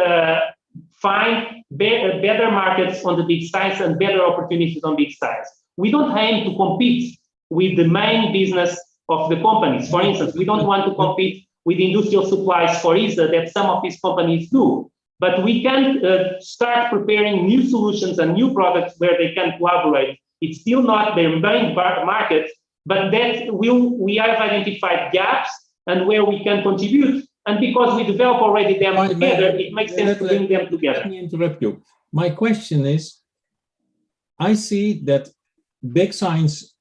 find better markets on the big science and better opportunities on big science. We don't aim to compete with the main business of the companies. For instance, we don't want to compete with industrial supplies for ESA that some of these companies do. But we can start preparing new solutions and new products where they can collaborate. It's still not their main market, but that we have identified gaps and where we can contribute. And because we develop already them together, it makes sense to bring them together. Let me interrupt you. My question is, I see that big science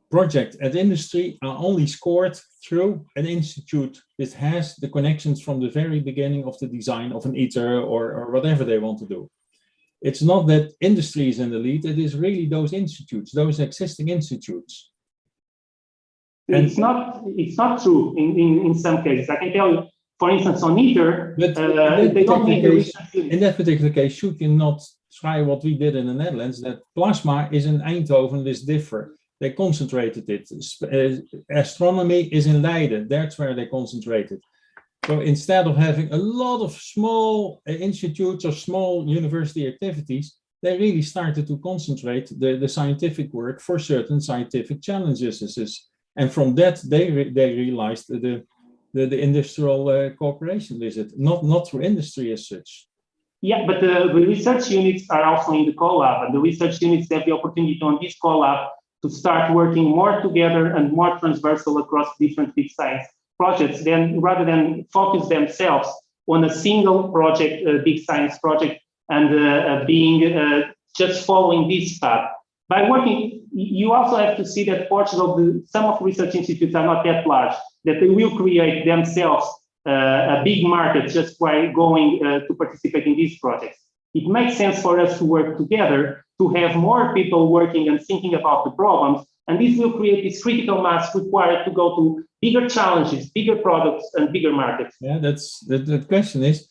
project at industry are only scored through an institute that has the connections from the very beginning of the design of an ITER or whatever they want to do. It's not that industry is in the lead, it is really those institutes, those existing institutes. It's not true in some cases. I can tell you, for instance, on ITER, they don't need the research. In that particular case, should you not try what we did in the Netherlands, that plasma is in Eindhoven, this differ. They concentrated it. Astronomy is in Leiden. That's where they concentrated. So instead of having a lot of small institutes or small university activities, they really started to concentrate the scientific work for certain scientific challenges. And from that, they realized the industrial cooperation visit, not through industry as such. Yeah, but the research units are also in the CoLab, and the research units have the opportunity on this CoLab to start working more together and more transversal across different big science projects, rather than focus themselves on a single project, big science project, and being just following this path. By working, you also have to see that Portugal, some of the research institutes are not that large, that they will create themselves a big market just by going to participate in these projects. It makes sense for us to work together, to have more people working and thinking about the problems, and this will create this critical mass required to go to bigger challenges, bigger products, and bigger markets. Yeah, the question is,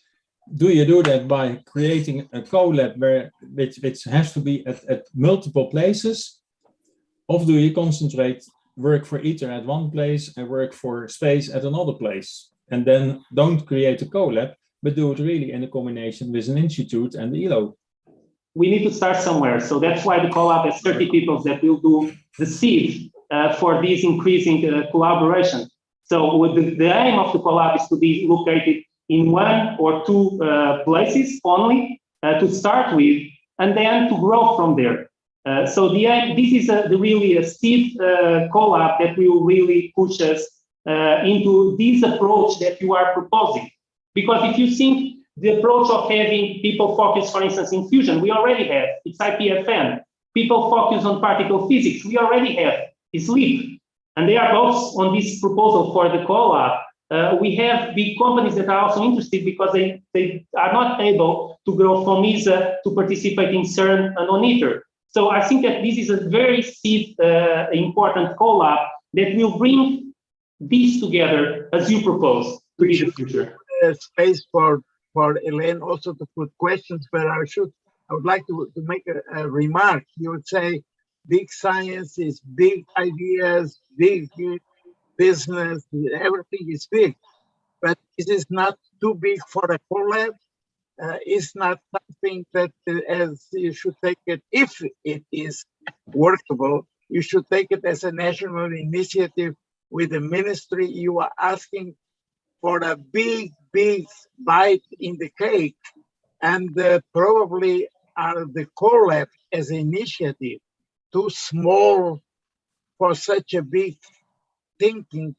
do you do that by creating a CoLab which has to be at multiple places, or do you concentrate work for ITER at one place and work for space at another place, and then don't create a CoLab, but do it really in a combination with an institute and the ELO? We need to start somewhere. So that's why the CoLab has 30 people that will do the seed for this increasing collaboration. So the aim of the CoLab is to be located in one or two places only to start with, and then to grow from there. So the aim, this is really a seed CoLab that will really push us into this approach that you are proposing. Because if you think the approach of having people focus, for instance, in fusion, we already have, it's IPFN. People focus on particle physics, we already have, it's LEAP. And they are both on this proposal for the CoLab. We have big companies that are also interested because they are not able to grow from ESA to participate in CERN and on ITER. So I think that this is a very important CoLab that will bring these together as you propose to be the future. Space for Elaine also to put questions, but I would like to make a remark. You would say big science is big ideas, big business, everything is big. But this is not too big for a CoLab. It's not something that as you should take it, if it is workable, you should take it as a national initiative with the ministry. You are asking for a big bite in the cake, and probably are the CoLab as an initiative too small for such a big thinking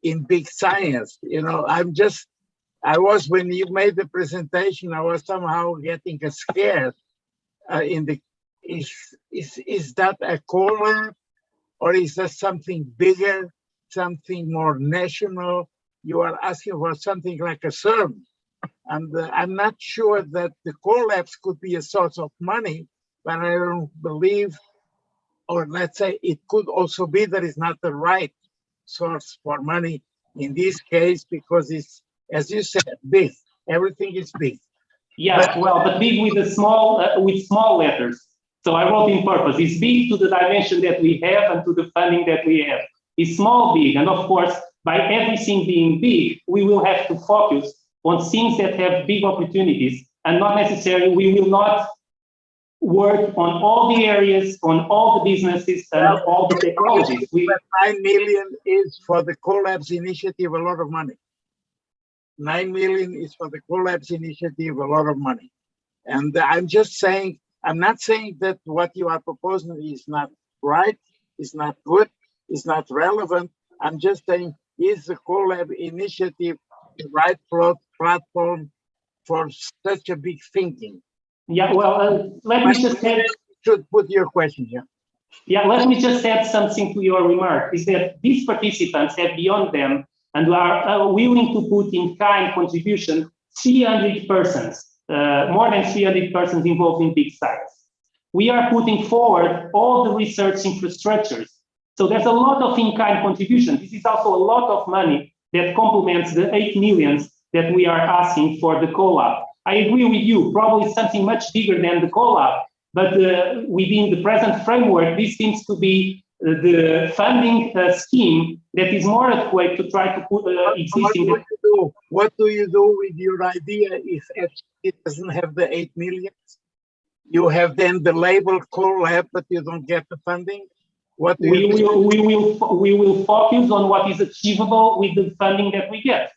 in big science. You know, I was, when you made the presentation, I was somehow getting scared is that a CoLab, or is that something bigger, something more national? You are asking for something like a CERN. And I'm not sure that the CoLabs could be a source of money, but I don't believe, or let's say it could also be that it's not the right source for money in this case, because it's, as you said, big. Everything is big. Yeah, but big with small letters. So I wrote in purpose. It's big to the dimension that we have and to the funding that we have. It's small, big, and of course, by everything being big, we will have to focus on things that have big opportunities, and not necessarily, we will not work on all the areas, on all the businesses, and all the technologies. 9 million is for the CoLabs initiative, a lot of money. 9 million is for the CoLabs initiative, a lot of money. And I'm just saying, I'm not saying that what you are proposing is not right, is not good, is not relevant. I'm just saying, is the CoLab initiative the right platform for such a big thinking? Yeah, well, let me just add. Should put your question here. Yeah, let me just add something to your remark, is that these participants have beyond them and are willing to put in kind contribution 300 persons, more than 300 persons involved in big science. We are putting forward all the research infrastructures. So there's a lot of in-kind contribution. This is also a lot of money that complements the 8 millions that we are asking for the CoLab. I agree with you, probably something much bigger than the CoLab, but within the present framework, this seems to be the funding scheme that is more adequate to try to put existing. What do you do with your idea if it doesn't have the 8 million? You have then the label CoLab, but you don't get the funding. What do we will focus on what is achievable with the funding that we get.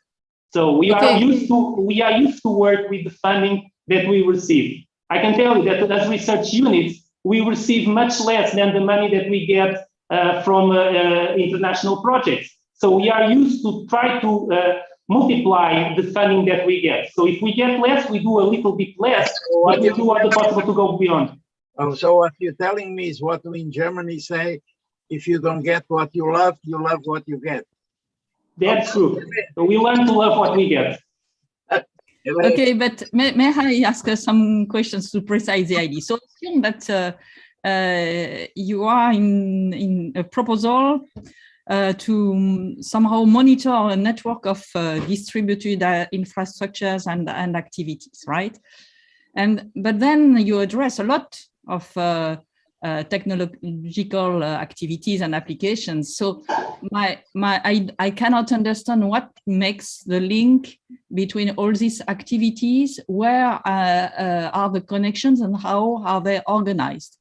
So we are used to work with the funding that we receive. I can tell you that as research units, we receive much less than the money that we get from international projects. So we are used to try to multiply the funding that we get. So if we get less, we do a little bit less, but we do all the possible to go beyond. Oh, so what you're telling me is what we in Germany say, if you don't get what you love what you get. That's true. So we learn to love what we get. Okay, but may I ask some questions to precise the idea? So assume that you are in a proposal to somehow monitor a network of distributed infrastructures and activities, right? But then you address a lot of technological activities and applications. So I cannot understand what makes the link between all these activities. Where are the connections and how are they organized?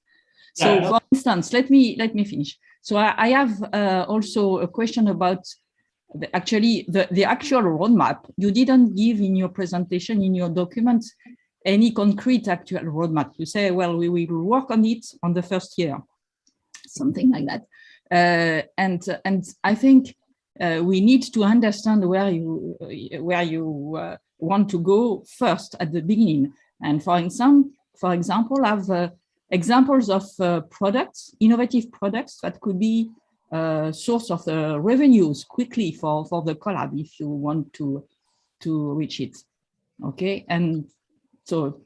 So for instance, let me finish. So I have also a question about the actual roadmap. You didn't give in your presentation, in your documents, any concrete actual roadmap. You say, well, we will work on it on the first year, something like that. And I think we need to understand where you want to go first at the beginning. And for example, have examples of products, innovative products that could be a source of revenues quickly for the CoLab if you want to reach it. Okay, and so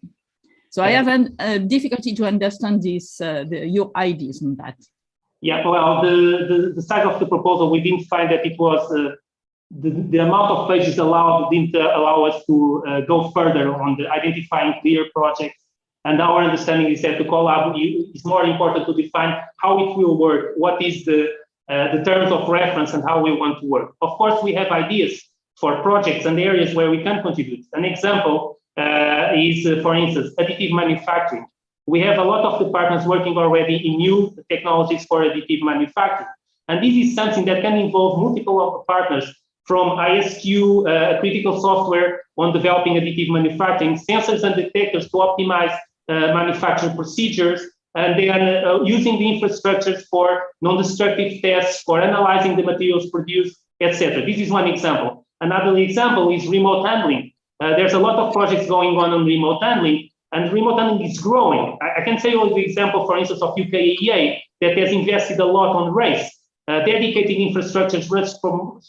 I have a difficulty to understand this your ideas on that. Yeah, well, the size of the proposal, we didn't find that it was the amount of pages allowed didn't allow us to go further on the identifying clear projects. And our understanding is that the CoLab is more important to define how it will work, what is the the terms of reference and how we want to work. Of course, we have ideas for projects and areas where we can contribute. An example is, for instance, additive manufacturing. We have a lot of the partners working already in new technologies for additive manufacturing. And this is something that can involve multiple of the partners, from ISQ, critical software on developing additive manufacturing, sensors and detectors to optimize manufacturing procedures, and then using the infrastructures for non-destructive tests, for analyzing the materials produced, etc. This is one example. Another example is remote handling. There's a lot of projects going on remote handling, and remote handling is growing. I can say the example, for instance, of UKEA that has invested a lot on race, dedicating infrastructures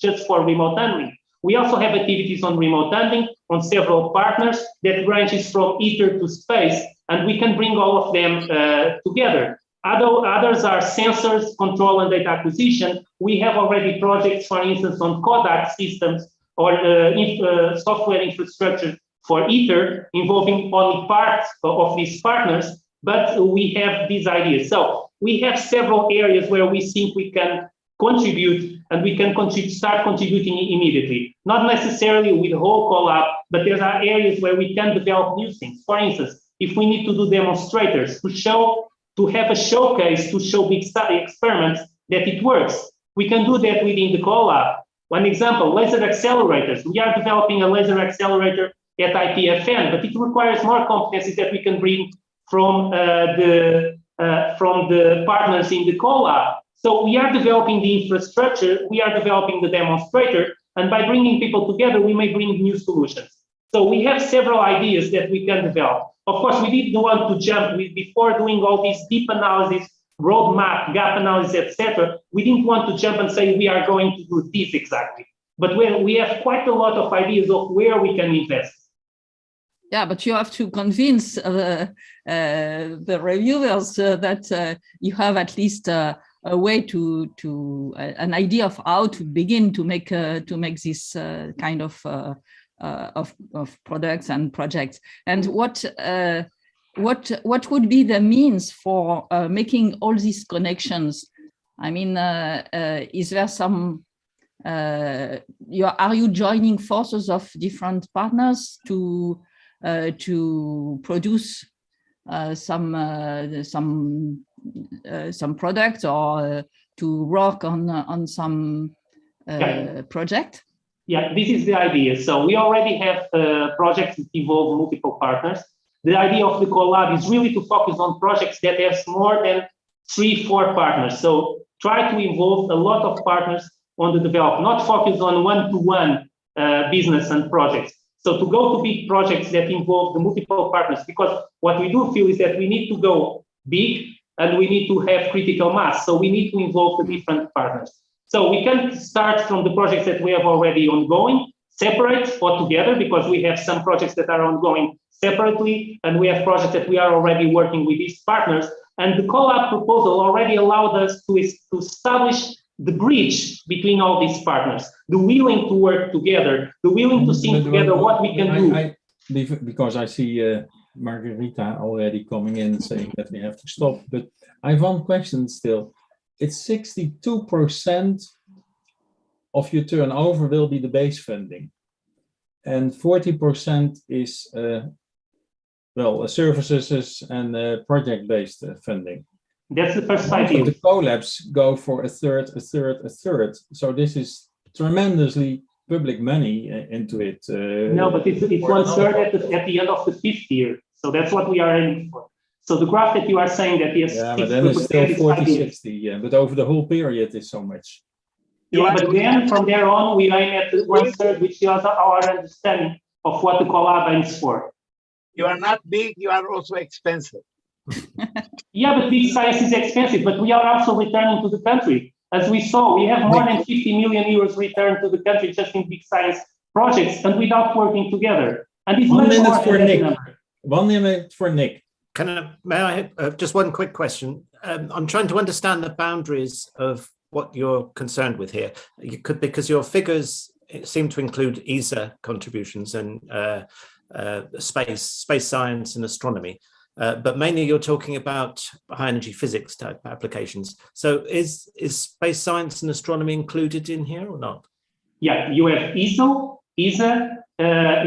just for remote handling. We also have activities on remote handling on several partners that ranges from ether to space, and we can bring all of them together. Others are sensors, control, and data acquisition. We have already projects, for instance, on Kodak systems or software infrastructure for ether, involving only parts of these partners, but we have these ideas. So we have several areas where we think we can contribute, and we can start contributing immediately. Not necessarily with the whole CoLab, but there are areas where we can develop new things. For instance, if we need to do demonstrators to have a showcase to show big study experiments that it works, we can do that within the CoLab. One example, laser accelerators. We are developing a laser accelerator at IPFN, but it requires more competencies that we can bring from the partners in the CoLab. So we are developing the infrastructure, we are developing the demonstrator, and by bringing people together, we may bring new solutions. So we have several ideas that we can develop. Of course, we didn't want to jump before doing all this deep analysis, roadmap, gap analysis, etc. We didn't want to jump and say we are going to do this exactly. But we have quite a lot of ideas of where we can invest. Yeah, but you have to convince the reviewers that you have at least a way an idea of how to begin to make this kind of products and projects. And what would be the means for making all these connections? I mean, is there some? Are you joining forces of different partners to produce some products, or to work on some project? Yeah, this is the idea. So we already have projects that involve multiple partners. The idea of the CoLab is really to focus on projects that have more than 3-4 partners. So try to involve a lot of partners on the development, not focus on one-to-one business and projects. So to go to big projects that involve the multiple partners, because what we do feel is that we need to go big and we need to have critical mass. So we need to involve the different partners. So we can start from the projects that we have already ongoing, separate or together, because we have some projects that are ongoing separately, and we have projects that we are already working with these partners. And the CoLab proposal already allowed us to establish the bridge between all these partners, the willing to work together, the willing to think together what we can do. Because I see Margarita already coming in saying that we have to stop, but I have one question still. It's 62% of your turnover will be the base funding, and 40% is services and project-based funding. That's the first idea. The CoLabs go for a third. So this is tremendously public money into it. No, but it's 1/3 at the end of the 5th year. So that's what we are aiming for. So the graph that you are saying that is, yeah, but then it's still 40-60, yeah. But over the whole period is so much. Yeah, but then from there on we aim at 1/3, which is our understanding of what the CoLab aims for. You are not big, you are also expensive. Yeah, but big science is expensive, but we are also returning to the country. As we saw, we have more than 50 million euros returned to the country just in big science projects and without working together. And it's 1 minute much for more Nick. number. 1 minute for Nick. May I just one quick question? I'm trying to understand the boundaries of what you're concerned with here. Because your figures seem to include ESA contributions and space science and astronomy. but mainly you're talking about high energy physics type applications. So is space science and astronomy included in here or not? Yeah, you have ESO, ESA,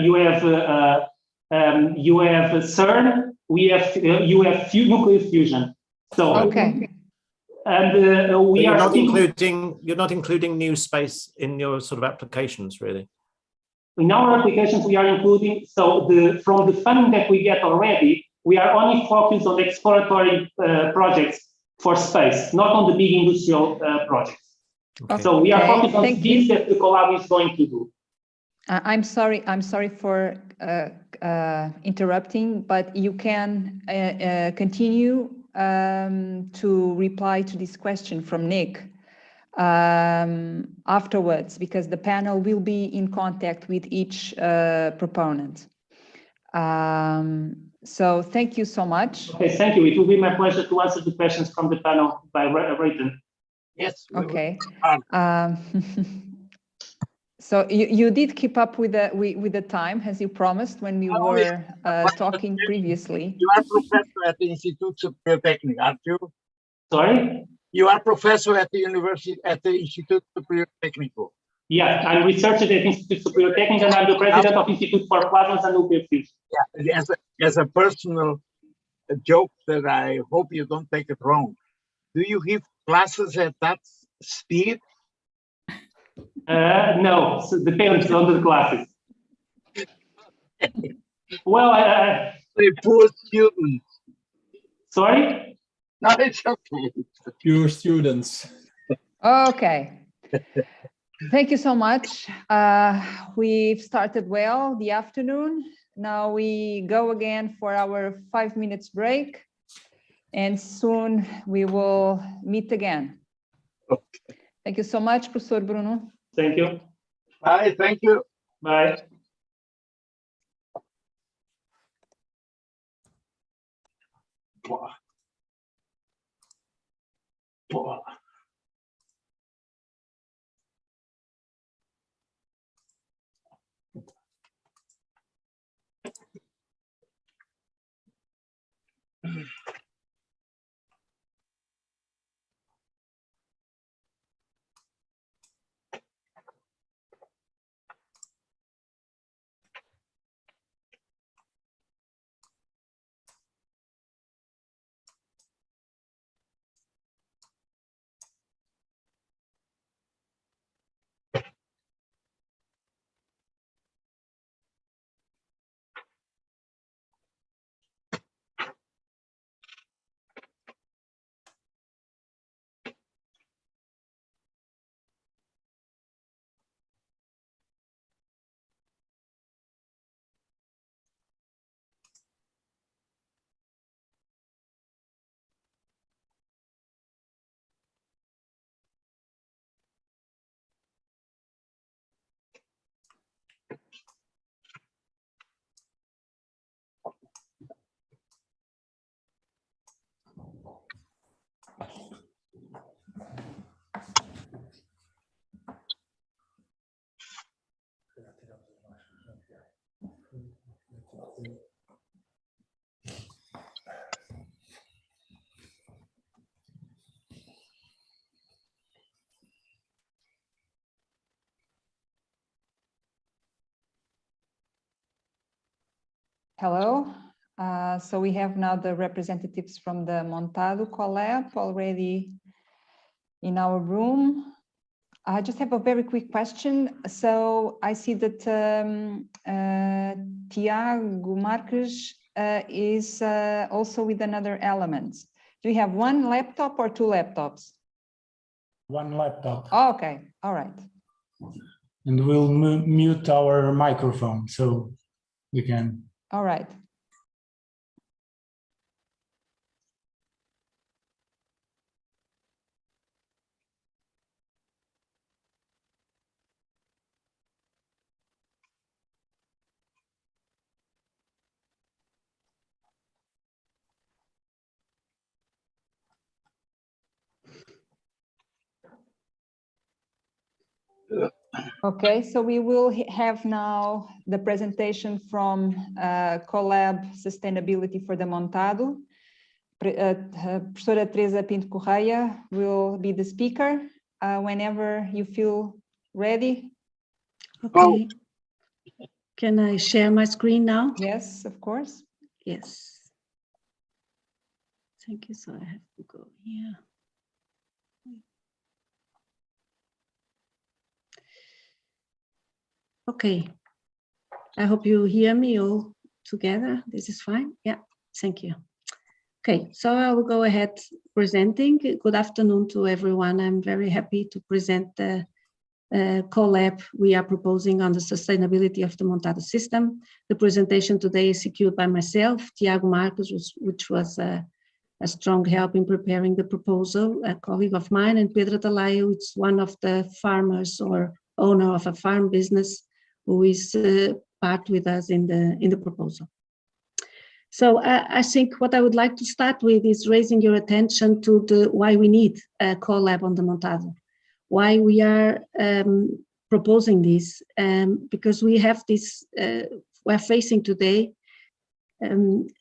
you have CERN, you have nuclear fusion. So okay. And we are you're not including new space in your sort of applications, really. In our applications, we are including, so from the funding that we get already, we are only focused on exploratory projects for space, not on the big industrial projects. Okay. So we are focused on these that the CoLab is going to do. I'm sorry for interrupting, but you can continue to reply to this question from Nick afterwards, because the panel will be in contact with each proponent. So thank you so much. Okay, thank you. It will be my pleasure to answer the questions from the panel by written. Yes. Okay. So you did keep up with the time, as you promised when we were talking previously. You are professor at the Institute Superior Technique, aren't you? Sorry? You are professor at the university, at the Institute Superior Technical. Yeah, I'm researcher at Institute Superior Technique, and I'm the president of Institute for Plasmas and Nuclear Fusion. Yeah, as a personal joke that I hope you don't take it wrong. Do you give classes at that speed? No, so depends on the classes. Well, poor students. Sorry? No, it's okay. Pure students. Okay. Thank you so much. We've started well the afternoon. Now we go again for our 5 minutes break, and soon we will meet again. Okay. Thank you so much, Professor Bruno. Thank you. Bye, thank you. Bye. Hello. So we have now the representatives from the Montado CoLab already in our room. I just have a very quick question. So I see that Tiago Marques is also with another element. Do you have one laptop or two laptops? One laptop. Oh, okay, all right. And we'll mute our microphone so we can. All right. Okay, so we will have now the presentation from CoLab Sustainability for the Montado. Professora Teresa Pinto Correia will be the speaker whenever you feel ready. Okay. Can I share my screen now? Yes, of course. Yes. Thank you. So I have to go here. Okay. I hope you hear me all together. This is fine. Yeah, thank you. Okay, so I will go ahead presenting. Good afternoon to everyone. I'm very happy to present the CoLab we are proposing on the sustainability of the Montado system. The presentation today is secured by myself, Tiago Marcos, which was a strong help in preparing the proposal, a colleague of mine, and Pedro Talaio, it's one of the farmers or owner of a farm business who is part with us in the proposal. So I think what I would like to start with is raising your attention to why we need a CoLab on the Montado, why we are proposing this, because we have this, we're facing today,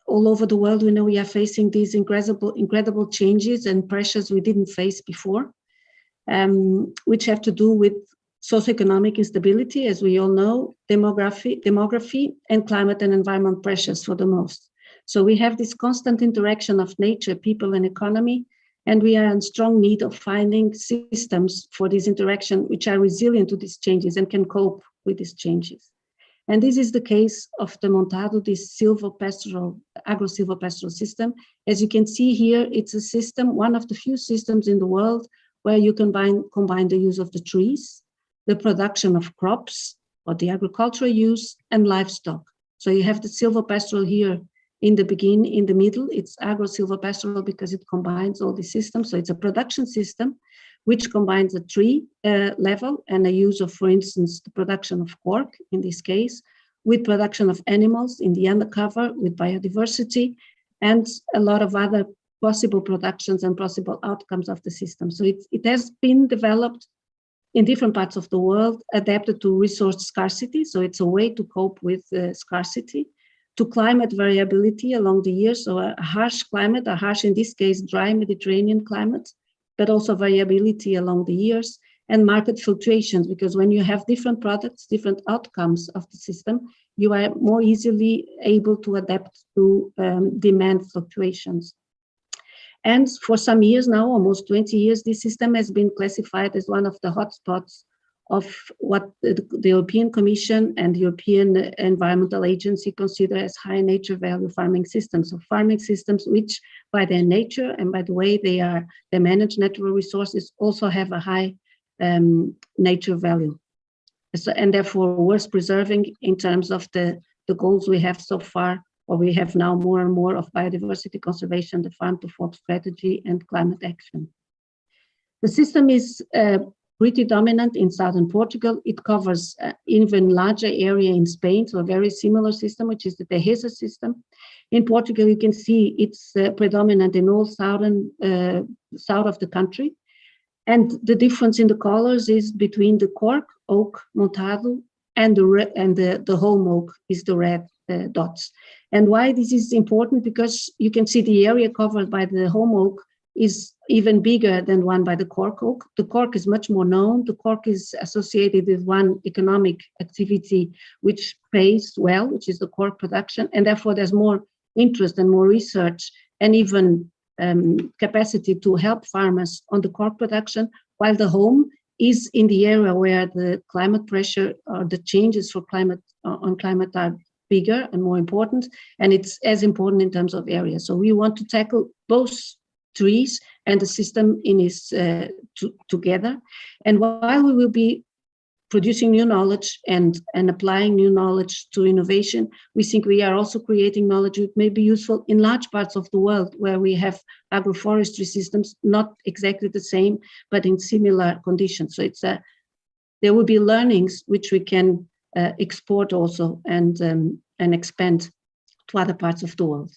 all over the world, we know we are facing these incredible changes and pressures we didn't face before, which have to do with socioeconomic instability, as we all know, demography, and climate and environment pressures for the most. So we have this constant interaction of nature, people, and economy, and we are in strong need of finding systems for this interaction which are resilient to these changes and can cope with these changes. And this is the case of the Montado, this agro-silvopastoral system. As you can see here, it's a system, one of the few systems in the world where you combine the use of the trees, the production of crops, or the agricultural use, and livestock. So you have the silvopastoral here in the middle. It's agro-silvopastoral because it combines all these systems. So it's a production system which combines a tree level and a use of, for instance, the production of cork in this case, with production of animals in the undercover, with biodiversity, and a lot of other possible productions and possible outcomes of the system. So it has been developed in different parts of the world, adapted to resource scarcity. So it's a way to cope with scarcity, to climate variability along the years. So a harsh climate, a harsh, in this case, dry Mediterranean climate, but also variability along the years, and market fluctuations, because when you have different products, different outcomes of the system, you are more easily able to adapt to demand fluctuations. And for some years now, almost 20 years, this system has been classified as one of the hotspots of what the European Commission and the European Environmental Agency consider as high nature value farming systems. So farming systems which by their nature and by the way they manage natural resources also have a high nature value. So, and therefore worth preserving in terms of the goals we have so far, or we have now more and more of biodiversity conservation, the farm to fork strategy, and climate action. The system is pretty dominant in southern Portugal. It covers even larger area in Spain, so a very similar system, which is the Dehesa system. In Portugal, you can see it's predominant in all south of the country. And the difference in the colors is between the cork, oak, Montado, and the home oak is the red dots. And why this is important, because you can see the area covered by the home oak is even bigger than one by the cork oak. The cork is much more known. The cork is associated with one economic activity which pays well, which is the cork production, and therefore there's more interest and more research and even capacity to help farmers on the cork production, while the home is in the area where the climate pressure or the changes for climate on climate are bigger and more important, and it's as important in terms of area. So we want to tackle both trees and the system in its together. And while we will be producing new knowledge and applying new knowledge to innovation, we think we are also creating knowledge which may be useful in large parts of the world where we have agroforestry systems, not exactly the same, but in similar conditions. So there will be learnings which we can export also and expand to other parts of the world.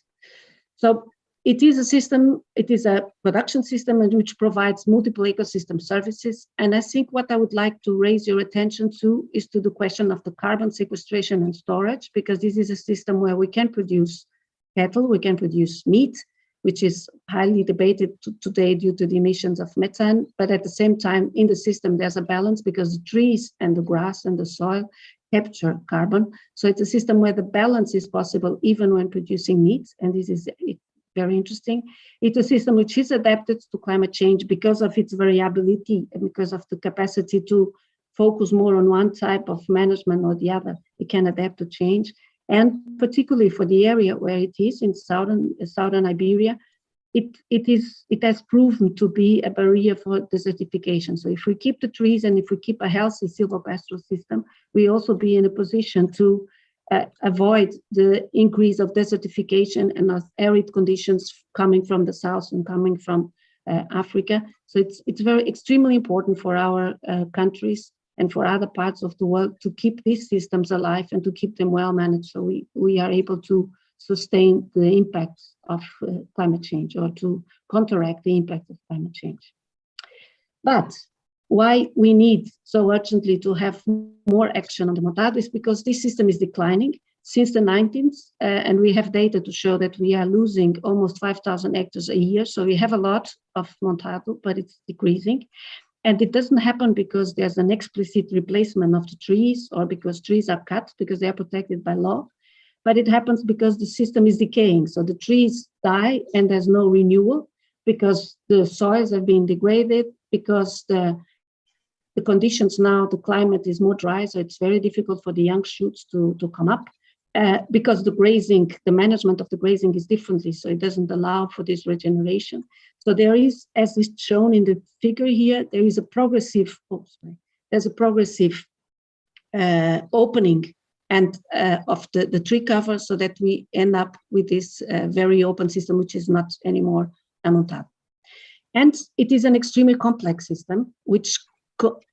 So it is a system, it is a production system which provides multiple ecosystem services. And I think what I would like to raise your attention to is to the question of the carbon sequestration and storage, because this is a system where we can produce cattle, we can produce meat, which is highly debated today due to the emissions of methane. But at the same time, in the system, there's a balance because the trees and the grass and the soil capture carbon. So it's a system where the balance is possible even when producing meat. And this is very interesting. It's a system which is adapted to climate change because of its variability and because of the capacity to focus more on one type of management or the other. It can adapt to change. And particularly for the area where it is in southern Iberia, it has proven to be a barrier for desertification. So if we keep the trees and if we keep a healthy silvopastoral system, we also be in a position to avoid the increase of desertification and of arid conditions coming from the south and coming from Africa. So it's very extremely important for our countries and for other parts of the world to keep these systems alive and to keep them well managed, so we are able to sustain the impacts of climate change or to counteract the impact of climate change. But why we need so urgently to have more action on the Montado is because this system is declining since the 90s, and we have data to show that we are losing almost 5,000 hectares a year. So we have a lot of Montado, but it's decreasing. And it doesn't happen because there's an explicit replacement of the trees or because trees are cut because they are protected by law, but it happens because the system is decaying. So the trees die and there's no renewal because the soils have been degraded, because the conditions now, the climate is more dry, so it's very difficult for the young shoots to come up, because the grazing, the management of the grazing is differently, so it doesn't allow for this regeneration. So there is, as is shown in the figure here, there is a progressive, opening and of the tree cover, so that we end up with this very open system, which is not anymore a Montado. And it is an extremely complex system, which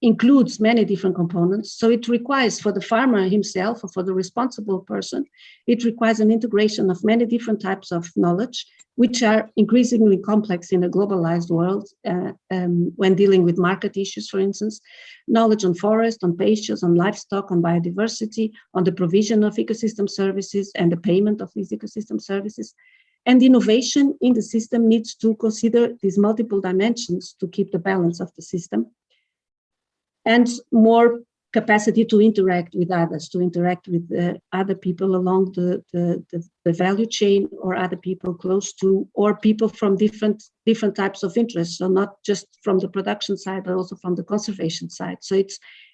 includes many different components. So it requires, for the farmer himself or for the responsible person, it requires an integration of many different types of knowledge, which are increasingly complex in a globalized world when dealing with market issues, for instance, knowledge on forest, on pastures, on livestock, on biodiversity, on the provision of ecosystem services and the payment of these ecosystem services. And innovation in the system needs to consider these multiple dimensions to keep the balance of the system, and more capacity to interact with others, to interact with other people along the value chain, or other people close to, or people from different types of interests. So not just from the production side, but also from the conservation side. So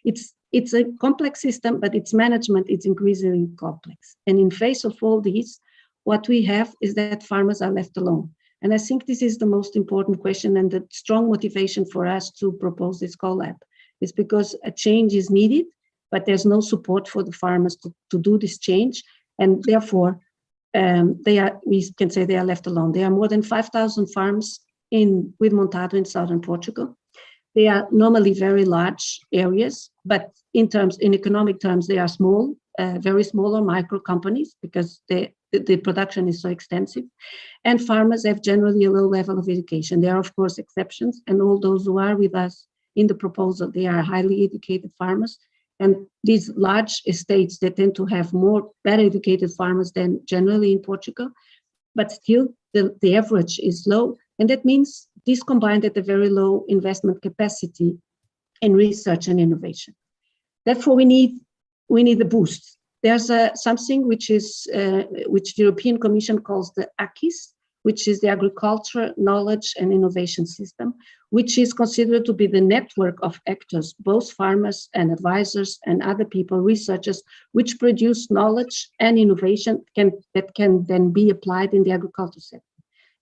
it's a complex system, but its management is increasingly complex. And in face of all these, what we have is that farmers are left alone. And I think this is the most important question and the strong motivation for us to propose this CoLab. Is because a change is needed, but there's no support for the farmers to do this change. And therefore, we can say they are left alone. There are more than 5,000 farms with Montado in southern Portugal. They are normally very large areas, but in economic terms, they are small, very small or micro companies, because the production is so extensive. And farmers have generally a low level of education. There are, of course, exceptions, and all those who are with us in the proposal, they are highly educated farmers. And these large estates, they tend to have better educated farmers than generally in Portugal, but still the average is low. And that means this combined at a very low investment capacity in research and innovation. Therefore, we need a boost. There's something which the European Commission calls the ACIS, which is the Agriculture, Knowledge and Innovation System, which is considered to be the network of actors, both farmers and advisors and other people, researchers, which produce knowledge and innovation that can then be applied in the agriculture sector.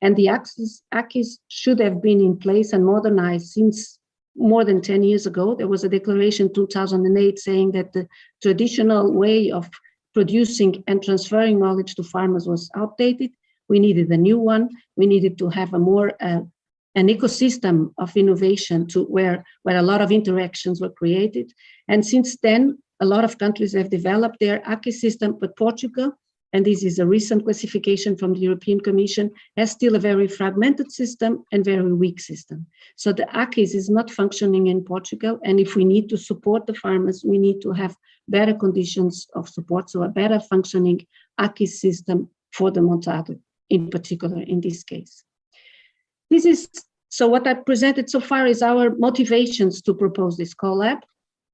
And the ACIS should have been in place and modernized since more than 10 years ago. There was a declaration in 2008 saying that the traditional way of producing and transferring knowledge to farmers was outdated. We needed a new one. We needed to have an ecosystem of innovation where a lot of interactions were created. And since then, a lot of countries have developed their ACIS system, but Portugal and this is a recent classification from the European Commission, has still a very fragmented system and very weak system. So the ACIS is not functioning in Portugal, and if we need to support the farmers, we need to have better conditions of support, so a better functioning ACIS system for the Montado, in particular in this case. This is, so what I presented so far is our motivations to propose this CoLab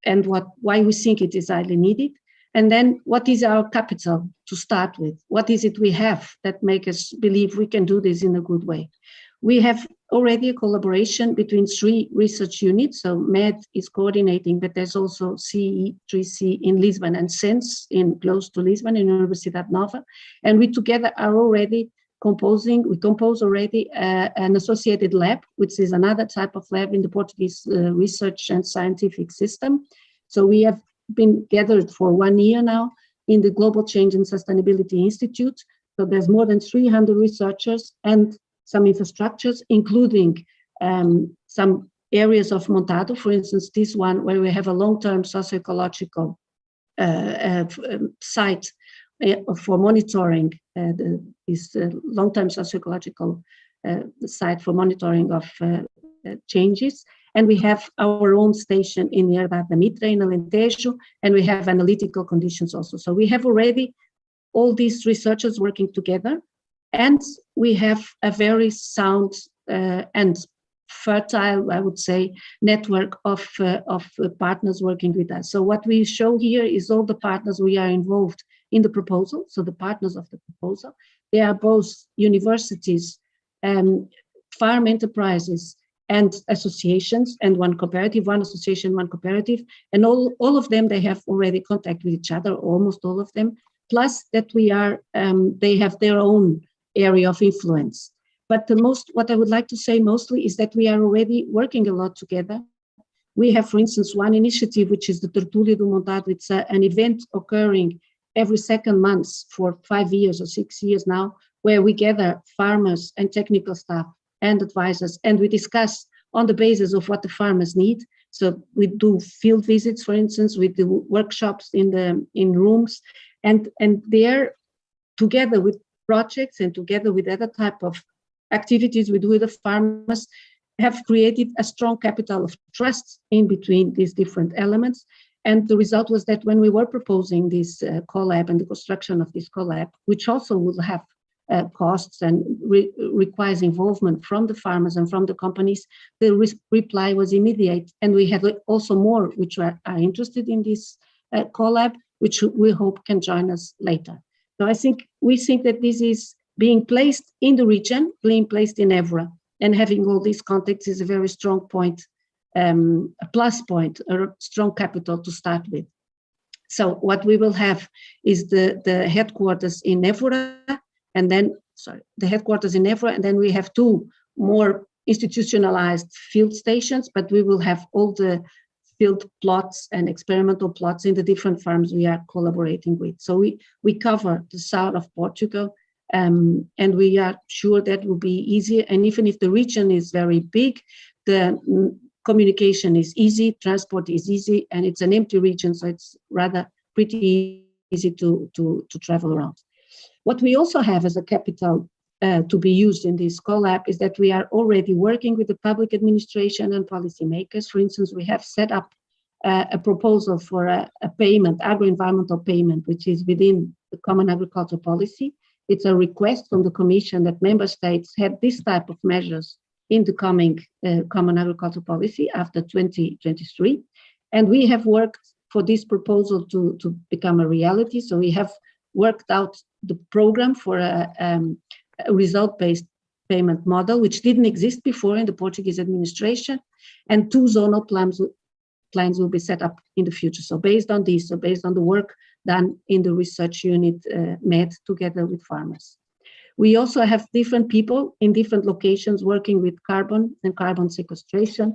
and why we think it is highly needed. And then what is our capital to start with? What is it we have that make us believe we can do this in a good way? We have already a collaboration between 3 research units. So MED is coordinating, but there's also CE, 3C in Lisbon and SENS in close to Lisbon in Universidade Nova. And we together are already we compose already an associated lab, which is another type of lab in the Portuguese research and scientific system. So we have been gathered for 1 year now in the Global Change and Sustainability Institute. So there's more than 300 researchers and some infrastructures, including some areas of Montado, for instance, this one where we have a long-term socio-ecological site for monitoring this long-term socio-ecological site for monitoring of changes. And we have our own station in nearby the Mitra in Alentejo, and we have analytical conditions also. So we have already all these researchers working together, and we have a very sound and fertile, I would say, network of partners working with us. So what we show here is all the partners we are involved in the proposal. So the partners of the proposal, they are both universities, farm enterprises, and associations, and one cooperative, one association, one cooperative, and all of them, they have already contact with each other, almost all of them, plus that we are, they have their own area of influence. But what I would like to say mostly is that we are already working a lot together. We have, for instance, one initiative, which is the Tertúlia do Montado. It's an event occurring every second month for 5 years or 6 years now, where we gather farmers and technical staff and advisors, and we discuss on the basis of what the farmers need. So we do field visits, for instance, we do workshops in rooms, and there, together with projects and together with other type of activities we do with the farmers, have created a strong capital of trust in between these different elements. And the result was that when we were proposing this CoLab and the construction of this CoLab, which also will have costs and requires involvement from the farmers and from the companies, the reply was immediate. And we had also more which are interested in this CoLab, which we hope can join us later. So we think that this is being placed in the region, being placed in Évora, and having all these contacts is a very strong point, a plus point, a strong capital to start with. So what we will have is the headquarters in Évora, and then, the headquarters in Évora, and then we have 2 more institutionalized field stations, but we will have all the field plots and experimental plots in the different farms we are collaborating with. So we cover the south of Portugal, and we are sure that will be easier. And even if the region is very big, the communication is easy, transport is easy, and it's an empty region, so it's rather pretty easy to travel around. What we also have as a capital to be used in this CoLab is that we are already working with the public administration and policymakers. For instance, we have set up a proposal for a payment, agro-environmental payment, which is within the Common Agricultural Policy. It's a request from the Commission that member states have this type of measures in the coming Common Agricultural Policy after 2023. And we have worked for this proposal to become a reality. So we have worked out the program for a result-based payment model, which didn't exist before in the Portuguese administration, and 2 zonal plans will be set up in the future. So based on this, based on the work done in the research unit MED together with farmers. We also have different people in different locations working with carbon and carbon sequestration,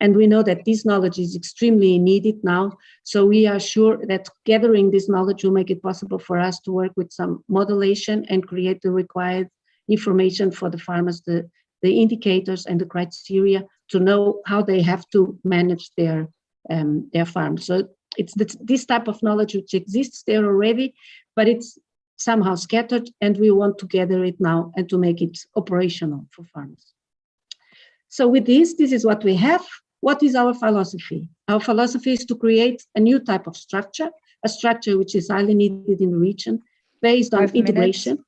and we know that this knowledge is extremely needed now. So we are sure that gathering this knowledge will make it possible for us to work with some modulation and create the required information for the farmers, the indicators and the criteria to know how they have to manage their farm. So this type of knowledge which exists there already, but it's somehow scattered, and we want to gather it now and to make it operational for farmers. So with this is what we have. What is our philosophy? Our philosophy is to create a new type of structure, a structure which is highly needed in the region, based on integration.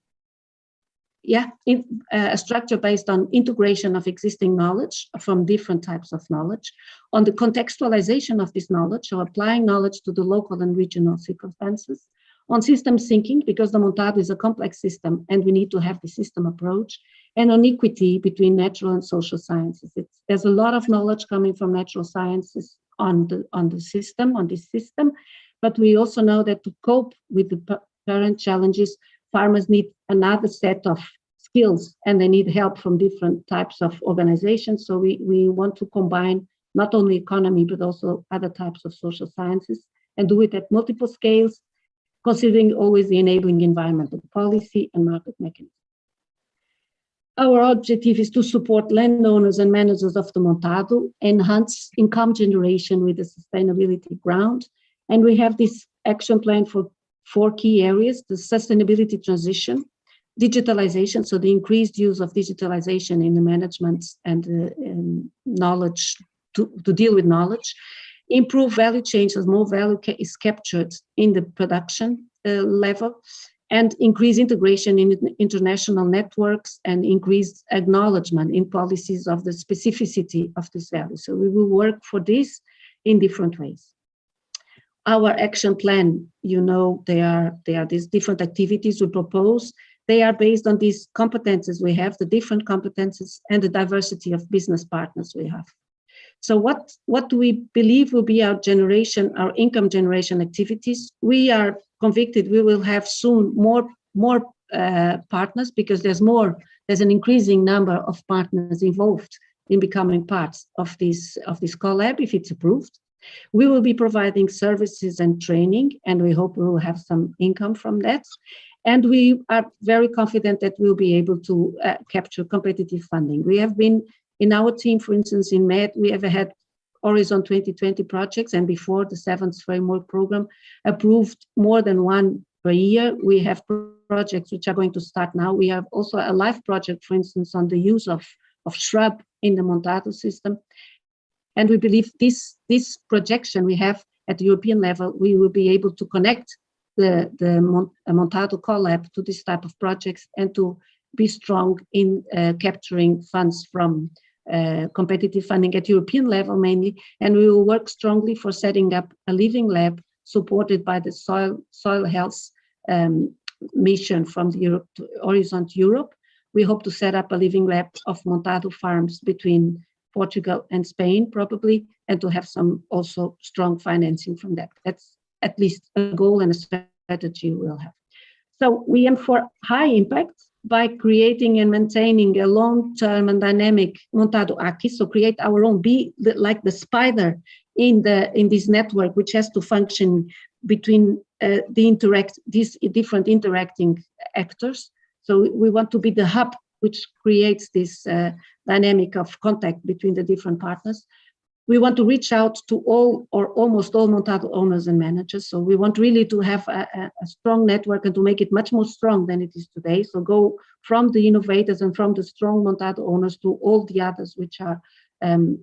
A structure based on integration of existing knowledge from different types of knowledge, on the contextualization of this knowledge, so applying knowledge to the local and regional circumstances, on system thinking, because the Montado is a complex system and we need to have the system approach, and on equity between natural and social sciences. There's a lot of knowledge coming from natural sciences on this system, but we also know that to cope with the current challenges, farmers need another set of skills and they need help from different types of organizations. So we want to combine not only economy, but also other types of social sciences, and do it at multiple scales, considering always the enabling environmental policy and market mechanisms. Our objective is to support landowners and managers of the Montado, enhance income generation with a sustainability ground. And we have this action plan for 4 key areas: the sustainability transition, digitalization, so the increased use of digitalization in the management and knowledge to deal with knowledge, improve value chains as more value is captured in the production level, and increase integration in international networks and increased acknowledgement in policies of the specificity of this value. So we will work for this in different ways. Our action plan, there are these different activities we propose. They are based on these competences we have, the different competences and the diversity of business partners we have. So what do we believe will be our income generation activities? We are convicted we will have soon more partners, because there's an increasing number of partners involved in becoming parts of this CoLab if it's approved. We will be providing services and training, and we hope we will have some income from that. And we are very confident that we'll be able to capture competitive funding. We have been, in our team, for instance, in MED, we have had Horizon 2020 projects, and before the 7th framework program, approved more than 1 per year. We have projects which are going to start now. We have also a live project, for instance, on the use of shrub in the Montado system. And we believe this projection we have at the European level, we will be able to connect the Montado CoLab to this type of projects and to be strong in capturing funds from competitive funding at European level mainly. And we will work strongly for setting up a living lab supported by the soil health mission from the Horizon Europe. We hope to set up a living lab of Montado farms between Portugal and Spain, probably, and to have some also strong financing from that. That's at least a goal and a strategy we'll have. So we aim for high impact by creating and maintaining a long-term and dynamic Montado Aki, so create our own, be like the spider in this network, which has to function between these different interacting actors. So we want to be the hub which creates this dynamic of contact between the different partners. We want to reach out to all or almost all Montado owners and managers. So we want really to have a strong network and to make it much more strong than it is today. So go from the innovators and from the strong Montado owners to all the others which are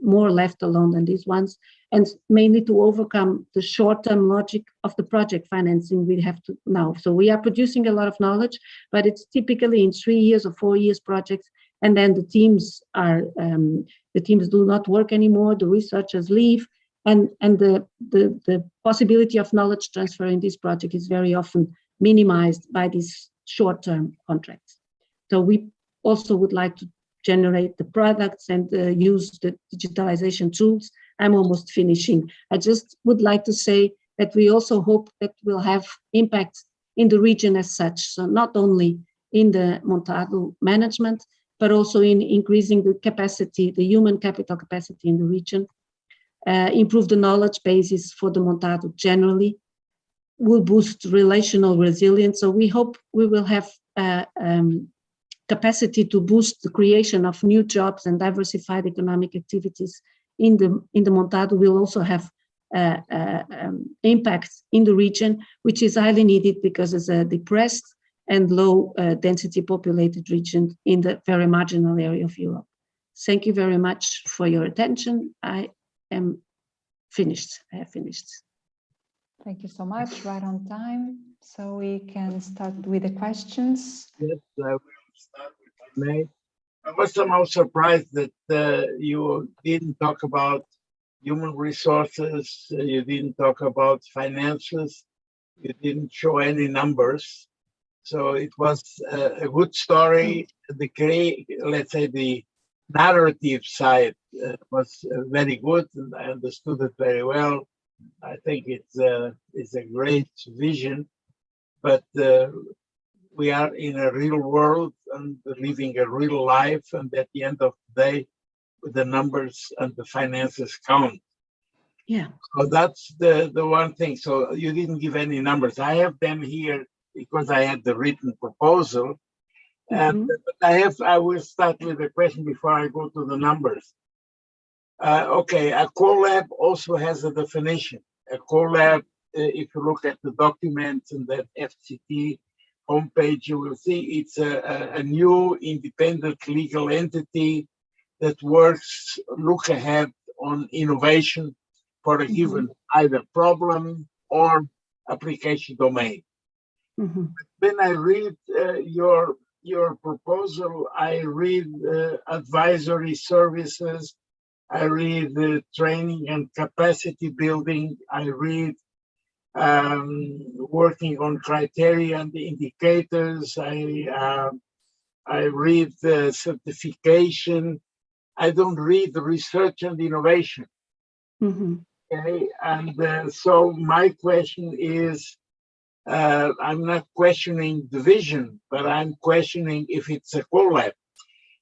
more left alone than these ones, and mainly to overcome the short-term logic of the project financing we have to now. So we are producing a lot of knowledge, but it's typically in 3 years or 4 years projects, and then the teams do not work anymore, the researchers leave, and the possibility of knowledge transfer in this project is very often minimized by these short-term contracts. So we also would like to generate the products and use the digitalization tools. I'm almost finishing. I just would like to say that we also hope that we'll have impact in the region as such. So not only in the Montado management, but also in increasing the capacity, the human capital capacity in the region, improve the knowledge basis for the Montado generally, will boost relational resilience. So we hope we will have capacity to boost the creation of new jobs and diversified economic activities in the Montado. We'll also have impact in the region, which is highly needed because it's a depressed and low density populated region in the very marginal area of Europe. Thank you very much for your attention. I am finished. I have finished. Thank you so much. Right on time. So we can start with the questions. Yes, I will start with May. I was somehow surprised that you didn't talk about human resources, you didn't talk about finances, you didn't show any numbers. So it was a good story. Let's say the narrative side was very good, and I understood it very well. I think it's a great vision, but we are in a real world and living a real life, and at the end of the day, the numbers and the finances count. Yeah. So that's the one thing. So you didn't give any numbers. I have them here because I had the written proposal. And I will start with a question before I go to the numbers. Okay, a CoLab also has a definition. A CoLab, if you look at the documents and the FCT homepage, you will see it's a new independent legal entity that works, look ahead on innovation for a given either problem or application domain. When I read your proposal, I read advisory services, I read training and capacity building, I read working on criteria and indicators, I read certification. I don't read research and innovation. Okay, and so my question is, I'm not questioning the vision, but I'm questioning if it's a CoLab.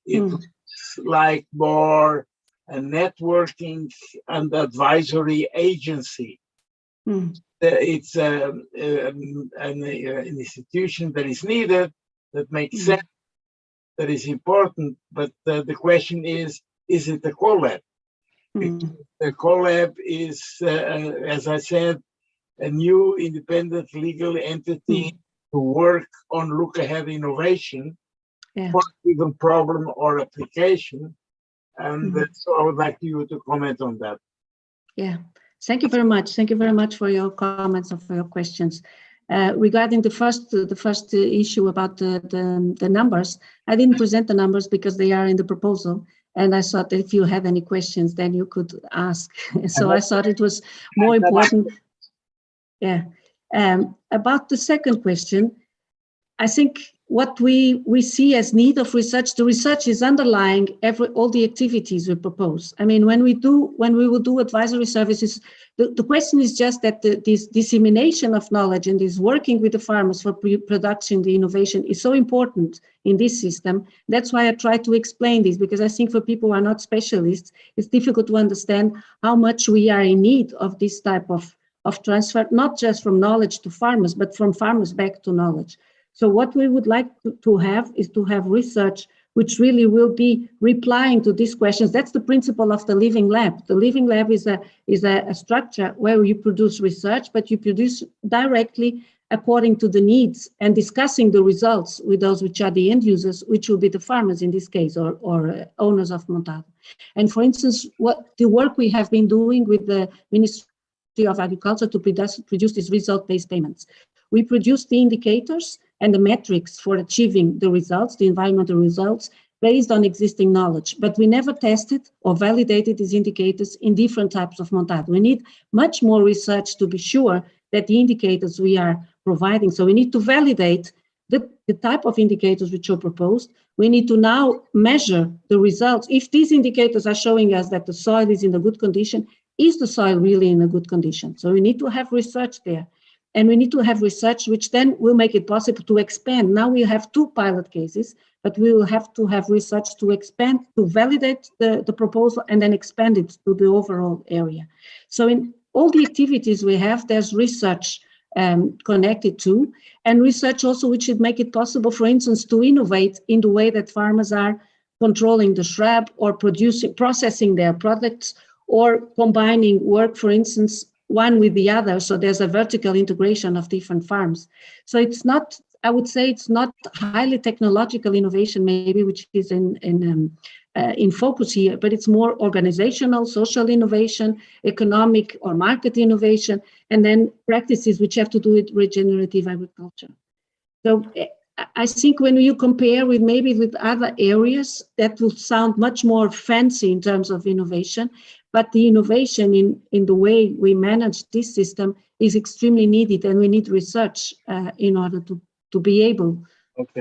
It's like more a networking and advisory agency. It's an institution that is needed, that makes sense, that is important, but the question is it a CoLab? The CoLab is, as I said, a new independent legal entity to work on look-ahead innovation for a given problem or application. And so I would like you to comment on that. Yeah, thank you very much. Thank you very much for your comments and for your questions. Regarding the first issue about the numbers, I didn't present the numbers because they are in the proposal. And I thought that if you have any questions, then you could ask. So I thought it was more important. Yeah. About the second question, I think what we see as need of research, the research is underlying all the activities we propose. I mean, when we will do advisory services, the question is just that this dissemination of knowledge and this working with the farmers for production, the innovation is so important in this system. That's why I try to explain this, because I think for people who are not specialists, it's difficult to understand how much we are in need of this type of transfer, not just from knowledge to farmers, but from farmers back to knowledge. So what we would like to have is to have research which really will be replying to these questions. That's the principle of the Living Lab. The Living Lab is a structure where you produce research, but you produce directly according to the needs and discussing the results with those which are the end users, which will be the farmers in this case, or owners of Montado. And for instance, what the work we have been doing with the Ministry of Agriculture to produce these result-based payments. We produce the indicators and the metrics for achieving the results, the environmental results, based on existing knowledge. But we never tested or validated these indicators in different types of Montado. We need much more research to be sure that the indicators we are providing. So we need to validate the type of indicators which are proposed. We need to now measure the results. If these indicators are showing us that the soil is in a good condition, is the soil really in a good condition? So we need to have research there. And we need to have research which then will make it possible to expand. Now we have 2 pilot cases, but we will have to have research to expand, to validate the proposal and then expand it to the overall area. So in all the activities we have, there's research connected to, and research also which should make it possible, for instance, to innovate in the way that farmers are controlling the shrub or processing their products, or combining work, for instance, one with the other. So there's a vertical integration of different farms. So it's not, I would say it's not highly technological innovation, maybe, which is in focus here, but it's more organizational, social innovation, economic or market innovation, and then practices which have to do with regenerative agriculture. So I think when you compare with maybe with other areas, that will sound much more fancy in terms of innovation, but the innovation in the way we manage this system is extremely needed, and we need research in order to be able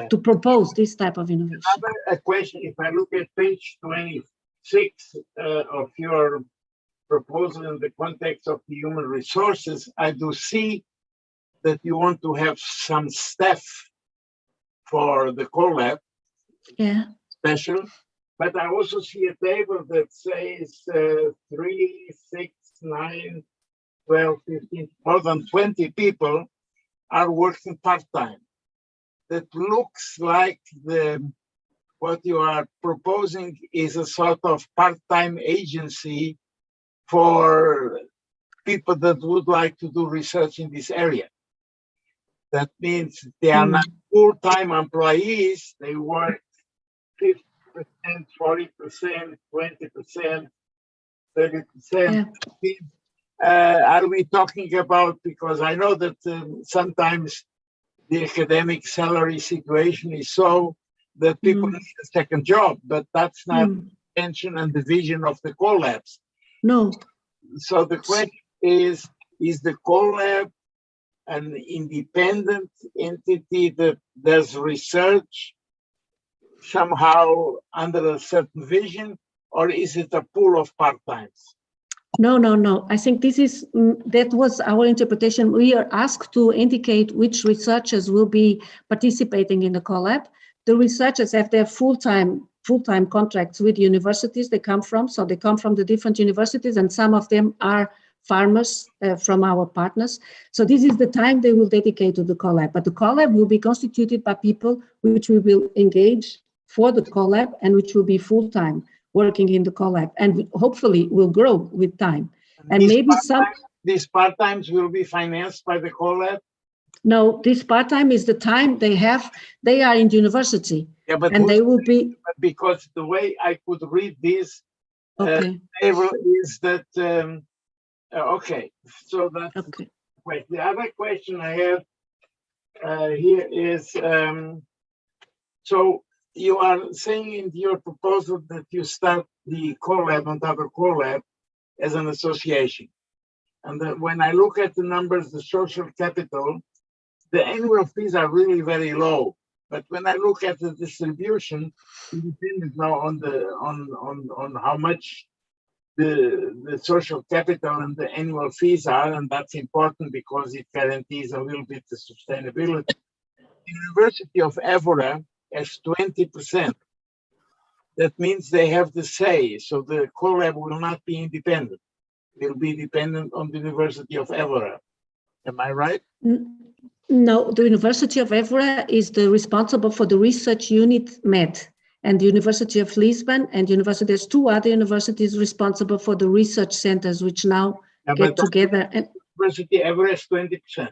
to propose this type of innovation. Another question, if I look at page 26 of your proposal in the context of the human resources, I do see that you want to have some staff for the CoLab, special, but I also see a table that says 3, 6, 9, 12, 15, more than 20 people are working part-time. That looks like what you are proposing is a sort of part-time agency for people that would like to do research in this area. That means they are not full-time employees, they work 50%, 40%, 20%, 30%. Are we talking about, because I know that sometimes the academic salary situation is so that people need a second job, but that's not the intention and the vision of the CoLabs. No. So the question is the CoLab an independent entity that does research somehow under a certain vision, or is it a pool of part-times? No. I think this is, that was our interpretation. We are asked to indicate which researchers will be participating in the CoLab. The researchers have their full-time contracts with universities they come from. So they come from the different universities, and some of them are farmers from our partners. So this is the time they will dedicate to the CoLab. But the CoLab will be constituted by people which we will engage for the CoLab and which will be full-time working in the CoLab, and hopefully will grow with time. And maybe these part-times will be financed by the CoLab? No, this part-time is the time they have. They are in university, but they will be. Because the way I could read this table is that, so that's wait. The other question I have here is, so you are saying in your proposal that you start the CoLab and other CoLab as an association. And when I look at the numbers, the social capital, the annual fees are really very low. But when I look at the distribution, it depends now on how much the social capital and the annual fees are, and that's important because it guarantees a little bit the sustainability. The University of Évora has 20%. That means they have the say, so the CoLab will not be independent. It will be dependent on the University of Évora. Am I right? No, the University of Évora is responsible for the research unit MED, and the University of Lisbon and there's 2 other universities responsible for the research centers, which now get together. And University Évora is 20%.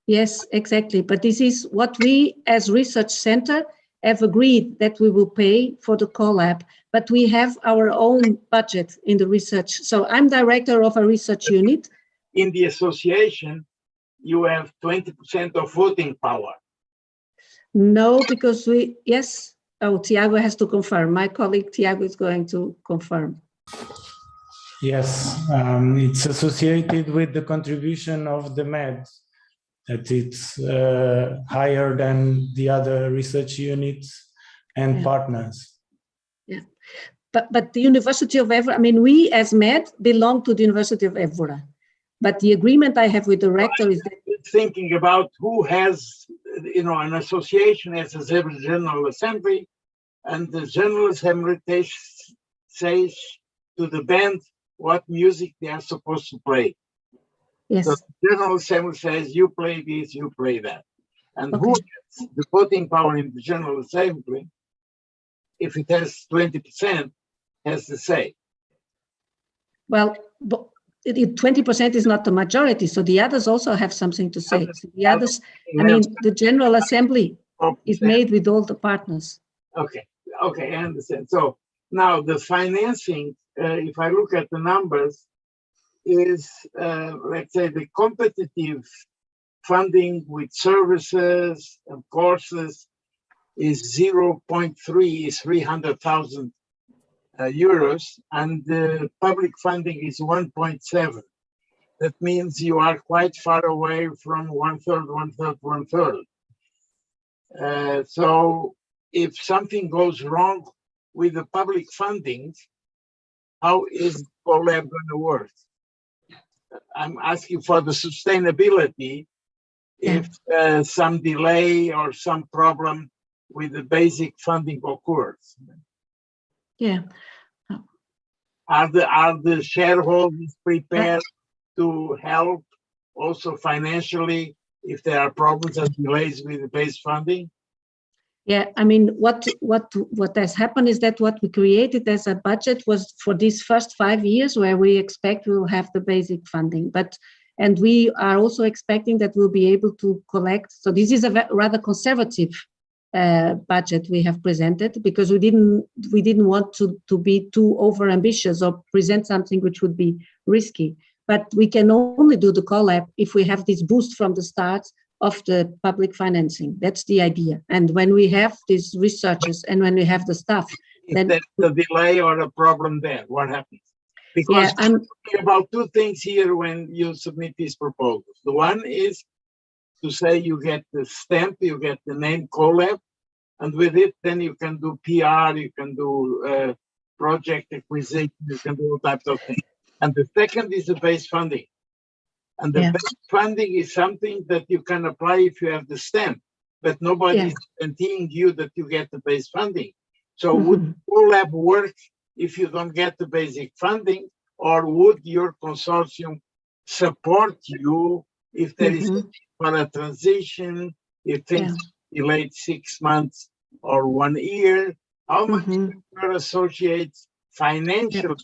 Yes, exactly. But this is what we, as research center, have agreed that we will pay for the CoLab, but we have our own budget in the research. So I'm director of a research unit. In the association, you have 20% of voting power. No, because Tiago has to confirm. My colleague Tiago is going to confirm. Yes, it's associated with the contribution of the MED, that it's higher than the other research units and partners. Yeah, but the University of Évora, I mean, we as MED belong to the University of Évora, but the agreement I have with the rector is that thinking about who has, an association as a General Assembly, and the General Assembly says to the band what music they are supposed to play. Yes. So the General Assembly says, you play this, you play that. And who has the voting power in the General Assembly, if it has 20%, has the say. Well, 20% is not the majority, so the others also have something to say. So the others, I mean, the General Assembly is made with all the partners. Okay, I understand. So now the financing, if I look at the numbers, is, let's say, the competitive funding with services and courses is 0.3, is 300,000 euros, and the public funding is 1.7. That means you are quite far away from one third. So if something goes wrong with the public funding, how is CoLab going to work? I'm asking for the sustainability. If some delay or some problem with the basic funding occurs. Yeah. Are the shareholders prepared to help also financially if there are problems and delays with the base funding? Yeah, I mean, what has happened is that what we created as a budget was for these first 5 years where we expect we will have the basic funding, and we are also expecting that we'll be able to collect. So this is a rather conservative budget we have presented, because we didn't want to be too over ambitious or present something which would be risky. But we can only do the CoLab if we have this boost from the start of the public financing. That's the idea. And when we have these researchers and when we have the staff, if there's a delay or a problem there, what happens? Because I'm talking about two things here when you submit these proposals. The one is to say you get the stamp, you get the name CoLab, and with it, then you can do PR, you can do project acquisition, you can do all types of things. And the second is the base funding. And the base funding is something that you can apply if you have the stamp, but nobody is guaranteeing you that you get the base funding. So would CoLab work if you don't get the basic funding, or would your consortium support you if there is for a transition, if things delayed 6 months or 1 year? How much your associates financially,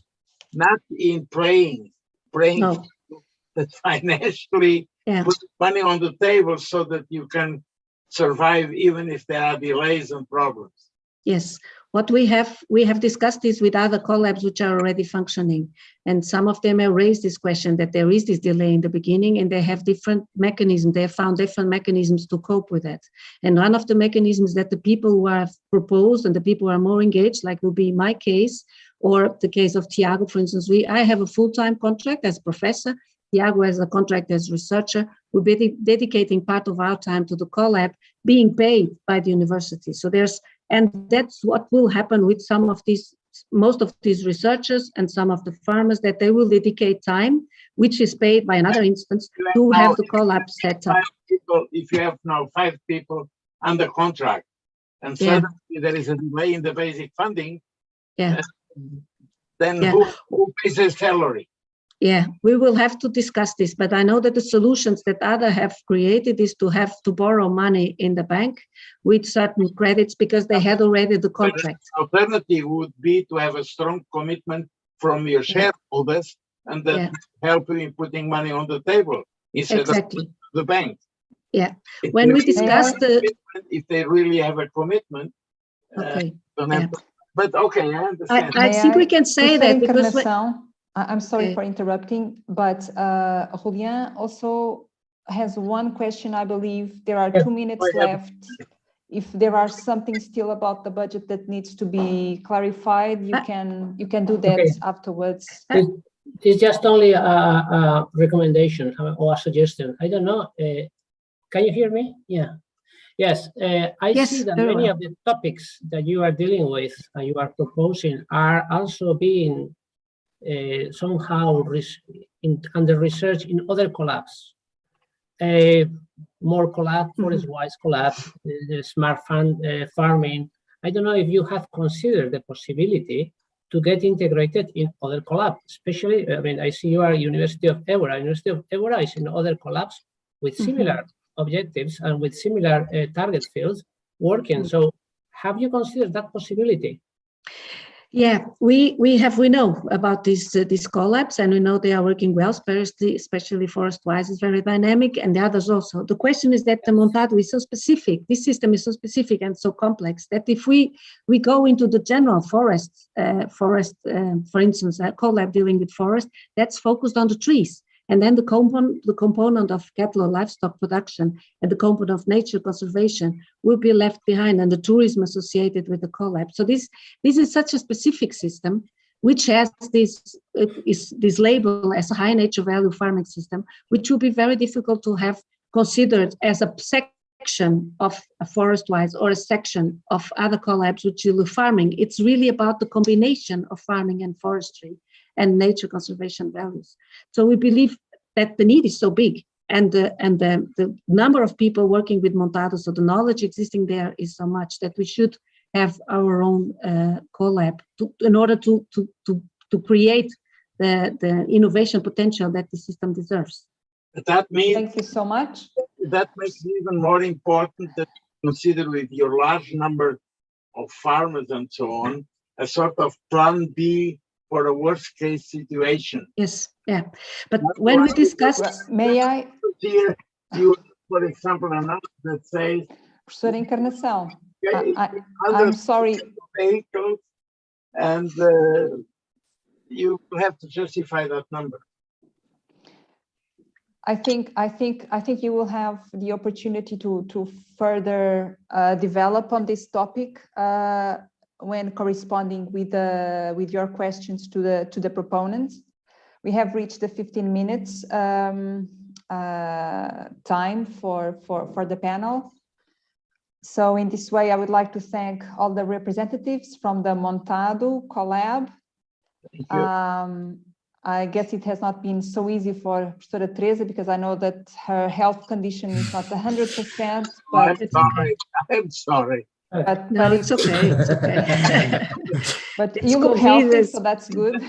not in praying, but financially put money on the table so that you can survive even if there are delays and problems? Yes, what we have discussed this with other CoLabs which are already functioning, and some of them have raised this question that there is this delay in the beginning, and they have different mechanisms. They have found different mechanisms to cope with that. And one of the mechanisms that the people who have proposed and the people who are more engaged, like will be my case or the case of Tiago, for instance, I have a full-time contract as professor. Tiago has a contract as researcher. We'll be dedicating part of our time to the CoLab, being paid by the university. So and that's what will happen with most of these researchers and some of the farmers, that they will dedicate time, which is paid by another instance, to have the CoLab set up. If you have now 5 people under contract, and suddenly there is a delay in the basic funding, then who pays their salary? Yeah, we will have to discuss this, but I know that the solutions that others have created is to have to borrow money in the bank with certain credits because they had already the contract. The alternative would be to have a strong commitment from your shareholders and that help you in putting money on the table instead of the bank. Yeah, when we discussed if they really have a commitment, but okay, I understand. I think we can say that because I'm sorry for interrupting, but Julian also has one question. I believe there are 2 minutes left. If there are something still about the budget that needs to be clarified, you can do that afterwards. It's just only a recommendation or a suggestion. I don't know. Can you hear me? Yeah. Yes. I see that many of the topics that you are dealing with and you are proposing are also being somehow under research in other CoLabs. More CoLab, forest-wise CoLab, smart farming. I don't know if you have considered the possibility to get integrated in other CoLabs, especially, I mean, I see you are University of Évora. University of Évora is in other CoLabs with similar objectives and with similar target fields working. So have you considered that possibility? Yeah, we know about these CoLabs, and we know they are working well, especially forest-wise. It's very dynamic, and the others also. The question is that the Montado is so specific. This system is so specific and so complex that if we go into the general forest, for instance, a CoLab dealing with forest, that's focused on the trees. And then the component of cattle or livestock production and the component of nature conservation will be left behind, and the tourism associated with the CoLab. So this is such a specific system, which has this label as a high nature value farming system, which will be very difficult to have considered as a section of a forest-wise or a section of other CoLabs which deal with farming. It's really about the combination of farming and forestry and nature conservation values. So we believe that the need is so big, and the number of people working with Montado, so the knowledge existing there is so much that we should have our own CoLab in order to create the innovation potential that the system deserves. But that means, thank you so much. That makes it even more important that you consider with your large number of farmers and so on, a sort of plan B for a worst case situation. Yes, yeah. But when we discussed, may I? Here, you, for example, announce that says, Professor Encarnação, I'm sorry. Vehicles, and you have to justify that number. I think you will have the opportunity to further develop on this topic when corresponding with your questions to the proponents. We have reached the 15 minutes time for the panel. So in this way, I would like to thank all the representatives from the Montado CoLab. I guess it has not been so easy for Professora Teresa because I know that her health condition is not 100%. But I'm sorry. But it's okay. It's okay. But it's you look COVID, healthy, so that's good.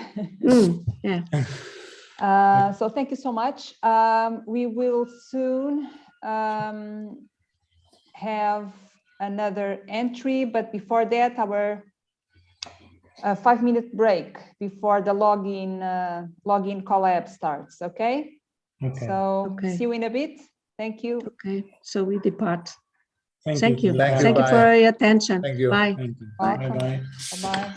Yeah. So thank you so much. We will soon have another entry, but before that, our 5-minute break before the login CoLab starts. Okay. So see you in a bit. Thank you. Okay. So we depart. Thank you. Thank you for your attention. Thank you. Bye. Thank you. Bye. Bye. Bye.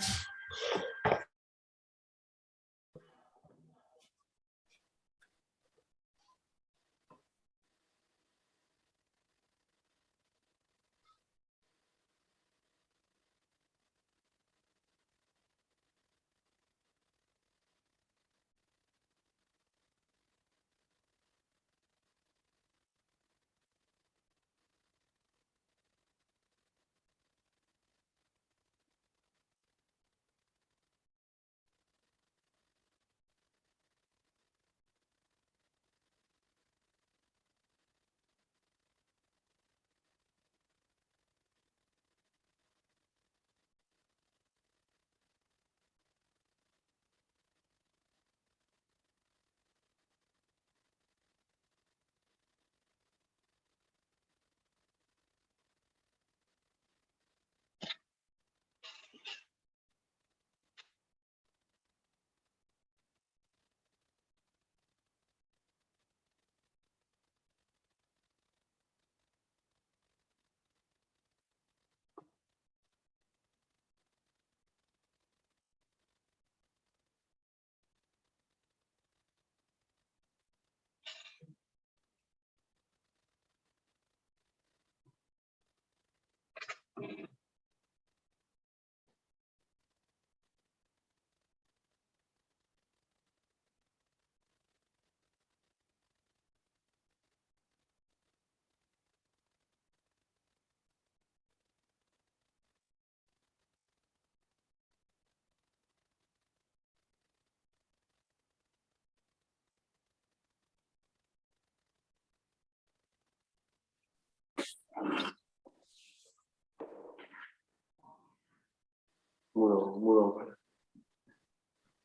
Mudou.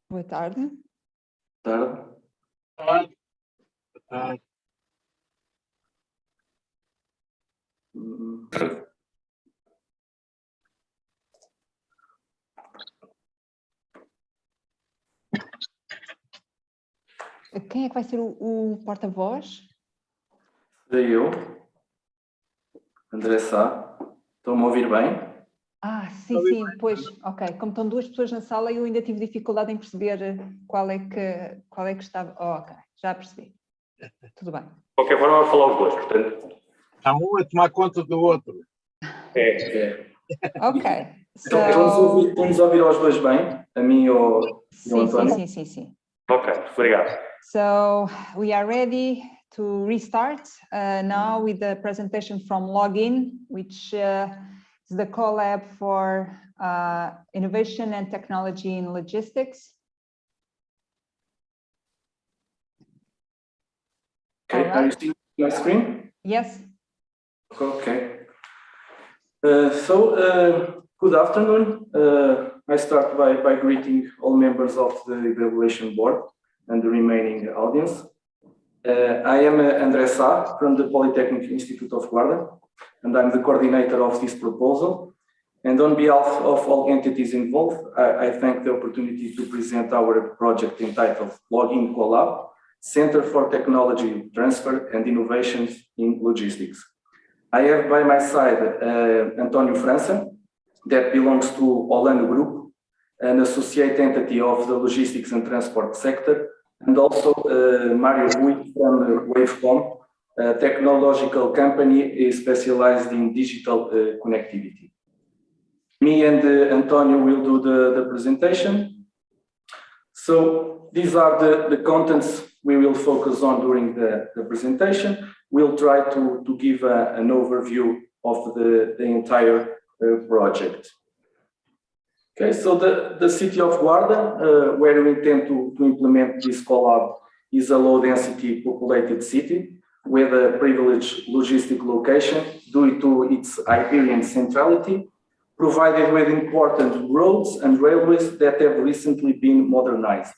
Boa tarde. Tarde. quem é que vai ser o porta-voz? Sou eu, André Sá. Estão-me a ouvir bem? Ah, sim, pois, ok. Como estão duas pessoas na sala, eu ainda tive dificuldade em perceber qual é que estava. Oh, ok, já percebi. Tudo bem. De qualquer forma, vou falar os dois, portanto. Há um a tomar conta do outro. É. Ok. Estão-nos a ouvir aos dois bem? A mim e ao António? Sim. Ok, obrigado. So we are ready to restart now with the presentation from Login, which is the CoLab for innovation and technology in logistics. Okay, right. Are you seeing my screen? Yes. Okay. Good afternoon. I start by greeting all members of the evaluation board and the remaining audience. I am André Sá from the Polytechnic Institute of Guarda, and I'm the coordinator of this proposal. And on behalf of all entities involved, I thank the opportunity to present our project entitled Login CoLab, Center for Technology Transfer and Innovations in Logistics. I have by my side António França, that belongs to Olano Group, an associate entity of the logistics and transport sector, and also Mario Rui from Wavecom, a technological company specialized in digital connectivity. Me and Antonio will do the presentation. So these are the contents we will focus on during the presentation. We'll try to give an overview of the entire project. Okay, so the city of Guarda, where we intend to implement this CoLab, is a low-density populated city with a privileged logistic location due to its Iberian centrality, provided with important roads and railways that have recently been modernized.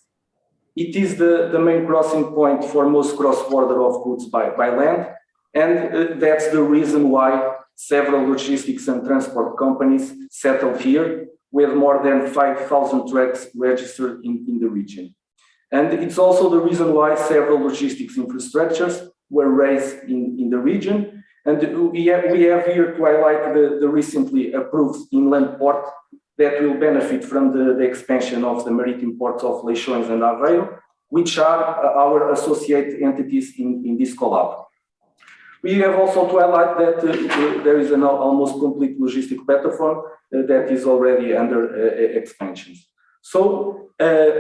It is the main crossing point for most cross-border of goods by land, and that's the reason why several logistics and transport companies settled here, with more than 5,000 trucks registered in the region. And it's also the reason why several logistics infrastructures were raised in the region. And we have here to highlight the recently approved inland port that will benefit from the expansion of the maritime ports of Leixões and Aveiro, which are our associate entities in this CoLab. We have also to highlight that there is an almost complete logistic platform that is already under expansion. So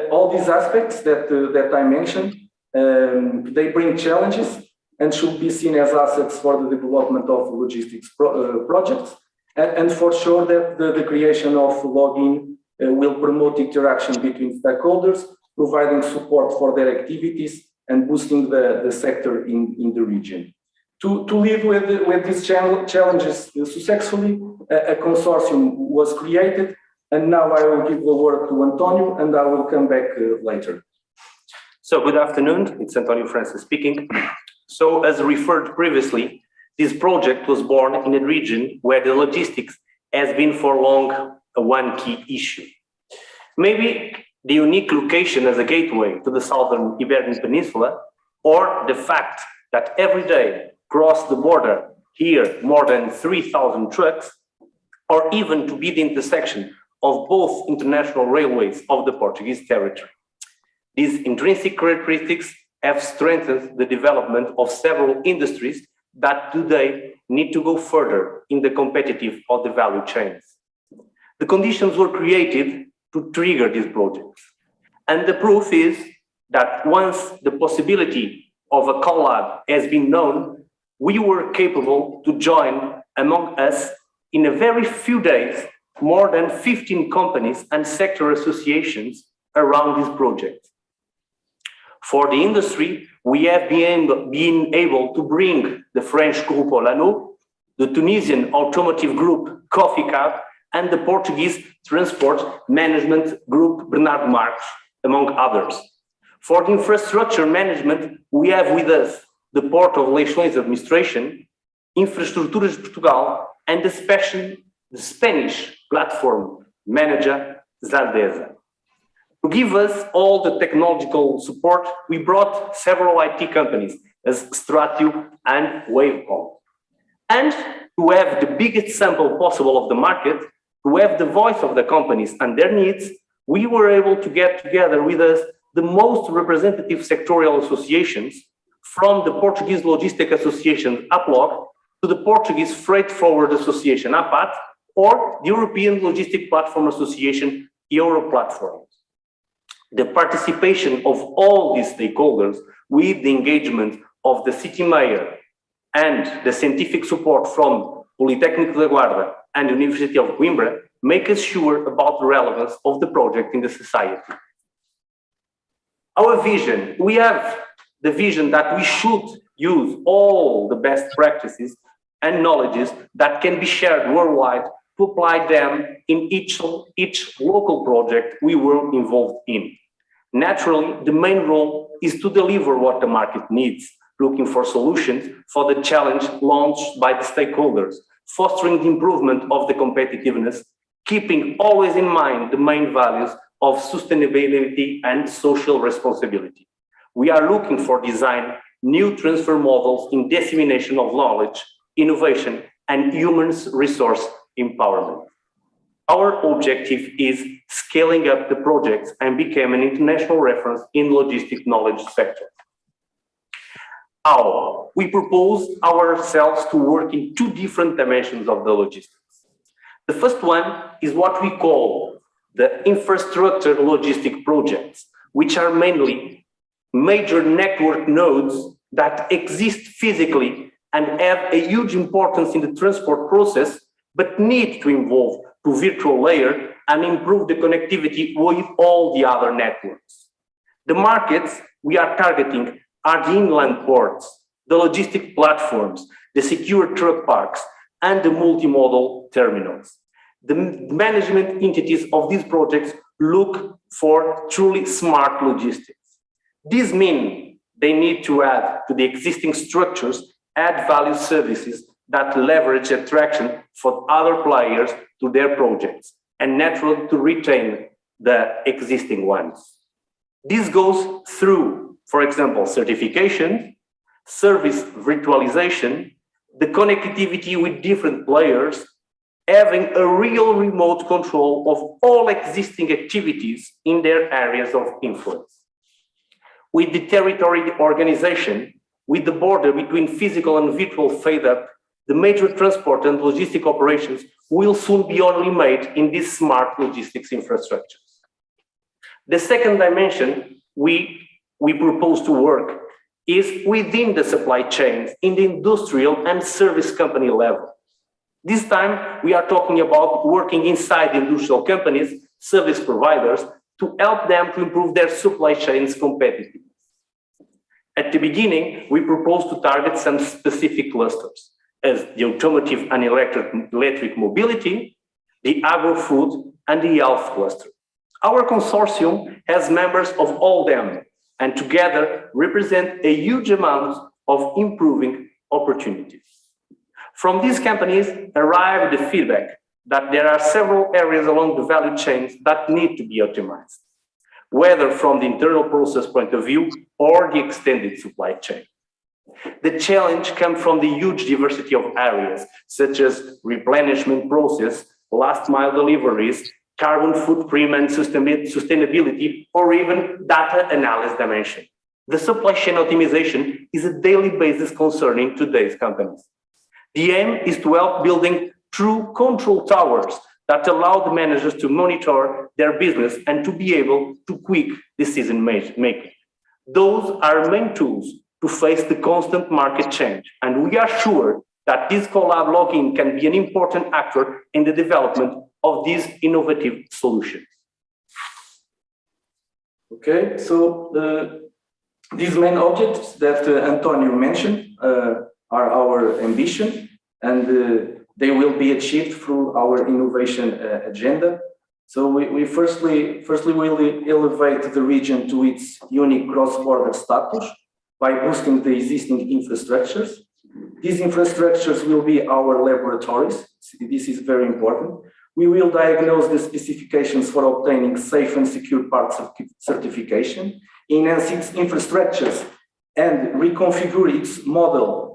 all these aspects that I mentioned, they bring challenges and should be seen as assets for the development of logistics projects. And for sure that the creation of Login will promote interaction between stakeholders, providing support for their activities and boosting the sector in the region. To live with these challenges successfully, a consortium was created, and now I will give the word to Antonio, and I will come back later. So good afternoon, it's Antonio França speaking. So as referred previously, this project was born in a region where the logistics has been for long one key issue. Maybe the unique location as a gateway to the southern Iberian Peninsula, or the fact that every day cross the border here more than 3,000 trucks, or even to be the intersection of both international railways of the Portuguese territory. These intrinsic characteristics have strengthened the development of several industries that today need to go further in the competitive of the value chains. The conditions were created to trigger these projects. And the proof is that once the possibility of a CoLab has been known, we were capable to join among us in a very few days more than 15 companies and sector associations around this project. For the industry, we have been able to bring the French Group Olano, the Tunisian automotive group Coffee Cab, and the Portuguese transport management group Bernardo Marques, among others. For the infrastructure management, we have with us the Port of Leixões Administration, Infraestruturas de Portugal, and the Spanish platform manager Zaldeza. To give us all the technological support, we brought several IT companies as Stratio and Wavecom. And to have the biggest sample possible of the market, to have the voice of the companies and their needs, we were able to get together with us the most representative sectorial associations, from the Portuguese Logistic Association, APLOG, to the Portuguese Freight Forward Association, APAT, or the European Logistic Platform Association, Europlatform. The participation of all these stakeholders with the engagement of the city mayor and the scientific support from Politécnico da Guarda and the University of Coimbra make us sure about the relevance of the project in the society. Our vision, we have the vision that we should use all the best practices and knowledges that can be shared worldwide to apply them in each local project we were involved in. Naturally, the main role is to deliver what the market needs, looking for solutions for the challenge launched by the stakeholders, fostering the improvement of the competitiveness, keeping always in mind the main values of sustainability and social responsibility. We are looking for design, new transfer models in dissemination of knowledge, innovation, and human resource empowerment. Our objective is scaling up the projects and become an international reference in logistic knowledge sector. How? We propose ourselves to work in two different dimensions of the logistics. The first one is what we call the infrastructure logistic projects, which are mainly major network nodes that exist physically and have a huge importance in the transport process, but need to evolve to virtual layer and improve the connectivity with all the other networks. The markets we are targeting are the inland ports, the logistic platforms, the secure truck parks, and the multimodal terminals. The management entities of these projects look for truly smart logistics. This means they need to add to the existing structures, add value services that leverage attraction for other players to their projects, and naturally to retain the existing ones. This goes through, for example, certification, service virtualization, the connectivity with different players, having a real remote control of all existing activities in their areas of influence. With the territory organization, with the border between physical and virtual fade up, the major transport and logistic operations will soon be only made in these smart logistics infrastructures. The second dimension we propose to work is within the supply chains in the industrial and service company level. This time, we are talking about working inside industrial companies, service providers, to help them to improve their supply chains competitiveness. At the beginning, we propose to target some specific clusters, as the automotive and electric mobility, the agro-food, and the health cluster. Our consortium has members of all them, and together represent a huge amount of improving opportunities. From these companies arrive the feedback that there are several areas along the value chains that need to be optimized, whether from the internal process point of view or the extended supply chain. The challenge comes from the huge diversity of areas, such as replenishment process, last mile deliveries, carbon footprint and sustainability, or even data analysis dimension. The supply chain optimization is a daily basis concerning today's companies. The aim is to help building true control towers that allow the managers to monitor their business and to be able to quick decision making. Those are main tools to face the constant market change, and we are sure that this CoLab login can be an important actor in the development of these innovative solutions. Okay, so these main objectives that Antonio mentioned are our ambition, and they will be achieved through our innovation agenda. So we firstly will elevate the region to its unique cross-border status by boosting the existing infrastructures. These infrastructures will be our laboratories. This is very important, We will diagnose the specifications for obtaining safe and secure parts of certification, enhance its infrastructures, and reconfigure its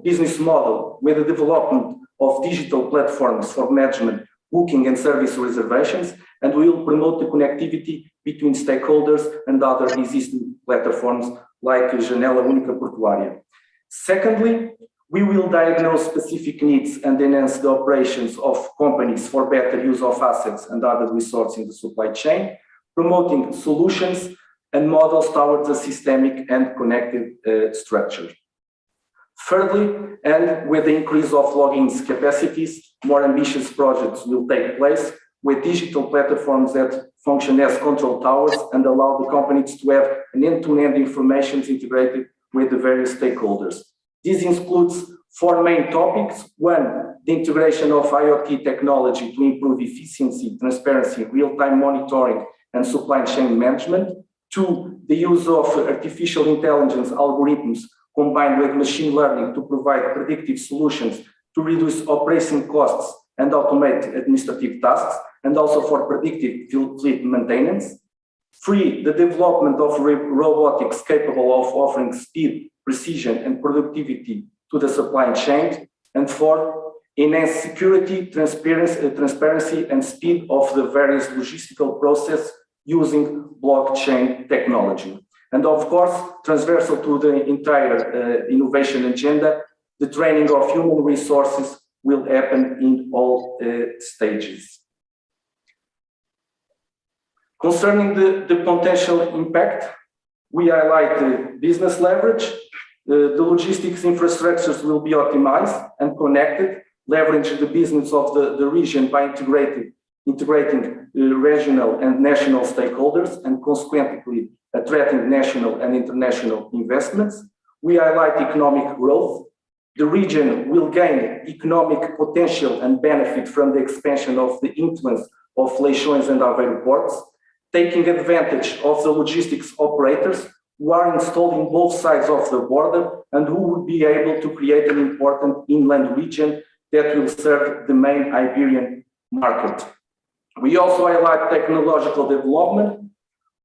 business model with the development of digital platforms for management, booking and service reservations, and we will promote the connectivity between stakeholders and other existing platforms like Janela Única Portuária. Secondly, we will diagnose specific needs and enhance the operations of companies for better use of assets and other resources in the supply chain, promoting solutions and models towards a systemic and connected structure. Thirdly, and with the increase of logins capacities, more ambitious projects will take place with digital platforms that function as control towers and allow the companies to have an end-to-end information integrated with the various stakeholders. This includes 4 main topics. 1, the integration of IoT technology to improve efficiency, transparency, real-time monitoring, and supply chain management. 2, the use of artificial intelligence algorithms combined with machine learning to provide predictive solutions to reduce operating costs and automate administrative tasks, and also for predictive fleet maintenance. 3, the development of robotics capable of offering speed, precision, and productivity to the supply chain. And 4, enhance security, transparency, and speed of the various logistical process using blockchain technology. And of course, transversal to the entire innovation agenda, the training of human resources will happen in all stages. Concerning the potential impact, we highlight the business leverage. The logistics infrastructures will be optimized and connected, leverage the business of the region by integrating regional and national stakeholders and consequently attracting national and international investments. We highlight economic growth. The region will gain economic potential and benefit from the expansion of the influence of Leixões and Aveiro ports, taking advantage of the logistics operators who are installed in both sides of the border and who will be able to create an important inland region that will serve the main Iberian market. We also highlight technological development.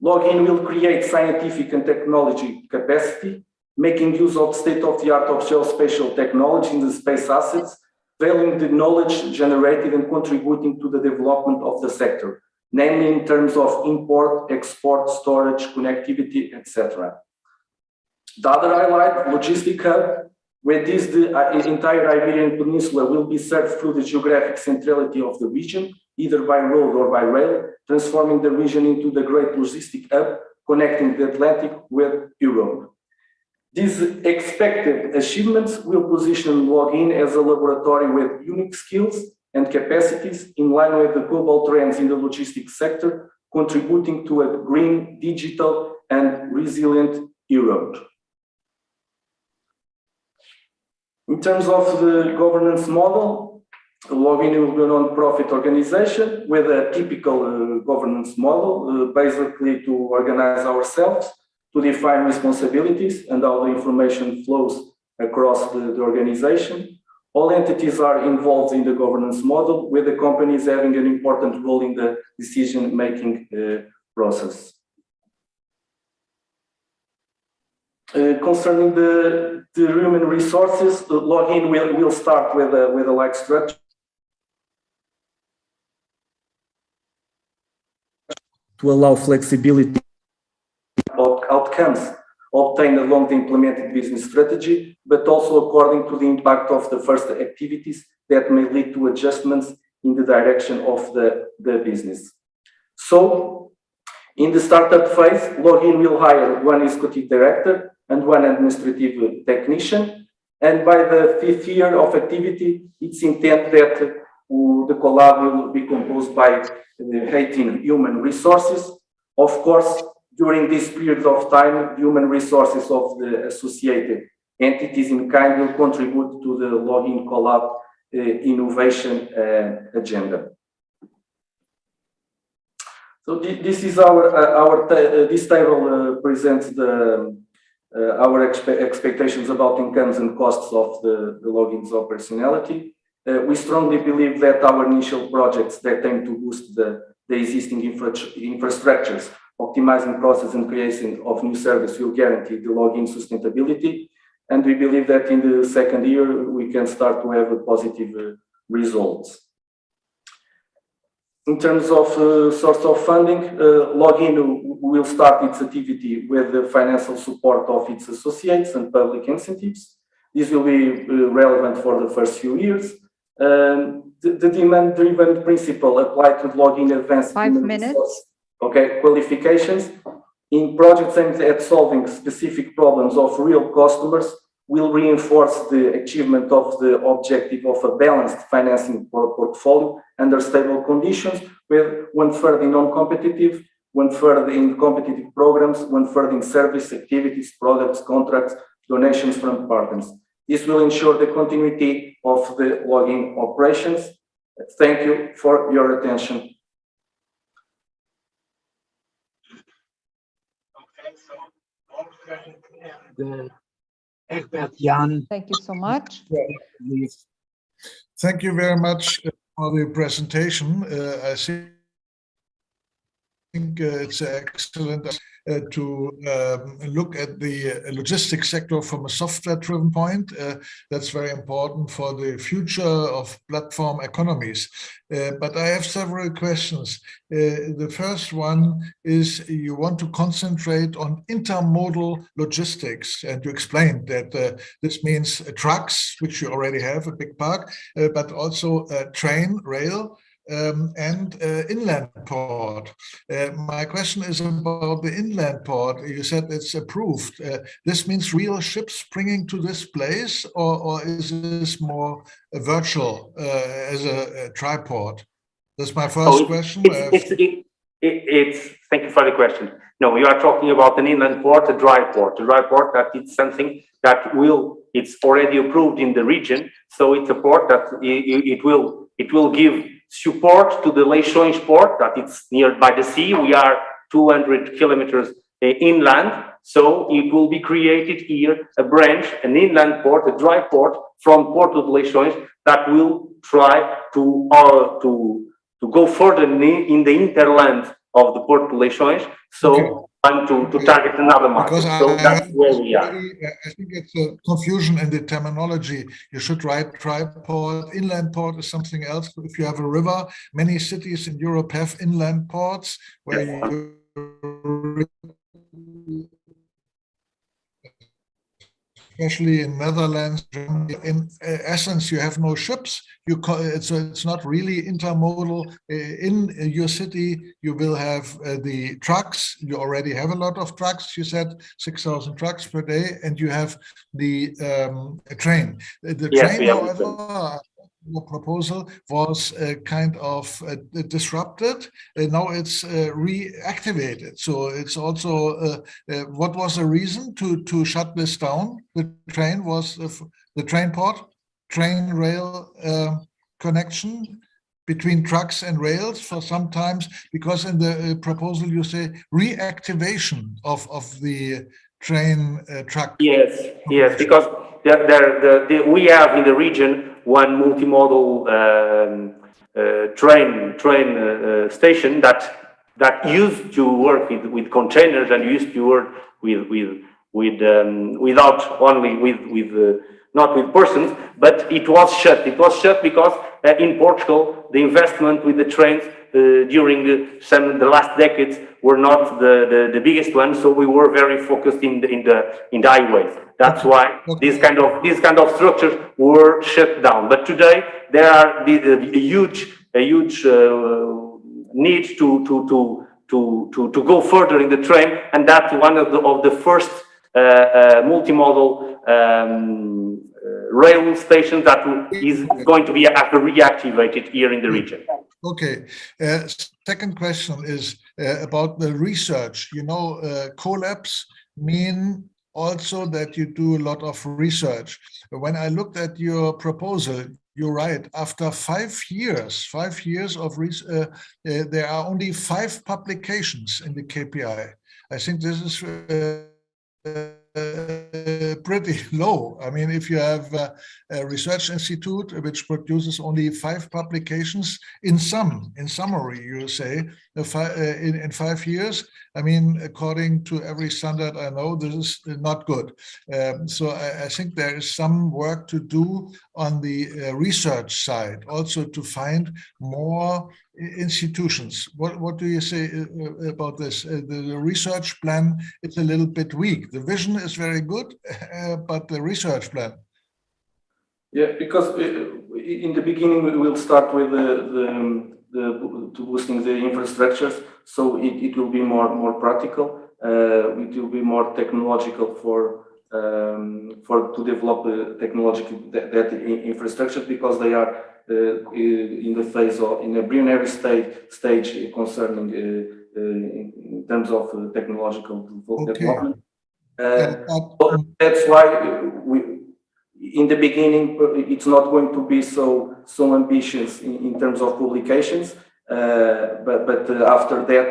Login will create scientific and technology capacity, making use of state-of-the-art geospatial technology in the space assets, valuing the knowledge generated and contributing to the development of the sector, namely in terms of import, export, storage, connectivity, etc. The other highlight, logistic hub, where the entire Iberian Peninsula will be served through the geographic centrality of the region, either by road or by rail, transforming the region into the great logistic hub, connecting the Atlantic with Europe. These expected achievements will position Login as a laboratory with unique skills and capacities in line with the global trends in the logistics sector, contributing to a green, digital, and resilient Europe. In terms of the governance model, Login will be a non-profit organization with a typical governance model, basically to organize ourselves, to define responsibilities and how the information flows across the organization. All entities are involved in the governance model, with the companies having an important role in the decision-making process. Concerning the human resources, Login will start with a like structure to allow flexibility of outcomes obtained along the implemented business strategy, but also according to the impact of the first activities that may lead to adjustments in the direction of the business. So, in the startup phase, Login will hire one executive director and one administrative technician, and by the 5th year of activity, it's intended that the CoLab will be composed by 18 human resources. Of course, during this period of time, human resources of the associated entities in kind will contribute to the Login CoLab innovation agenda. So this is this table presents our expectations about incomes and costs of the Login's operationality. We strongly believe that our initial projects that aim to boost the existing infrastructures, optimizing process and creation of new service will guarantee the login sustainability. And we believe that in the second year, we can start to have a positive results. In terms of source of funding, Login will start its activity with the financial support of its associates and public incentives. This will be relevant for the first few years. The demand-driven principle applied to Login advanced 5 minutes. Qualifications in projects aimed at solving specific problems of real customers will reinforce the achievement of the objective of a balanced financing portfolio under stable conditions, with 1/3 in non-competitive, 1/3 in competitive programs, 1/3 in service activities, products, contracts, donations from partners. This will ensure the continuity of the Login operations. Thank you for your attention. Okay, so Wolfgang and Egbert Jan. Thank you so much. Thank you very much for the presentation. I think it's excellent to look at the logistics sector from a software-driven point. That's very important for the future of platform economies. But I have several questions. The first one is you want to concentrate on intermodal logistics, and you explained that this means trucks, which you already have a big part, but also train, rail, and inland port. My question is about the inland port. You said it's approved. This means real ships bringing to this place, or is this more virtual as a triport? That's my first question. Thank you for the question. No, you are talking about an inland port, a dry port. A dry port, that it's something that it's already approved in the region. So it's a port that it will give support to the Leixões port, that it's near by the sea. We are 200 kilometers inland. So it will be created here, a branch, an inland port, a dry port from Porto de Leixões that will try to go further in the interland of the Porto de Leixões. So trying to target another market. So that's where we are. I think it's a confusion in the terminology. You should write triport. Inland port is something else. If you have a river, many cities in Europe have inland ports where you especially in Netherlands, Germany. In essence, you have no ships. It's not really intermodal. In your city, you will have the trucks. You already have a lot of trucks. You said 6,000 trucks per day, and you have the train. The train, however, your proposal was kind of disrupted, and now it's reactivated. So it's also what was the reason to shut this down? The train was the train port, train rail connection between trucks and rails for sometimes, because in the proposal you say reactivation of the train truck. Yes, because we have in the region one multimodal train station that used to work with containers and used to work not with persons, but it was shut. It was shut because in Portugal the investment with the trains during the last decades were not the biggest one. So we were very focused in the highways. That's why these kind of structures were shut down. But today there are a huge need to go further in the train, and that's one of the first multimodal rail stations that is going to be reactivated here in the region. Okay. Second question is about the research. You know, CoLabs mean also that you do a lot of research. When I looked at your proposal, you're right. After 5 years of research, there are only 5 publications in the KPI. I think this is pretty low. I mean, if you have a research institute which produces only 5 publications in summary, you say, in 5 years, I mean, according to every standard I know, this is not good. So I think there is some work to do on the research side, also to find more institutions. What do you say about this? The research plan is a little bit weak. The vision is very good, but the research plan. Yeah, because in the beginning we will start with to boosting the infrastructures, so it will be more practical. It will be more technological for to develop the technological that infrastructure, because they are in the phase of in a binary stage concerning in terms of technological development. So that's why in the beginning it's not going to be so ambitious in terms of publications, but after that,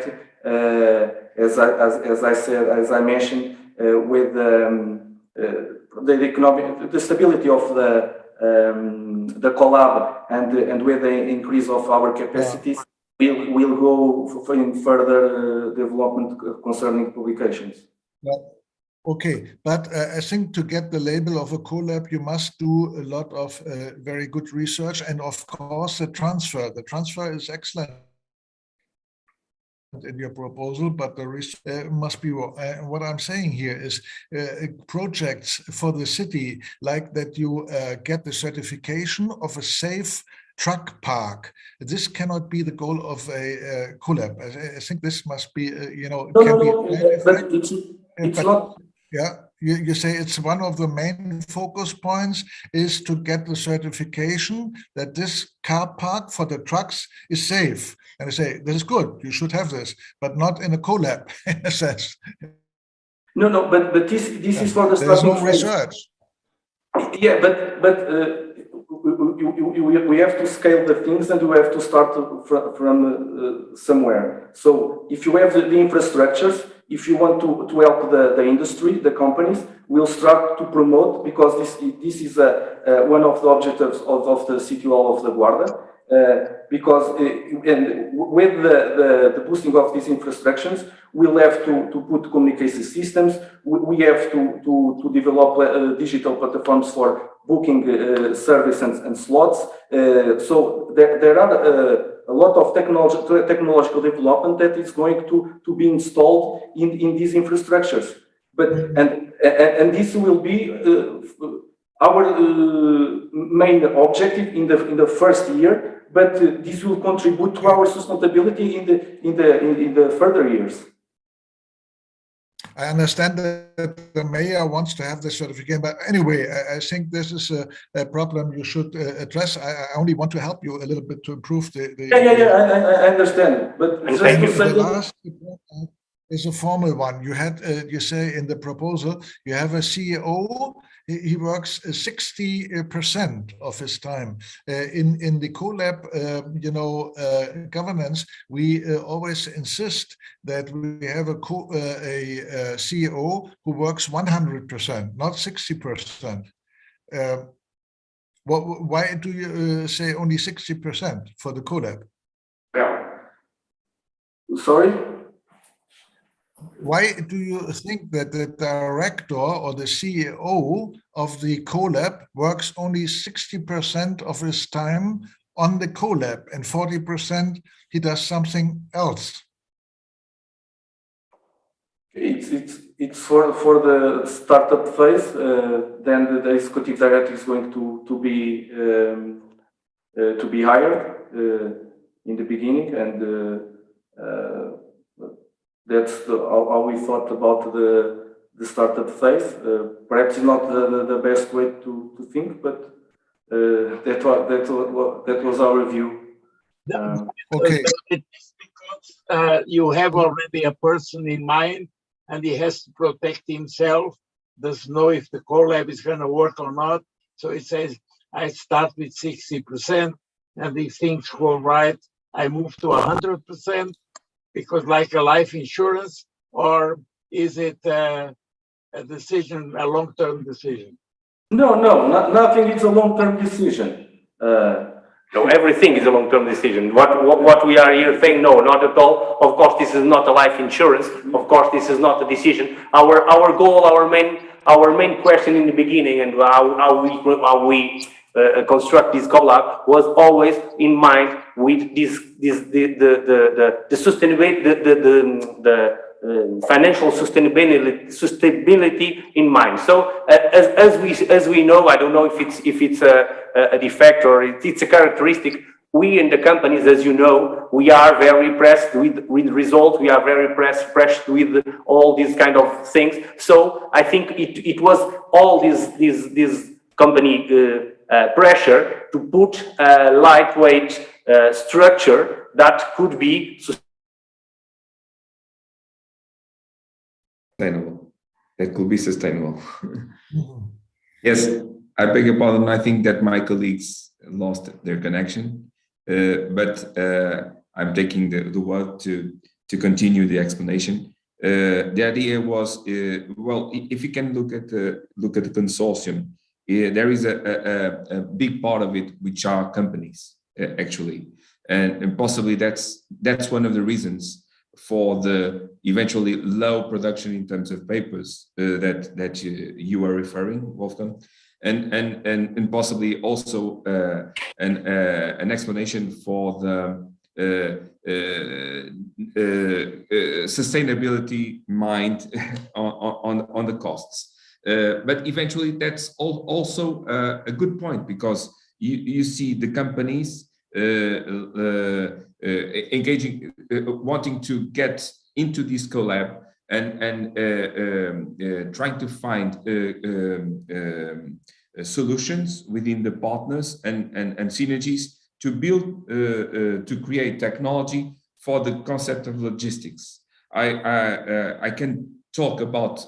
as I mentioned, with the economic, the stability of the CoLab and with the increase of our capacities, we'll go in further development concerning publications. Yeah. Okay, but I think to get the label of a CoLab, you must do a lot of very good research, and of course the transfer. The transfer is excellent in your proposal, but the research must be what I'm saying here is projects for the city, like that you get the certification of a safe truck park. This cannot be the goal of a CoLab. I think this must be, it's not. Yeah, you say it's one of the main focus points is to get the certification that this car park for the trucks is safe. And I say, this is good, you should have this, but not in a CoLab, in a sense. No, but this is for the There's starting no phase. research. Yeah, but we have to scale the things, and we have to start from somewhere. So if you have the infrastructures, if you want to help the industry, the companies, we'll start to promote, because this is one of the objectives of the City Hall of the Guarda, because and with the boosting of these infrastructures, we'll have to put communication systems. We have to develop digital platforms for booking service and slots. So there are a lot of technological development that is going to be installed in these infrastructures. But and this will be our main objective in the first year. But this will contribute to our sustainability in the further years. I understand that the mayor wants to have the certificate, but anyway, I think this is a problem you should address. I only want to help you a little bit to improve the I understand, but just to say the last is a formal one. You had, you say in the proposal, you have a CEO. He works 60% of his time. In the CoLab, governance, we always insist that we have a CEO who works 100%, not 60%. Why do you say only 60% for the CoLab? Yeah. Sorry? Why do you think that the director or the CEO of the CoLab works only 60% of his time on the CoLab and 40% he does something else? It's for the startup phase. Then the executive director is going to be hired in the beginning, and that's how we thought about the startup phase. Perhaps not the best way to think, but that was our view. Okay. It's because you have already a person in mind, and he has to protect himself, doesn't know if the CoLab is going to work or not. So it says, I start with 60%, and if things go right, I move to 100%, because like a life insurance, or is it a decision, a long-term decision? No, nothing is a long-term decision. No, everything is a long-term decision. What we are here saying, no, not at all. Of course, this is not a life insurance. Of course, this is not a decision. Our goal, our main question in the beginning, and how we construct this CoLab was always in mind with the sustainability, the financial sustainability in mind. So as we know, I don't know if it's a defect or it's a characteristic. We in the companies, as you know, we are very impressed with results. We are very impressed with all these kind of things. So I think it was all this company pressure to put a lightweight structure that could be sustainable. That could be sustainable. Yes, I beg your pardon. I think that my colleagues lost their connection, but I'm taking the word to continue the explanation. The idea was, well, if you can look at the consortium, there is a big part of it which are companies actually, and possibly that's one of the reasons for the eventually low production in terms of papers that you are referring, Wolfgang, and possibly also an explanation for the sustainability mind on the costs. But eventually that's also a good point, because you see the companies engaging, wanting to get into this CoLab and trying to find solutions within the partners and synergies to build, to create technology for the concept of logistics. I can talk about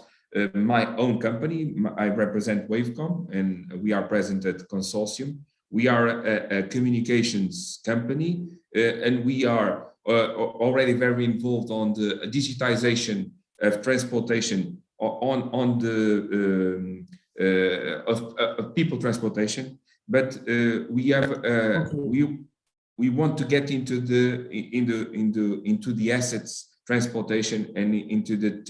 my own company. I represent Wavecom, and we are present at Consortium. We are a communications company, and we are already very involved on the digitization of transportation, on the of people transportation. But we have we want to get into the assets transportation and into the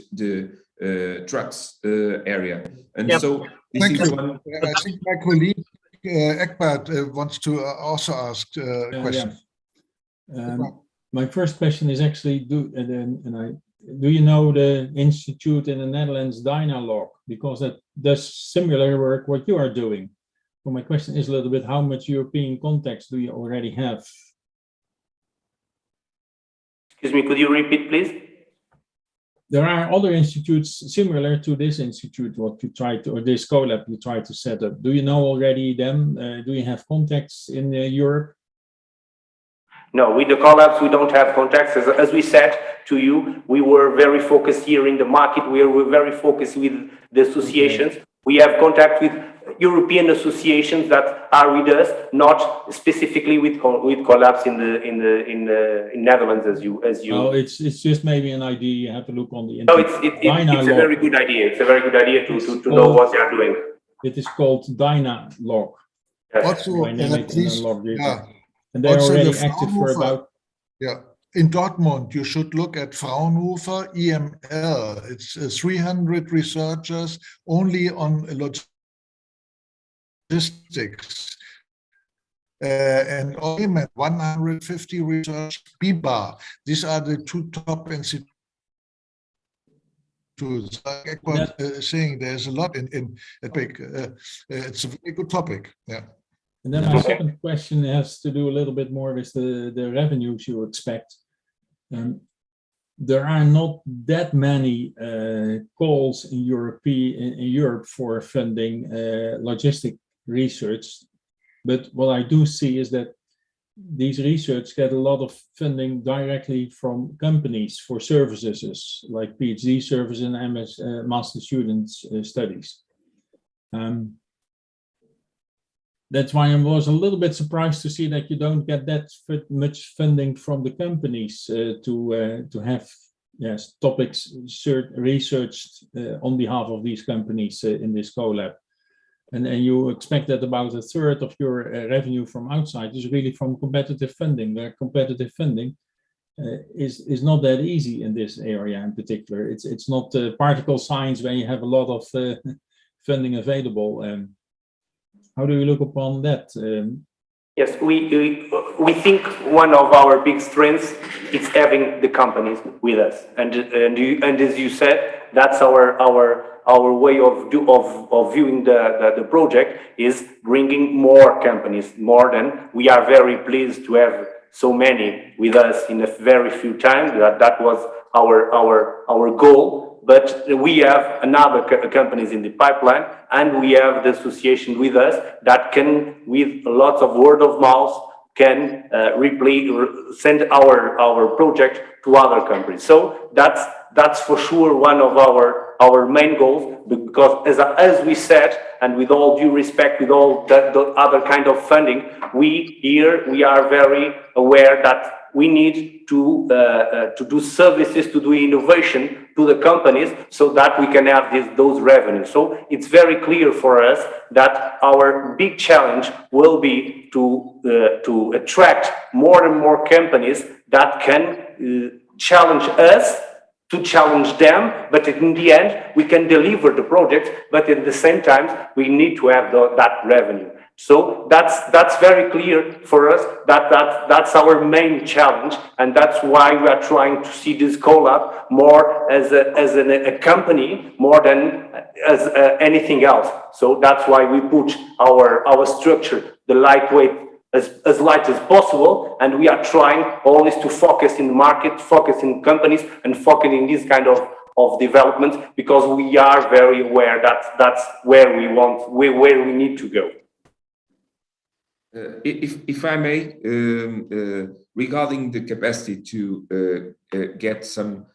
trucks area, and yep. So this Thank is you. one. I think my colleague Eckbert wants to also ask a question. Yeah. My first question is actually, do you know the institute in the Netherlands, Dynalog? Because that does similar work what you are doing. So my question is a little bit, how much European context do you already have? Excuse me, could you repeat, please? There are other institutes similar to this institute, what you try to, or this CoLab you try to set up. Do you know already them? Do you have contacts in Europe? No, with the CoLabs, we don't have contacts. As we said to you, we were very focused here in the market. We were very focused with the associations. Okay. We have contact with European associations that are with us, not specifically with CoLabs in Netherlands, as you. Oh, it's just maybe an idea. You have to look on the internet. No, it's a very good idea. It's a very good idea to know what they are doing. It is called Dynalog. Yes. Also, yeah. And they're already active for about. Yeah, in Dortmund, you should look at Fraunhofer EML. It's 300 researchers only on logistics. And OEM 150 research, BIBA. These are the two top institutes. Like saying there's a lot in topic. It's a very good topic. Yeah. And then my second question has to do a little bit more with the revenues you expect. There are not that many calls in Europe for funding logistic research, but what I do see is that these research get a lot of funding directly from companies for services like PhD services and MS master students studies. That's why I was a little bit surprised to see that you don't get that much funding from the companies to have topics researched on behalf of these companies in this CoLab. And you expect that about a third of your revenue from outside is really from competitive funding, where competitive funding is not that easy in this area in particular. It's not particle science where you have a lot of funding available. How do you look upon that? Yes, we think one of our big strengths is having the companies with us, and as you said, that's our way of viewing the project is bringing more companies. More than we are very pleased to have so many with us in a very few times. That was our goal. But we have another companies in the pipeline, and we have the association with us that can, with lots of word of mouth, can send our project to other countries. So that's for sure one of our main goals, because as we said, and with all due respect, with all the other kind of funding, we are very aware that we need to do services, to do innovation to the companies, so that we can have those revenues. So it's very clear for us that our big challenge will be to attract more and more companies that can challenge us, to challenge them, but in the end we can deliver the project, but at the same time we need to have that revenue. So that's very clear for us, that's our main challenge, and that's why we are trying to see this CoLab more as a company more than as anything else. So that's why we put our structure, the lightweight, as light as possible, and we are trying always to focus in the market, focus in companies, and focus in this kind of development, because we are very aware that that's where we need to go. If I may, regarding the capacity to get some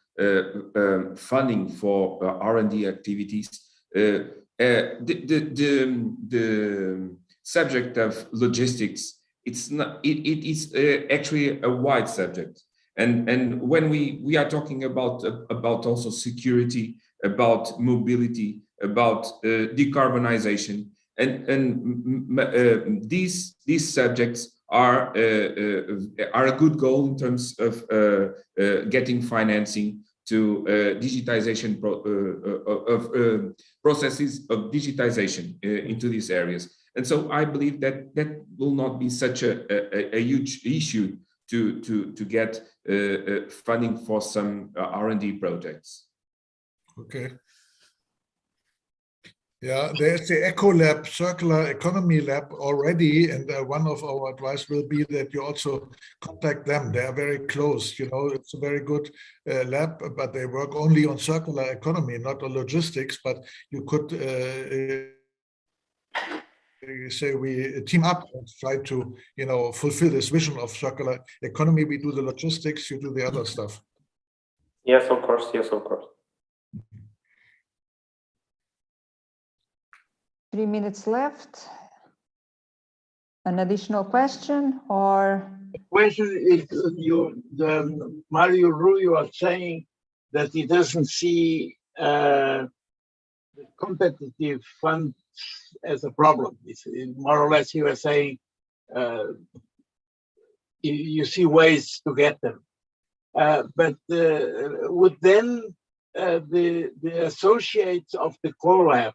funding for R&D activities, the subject of logistics, it is actually a wide subject, and when we are talking about also security, about mobility, about decarbonization, and these subjects are a good goal in terms of getting financing to digitization of processes of digitization into these areas. And so I believe that will not be such a huge issue to get funding for some R&D projects. Okay. Yeah, there's the CoLab, Circular Economy Lab already, and one of our advice will be that you also contact them. They are very close, you know, it's a very good lab, but they work only on circular economy, not on logistics, but you could say we team up and try to, you know, fulfill this vision of circular economy. We do the logistics, you do the other stuff. Yes, of course. Yes, of course. 3 minutes left. An additional question or? The question is, Mario Rui was saying that he doesn't see the competitive funds as a problem. More or less, he was saying you see ways to get them. But would then the associates of the CoLab,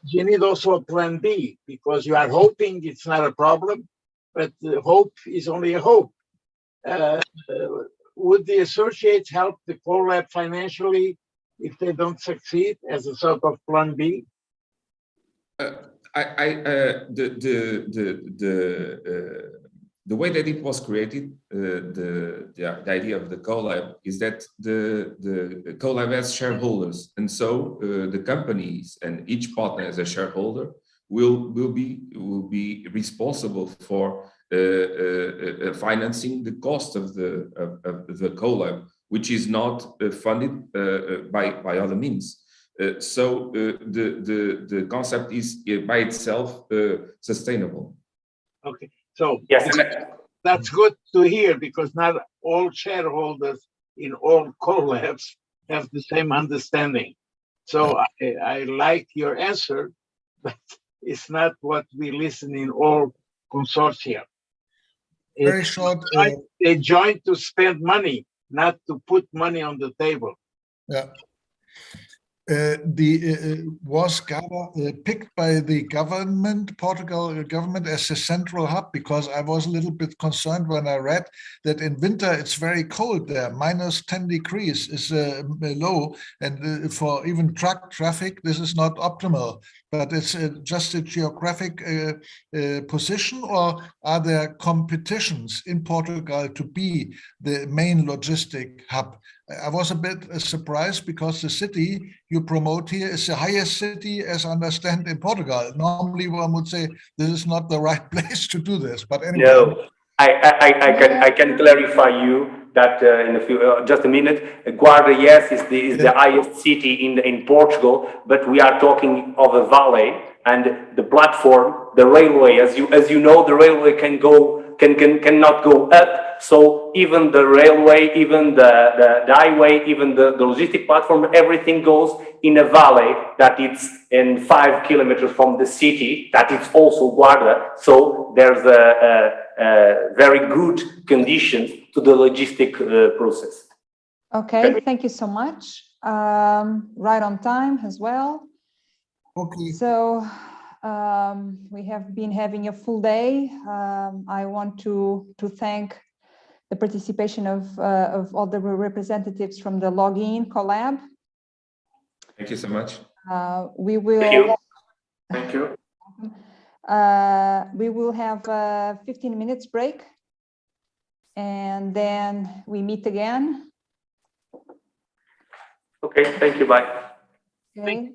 you need also a plan B, because you are hoping it's not a problem, but the hope is only a hope. Would the associates help the CoLab financially if they don't succeed as a sort of plan B? The way that it was created, the idea of the CoLab is that the CoLab has shareholders, and so the companies and each partner as a shareholder will be responsible for financing the cost of the CoLab, which is not funded by other means. So the concept is by itself sustainable. Okay. So yes, that's good to hear, because not all shareholders in all CoLabs have the same understanding. So I like your answer, but it's not what we listen in all consortia. Very short. They join to spend money, not to put money on the table. Yeah. Was GABA picked by the government, Portugal government, as a central hub? Because I was a little bit concerned when I read that in winter it's very cold there, -10 degrees is low, and for even truck traffic this is not optimal. But it's just a geographic position, or are there competitions in Portugal to be the main logistic hub? I was a bit surprised because the city you promote here is the highest city, as I understand, in Portugal. Normally one would say this is not the right place to do this, but anyway. No, I can clarify you that in a few, just a minute. Guarda, yes, is the highest city in Portugal, but we are talking of a valley, and the platform, the railway, as you know, the railway cannot go up. So even the railway, even the highway, even the logistic platform, everything goes in a valley that it's in 5 kilometers from the city, that it's also Guarda. So there's a very good conditions to the logistic process. Okay, thank you so much. Right on time as well. Okay. So we have been having a full day. I want to thank the participation of all the representatives from the Login CoLab. Thank you so much. We will. Thank you. We will have a 15 minutes break, and then we meet again. Okay, thank you, bye. Okay.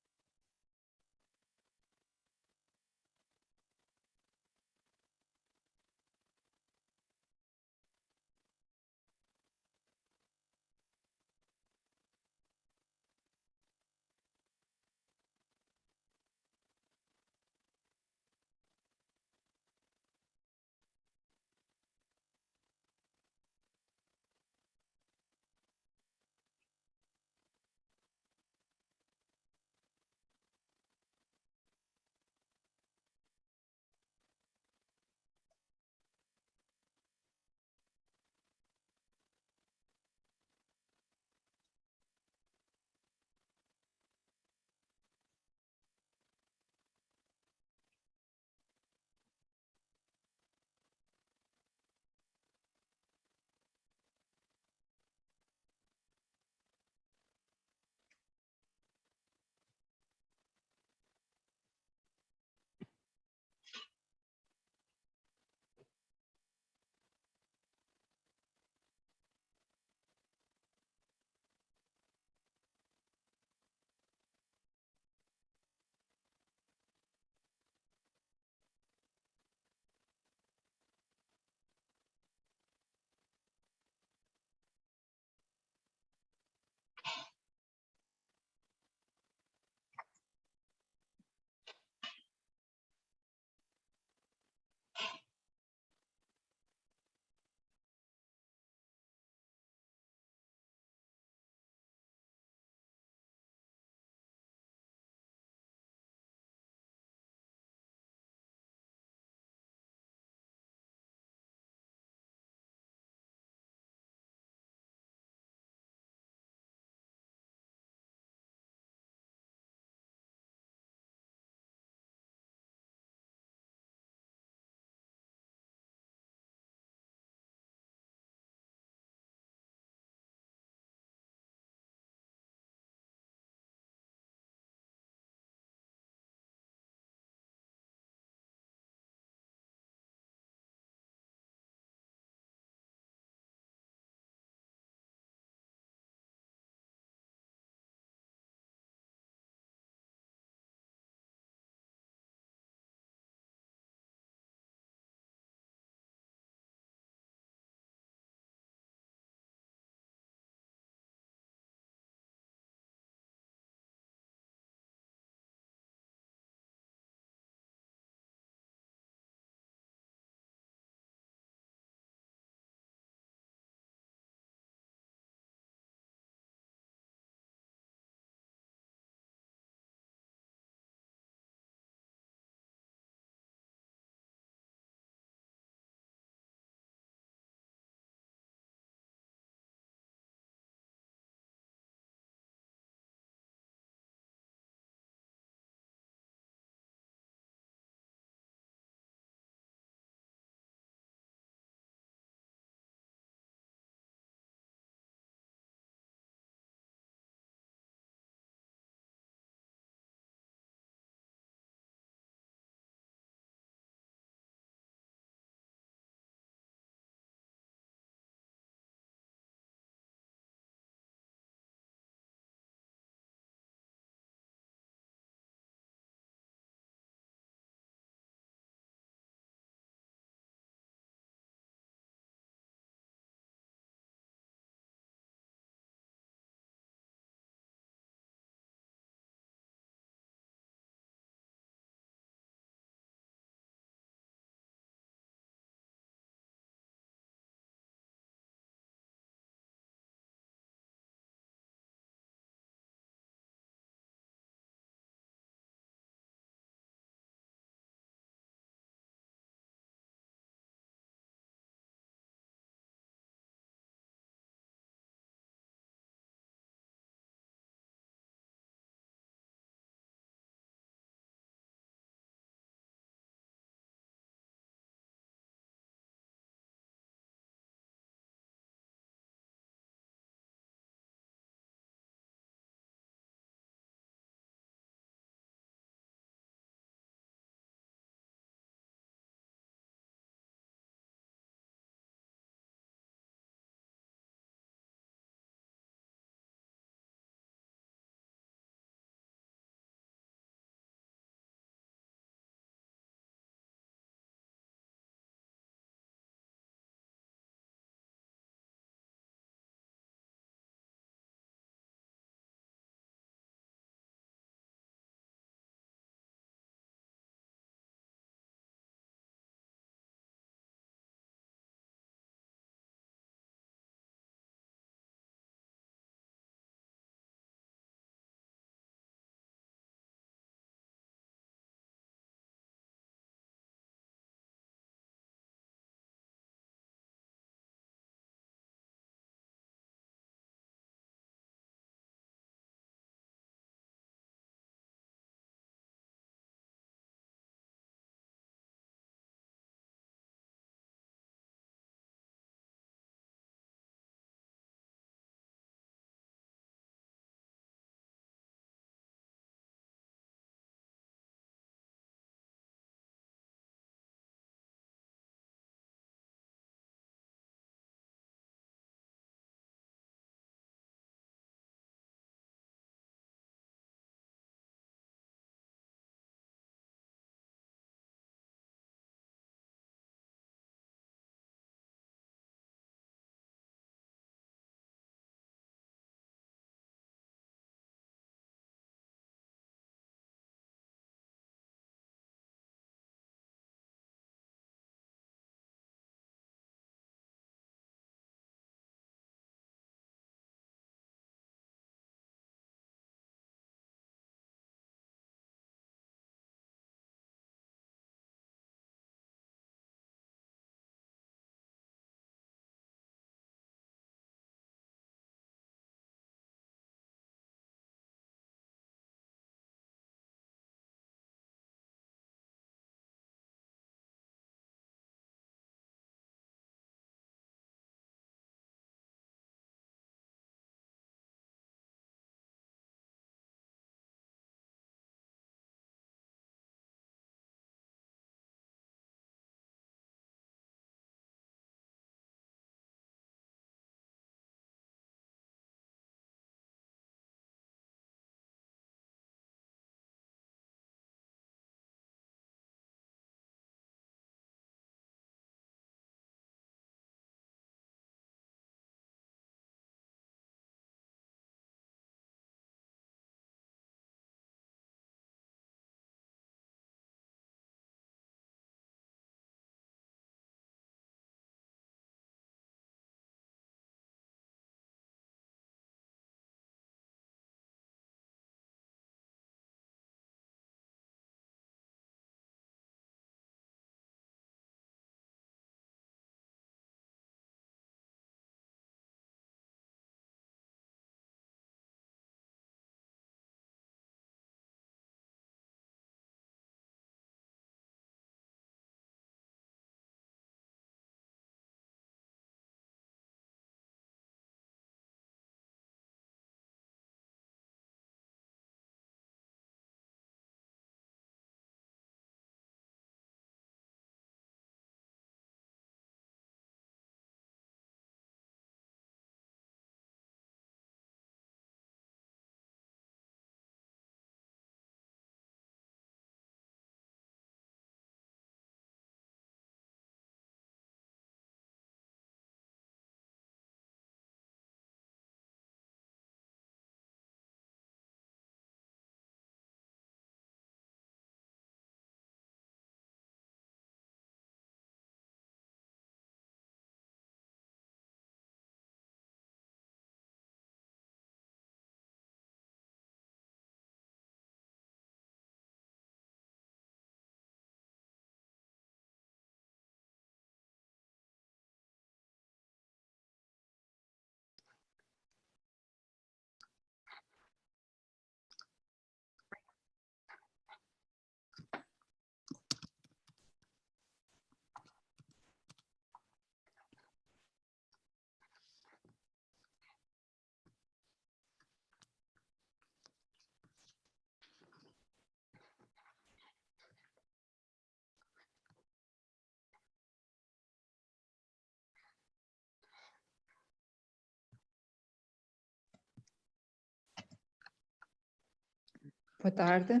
Boa tarde.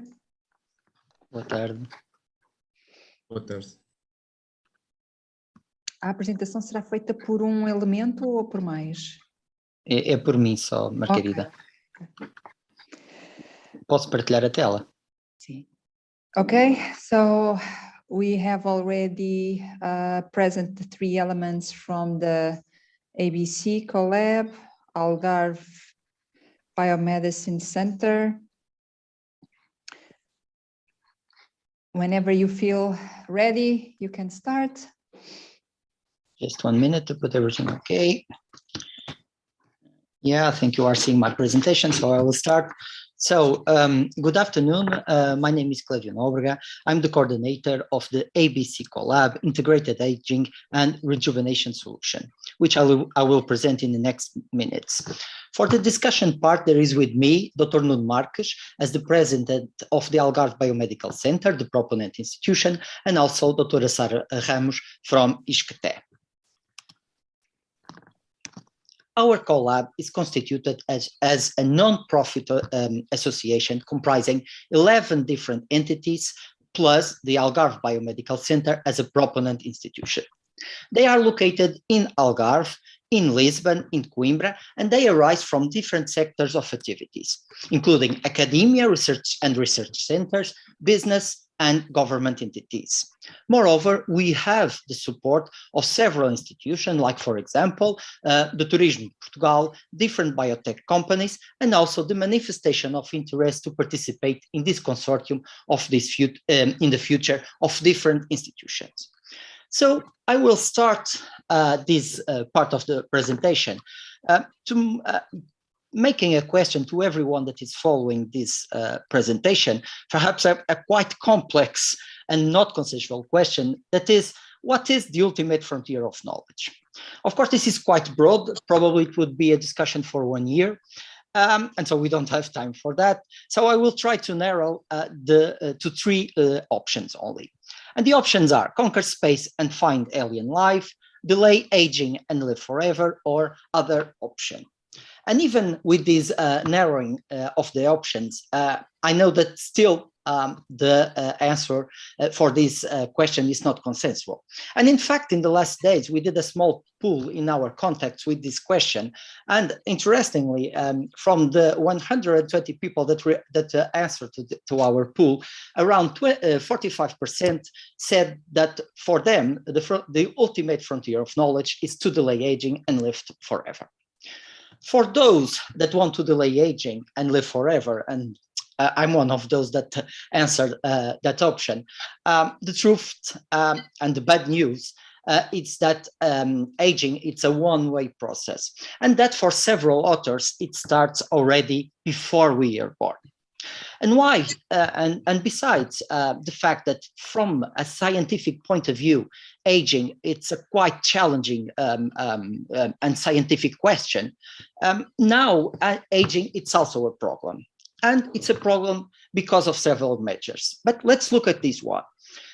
Boa tarde. Boa tarde. A apresentação será feita por um elemento ou por mais? É por mim só, Margarida. Okay. Posso partilhar a tela? Sim. Okay, so we have already present the three elements from the ABC CoLab, Algarve Biomedicine Center. Whenever you feel ready, you can start. Just 1 minute to put everything okay. Yeah, I think you are seeing my presentation, so I will start. So, good afternoon. My name is Clevio Nóbrega. I'm the coordinator of the ABC CoLab Integrated Aging and Rejuvenation Solution, which I will present in the next minutes. For the discussion part, there is with me Dr. Nuno Marques as the president of the Algarve Biomedical Center, the proponent institution, and also Dr. Sara Ramos from Isqueté. Our CoLab is constituted as a non-profit association comprising 11 different entities, plus the Algarve Biomedical Center as a proponent institution. They are located in Algarve, in Lisbon, in Coimbra, and they arise from different sectors of activities, including academia, research centers, business, and government entities. Moreover, we have the support of several institutions, like, for example, the Turismo Portugal, different biotech companies, and also the manifestation of interest to participate in this consortium of this in the future of different institutions. So I will start this part of the presentation making a question to everyone that is following this presentation, perhaps a quite complex and not consensual question, that is, what is the ultimate frontier of knowledge? Of course, this is quite broad. Probably it would be a discussion for 1 year. And so we don't have time for that. So I will try to narrow to three options only. And the options are conquer space and find alien life, delay aging and live forever, or other option. And even with this narrowing of the options, I know that still the answer for this question is not consensual. And in fact, in the last days, we did a small poll in our contacts with this question. And interestingly, from the 120 people that answered to our poll, around 45% said that for them, the ultimate frontier of knowledge is to delay aging and live forever. For those that want to delay aging and live forever, and I'm one of those that answered that option, the truth and the bad news is that aging, it's a one-way process, and that for several authors, it starts already before we are born. And why? And besides the fact that from a scientific point of view, aging, it's a quite challenging and scientific question. Now, aging, it's also a problem. And it's a problem because of several measures. But let's look at this one.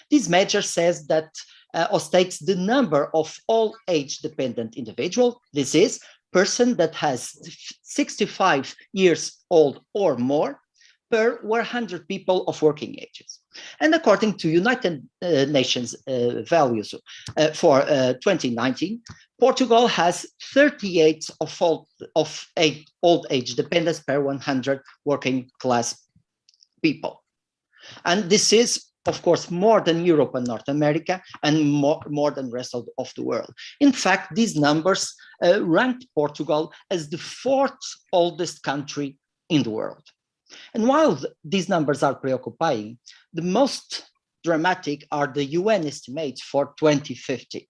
This measure says that, or states the number of all age-dependent individual. This is person that has 65 years old or more per 100 people of working ages. And according to United Nations values for 2019, Portugal has 38 of old age dependence per 100 working class people. And this is, of course, more than Europe and North America, and more than the rest of the world. In fact, these numbers ranked Portugal as the 4th oldest country in the world. And while these numbers are preoccupying, the most dramatic are the UN estimates for 2050.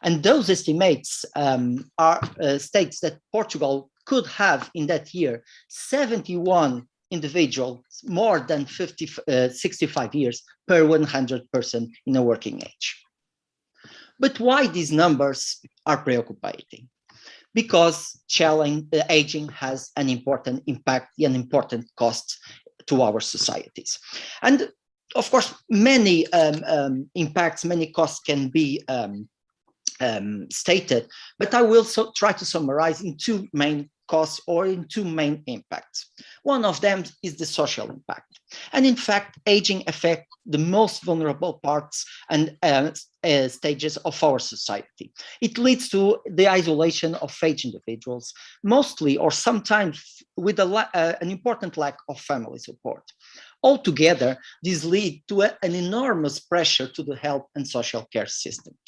And those estimates are states that Portugal could have in that year 71 individuals more than 65 years per 100 person in a working age. But why these numbers are preoccupying? Because aging has an important impact and important cost to our societies. And of course, many impacts, many costs can be stated, but I will try to summarize in two main costs or in two main impacts. One of them is the social impact. And in fact, aging affects the most vulnerable parts and stages of our society. It leads to the isolation of aged individuals, mostly or sometimes with an important lack of family support. Altogether, this leads to an enormous pressure to the health and social care systems.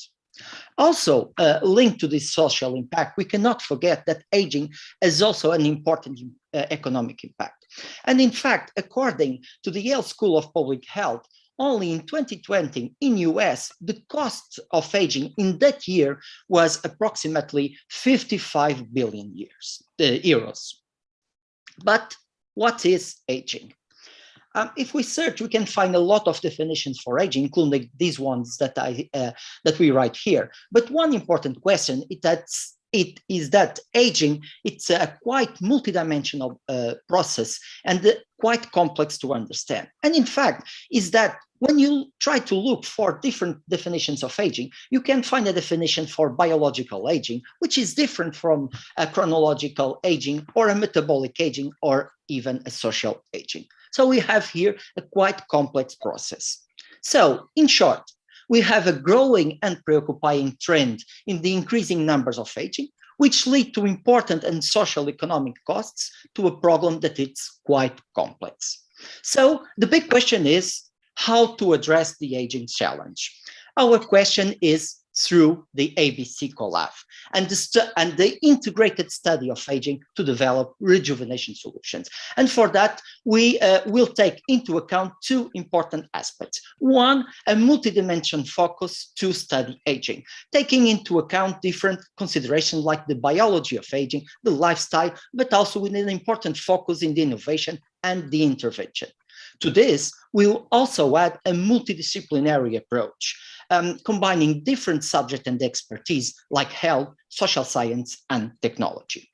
Also, linked to this social impact, we cannot forget that aging has also an important economic impact. And in fact, according to the Yale School of Public Health, only in 2020 in US, the cost of aging in that year was approximately 55 billion euros. But what is aging? If we search, we can find a lot of definitions for aging, including these ones that we write here. But one important question is that aging, it's a quite multidimensional process and quite complex to understand. And in fact, is that when you try to look for different definitions of aging, you can find a definition for biological aging, which is different from a chronological aging or a metabolic aging or even a social aging. So we have here a quite complex process. So in short, we have a growing and preoccupying trend in the increasing numbers of aging, which lead to important and social economic costs to a problem that it's quite complex. So the big question is how to address the aging challenge. Our question is through the ABC CoLab and the integrated study of aging to develop rejuvenation solutions. And for that, we will take into account two important aspects. One, a multidimensional focus to study aging, taking into account different considerations like the biology of aging, the lifestyle, but also with an important focus in the innovation and the intervention. To this, we will also add a multidisciplinary approach, combining different subject and expertise like health, social science, and technology.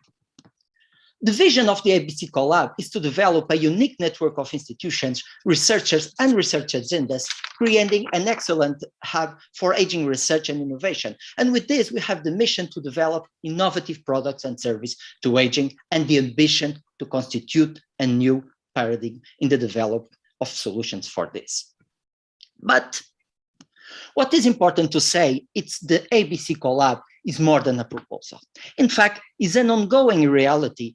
The vision of the ABC CoLab is to develop a unique network of institutions, researchers, and research agendas, creating an excellent hub for aging research and innovation. And with this, we have the mission to develop innovative products and services to aging and the ambition to constitute a new paradigm in the development of solutions for this. But what is important to say, it's the ABC CoLab is more than a proposal. In fact, it's an ongoing reality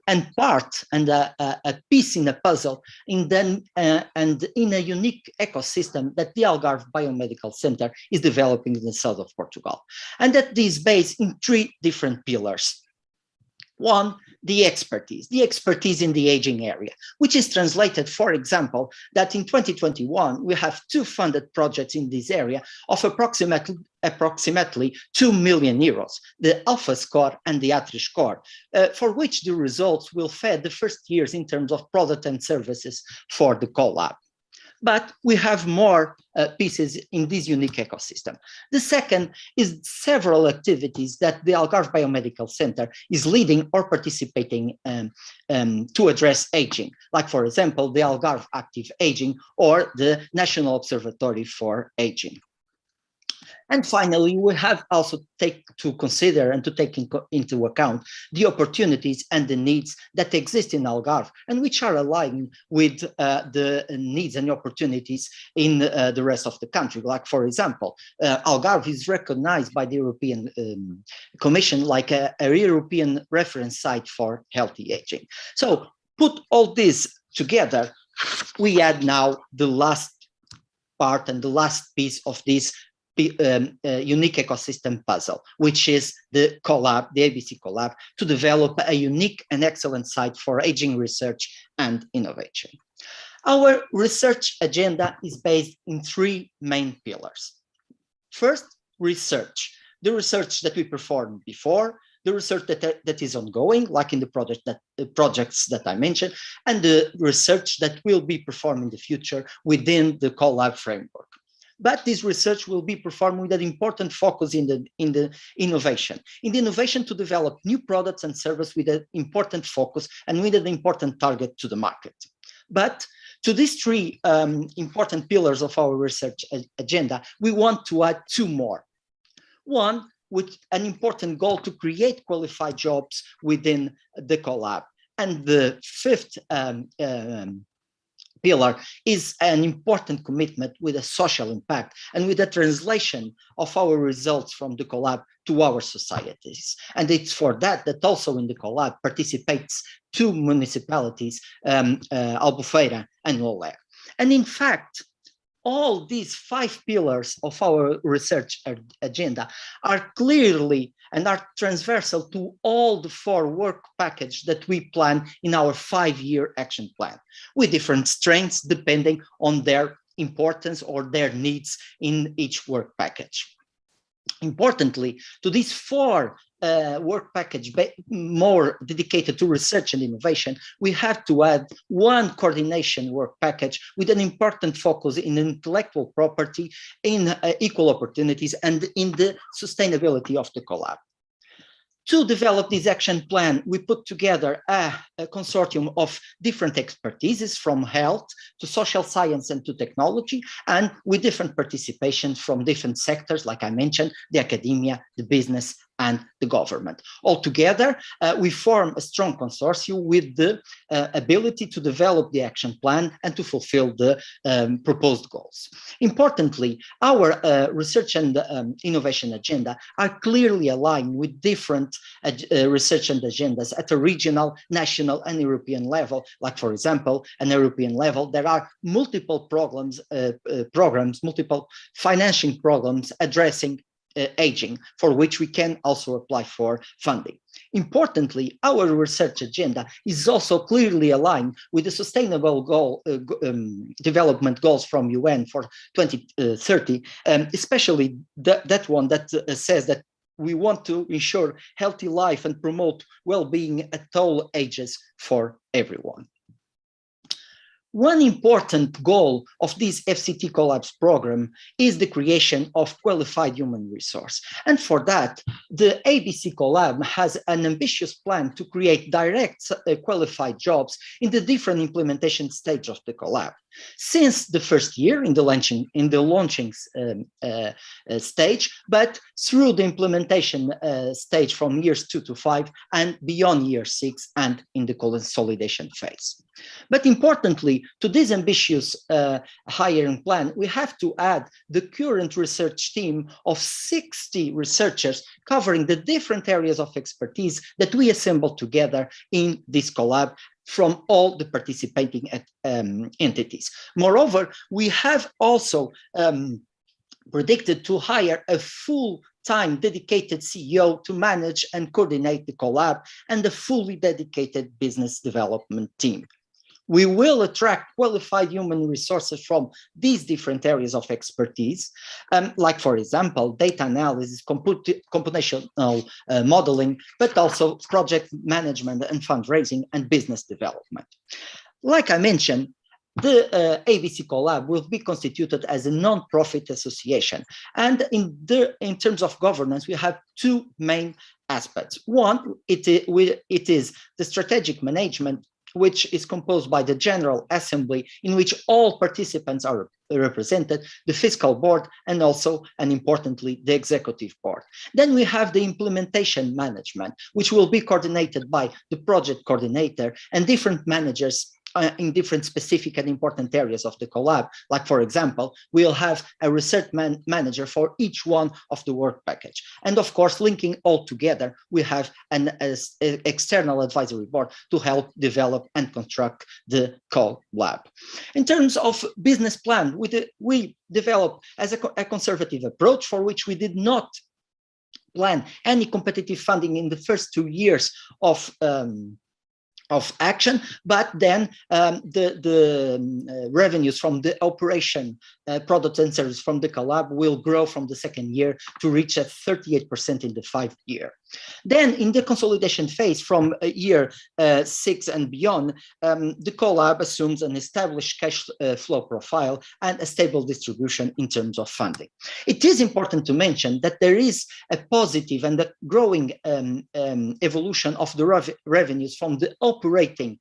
and part and a piece in a puzzle and in a unique ecosystem that the Algarve Biomedical Center is developing in the south of Portugal. And that is based in three different pillars. One, the expertise in the aging area, which is translated, for example, that in 2021, we have two funded projects in this area of approximately 2 million euros, the Alpha Score and the Atri Score, for which the results will feed the first years in terms of product and services for the CoLab. But we have more pieces in this unique ecosystem. The second is several activities that the Algarve Biomedical Center is leading or participating to address aging, like, for example, the Algarve Active Aging or the National Observatory for Aging. And finally, we have also to consider and to take into account the opportunities and the needs that exist in Algarve and which are aligned with the needs and opportunities in the rest of the country. Like, for example, Algarve is recognized by the European Commission like a European reference site for healthy aging. So put all this together, we add now the last part and the last piece of this unique ecosystem puzzle, which is the CoLab, the ABC CoLab, to develop a unique and excellent site for aging research and innovation. Our research agenda is based in three main pillars. First, research. The research that we performed before, the research that is ongoing, like in the projects that I mentioned, and the research that will be performed in the future within the CoLab framework. But this research will be performed with an important focus in the innovation. In the innovation to develop new products and services with an important focus and with an important target to the market. But to these three important pillars of our research agenda, we want to add two more. One, with an important goal to create qualified jobs within the CoLab. And the fifth pillar is an important commitment with a social impact and with the translation of our results from the CoLab to our societies. And it's for that also in the CoLab participates 2 municipalities, Albufeira and Oler. And in fact, all these 5 pillars of our research agenda are clearly and are transversal to all the 4 work packages that we plan in our 5-year action plan, with different strengths depending on their importance or their needs in each work package. Importantly, to these 4 work package more dedicated to research and innovation, we have to add 1 coordination work package with an important focus in intellectual property, in equal opportunities, and in the sustainability of the CoLab. To develop this action plan, we put together a consortium of different expertises from health to social science and to technology, and with different participation from different sectors, like I mentioned, the academia, the business, and the government. Altogether, we form a strong consortium with the ability to develop the action plan and to fulfill the proposed goals. Importantly, our research and innovation agenda are clearly aligned with different research and agendas at a regional, national, and European level. Like, for example, an European level, there are multiple programs, multiple financing programs addressing aging, for which we can also apply for funding. Importantly, our research agenda is also clearly aligned with the sustainable development goals from UN for 2030, especially that one that says that we want to ensure healthy life and promote well-being at all ages for everyone. One important goal of this FCT CoLabs program is the creation of qualified human resource. And for that, the ABC CoLab has an ambitious plan to create direct qualified jobs in the different implementation stages of the CoLab. Since the first year in the launching stage, but through the implementation stage from years 2 to 5 and beyond year 6 and in the consolidation phase. But importantly, to this ambitious hiring plan, we have to add the current research team of 60 researchers covering the different areas of expertise that we assembled together in this CoLab from all the participating entities. Moreover, we have also predicted to hire a full-time dedicated CEO to manage and coordinate the CoLab and a fully dedicated business development team. We will attract qualified human resources from these different areas of expertise, like, for example, data analysis, computational modeling, but also project management and fundraising and business development. Like I mentioned, the ABC CoLab will be constituted as a non-profit association. And in terms of governance, we have 2 main aspects. One, it is the strategic management, which is composed by the General Assembly, in which all participants are represented, the Fiscal Board, and also, and importantly, the Executive Board. Then we have the implementation management, which will be coordinated by the project coordinator and different managers in different specific and important areas of the CoLab. Like, for example, we'll have a research manager for each one of the work package. And of course, linking all together, we have an external advisory board to help develop and construct the CoLab. In terms of business plan, we developed as a conservative approach for which we did not plan any competitive funding in the first 2 years of action, but then the revenues from the operation products and services from the CoLab will grow from the second year to reach a 38% in the 5th year. Then in the consolidation phase from year 6 and beyond, the CoLab assumes an established cash flow profile and a stable distribution in terms of funding. It is important to mention that there is a positive and a growing evolution of the revenues from the operating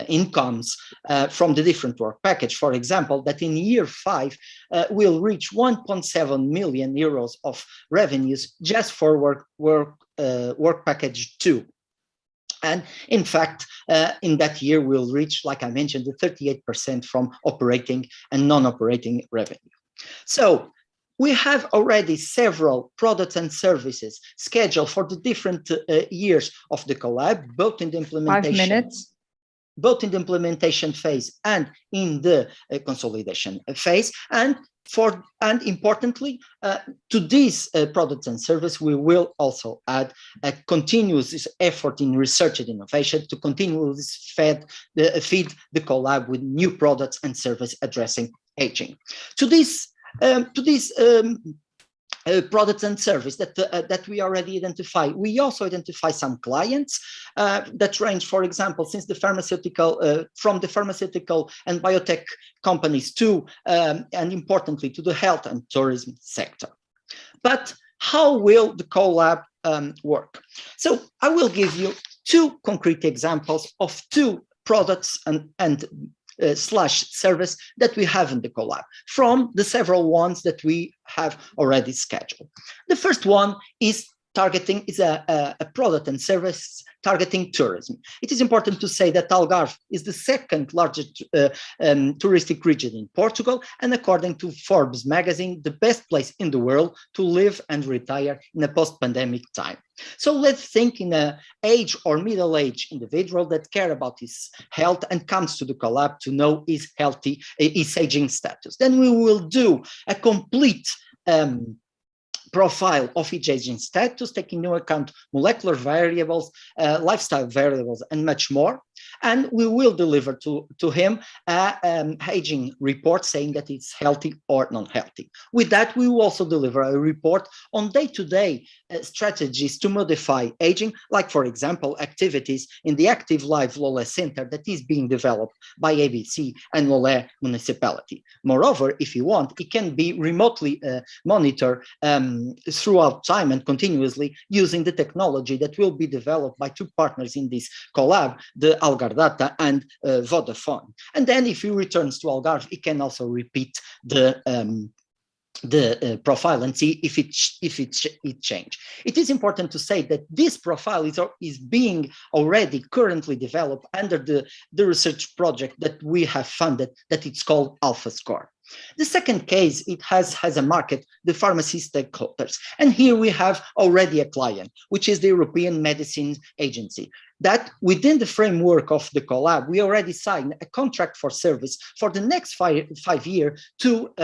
incomes from the different work package. For example, that in year 5 will reach 1.7 million euros of revenues just for work package 2. And in fact, in that year, we'll reach, like I mentioned, the 38% from operating and non-operating revenue. So we have already several products and services scheduled for the different years of the CoLab, both in the implementation. 5 minutes. Both in the implementation phase and in the consolidation phase. And importantly, to these products and services, we will also add a continuous effort in research and innovation to continuously feed the CoLab with new products and services addressing aging. To these products and service that we already identify. We also identify some clients that range, for example, since the pharmaceutical, from the pharmaceutical and biotech companies to, and importantly, to the health and tourism sector. But how will the CoLab work? So I will give you 2 concrete examples of 2 products and slash service that we have in the CoLab from the several ones that we have already scheduled. The first one is targeting a product and service targeting tourism. It is important to say that Algarve is the 2nd largest touristic region in Portugal, and according to Forbes magazine, the best place in the world to live and retire in a post-pandemic time. So let's think in an age or middle-aged individual that care about his health and comes to the CoLab to know his healthy, his aging status. Then we will do a complete profile of each aging status, taking into account molecular variables, lifestyle variables, and much more. And we will deliver to him an aging report saying that it's healthy or non-healthy. With that, we will also deliver a report on day-to-day strategies to modify aging, like, for example, activities in the Active Life Lolé Center that is being developed by ABC and Lolé Municipality. Moreover, if you want, it can be remotely monitored throughout time and continuously using the technology that will be developed by 2 partners in this CoLab, the Algarve Data and Vodafone. And then if he returns to Algarve, he can also repeat the profile and see if it changed. It is important to say that this profile is being already currently developed under the research project that we have funded, that it's called Alpha Score. The second case, it has a market, the pharmacy stakeholders. And here we have already a client, which is the European Medicines Agency, that within the framework of the CoLab, we already signed a contract for service for the next five years to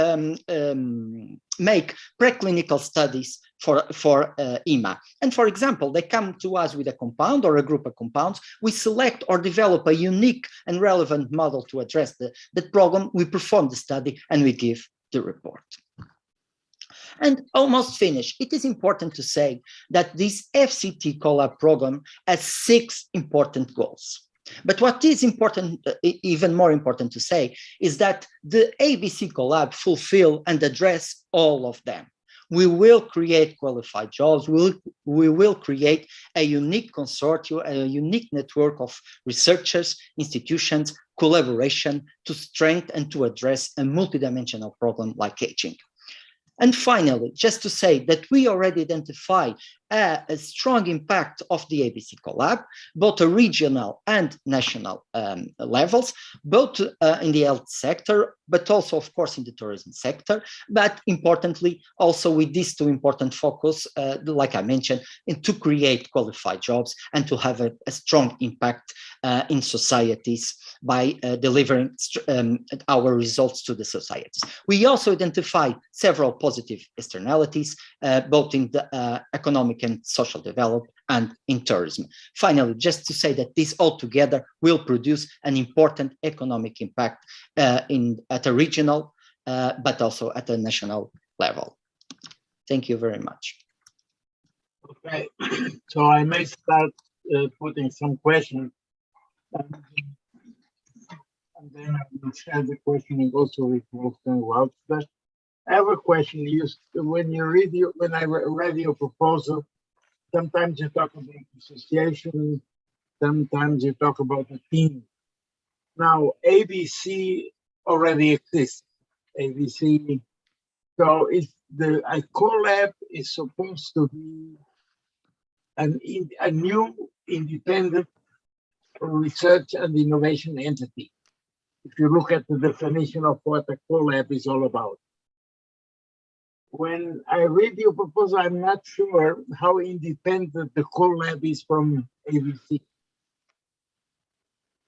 make preclinical studies for EMA. And for example, they come to us with a compound or a group of compounds. We select or develop a unique and relevant model to address that problem. We perform the study and we give the report. And almost finished. It is important to say that this FCT CoLab program has 6 important goals. But what is important, even more important to say, is that the ABC CoLab fulfill and address all of them. We will create qualified jobs. We will create a unique consortium, a unique network of researchers, institutions, collaboration to strengthen and to address a multidimensional problem like aging. And finally, just to say that we already identify a strong impact of the ABC CoLab, both at regional and national levels, both in the health sector, but also, of course, in the tourism sector. But importantly, also with these 2 important focus, like I mentioned, to create qualified jobs and to have a strong impact in societies by delivering our results to the societies. We also identify several positive externalities, both in the economic and social development and in tourism. Finally, just to say that this all together will produce an important economic impact at a regional, but also at a national level. Thank you very much. Okay, so I may start putting some questions. And then I will share the question also with Wolfgang Waltz. But I have a question. When I read your proposal, sometimes you talk about association, sometimes you talk about a team. Now, ABC already exists. ABC, so the CoLab is supposed to be a new independent research and innovation entity. If you look at the definition of what a CoLab is all about. When I read your proposal, I'm not sure how independent the CoLab is from ABC.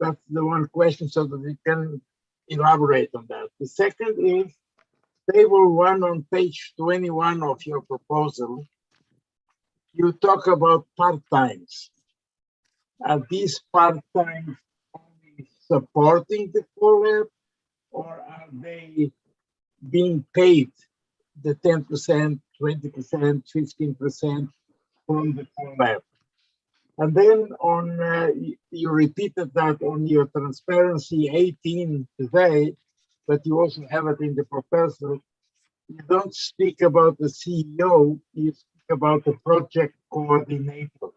That's the one question, so that we can elaborate on that. The second is table 1 on page 21 of your proposal. You talk about part-times. Are these part-times only supporting the CoLab, or are they being paid the 10%, 20%, 15% from the CoLab? And then on, you repeated that on your transparency 18 today, but you also have it in the proposal. You don't speak about the CEO, you speak about the project coordinator.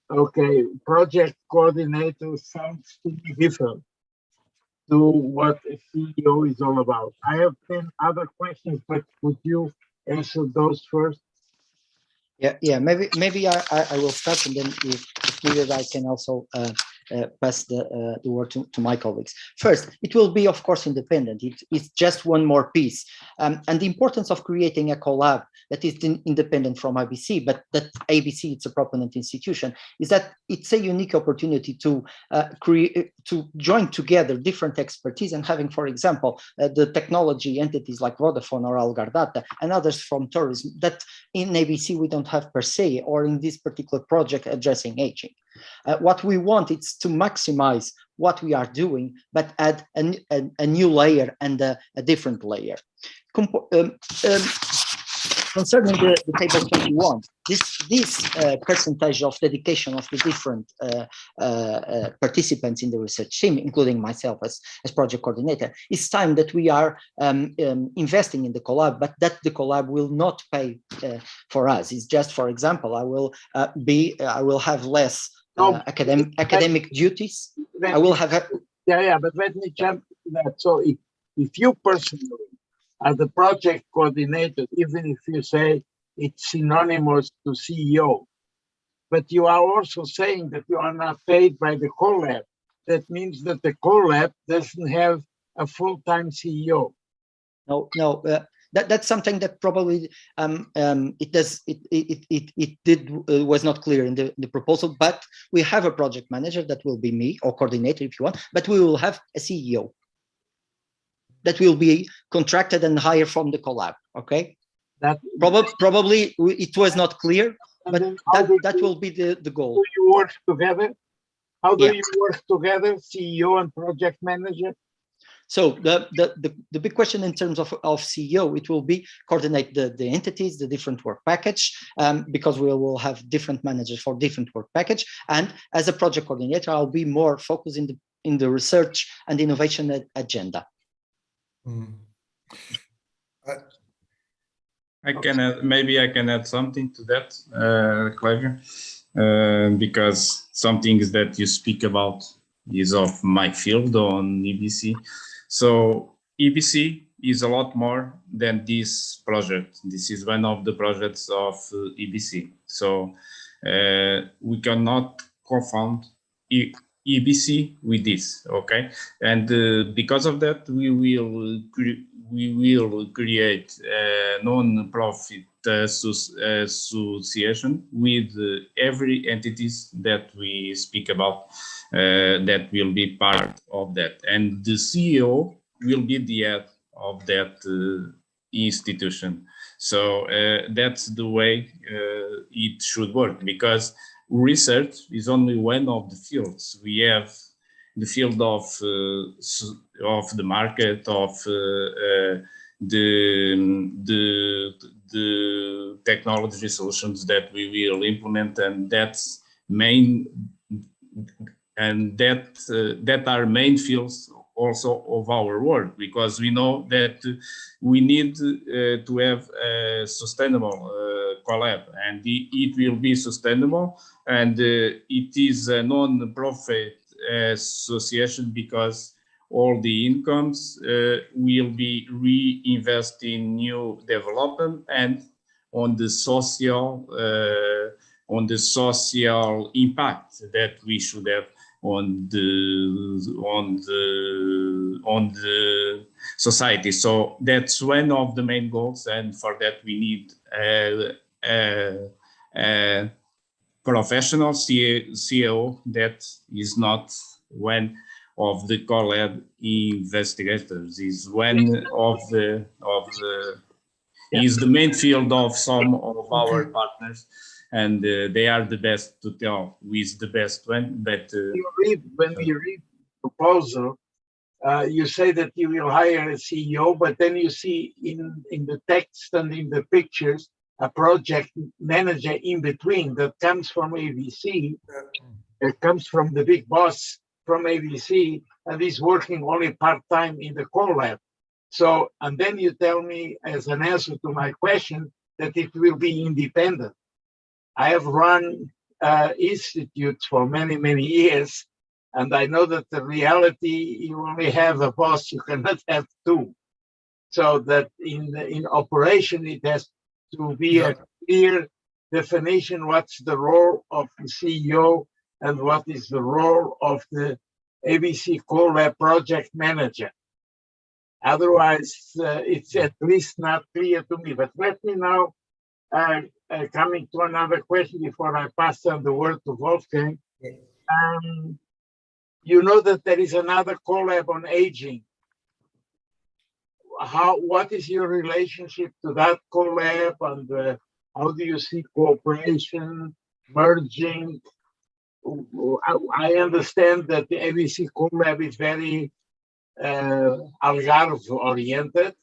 Okay, project coordinator sounds to me different to what a CEO is all about. I have 10 other questions, but would you answer those first? Yeah. Maybe I will start, and then if needed, I can also pass the word to my colleagues. First, it will be, of course, independent. It's just one more piece. And the importance of creating a CoLab that is independent from ABC, but that ABC, it's a proponent institution, is that it's a unique opportunity to join together different expertise and having, for example, the technology entities like Vodafone or Algardata and others from tourism that in ABC we don't have per se, or in this particular project addressing aging. What we want is to maximize what we are doing, but add a new layer and a different layer. Concerning the table 21, this percentage of dedication of the different participants in the research team, including myself as project coordinator, it's time that we are investing in the CoLab, but that the CoLab will not pay for us. It's just, for example, I will have less academic duties. I will have but let me jump to that. So if you personally are the project coordinator, even if you say it's synonymous to CEO, but you are also saying that you are not paid by the CoLab, that means that the CoLab doesn't have a full-time CEO. No. That's something that probably was not clear in the proposal, but we have a project manager that will be me, or coordinator if you want, but we will have a CEO that will be contracted and hired from the CoLab. Okay, probably it was not clear, but that will be the goal. Do you work together? How do you work together, CEO and project manager? So the big question in terms of CEO, it will be coordinate the entities, the different work package, because we will have different managers for different work package. And as a project coordinator, I'll be more focused in the research and innovation agenda. Maybe I can add something to that, Clever, because some things that you speak about is of my field on EBC. So EBC is a lot more than this project. This is one of the projects of EBC. So we cannot confound EBC with this, okay? And because of that, we will create a non-profit association with every entities that we speak about that will be part of that. And the CEO will be the head of that institution. So that's the way it should work, because research is only one of the fields. We have the field of the market, of the technology solutions that we will implement, and that's main, and that are main fields also of our work, because we know that we need to have a sustainable CoLab, and it will be sustainable, and it is a non-profit association because all the incomes will be reinvested in new development and on the social on the social impact that we should have on the society. So that's one of the main goals, and for that we need a professional CEO that is not one of the CoLab investigators, is one of the is the main field of some of our partners, and they are the best to tell who is the best one. But when we read the proposal, you say that you will hire a CEO, but then you see in the text and in the pictures a project manager in between that comes from ABC. It comes from the big boss from ABC, and is working only part-time in the CoLab. So, and then you tell me as an answer to my question that it will be independent. I have run institutes for many, many years, and I know that the reality, you only have a boss, you cannot have two. So that in operation, it has to be a clear definition, what's the role of the CEO and what is the role of the ABC CoLab project manager. Otherwise, it's at least not clear to me. But let me now, coming to another question before I pass on the word to Wolfgang. You know that there is another CoLab on aging. What is your relationship to that CoLab, and how do you see cooperation, merging? I understand that the ABC CoLab is very Algarve oriented,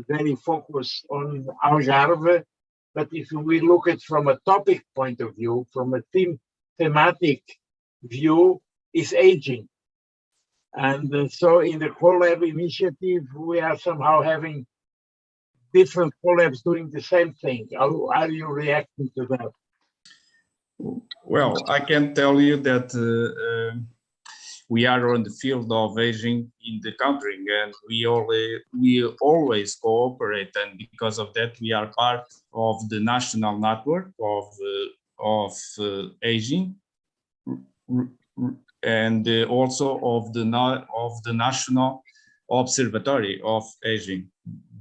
very focused on Algarve. But if we look at from a topic point of view, from a thematic view, is aging. And so in the CoLab initiative, we are somehow having different CoLabs doing the same thing. How are you reacting to that? Well, I can tell you that we are on the field of aging in the country, and we always cooperate, and because of that, we are part of the national network of aging, and also of the National Observatory of Aging.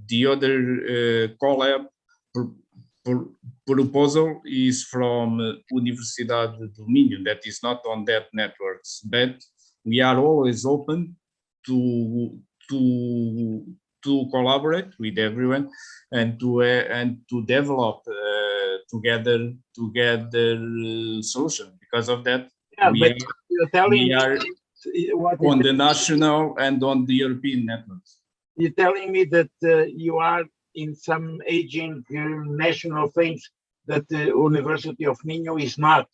The other CoLab proposal is from Universidade do Minho, that is not on that networks, but we are always open to collaborate with everyone and to develop together solution. Because of that, we are on the national and on the European networks. You're telling me that you are in some aging national things that the University of Minho is not.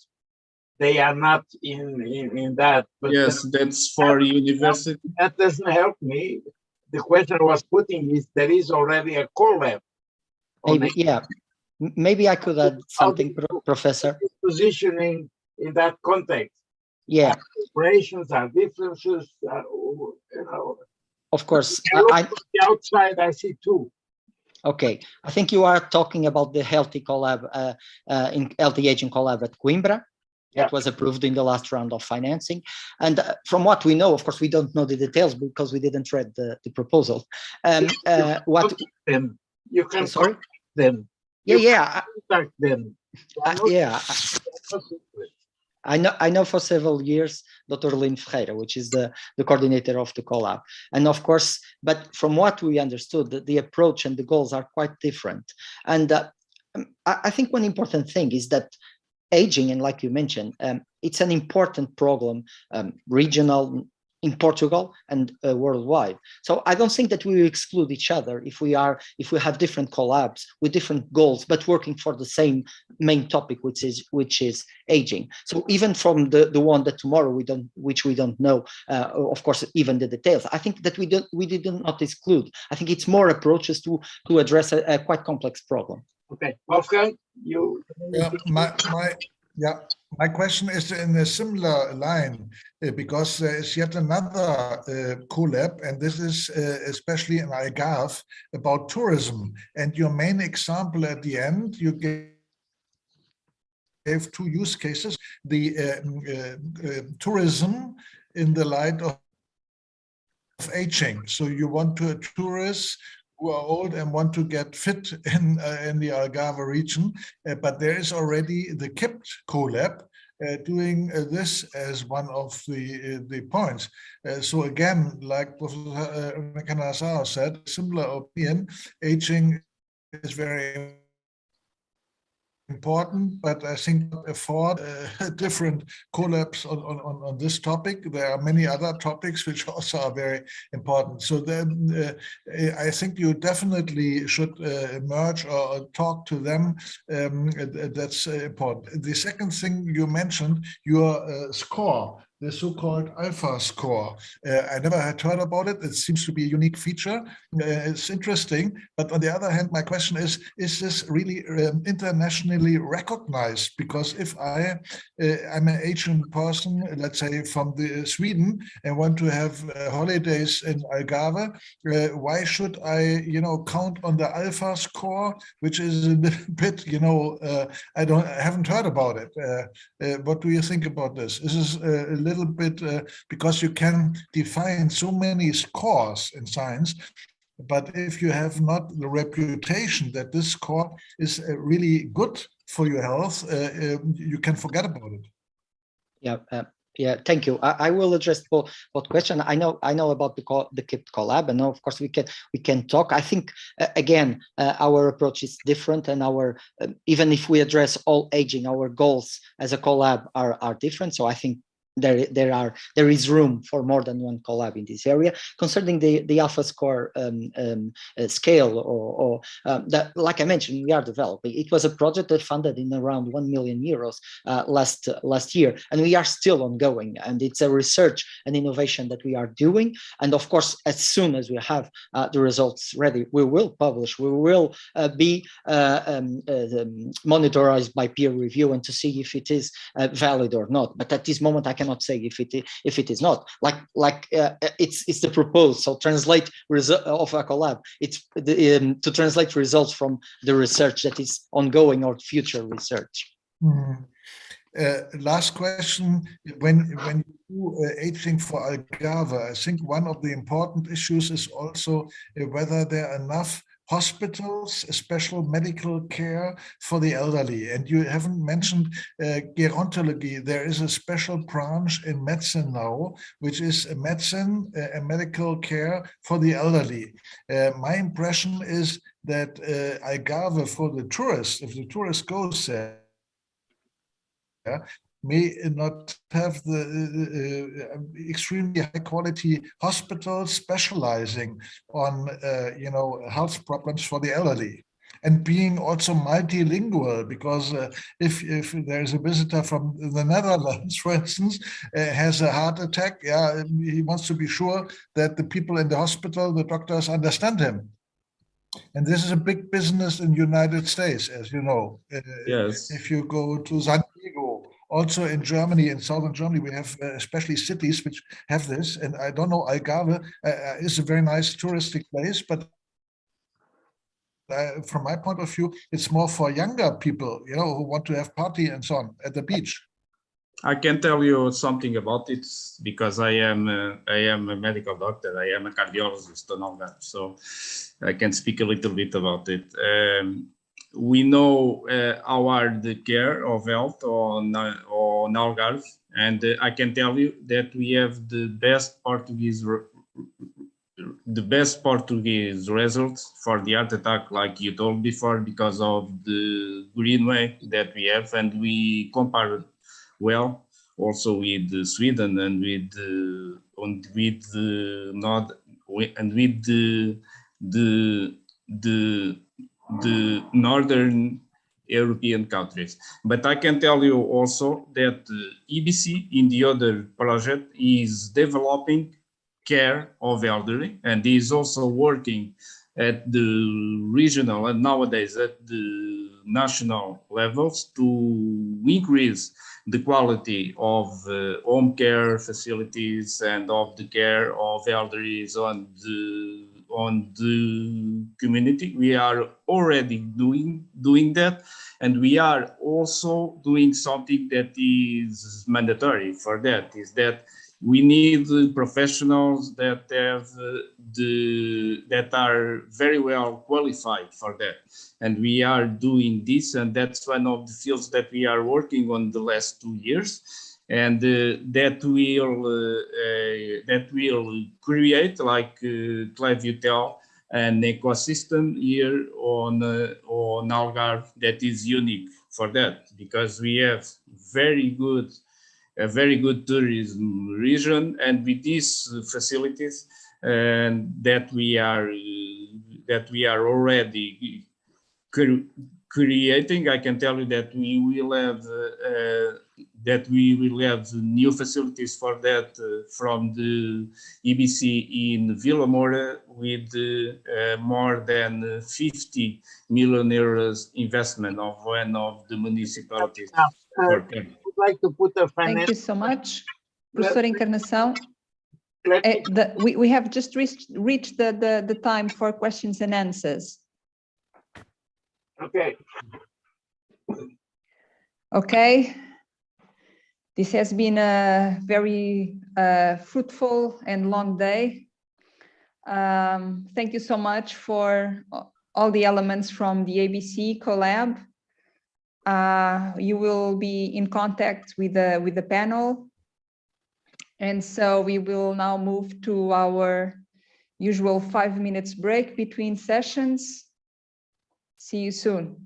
They are not in that. But yes, that's for university. That doesn't help me. The question I was putting is there is already a CoLab. Maybe, yeah. Maybe I could add something, Professor. Positioning in that context. Yeah. Operations are differences. You know. Of course. From the outside, I see two. Okay, I think you are talking about the Healthy CoLab, in Healthy Aging CoLab at Coimbra. That was approved in the last round of financing. And from what we know, of course, we don't know the details because we didn't read the proposal. What them. You can sorry them. Yeah, contact them. Yeah. I know for several years, Dr. Lynn Ferreira, which is the coordinator of the CoLab. And of course, but from what we understood, the approach and the goals are quite different. And I think one important thing is that aging, and like you mentioned, it's an important problem, regional in Portugal and worldwide. So I don't think that we will exclude each other if we have different CoLabs with different goals, but working for the same main topic, which is aging. So even from the one that tomorrow which we don't know, of course, even the details, I think that we did not exclude. I think it's more approaches to address a quite complex problem. Okay, Wolfgang, you. Yeah, my question is in a similar line because there is yet another CoLab, and this is especially in Algarve about tourism. And your main example at the end, you gave gave two use cases: the tourism in the light of aging. So you want to tourists who are old and want to get fit in the Algarve region, but there is already the KIPT CoLab doing this as one of the points. So again, like Professor Canazaro said, similar opinion, aging is very important, but I think afford different collabs on this topic. There are many other topics which also are very important. So then I think you definitely should merge or talk to them. That's important. The second thing you mentioned, your score, the so-called alpha score. I never had heard about it. It seems to be a unique feature. It's interesting. But on the other hand, my question is this really internationally recognized? Because if I'm an Asian person, let's say from Sweden, and want to have holidays in Algarve, why should I, count on the alpha score, which is a bit, I haven't heard about it. What do you think about this? This is a little bit because you can define so many scores in science, but if you have not the reputation that this score is really good for your health, you can forget about it. Yeah, thank you. I will address both questions. I know about the KIPT CoLab, and of course we can talk. I think again our approach is different, and our even if we address all aging, our goals as a CoLab are different. So I think there is room for more than one CoLab in this area. Concerning the alpha score scale, or that, like I mentioned, we are developing. It was a project that funded in around 1 million euros last year, and we are still ongoing. And it's a research and innovation that we are doing. And of course, as soon as we have the results ready, we will publish. We will be monitored by peer review and to see if it is valid or not. But at this moment, I cannot say if it is not. It's the proposed. So translate of a CoLab. It's to translate results from the research that is ongoing or future research. Last question: when you do aging for Algarve, I think one of the important issues is also whether there are enough hospitals, special medical care for the elderly. And you haven't mentioned gerontology. There is a special branch in medicine now, which is a medicine and medical care for the elderly. My impression is that Algarve, for the tourist, if the tourist goes there, may not have the extremely high quality hospitals specializing on health problems for the elderly, and being also multilingual, because if there's a visitor from the Netherlands, for instance, has a heart attack, he wants to be sure that the people in the hospital, the doctors, understand him. And this is a big business in the United States, as you know. Yes. If you go to San Diego, also in Germany, in southern Germany, we have especially cities which have this. And I don't know, Algarve is a very nice touristic place, but from my point of view, it's more for younger people, who want to have party and so on at the beach. I can tell you something about it because I am a medical doctor. I am a cardiologist and all that, so I can speak a little bit about it. We know how are the care of health on Algarve, and I can tell you that we have the best Portuguese results for the heart attack, like you told before, because of the greenway that we have, and we compare well also with Sweden and with the northern European countries. But I can tell you also that EBC in the other project is developing care of elderly, and is also working at the regional and nowadays at the national levels to increase the quality of home care facilities and of the care of elderly on on the community. We are already doing that, and we are also doing something that is mandatory for that, is that we need professionals that have that are very well qualified for that, and we are doing this, and that's one of the fields that we are working on the last 2 years, and that will create, like Clevio tell, an ecosystem here on Algarve that is unique for that, because we have a very good tourism region, and with these facilities that we are already creating, I can tell you that we will have new facilities for that from the EBC in Vila Moura, with more than 50 million euros investment of one of the municipalities. Would like to put a financial. Thank you so much, Professor Encarnação. We have just reached the time for questions and answers. Okay. Okay. This has been a very fruitful and long day. Thank you so much for all the elements from the ABC CoLab. You will be in contact with the panel. And so we will now move to our usual 5 minutes break between sessions. See you soon.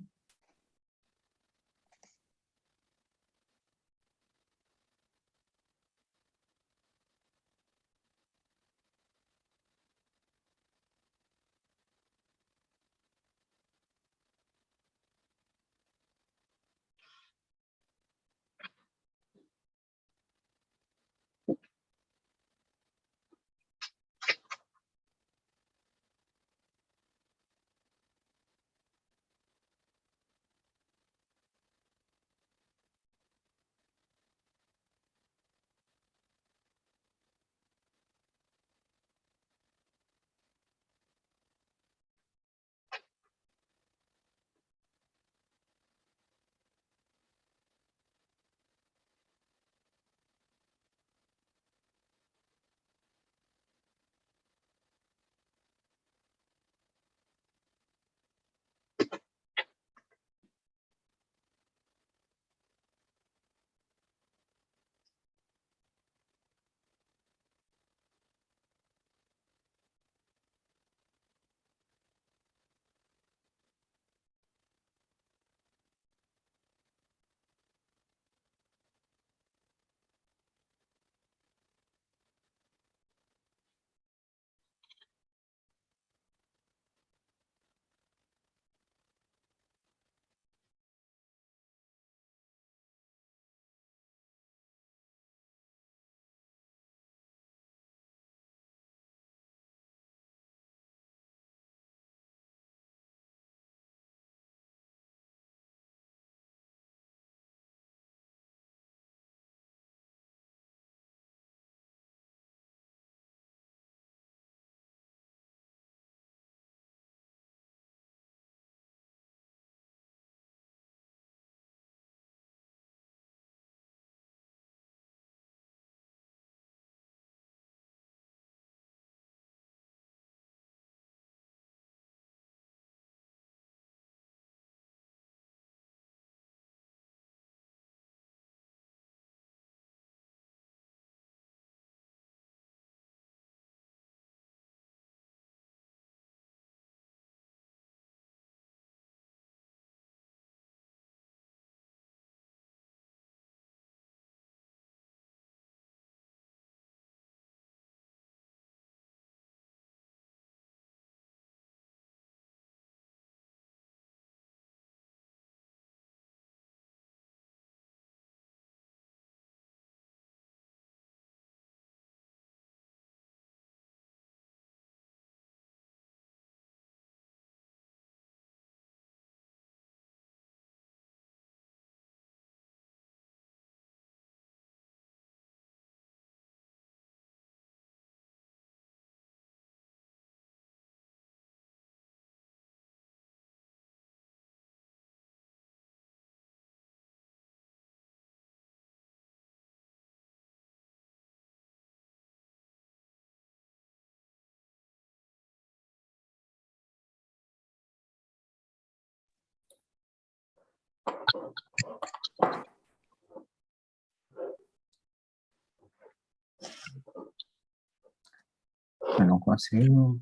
Eu não consigo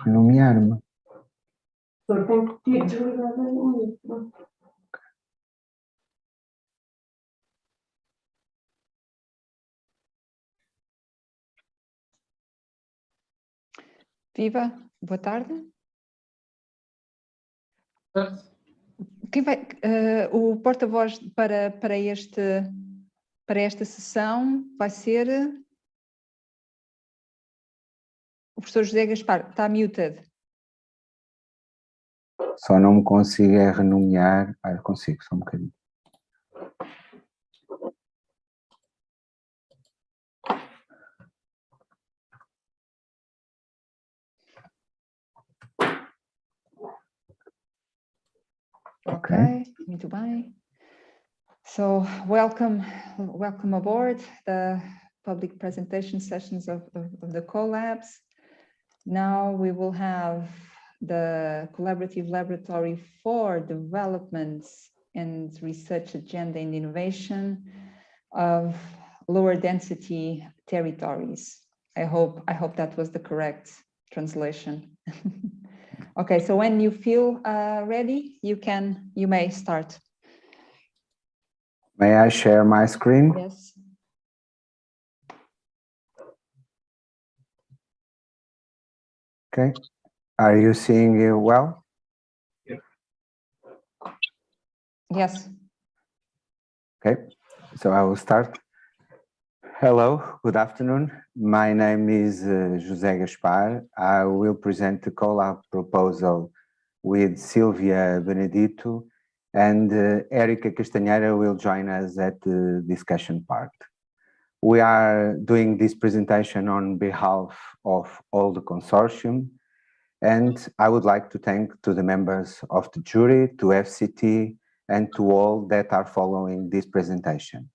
nomear-me. Só tem que ter desligado aí. Viva, boa tarde. Quem vai, o porta-voz para esta sessão vai ser o professor José Gaspar. Está muted. Só não me consigo renomear. Eu consigo, só um bocadinho. Okay, muito bem. So welcome aboard the public presentation sessions of the CoLabs. Now we will have the Collaborative Laboratory for Developments and Research Agenda and Innovation of Lower Density Territories. I hope that was the correct translation. Okay, so when you feel ready, you may start. May I share my screen? Yes. Okay. Are you seeing it well? Yes. Okay, so I will start. Hello, good afternoon. My name is José Gaspar. I will present the CoLab proposal with Silvia Benedito, and Erika Castanheira will join us at the discussion part. We are doing this presentation on behalf of all the consortium, and I would like to thank to the members of the jury, to FCT, and to all that are following this presentation.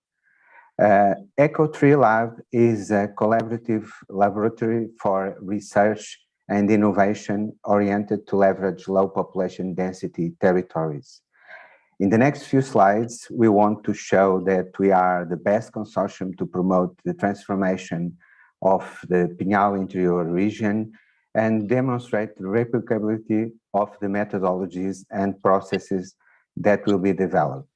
ECO3 Lab is a collaborative laboratory for research and innovation oriented to leverage low population density territories. In the next few slides, we want to show that we are the best consortium to promote the transformation of the Pinhal Interior region and demonstrate the replicability of the methodologies and processes that will be developed.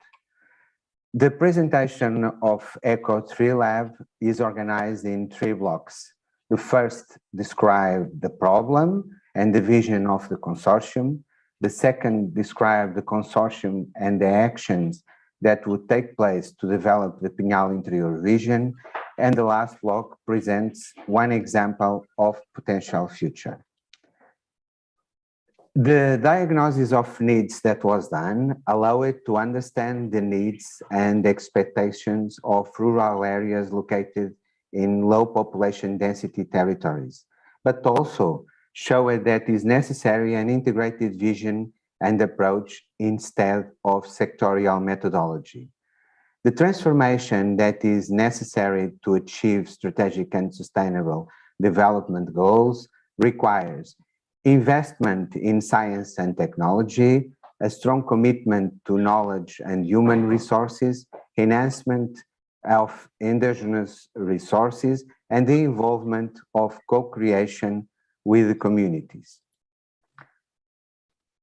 The presentation of ECO3 Lab is organized in 3 blocks. The first describes the problem and the vision of the consortium. The second describes the consortium and the actions that would take place to develop the Pinhal Interior region. And the last block presents one example of potential future. The diagnosis of needs that was done allow it to understand the needs and expectations of rural areas located in low population density territories, but also show it that is necessary an integrated vision and approach instead of sectorial methodology. The transformation that is necessary to achieve strategic and sustainable development goals requires investment in science and technology, a strong commitment to knowledge and human resources, enhancement of indigenous resources, and the involvement of co-creation with the communities.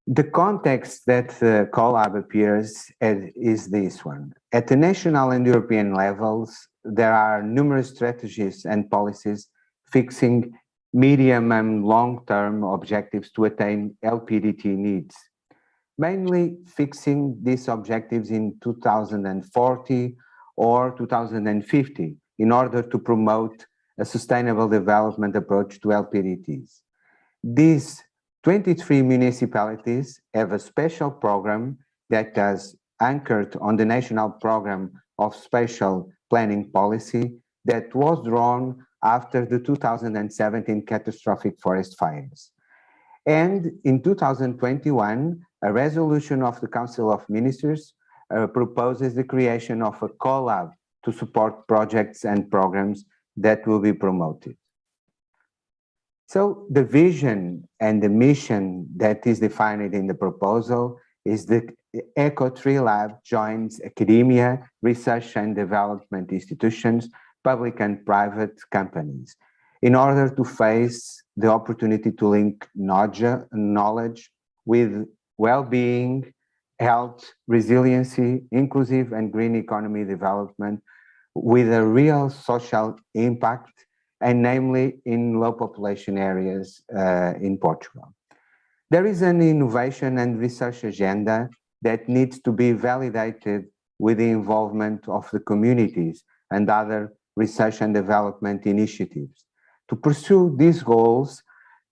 The context that CoLab appears is this one. At the national and European levels, there are numerous strategies and policies fixing medium and long-term objectives to attain LPDT needs, mainly fixing these objectives in 2040 or 2050 in order to promote a sustainable development approach to LPDTs. These 23 municipalities have a special program that is anchored on the National Program of Spatial Planning Policy that was drawn after the 2017 catastrophic forest fires. And in 2021, a resolution of the Council of Ministers proposes the creation of a CoLab to support projects and programs that will be promoted. So the vision and the mission that is defined in the proposal is the Eco3 Lab joins academia, research and development institutions, public and private companies, in order to face the opportunity to link knowledge with well-being, health, resiliency, inclusive and green economy development with a real social impact, and namely in low population areas in Portugal. There is an innovation and research agenda that needs to be validated with the involvement of the communities and other research and development initiatives. To pursue these goals,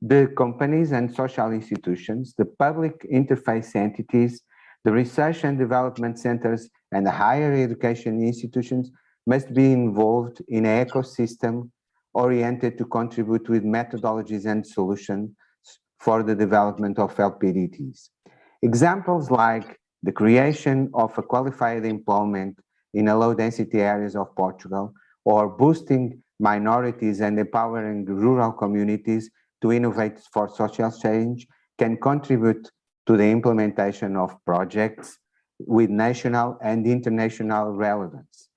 the companies and social institutions, the public interface entities, the research and development centers, and the higher education institutions must be involved in an ecosystem oriented to contribute with methodologies and solutions for the development of LPDTs. Examples like the creation of a qualified employment in a low-density areas of Portugal, or boosting minorities and empowering rural communities to innovate for social change, can contribute to the implementation of projects with national and international relevance.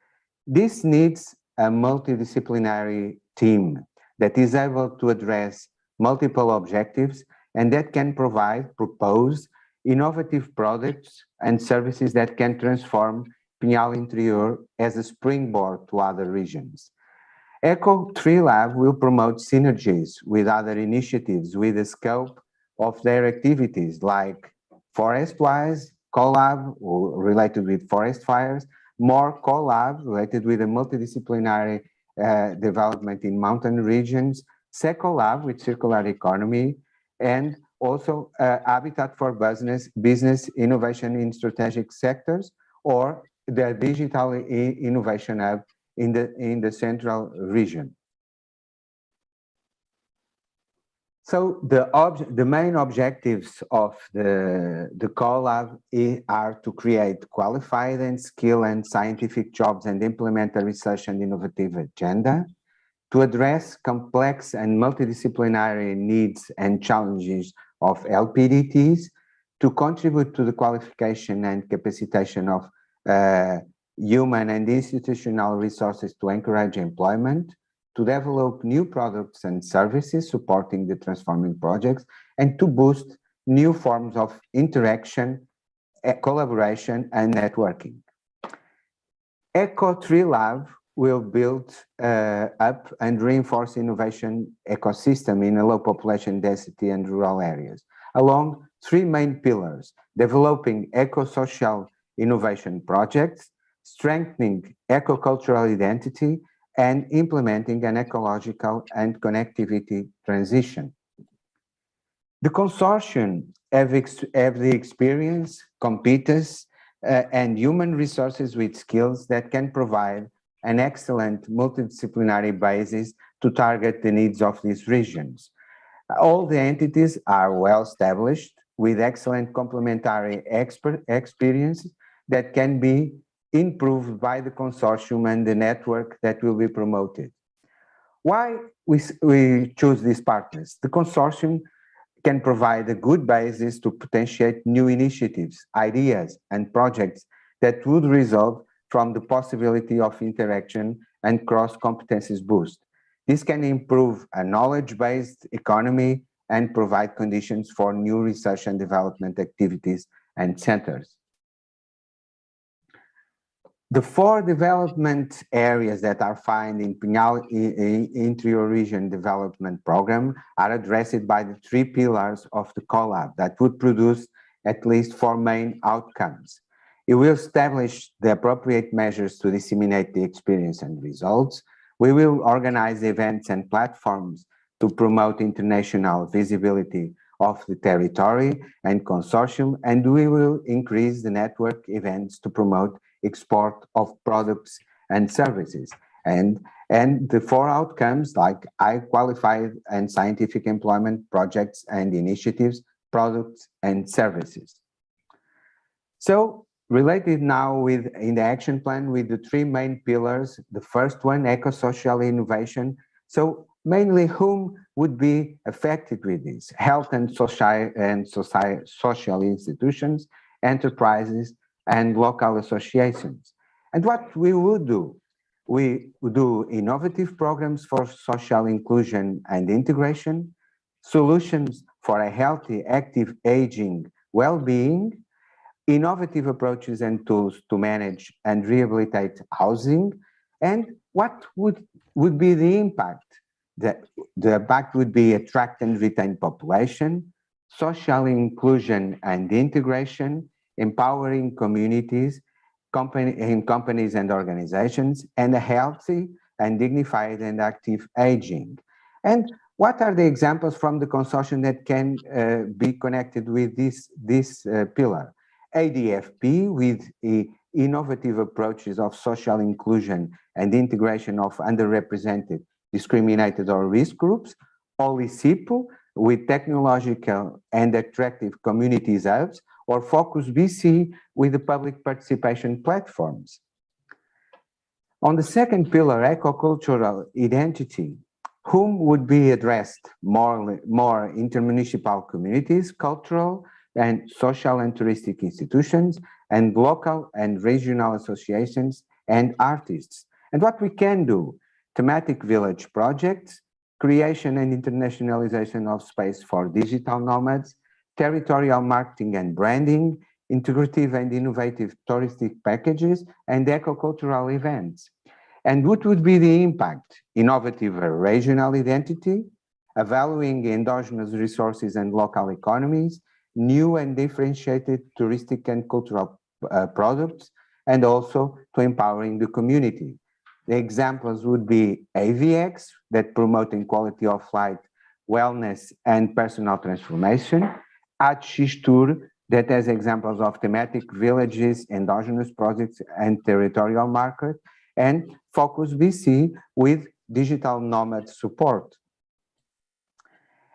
This needs a multidisciplinary team that is able to address multiple objectives and that can propose innovative products and services that can transform Pinhal Interior as a springboard to other regions. Eco3 Lab will promote synergies with other initiatives with the scope of their activities like ForestWise, CoLab related with forest fires, more CoLab related with a multidisciplinary development in mountain regions, CecoLab with circular economy, and also Habitat for Business Innovation in Strategic Sectors, or the Digital Innovation Hub in the central region. So the main objectives of the CoLab are to create qualified and skilled and scientific jobs and implement a research and innovative agenda, to address complex and multidisciplinary needs and challenges of LPDTs, to contribute to the qualification and capacitation of human and institutional resources to encourage employment, to develop new products and services supporting the transforming projects, and to boost new forms of interaction, collaboration, and networking. Eco3 Lab will build up and reinforce innovation ecosystem in a low population density and rural areas along three main pillars: developing eco-social innovation projects, strengthening eco-cultural identity, and implementing an ecological and connectivity transition. The consortium have the experience, competence, and human resources with skills that can provide an excellent multidisciplinary basis to target the needs of these regions. All the entities are well established with excellent complementary experiences that can be improved by the consortium and the network that will be promoted. Why we choose these partners? The consortium can provide a good basis to potentiate new initiatives, ideas, and projects that would result from the possibility of interaction and cross-competencies boost. This can improve a knowledge-based economy and provide conditions for new research and development activities and centers. The four development areas that are found in Pinhal Interior Region Development Program are addressed by the three pillars of the CoLab that would produce at least four main outcomes. It will establish the appropriate measures to disseminate the experience and results. We will organize events and platforms to promote international visibility of the territory and consortium, and we will increase the network events to promote export of products and services. And the four outcomes like high qualified and scientific employment projects and initiatives, products and services. So related now with in the action plan with the three main pillars, the first one, eco-social innovation. So mainly whom would be affected with this? Health and social institutions enterprises, and local associations. And what we would do, we would do innovative programs for social inclusion and integration, solutions for a healthy, active aging, well-being, innovative approaches and tools to manage and rehabilitate housing, and what would be the impact? The impact would be attract and retain population, social inclusion and integration, empowering communities, companies and organizations, and a healthy and dignified and active aging. And what are the examples from the consortium that can be connected with this pillar? ADFP with innovative approaches of social inclusion and integration of underrepresented, discriminated or risk groups, OLICIPO with technological and attractive communities hubs, or Focus BC with the public participation platforms. On the second pillar, eco-cultural identity, whom would be addressed more intermunicipal communities, cultural and social and touristic institutions, and local and regional associations and artists. And what we can do, thematic village projects, creation and internationalization of space for digital nomads, territorial marketing and branding, integrative and innovative touristic packages, and eco-cultural events. And what would be the impact? Innovative regional identity, valuing endogenous resources and local economies, new and differentiated touristic and cultural products, and also to empowering the community. The examples would be AVX, that promoting quality of life, wellness, and personal transformation, AXTUR, that has examples of thematic villages, endogenous projects, and territorial market, and Focus BC with digital nomad support.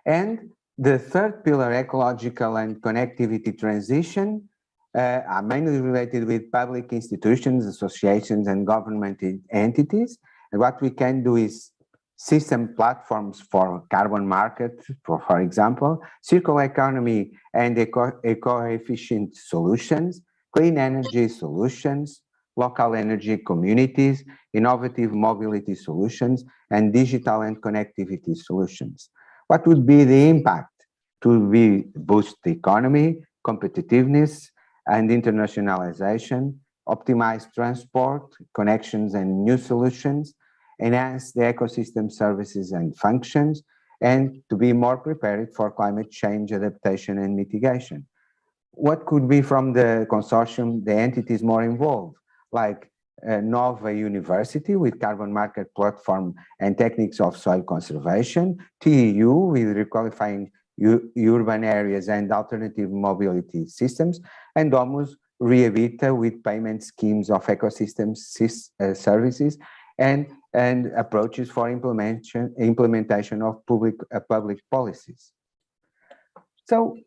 And the third pillar, ecological and connectivity transition, are mainly related with public institutions, associations, and government entities. And what we can do is system platforms for carbon market, for example, circular economy and eco-efficient solutions, clean energy solutions, local energy communities, innovative mobility solutions, and digital and connectivity solutions. What would be the impact? To be boost the economy, competitiveness, and internationalization, optimize transport, connections and new solutions, enhance the ecosystem services and functions, and to be more prepared for climate change adaptation and mitigation. What could be from the consortium, the entities more involved, like Nova University with carbon market platform and techniques of soil conservation, TEU with requalifying urban areas and alternative mobility systems, and Domus Rehabita with payment schemes of ecosystem services and approaches for implementation of public policies. So,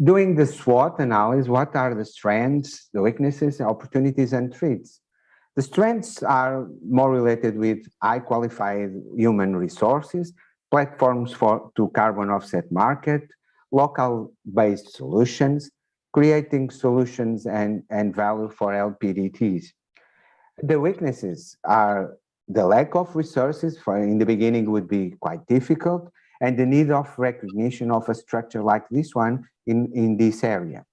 doing the SWOT analysis, what are the strengths, the weaknesses, opportunities, and threats? The strengths are more related with high qualified human resources, platforms to carbon offset market, local-based solutions, creating solutions and value for LPDTs. The weaknesses are the lack of resources, in the beginning would be quite difficult, and the need of recognition of a structure like this one in this area.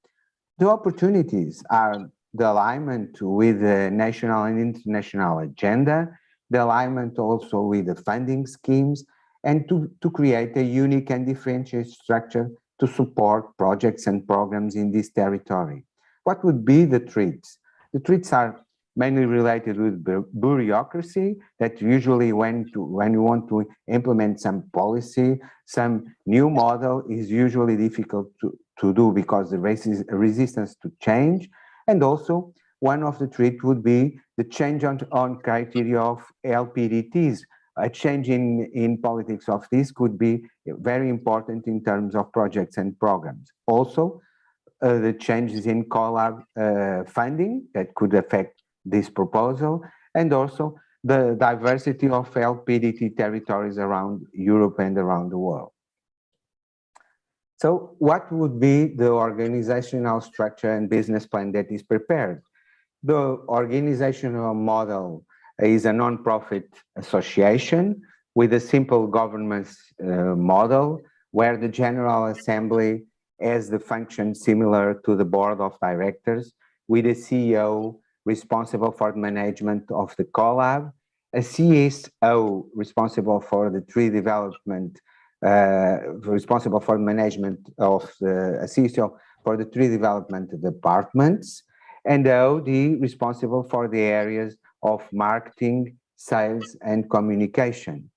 The opportunities are the alignment with the national and international agenda, the alignment also with the funding schemes, and to create a unique and differentiated structure to support projects and programs in this territory. What would be the threats? The threats are mainly related with bureaucracy, that usually when you want to implement some policy, some new model is usually difficult to do because the resistance to change. And also, one of the threats would be the change on criteria of LPDTs. A change in politics of this could be very important in terms of projects and programs. Also, the changes in CoLab funding that could affect this proposal, and also the diversity of LPDT territories around Europe and around the world. So what would be the organizational structure and business plan that is prepared? The organizational model is a non-profit association with a simple governance model where the General Assembly has the function similar to the Board of Directors, with a CEO responsible for the management of the CoLab, a CSO responsible for the tree development, responsible for management of a CSO for the tree development departments, and the OD responsible for the areas of marketing, sales, and communication.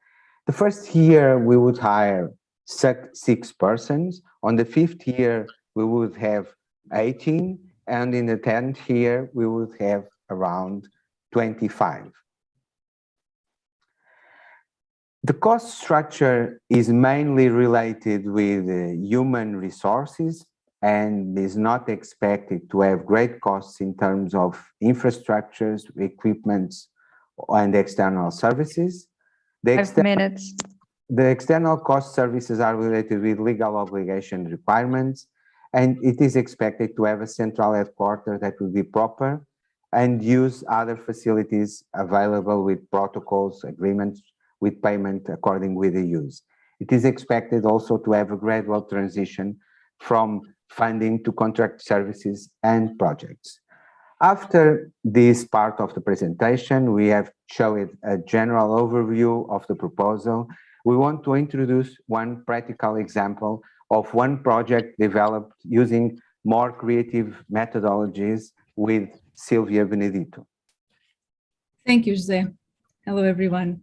The first year we would hire 6 persons. On the 5th year we would have 18, and in the 10th year we would have around 25. The cost structure is mainly related with human resources and is not expected to have great costs in terms of infrastructures, equipments, and external services. The external cost services are related with legal obligation requirements, and it is expected to have a central headquarters that will be proper and use other facilities available with protocols, agreements with payment according with the use. It is expected also to have a gradual transition from funding to contract services and projects. After this part of the presentation, we have shown a general overview of the proposal. We want to introduce one practical example of one project developed using more creative methodologies with Silvia Benedito. Thank you, José. Hello, everyone.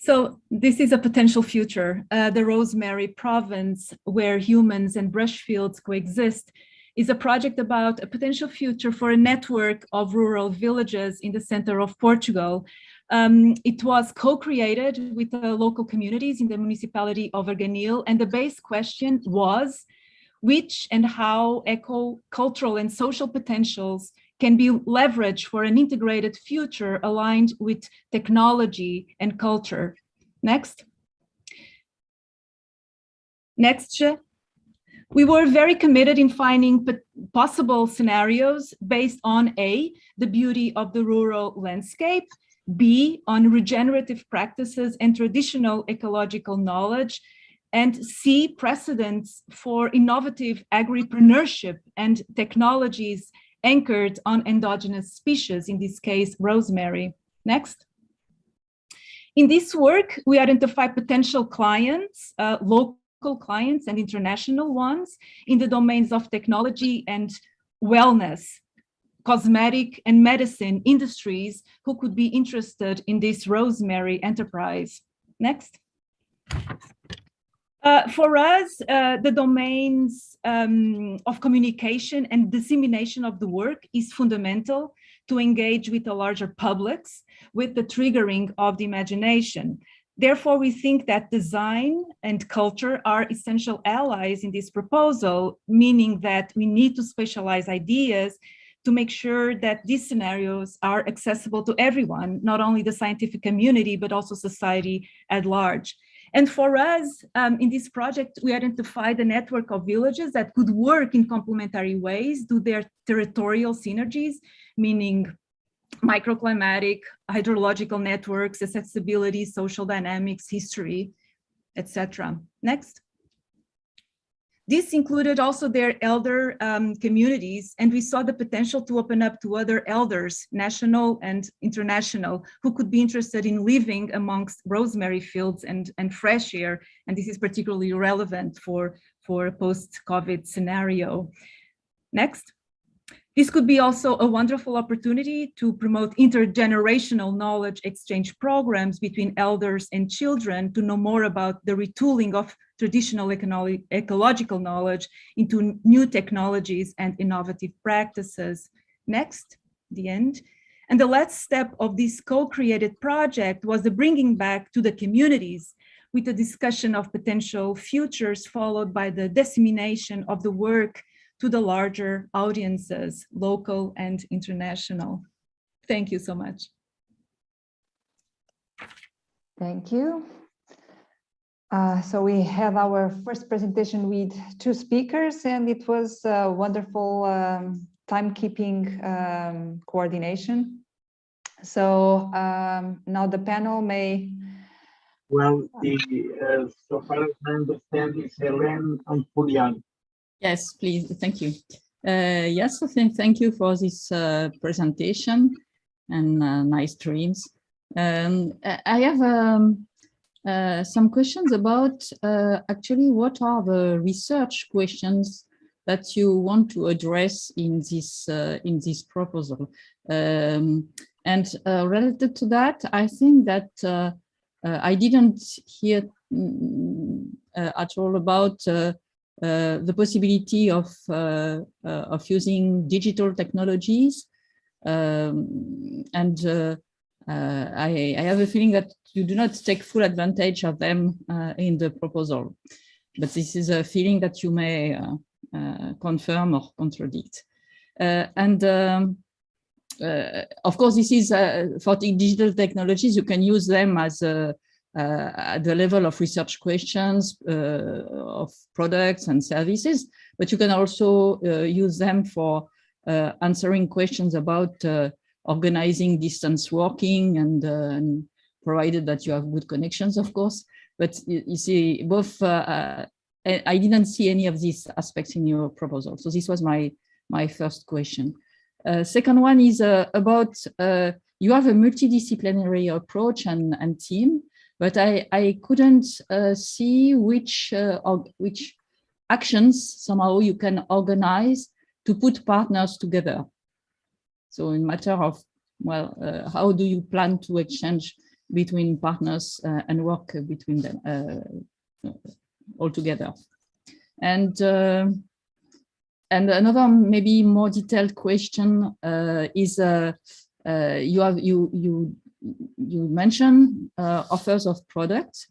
So this is a potential future. The Rosemary province, where humans and brush fields coexist, is a project about a potential future for a network of rural villages in the center of Portugal. It was co-created with the local communities in the municipality of Arganil, and the base question was which and how eco-cultural and social potentials can be leveraged for an integrated future aligned with technology and culture. Next. Next. We were very committed in finding possible scenarios based on A, the beauty of the rural landscape, B, on regenerative practices and traditional ecological knowledge, and C, precedents for innovative agripreneurship and technologies anchored on endogenous species, in this case, rosemary. Next. In this work, we identify potential clients, local clients and international ones in the domains of technology and wellness, cosmetic and medicine industries who could be interested in this rosemary enterprise. Next. For us, the domains of communication and dissemination of the work is fundamental to engage with the larger publics with the triggering of the imagination. Therefore, we think that design and culture are essential allies in this proposal, meaning that we need to specialize ideas to make sure that these scenarios are accessible to everyone, not only the scientific community, but also society at large. And for us, in this project, we identified a network of villages that could work in complementary ways, do their territorial synergies, meaning microclimatic, hydrological networks, accessibility, social dynamics, history, etc. Next. This included also their elder communities, and we saw the potential to open up to other elders, national and international, who could be interested in living amongst rosemary fields and fresh air. And this is particularly relevant for a post-COVID scenario. Next. This could be also a wonderful opportunity to promote intergenerational knowledge exchange programs between elders and children to know more about the retooling of traditional ecological knowledge into new technologies and innovative practices. Next, the end. And the last step of this co-created project was the bringing back to the communities with a discussion of potential futures, followed by the dissemination of the work to the larger audiences, local and international. Thank you so much. Thank you. So we have our first presentation with 2 speakers, and it was a wonderful timekeeping coordination. So now the panel may... Well, so far as I understand, it's Hélène and Julian. Yes, please. Thank you. Yes, thank you for this presentation and nice dreams. I have some questions about actually what are the research questions that you want to address in this proposal. And related to that, I think that I didn't hear at all about the possibility of using digital technologies, and I have a feeling that you do not take full advantage of them in the proposal, but this is a feeling that you may confirm or contradict. Of course, this is for digital technologies. You can use them as at the level of research questions of products and services, but you can also use them for answering questions about organizing distance working and provided that you have good connections, of course. But you see, both I didn't see any of these aspects in your proposal. So this was my first question. Second one is about you have a multidisciplinary approach and team, but I couldn't see which actions somehow you can organize to put partners together. So in matter of, well, how do you plan to exchange between partners and work between them all together? And another maybe more detailed question is you mentioned offers of products,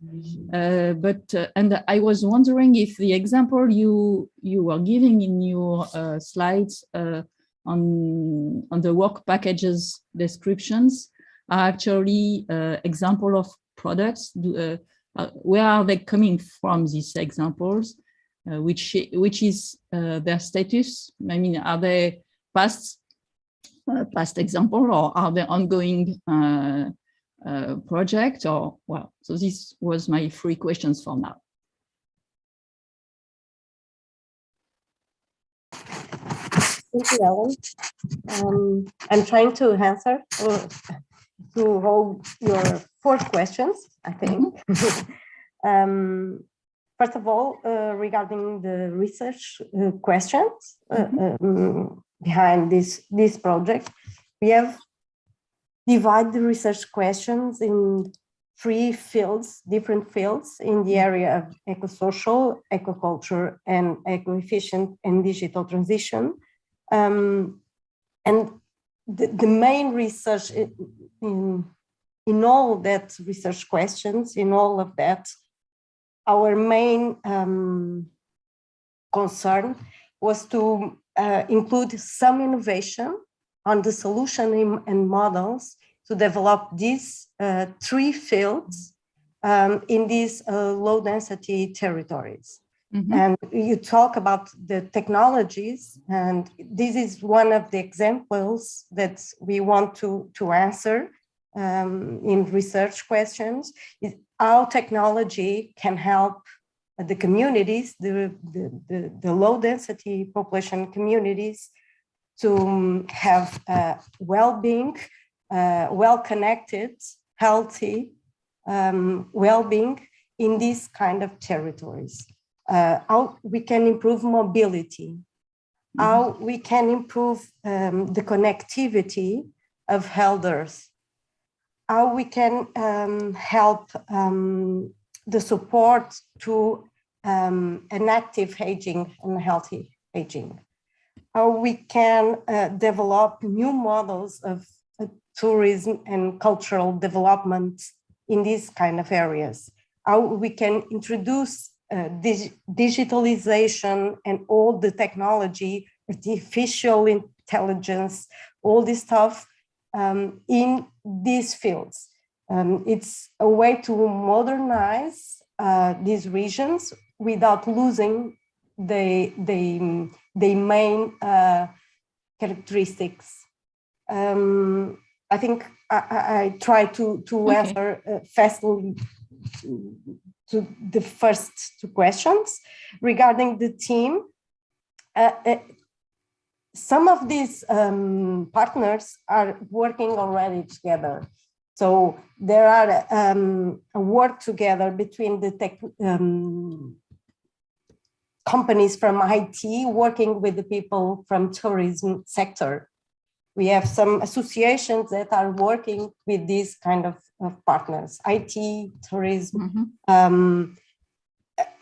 but and I was wondering if the example you were giving in your slides on the work packages descriptions are actually example of products. Where are they coming from, these examples? Which is their status? I mean, are they past example, or are they ongoing project? Or, well, so this was my 3 questions for now. Thank you, Ellen. I'm trying to answer to all your 4 questions, I think. First of all, regarding the research questions behind this project, we have divided the research questions in 3 fields, different fields in the area of eco-social, eco-culture, and eco-efficient and digital transition. And the main research in all that research questions, in all of that, our main concern was to include some innovation on the solution and models to develop these 3 fields in these low density territories. Mm-hmm. And you talk about the technologies, and this is one of the examples that we want to answer in research questions, is how technology can help the communities, the low density population communities, to have well-being, well-connected, healthy well-being in these kind of territories. How we can improve mobility, how we can improve the connectivity of elders, how we can help the support to an active aging and healthy aging, how we can develop new models of tourism and cultural development in these kind of areas, how we can introduce digitalization and all the technology, artificial intelligence, all this stuff in these fields. It's a way to modernize these regions without losing the main characteristics. I think I try to answer fastly to the first two questions. Regarding the team, some of these partners are working already together. So there are a work together between the companies from IT working with the people from tourism sector. We have some associations that are working with these kind of partners, IT, tourism.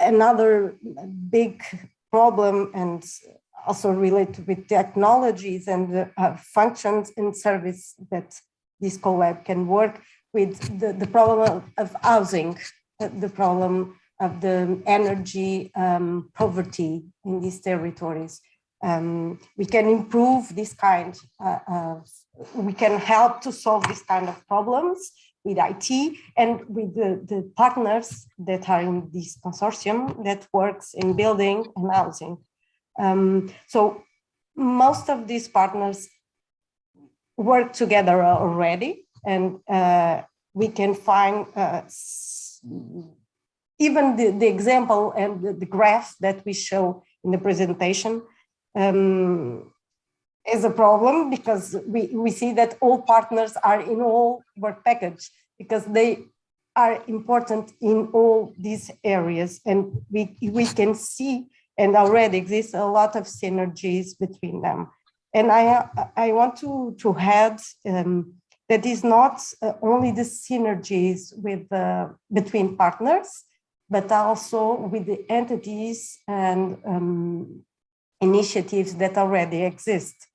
Another big problem, and also related with technologies and functions and service that this CoLab can work with, the problem of housing, the problem of the energy poverty in these territories. We can improve this kind we can help to solve this kind of problems with IT and with the partners that are in this consortium that works in building and housing. So most of these partners work together already, and we can find even the example and the graph that we show in the presentation is a problem, because we see that all partners are in all work package, because they are important in all these areas, and we can see and already exists a lot of synergies between them. And I want to add that is not only the synergies with between partners, but also with the entities and initiatives that already exist,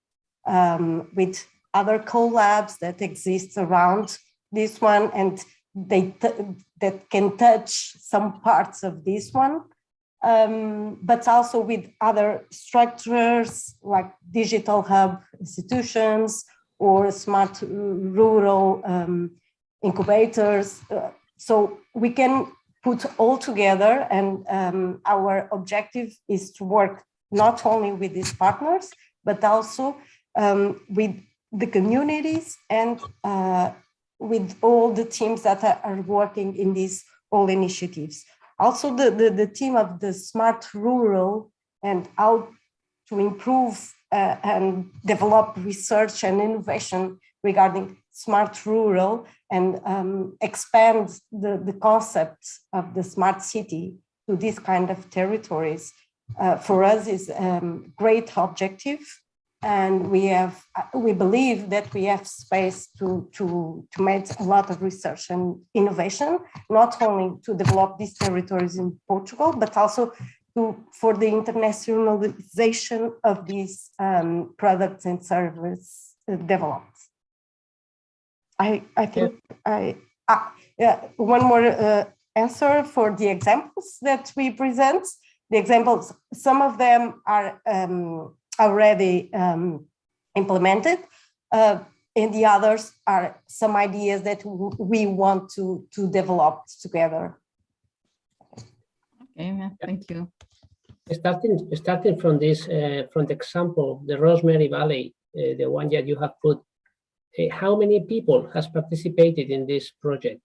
with other CoLabs that exist around this one, and that can touch some parts of this one, but also with other structures like digital hub institutions or smart rural incubators. So we can put all together, and our objective is to work not only with these partners, but also with the communities and with all the teams that are working in these all initiatives. Also the team of the smart rural and how to improve and develop research and innovation regarding smart rural and expand the concept of the smart city to this kind of territories. For us is a great objective, and we believe that we have space to make a lot of research and innovation, not only to develop these territories in Portugal, but also for the internationalization of these products and services developed. I think one more answer for the examples that we present. The examples, some of them are already implemented, and the others are some ideas that we want to develop together. Okay, thank you. Starting from this, from the example, the Rosemary Valley, the one that you have put, how many people has participated in this project?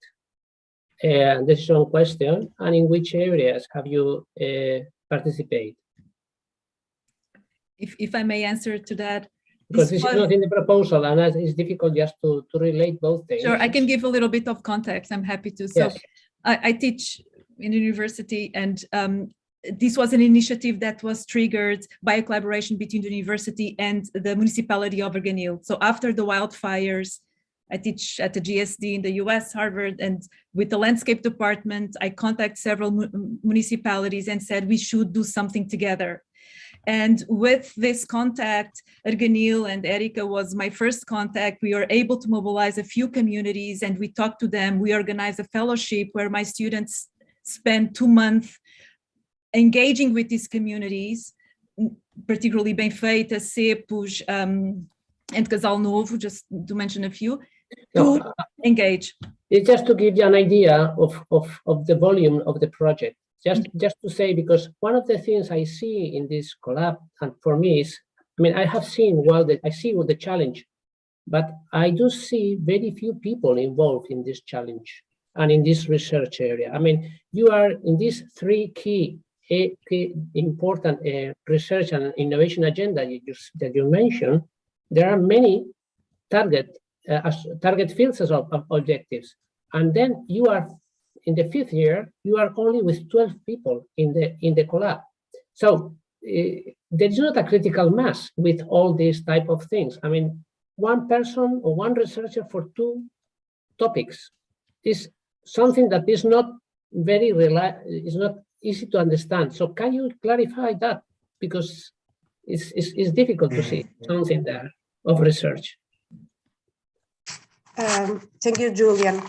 This is one question. And in which areas have you participated? If I may answer to that. Because this is not in the proposal, and it's difficult just to relate both things. Sure, I can give a little bit of context. I'm happy to. So yes. I teach in university, and this was an initiative that was triggered by a collaboration between the university and the municipality of Arganil. So after the wildfires, I teach at the GSD in the US, Harvard, and with the landscape department, I contacted several municipalities and said we should do something together. And with this contact, Arganil and Erica was my first contact. We were able to mobilize a few communities and we talked to them. We organized a fellowship where my students spent 2 months engaging with these communities, particularly Benfeita, Cepos, and Casal Novo, just to mention a few, to engage. It's just to give you an idea of the volume of the project. Just to say, because one of the things I see in this CoLab, and for me is, I mean, I have seen, I see the challenge, but I do see very few people involved in this challenge and in this research area. I mean, you are in these three key important research and innovation agenda that you mentioned. There are many target fields of objectives, and then you are in the 5th year. You are only with 12 people in the CoLab, so there is not a critical mass with all these type of things. I mean, one person or one researcher for 2 topics is something that is not very is not easy to understand. So can you clarify that, because it's difficult to see something there of research. Thank you, Julian.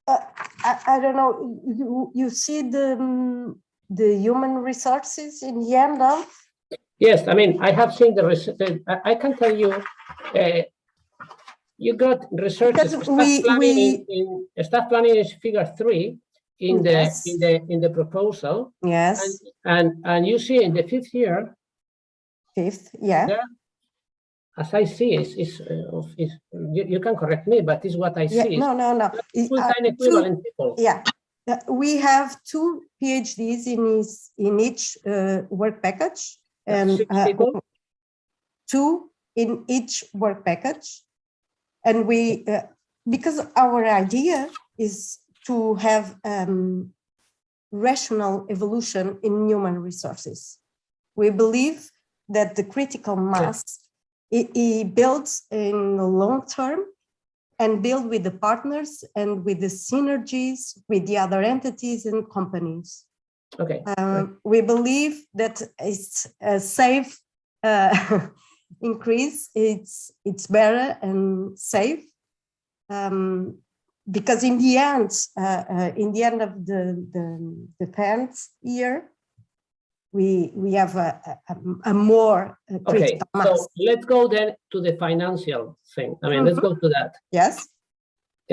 I don't know. You see the human resources in the end of? Yes, I mean, I have seen the research. I can tell you, you got researchers. Staff planning is figure 3 in the proposal. Yes. And you see in the 5th year. 5th, yeah. There, as I see, you can correct me, but it's what I see. No. Full-time equivalent people. Yeah, we have 2 PhDs in each work package, and 2 in each work package, and we because our idea is to have rational evolution in human resources. We believe that the critical mass it builds in the long term and build with the partners and with the synergies with the other entities and companies. Okay. We believe that it's a safe increase. It's better and safe because in the end of the 10th year, we have a more critical mass. So let's go then to the financial thing. I mean, let's go to that. Yes.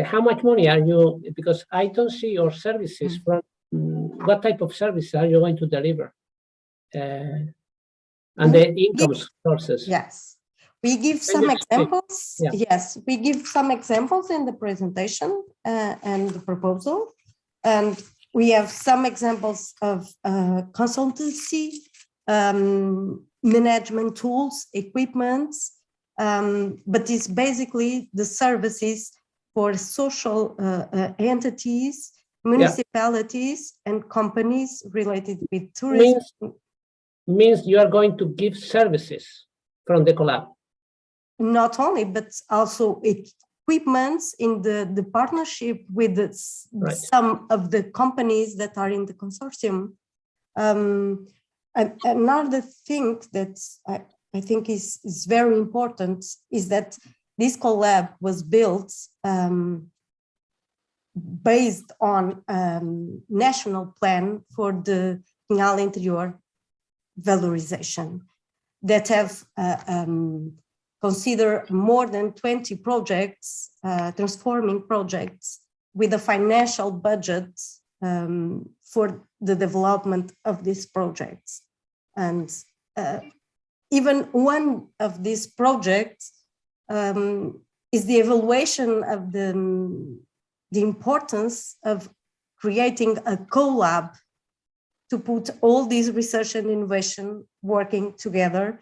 How much money are you, because I don't see your services from, what type of services are you going to deliver? And the income sources. Yes. We give some examples. Yeah. Yes, we give some examples in the presentation and the proposal. And we have some examples of consultancy, management tools, equipments, but it's basically the services for social entities, municipalities, and companies related with tourism. Means you are going to give services from the CoLab. Not only, but also equipments in the partnership with some of the companies that are in the consortium. And another thing that I think is very important is that this CoLab was built based on national plan for the Pinhal Interior valorization that have consider more than 20 projects, transforming projects with a financial budget for the development of these projects. And even one of these projects is the evaluation of the importance of creating a CoLab to put all these research and innovation working together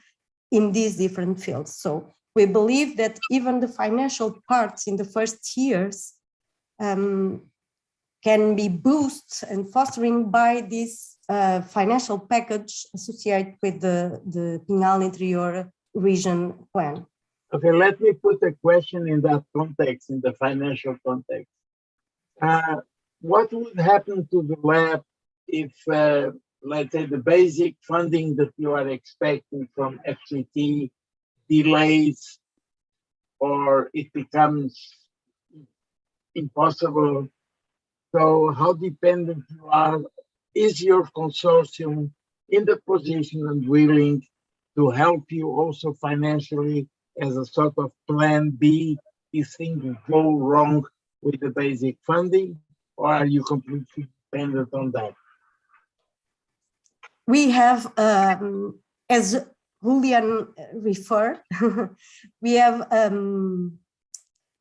in these different fields. So we believe that even the financial parts in the first years can be boosted and fostering by this financial package associated with the Pinhal Interior region plan. Okay, let me put a question in that context, in the financial context. What would happen to the lab if, let's say, the basic funding that you are expecting from FCT delays, or it becomes impossible? So how dependent you are? Is your consortium in the position and willing to help you also financially as a sort of plan B if things go wrong with the basic funding, or are you completely dependent on that? We have, as Julian referred, we have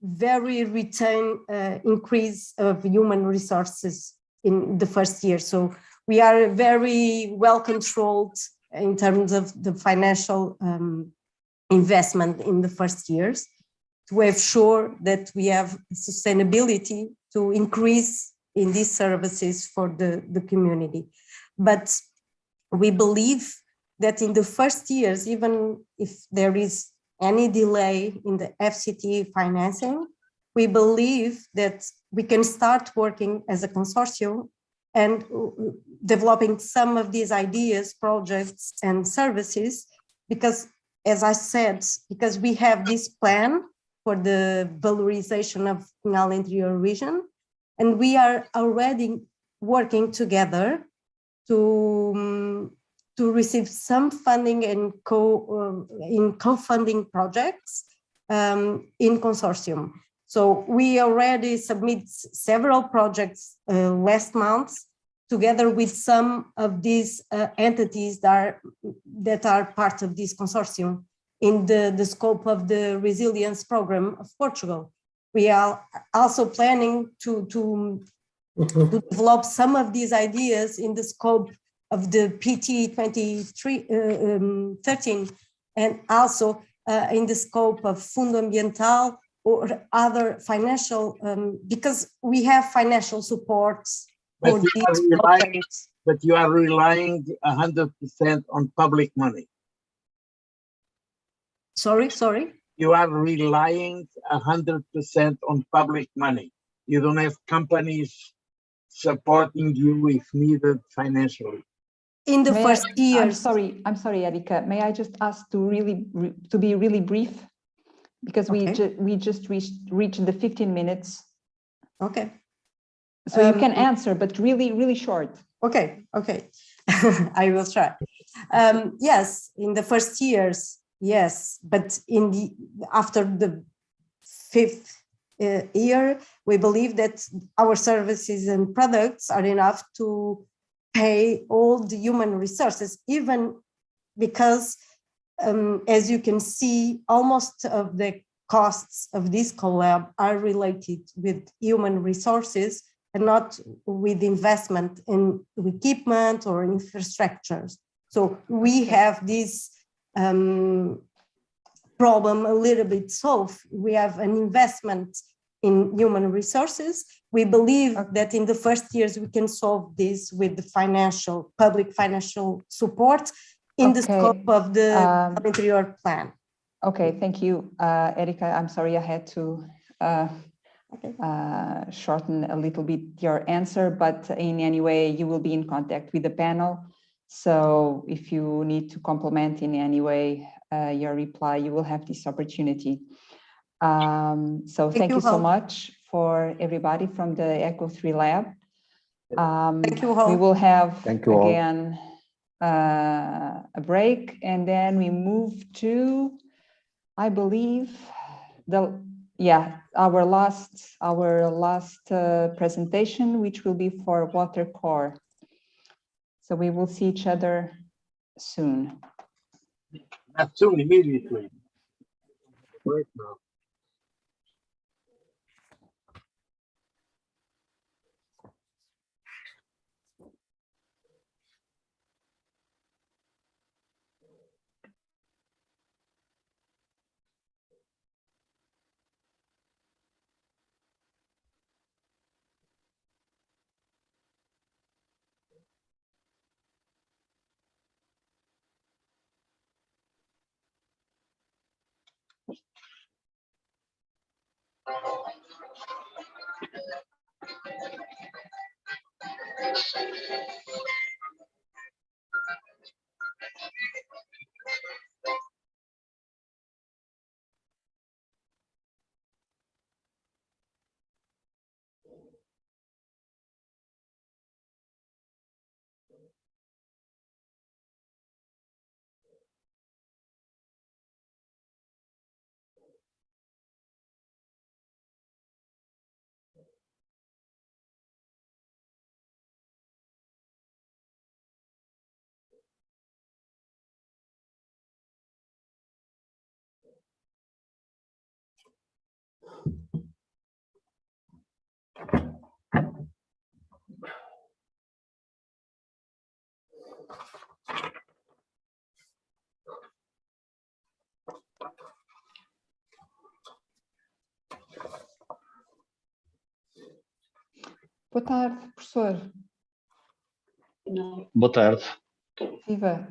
very return increase of human resources in the first year. So we are very well controlled in terms of the financial investment in the first years to have sure that we have sustainability to increase in these services for the community. But we believe that in the first years, even if there is any delay in the FCT financing, we believe that we can start working as a consortium and developing some of these ideas, projects, and services, because, as I said, because we have this plan for the valorization of Pinhal Interior region, and we are already working together to receive some funding and co-funding projects in consortium. So we already submit several projects last month, together with some of these entities that are part of this consortium in the scope of the resilience program of Portugal. We are also planning to develop some of these ideas in the scope of the PT 2013, and also in the scope of Fundo Ambiental or other financial, because we have financial supports for these projects. But you are relying 100% on public money. Sorry? You are relying 100% on public money. You don't have companies supporting you if needed financially. In the first years. I'm sorry, Erika. May I just ask to be really brief? Because we just reached the 15 minutes. Okay. So you can answer, but really short. Okay. I will try. Yes, in the first years, yes, but after the 5th year, we believe that our services and products are enough to pay all the human resources, even because, as you can see, almost of the costs of this CoLab are related with human resources and not with investment in equipment or infrastructures. So we have this problem a little bit solved. We have an investment in human resources. We believe that in the first years we can solve this with the public financial support in the scope of the interior plan. Okay, thank you, Erika. I'm sorry I had to shorten a little bit your answer, but in any way you will be in contact with the panel. So if you need to complement in any way your reply, you will have this opportunity. So thank you so much for everybody from the ECO3 lab. Thank you, we will have again a break, and then we move to, I believe, our last presentation, which will be for water core. So we will see each other soon. Not soon, immediately. Right now. Boa tarde, professor. Boa tarde. Viva.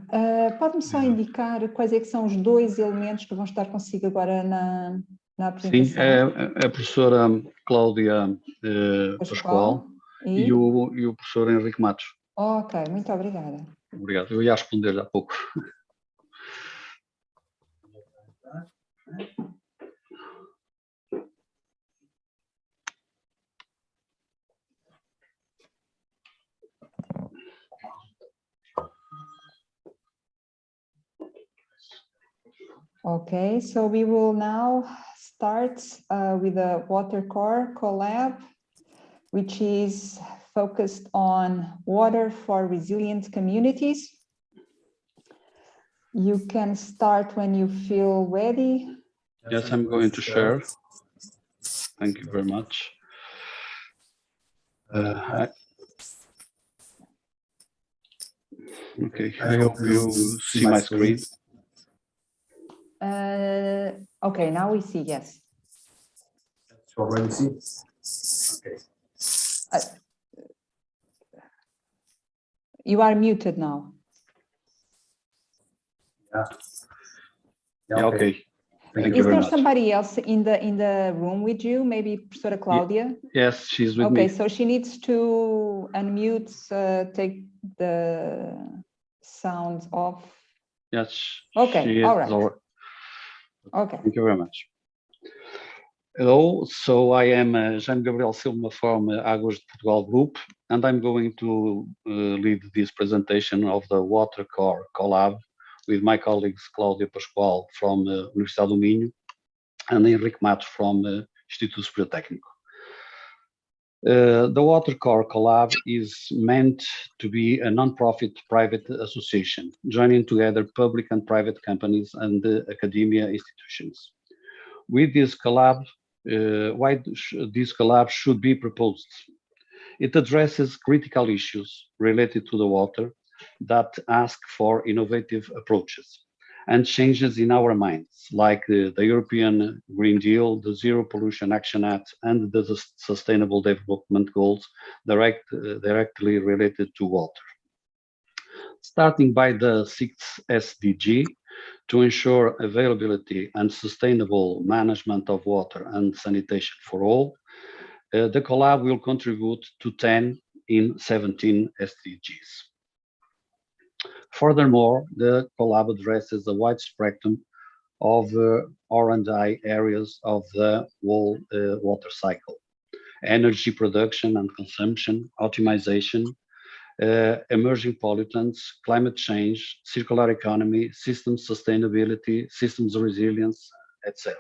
Pode-me só indicar quais é que são os dois elementos que vão estar consigo agora na apresentação? Sim, é a professora Cláudia Pascoal e o professor Henrique Matos. Ok, muito obrigada. Obrigado. Eu ia responder há pouco. Okay, so we will now start with the Water Core CoLab, which is focused on water for resilient communities. You can start when you feel ready. Yes, I'm going to share. Thank you very much. Okay, I hope you see my screen. Okay, now we see, yes. You already see? Okay. You are muted now. Yeah, okay. Thank you Is very there much. somebody else in the room with you? Maybe Professora Claudia? Yes, she's with me. Okay, so she needs to unmute, take the sound off. Yes. Okay, all right. Okay. Thank you very much. Hello, so I am Jaime Gabriel Silva from Águas de Portugal Group, and I'm going to lead this presentation of the Water Core CoLab with my colleagues Cláudia Pascoal from Universidade do Minho and Henrique Matos from Instituto Superior Técnico. The Water Core CoLab is meant to be a non-profit private association, joining together public and private companies and academia institutions. With this CoLab, why this CoLab should be proposed? It addresses critical issues related to the water that ask for innovative approaches and changes in our minds, like the European Green Deal, the Zero Pollution Action Act, and the Sustainable Development Goals directly related to water. Starting by the 6th SDG, to ensure availability and sustainable management of water and sanitation for all, the CoLab will contribute to 10 in 17 SDGs. Furthermore, the CoLab addresses a wide spectrum of R&I areas of the whole water cycle: energy production and consumption, optimization, emerging pollutants, climate change, circular economy, systems sustainability, systems resilience, etc.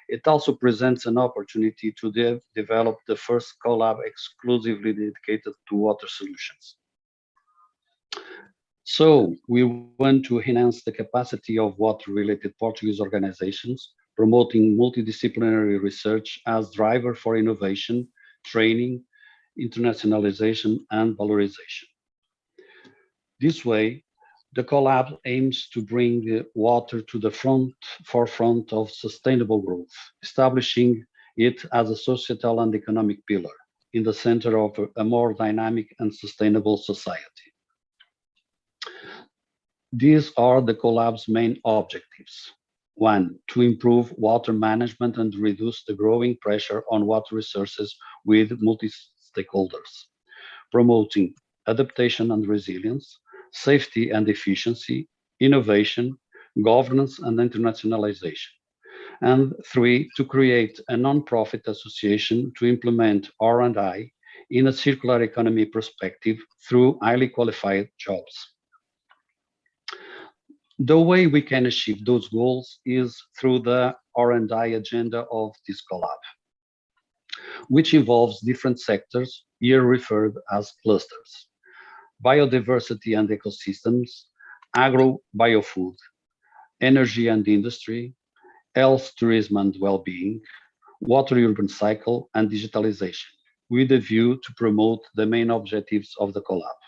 It also presents an opportunity to develop the first CoLab exclusively dedicated to water solutions. So we want to enhance the capacity of water-related Portuguese organizations, promoting multidisciplinary research as driver for innovation, training, internationalization, and valorization. This way, the CoLab aims to bring water to the forefront of sustainable growth, establishing it as a societal and economic pillar in the center of a more dynamic and sustainable society. These are the CoLab's main objectives. 1, to improve water management and reduce the growing pressure on water resources with multi-stakeholders, promoting adaptation and resilience, safety and efficiency, innovation, governance and internationalization. And 3, to create a non-profit association to implement R&I in a circular economy perspective through highly qualified jobs. The way we can achieve those goals is through the R&I agenda of this CoLab, which involves different sectors, here referred as clusters: biodiversity and ecosystems, agro-biofood, energy and industry, health, tourism and well-being, water-urban cycle, and digitalization, with a view to promote the main objectives of the CoLab.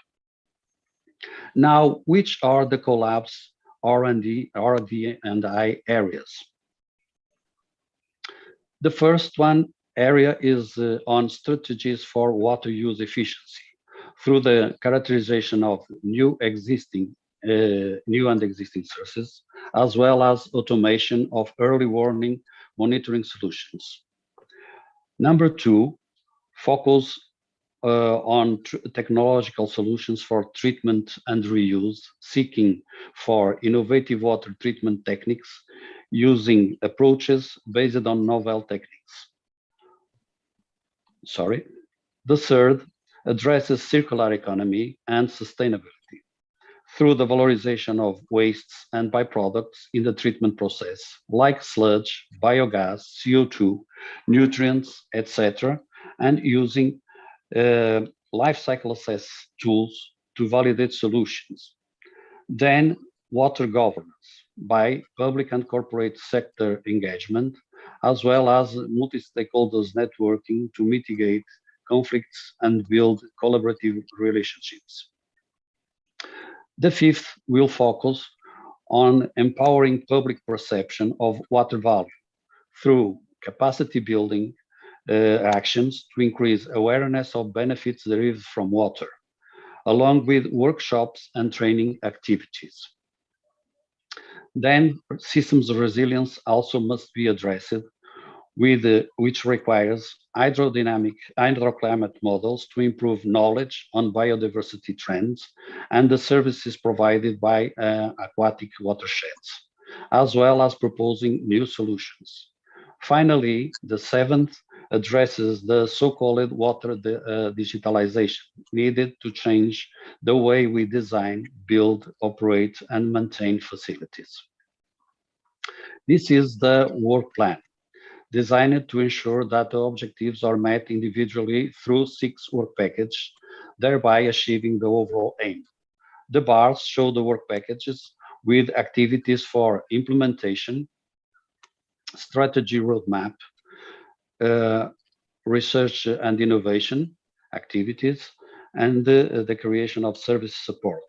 Now, which are the CoLab's R&D&I areas? The first one area is on strategies for water use efficiency through the characterization of new and existing sources, as well as automation of early warning monitoring solutions. Number two, focus on technological solutions for treatment and reuse, seeking for innovative water treatment techniques using approaches based on novel techniques. The third addresses circular economy and sustainability through the valorization of wastes and byproducts in the treatment process, like sludge, biogas, CO2, nutrients, etc., and using life cycle assess tools to validate solutions. Then water governance by public and corporate sector engagement, as well as multi-stakeholders networking to mitigate conflicts and build collaborative relationships. The fifth will focus on empowering public perception of water value through capacity building actions to increase awareness of benefits derived from water, along with workshops and training activities. Then systems resilience also must be addressed, which requires hydroclimate models to improve knowledge on biodiversity trends and the services provided by aquatic watersheds, as well as proposing new solutions. Finally, the seventh addresses the so-called water digitalization needed to change the way we design, build, operate, and maintain facilities. This is the work plan, designed to ensure that the objectives are met individually through 6 work packages, thereby achieving the overall aim. The bars show the work packages with activities for implementation, strategy roadmap, research and innovation activities, and the creation of service support.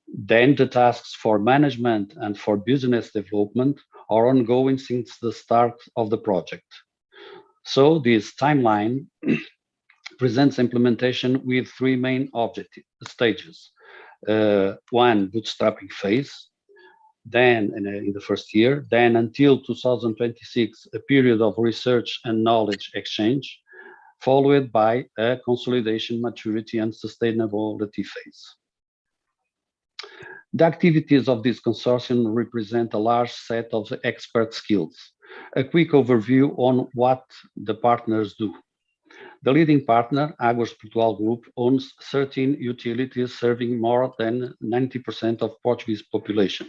Then the tasks for management and for business development are ongoing since the start of the project. So this timeline presents implementation with 3 main stages. One, bootstrapping phase, then in the first year, then until 2026, a period of research and knowledge exchange, followed by a consolidation, maturity, and sustainability phase. The activities of this consortium represent a large set of expert skills. A quick overview on what the partners do. The leading partner, Águas Portugal Group, owns 13 utilities serving more than 90% of Portuguese population.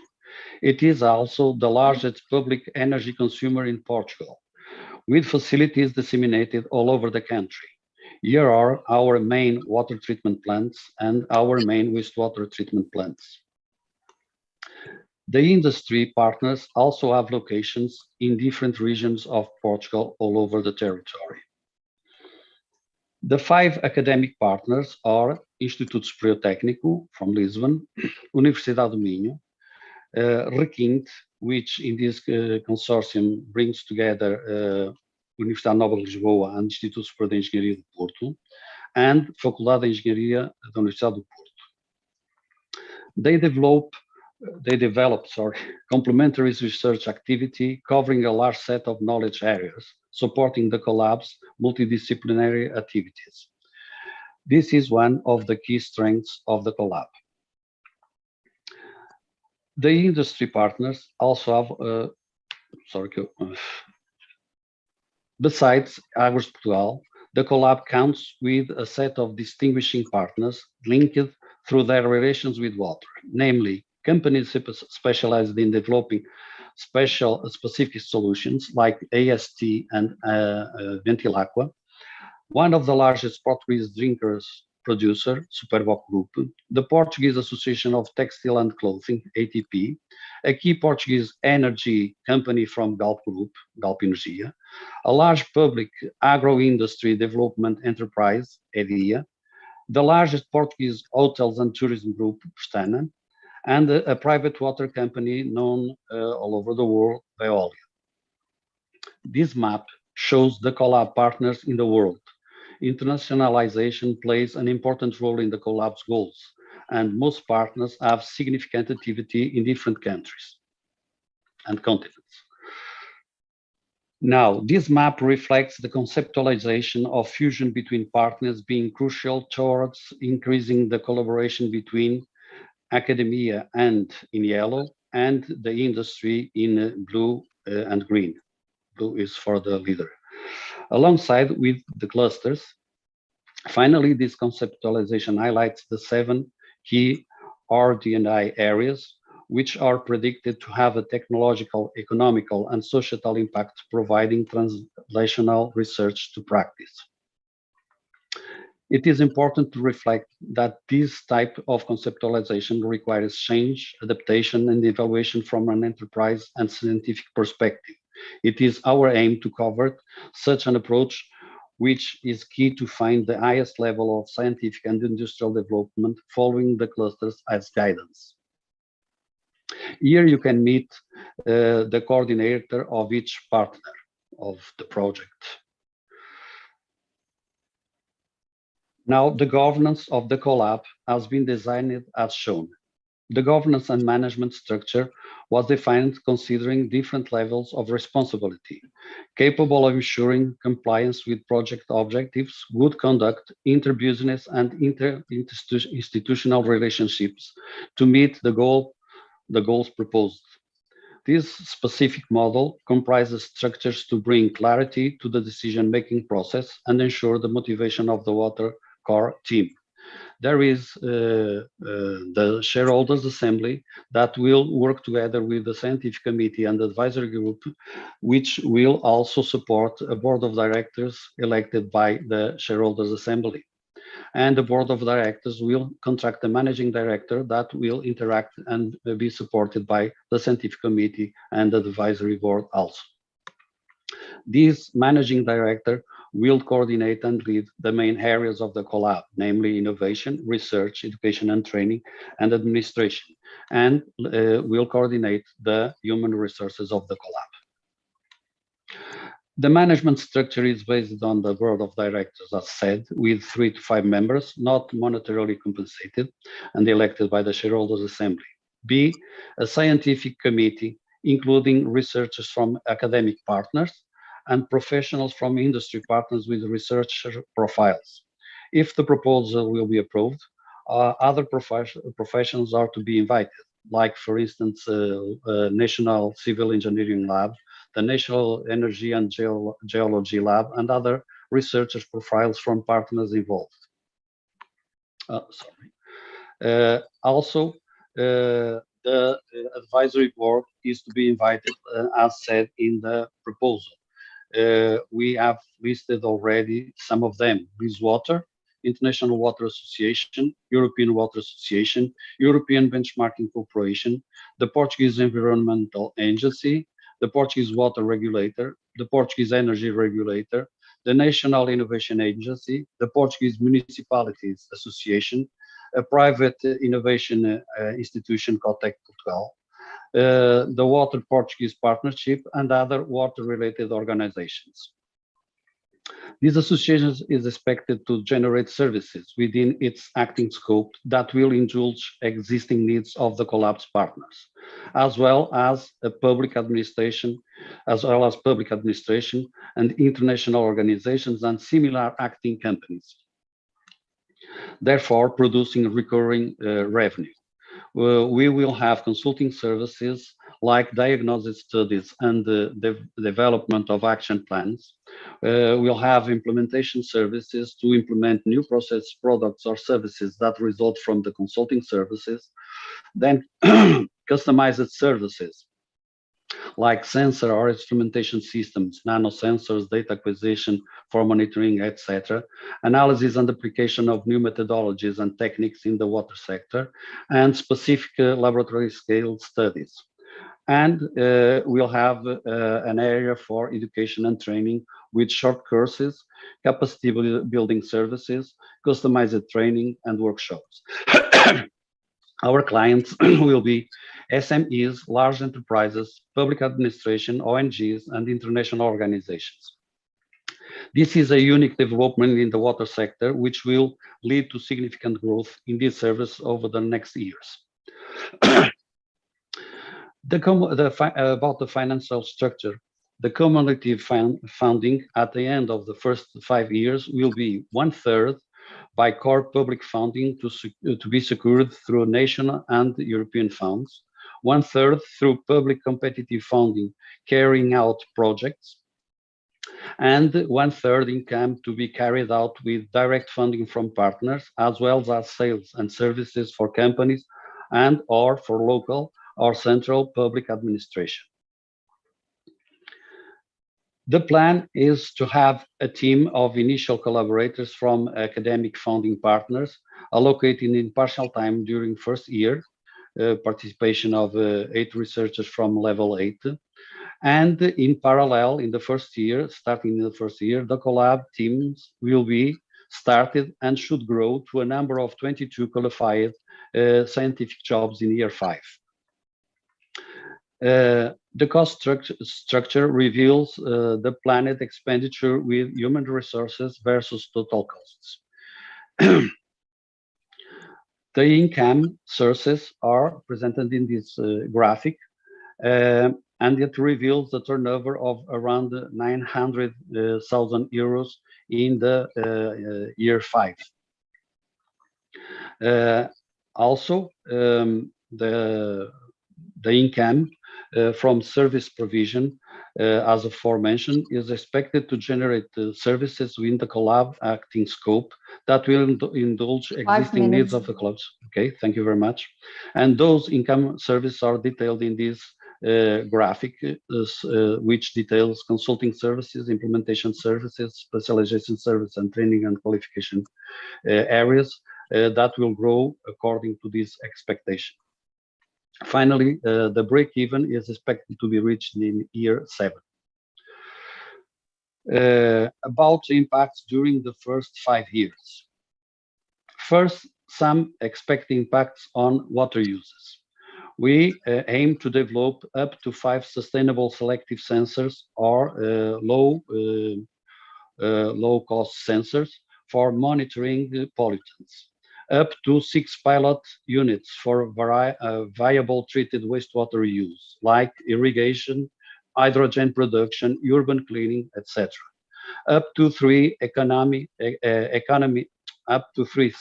It is also the largest public energy consumer in Portugal, with facilities disseminated all over the country. Here are our main water treatment plants and our main wastewater treatment plants. The industry partners also have locations in different regions of Portugal all over the territory. The 5 academic partners are Instituto Superior Técnico from Lisbon, Universidade do Minho, Requinte, which in this consortium brings together Universidade Nova de Lisboa and Instituto Superior de Engenharia do Porto, and Faculdade de Engenharia da Universidade do Porto. They develop complementary research activity covering a large set of knowledge areas, supporting the CoLab's multidisciplinary activities. This is one of the key strengths of the CoLab. The industry partners also have, besides Águas Portugal, the CoLab counts with a set of distinguishing partners linked through their relations with water, namely companies specialized in developing specific solutions like AST and Ventilaqua, one of the largest Portuguese drinkers producer, Superboc Group, the Portuguese Association of Textile and Clothing, ATP, a key Portuguese energy company from Galp Group, Galp Energia, a large public agro-industry development enterprise, EDIA, the largest Portuguese hotels and tourism group, Pestana, and a private water company known all over the world, Veolia. This map shows the CoLab partners in the world. Internationalization plays an important role in the CoLab's goals, and most partners have significant activity in different countries and continents. Now, this map reflects the conceptualization of fusion between partners being crucial towards increasing the collaboration between academia and in yellow and the industry in blue and green. Blue is for the leader. Alongside with the clusters, finally, this conceptualization highlights the 7 key RD&I areas, which are predicted to have a technological, economical, and societal impact, providing translational research to practice. It is important to reflect that this type of conceptualization requires change, adaptation, and evaluation from an enterprise and scientific perspective. It is our aim to cover such an approach, which is key to find the highest level of scientific and industrial development following the clusters as guidance. Here you can meet the coordinator of each partner of the project. Now, the governance of the CoLab has been designed as shown. The governance and management structure was defined considering different levels of responsibility, capable of ensuring compliance with project objectives, good conduct, inter-business and inter-institutional relationships to meet the goals proposed. This specific model comprises structures to bring clarity to the decision-making process and ensure the motivation of the water core team. There is the shareholders assembly that will work together with the scientific committee and advisory group, which will also support a board of directors elected by the shareholders assembly. And the board of directors will contract a managing director that will interact and be supported by the scientific committee and the advisory board also. This managing director will coordinate and lead the main areas of the CoLab, namely innovation, research, education and training, and administration, and will coordinate the human resources of the CoLab. The management structure is based on the board of directors, as said, with 3 to 5 members, not monetarily compensated, and elected by the shareholders assembly. B, a scientific committee, including researchers from academic partners, and professionals from industry partners with research profiles. If the proposal will be approved, other professionals are to be invited, like for instance, National Civil Engineering Lab, the National Energy and Geology Lab, and other researchers profiles from partners involved. Also, the advisory board is to be invited, as said in the proposal. We have listed already some of them: Water, International Water Association, European Water Association, European Benchmarking Corporation, the Portuguese Environmental Agency, the Portuguese Water Regulator, the Portuguese Energy Regulator, the National Innovation Agency, the Portuguese Municipalities Association, a private innovation institution called Tech Portugal, the Water Portuguese Partnership, and other water-related organizations. This association is expected to generate services within its acting scope that will indulge existing needs of the CoLab's partners, as well as public administration and international organizations and similar acting companies, therefore producing recurring revenue. We will have consulting services like diagnosis studies and the development of action plans. We'll have implementation services to implement new process products or services that result from the consulting services. Then customized services like sensor or instrumentation systems, nanosensors, data acquisition for monitoring, etc., analysis and application of new methodologies and techniques in the water sector, and specific laboratory scale studies. And we'll have an area for education and training with short courses, capacity building services, customized training, and workshops. Our clients will be SMEs, large enterprises, public administration, ONGs, and international organizations. This is a unique development in the water sector, which will lead to significant growth in this service over the next years. About the financial structure, the cumulative funding at the end of the first 5 years will be 1/3 by core public funding to be secured through national and European funds, 1/3 through public competitive funding carrying out projects, and 1/3 income to be carried out with direct funding from partners, as well as sales and services for companies and or for local or central public administration. The plan is to have a team of initial collaborators from academic funding partners allocated in partial time during first year, participation of 8 researchers from level 8. And in parallel, in the first year, starting in the first year, the CoLab teams will be started and should grow to a number of 22 qualified scientific jobs in year 5. The cost structure reveals the planned expenditure with human resources versus total costs. The income sources are presented in this graphic, and it reveals the turnover of around 900,000 euros in the year 5. Also, the income from service provision, as aforementioned, is expected to generate services within the CoLab acting scope that will indulge existing needs of the clubs. Okay, thank you very much. And those income services are detailed in this graphic, which details consulting services, implementation services, specialization service, and training and qualification areas that will grow according to this expectation. Finally, the break-even is expected to be reached in year 7. About impacts during the first 5 years. First, some expected impacts on water uses. We aim to develop up to 5 sustainable selective sensors or low-cost sensors for monitoring pollutants, up to 6 pilot units for viable treated wastewater use, like irrigation, hydrogen production, urban cleaning, etc. Up to 3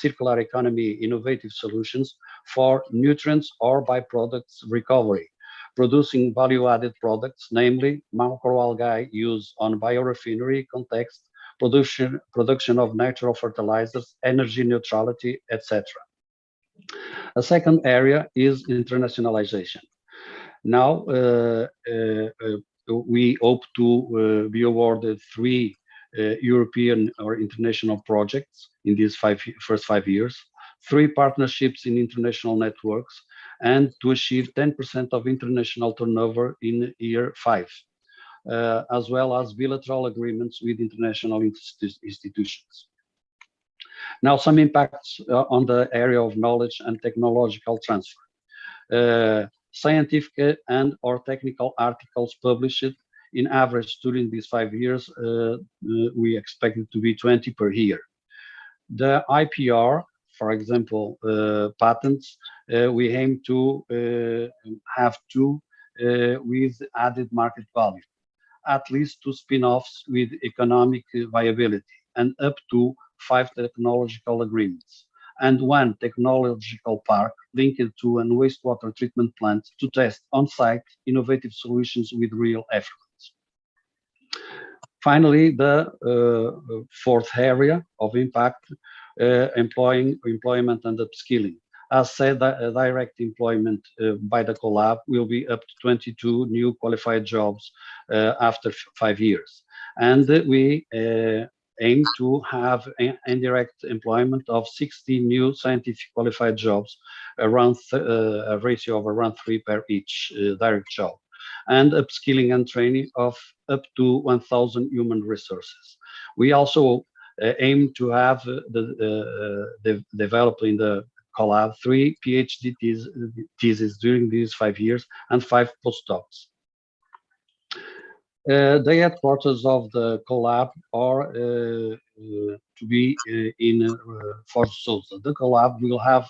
circular economy innovative solutions for nutrients or byproducts recovery, producing value-added products, namely macroalgae use on biorefinery context, production of natural fertilizers, energy neutrality, etc. A second area is internationalization. Now, we hope to be awarded 3 European or international projects in these first 5 years, 3 partnerships in international networks, and to achieve 10% of international turnover in year 5. As well as bilateral agreements with international institutions. Now, some impacts on the area of knowledge and technological transfer. Scientific and or technical articles published in average during these 5 years, we expect it to be 20 per year. The IPR, for example, patents, we aim to have 2 with added market value, at least 2 spin-offs with economic viability, and up to 5 technological agreements, and 1 technological park linked to a wastewater treatment plant to test on-site innovative solutions with real effluents. Finally, the 4th area of impact, employment and upskilling. As said, direct employment by the CoLab will be up to 22 new qualified jobs after 5 years. And we aim to have indirect employment of 60 new scientific qualified jobs, around a ratio of around 3 per each direct job, and upskilling and training of up to 1,000 human resources. We also aim to have developed in the CoLab 3 PhD theses during these 5 years and 5 postdocs. The headquarters of the CoLab are to be in Foz do Sousa. The CoLab will have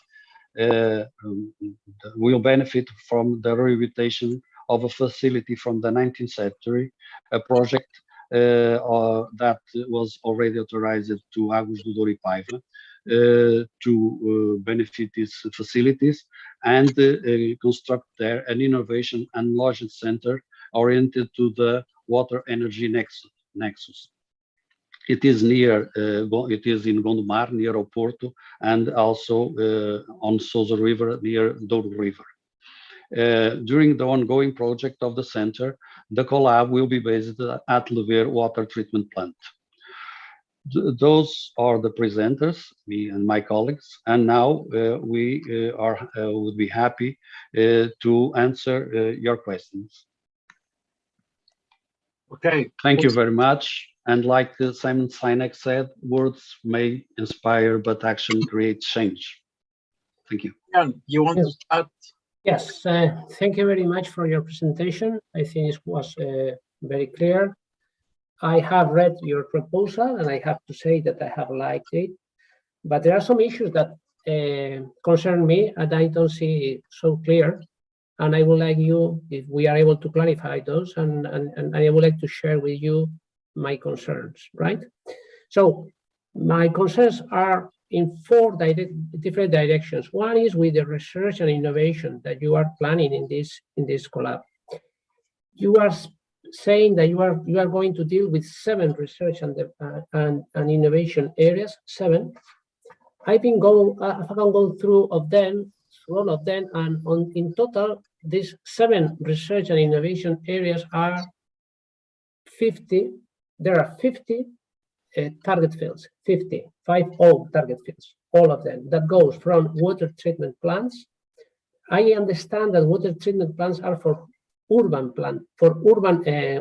will benefit from the rehabilitation of a facility from the 19th century, a project that was already authorized to Águas do Douro e Paiva to benefit these facilities and construct there an innovation and knowledge center oriented to the water energy nexus. It is near, it is in Gondomar, near Oporto, and also on Sousa River, near Douro River. During the ongoing project of the center, the CoLab will be based at Lever water treatment plant. Those are the presenters, me and my colleagues, and now we would be happy to answer your questions. Okay. Thank you very much. And like Simon Sinek said, words may inspire, but action creates change. Thank you. Jan, you want to start? Yes, thank you very much for your presentation. I think it was very clear. I have read your proposal and I have to say that I have liked it, but there are some issues that concern me and I don't see so clear. And I would like you, if we are able to clarify those, and I would like to share with you my concerns, right? So my concerns are in 4 different directions. One is with the research and innovation that you are planning in this CoLab. You are saying that you are going to deal with 7 research and innovation areas, 7. I've gone through all of them, and in total, these 7 research and innovation areas are 50. There are 50 target fields, 50 target fields, all of them. That goes from water treatment plants. I understand that water treatment plants are for urban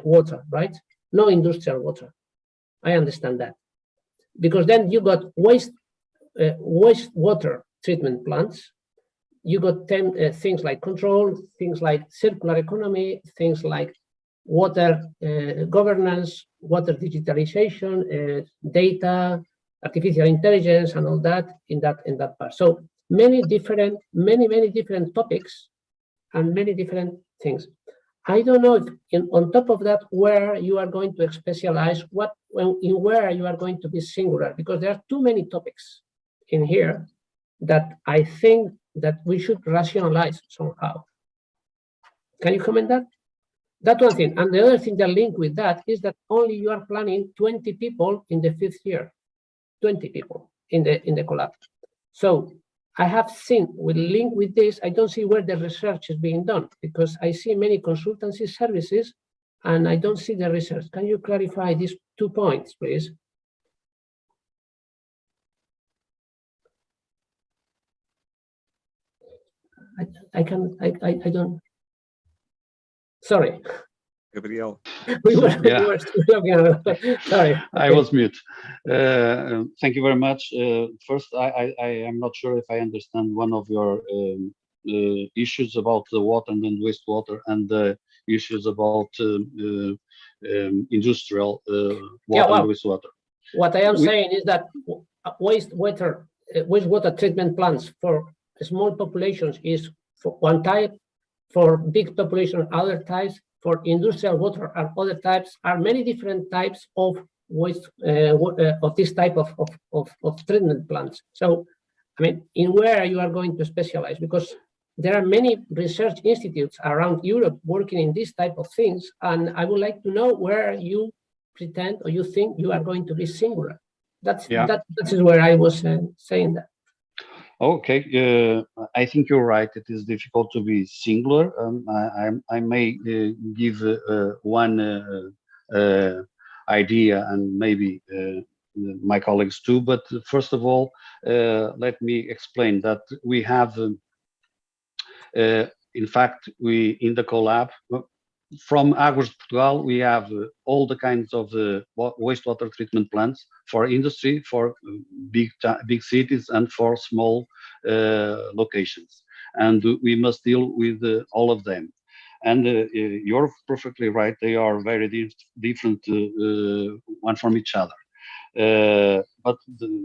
water, right? No industrial water. I understand that, because then you got wastewater treatment plants. You got things like control, things like circular economy, things like water governance, water digitalization, data, artificial intelligence, and all that in that part. So many different topics and many different things. I don't know if on top of that where you are going to specialize, where you are going to be singular, because there are too many topics in here that I think that we should rationalize somehow. Can you comment that? That one thing. And the other thing that linked with that is that only you are planning 20 people in the 5th year, 20 people in the CoLab. So I have seen, with link with this, I don't see where the research is being done, because I see many consultancy services and I don't see the research. Can you clarify these 2 points, please? I don't. Sorry. Gabriel. we were talking. Sorry. I was mute. Thank you very much. First, I am not sure if I understand one of your issues about the water and then wastewater, and the issues about industrial water and wastewater. What I am saying is that wastewater treatment plants for small populations is for one type, for big population other types, for industrial water and other types, are many different types of waste of this type of treatment plants. So, I mean, in where you are going to specialize, because there are many research institutes around Europe working in this type of things, and I would like to know where you pretend or you think you are going to be singular. That is where I was saying that. Okay, I think you're right. It is difficult to be singular. I may give one idea and maybe my colleagues too. But first of all, let me explain that we have, in fact, we in the CoLab, from Águas de Portugal, we have all the kinds of wastewater treatment plants for industry, for big cities, and for small locations. And we must deal with all of them. And you're perfectly right, they are very different one from each other. But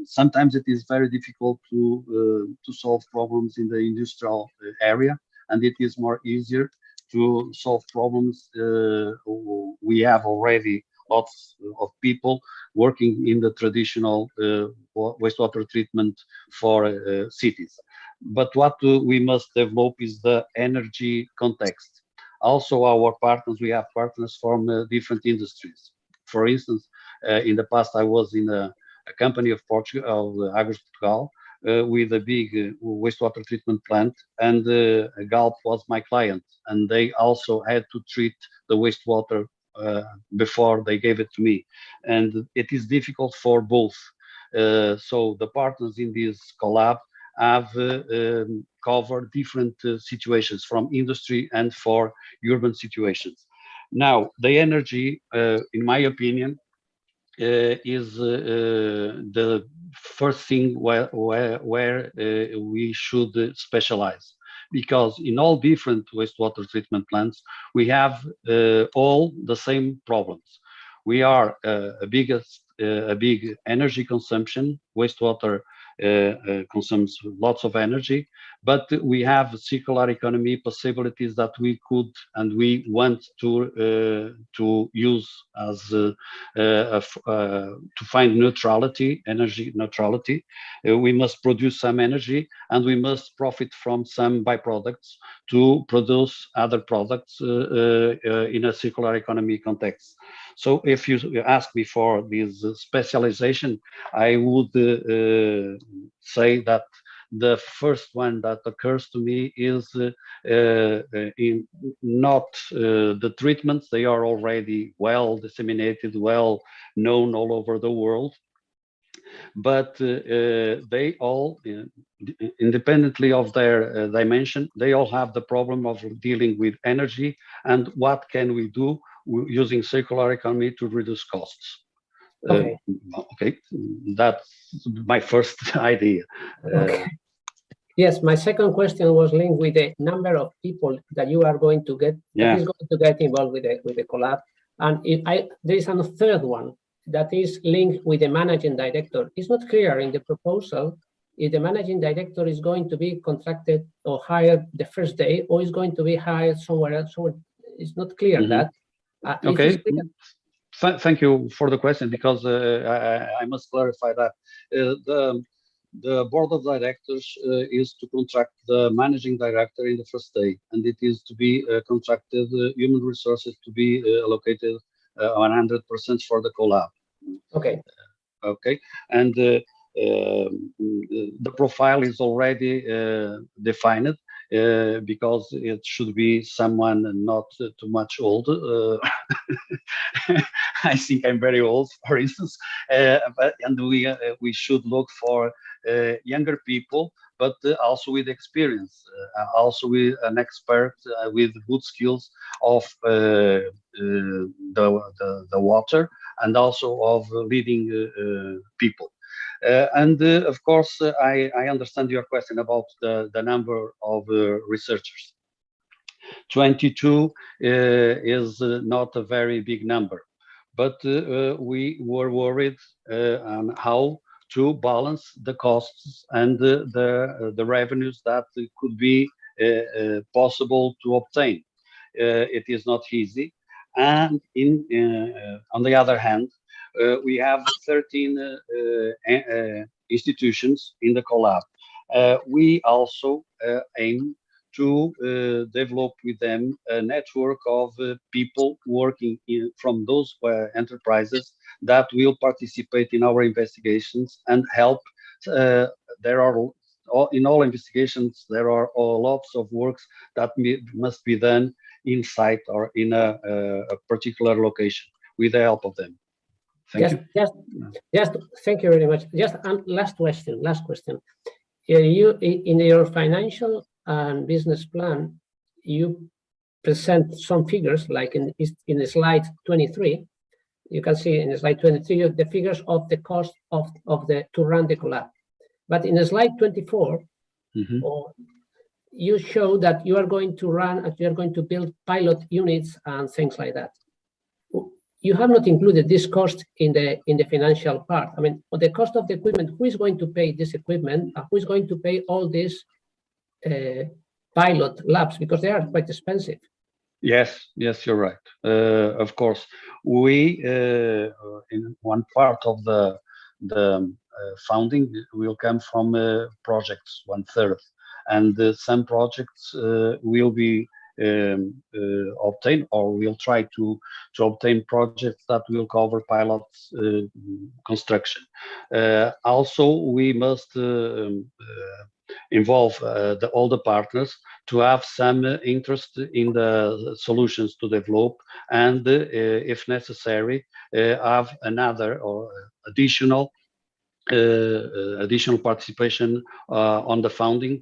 sometimes it is very difficult to solve problems in the industrial area, and it is more easier to solve problems. We have already lots of people working in the traditional wastewater treatment for cities. But what we must develop is the energy context. Also, our partners, we have partners from different industries. For instance, in the past, I was in a company of Portugal, Águas de Portugal, with a big wastewater treatment plant, and Galp was my client, and they also had to treat the wastewater before they gave it to me, and it is difficult for both. So the partners in this CoLab have covered different situations from industry and for urban situations. Now, the energy, in my opinion, is the first thing where we should specialize, because in all different wastewater treatment plants, we have all the same problems. We are a big energy consumption. Wastewater consumes lots of energy, but we have circular economy possibilities that we could and we want to use as to find neutrality, energy neutrality. We must produce some energy, and we must profit from some byproducts to produce other products in a circular economy context. So if you ask me for this specialization, I would say that the first one that occurs to me is not the treatments. They are already well disseminated, well known all over the world, but they all, independently of their dimension, they all have the problem of dealing with energy and what can we do using circular economy to reduce costs. Okay. Okay, that's my first idea. Okay. Yes, my second question was linked with the number of people that you are going to get, that is going to get involved with the CoLab. And there is a third one that is linked with the managing director. It's not clear in the proposal if the managing director is going to be contracted or hired the first day, or is going to be hired somewhere else. So it's not clear that. Okay. Thank you for the question, because I must clarify that the board of directors is to contract the managing director in the first day, and it is to be contracted human resources to be allocated 100% for the CoLab. Okay. Okay, and the profile is already defined. Because it should be someone not too much old. I think I'm very old, for instance, and we should look for younger people, but also with experience, also with an expert with good skills of the water and also of leading people. Of course, I understand your question about the number of researchers. 22 is not a very big number, but we were worried on how to balance the costs and the revenues that could be possible to obtain. It is not easy. And on the other hand, we have 13 institutions in the CoLab. We also aim to develop with them a network of people working from those enterprises that will participate in our investigations and help. In all investigations, there are lots of works that must be done in site or in a particular location with the help of them. Just thank you very much. Just last question. You in your financial and business plan, you present some figures like in the slide 23. You can see in slide 23 the figures of the cost of to run the CoLab. But in slide 24, you show that you are going to build pilot units and things like that. You have not included this cost in the financial part. I mean, the cost of the equipment, who is going to pay this equipment? Who is going to pay all these pilot labs, because they are quite expensive? Yes, you're right. Of course, we in one part of the funding will come from projects, 1/3, and some projects will be obtained, or we'll try to obtain projects that will cover pilot construction. Also, we must involve all the partners to have some interest in the solutions to develop, and if necessary, have another or additional participation on the funding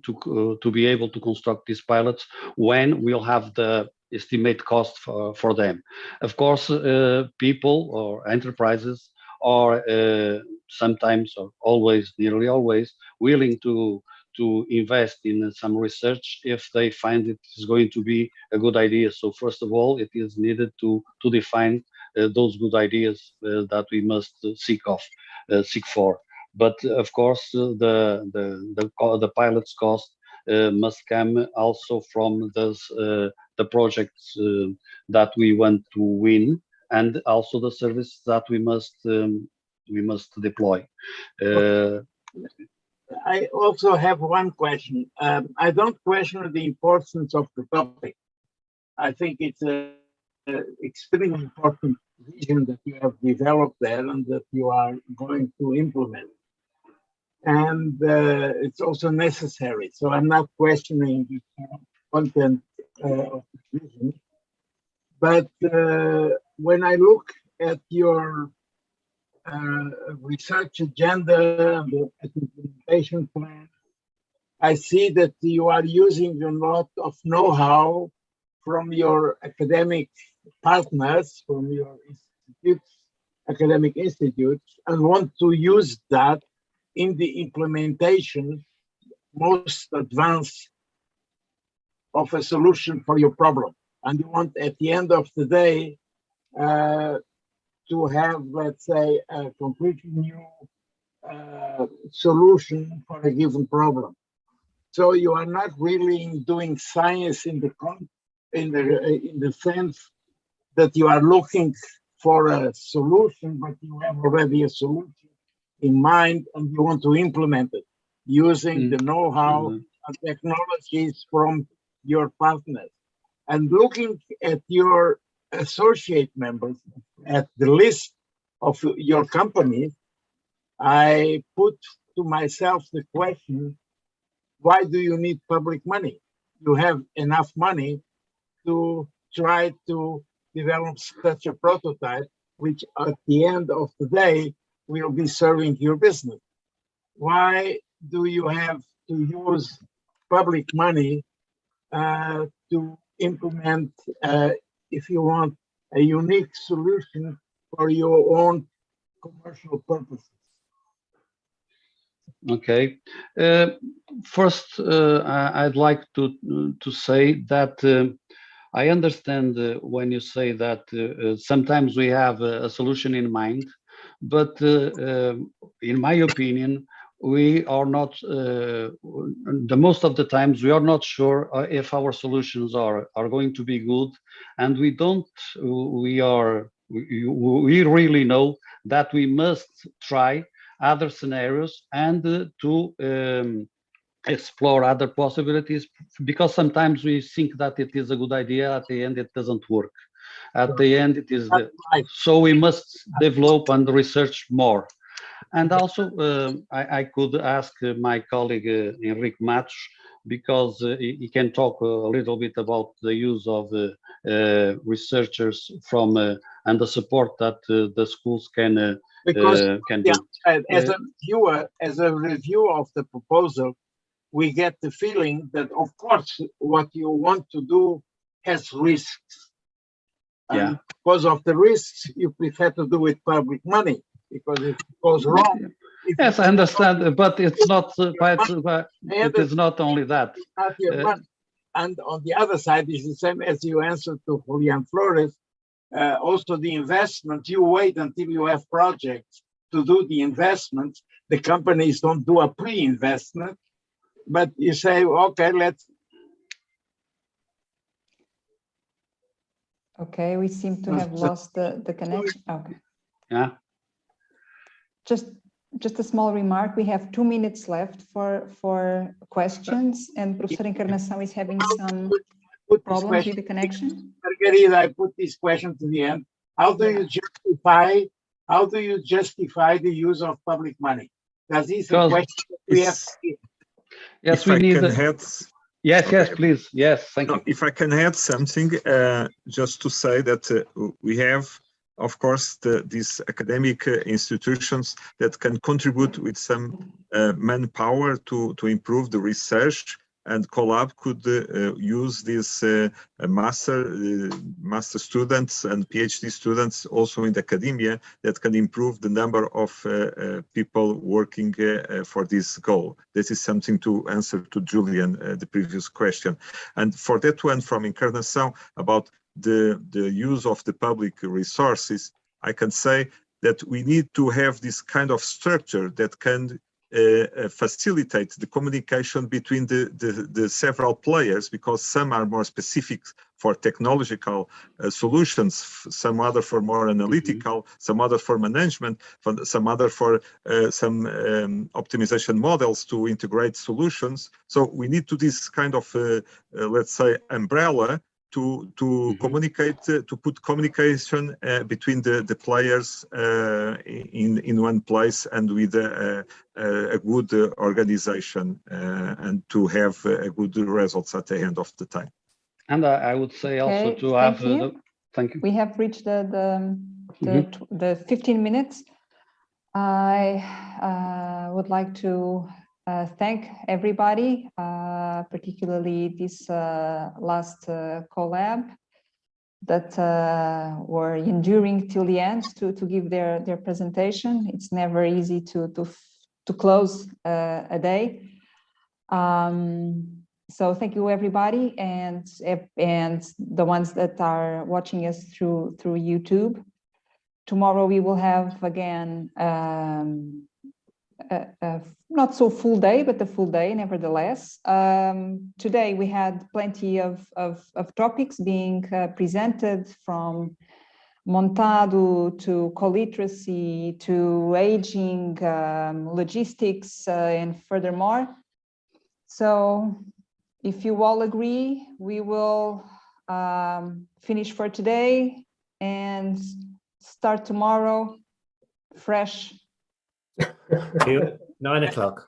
to be able to construct these pilots when we'll have the estimate cost for them. Of course, people or enterprises are sometimes, or always, nearly always, willing to invest in some research if they find it is going to be a good idea. So first of all, it is needed to define those good ideas that we must seek for. But of course, the pilot's cost must come also from the projects that we want to win, and also the service that we must deploy. I also have one question. I don't question the importance of the topic. I think it's an extremely important vision that you have developed there and that you are going to implement. And it's also necessary. So I'm not questioning the content of the vision. But when I look at your research agenda and the implementation plan, I see that you are using a lot of know-how from your academic partners, from your academic institutes, and want to use that in the implementation most advanced of a solution for your problem. And you want, at the end of the day, to have, let's say, a completely new solution for a given problem. So you are not really doing science in the sense that you are looking for a solution, but you have already a solution in mind and you want to implement it using the know-how and technologies from your partners. And looking at your associate members, at the list of your companies, I put to myself the question, why do you need public money? You have enough money to try to develop such a prototype, which at the end of the day will be serving your business. Why do you have to use public money to implement, if you want, a unique solution for your own commercial purposes? Okay. First, I'd like to say that I understand when you say that sometimes we have a solution in mind, but in my opinion, we are not, the most of the times, we are not sure if our solutions are going to be good, and we really know that we must try other scenarios and to explore other possibilities, because sometimes we think that it is a good idea, at the end it doesn't work. At the end it is so we must develop and research more. And also I could ask my colleague Enrique Matos, because he can talk a little bit about the use of researchers from and the support that the schools can because do. As a viewer, as a review of the proposal, we get the feeling that, of course, what you want to do has risks. And because of the risks, you prefer to do with public money, because if it goes wrong. Yes, I understand, but it's not quite. It is not only that. Not your money. And on the other side is the same as you answered to Julian Flores. Also, the investment, you wait until you have projects to do the investment. The companies don't do a pre-investment, but you say, okay, let's. Okay, we seem to have lost the connection. Okay. Yeah. Just a small remark. We have 2 minutes left for questions, and Professor Encarnação is having some problems with the connection. Margarida, I put this question to the end. How do you justify the use of public money? Because this is a question that we have. Yes, we need. Yes, please. Yes, thank you. If I can add something, just to say that we have, of course, these academic institutions that can contribute with some manpower to improve the research, and CoLab could use these master students and PhD students also in the academia that can improve the number of people working for this goal. This is something to answer to Julian, the previous question. And for that one from Encarnação about the use of the public resources, I can say that we need to have this kind of structure that can facilitate the communication between the several players, because some are more specific for technological solutions, some other for more analytical, some other for management, some other for some optimization models to integrate solutions. So we need to this kind of, let's say, umbrella to communicate, to put communication between the players in one place and with a good organization and to have good results at the end of the time. And I would say also to have thank you. We have reached the 15 minutes. I would like to thank everybody, particularly this last CoLab that were enduring till the end to give their presentation. It's never easy to close a day. So thank you everybody, and the ones that are watching us through YouTube. Tomorrow we will have again not so full day, but a full day nevertheless. Today we had plenty of topics being presented, from Montado to co-literacy to aging, logistics, and furthermore. So if you all agree, we will finish for today and start tomorrow fresh. 9 o'clock.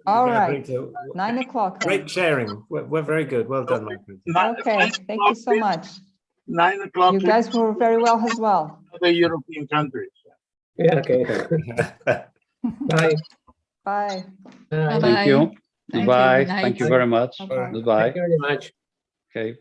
All right, 9 o'clock. Great sharing. We're very good. Well done, Michael. Okay, thank you so much. 9 o'clock. You guys were very well as well. Other European countries. Yeah, okay. Bye. Bye. Thank you. Goodbye. Thank you very much. Bye. Goodbye. Thank you very much. Okay.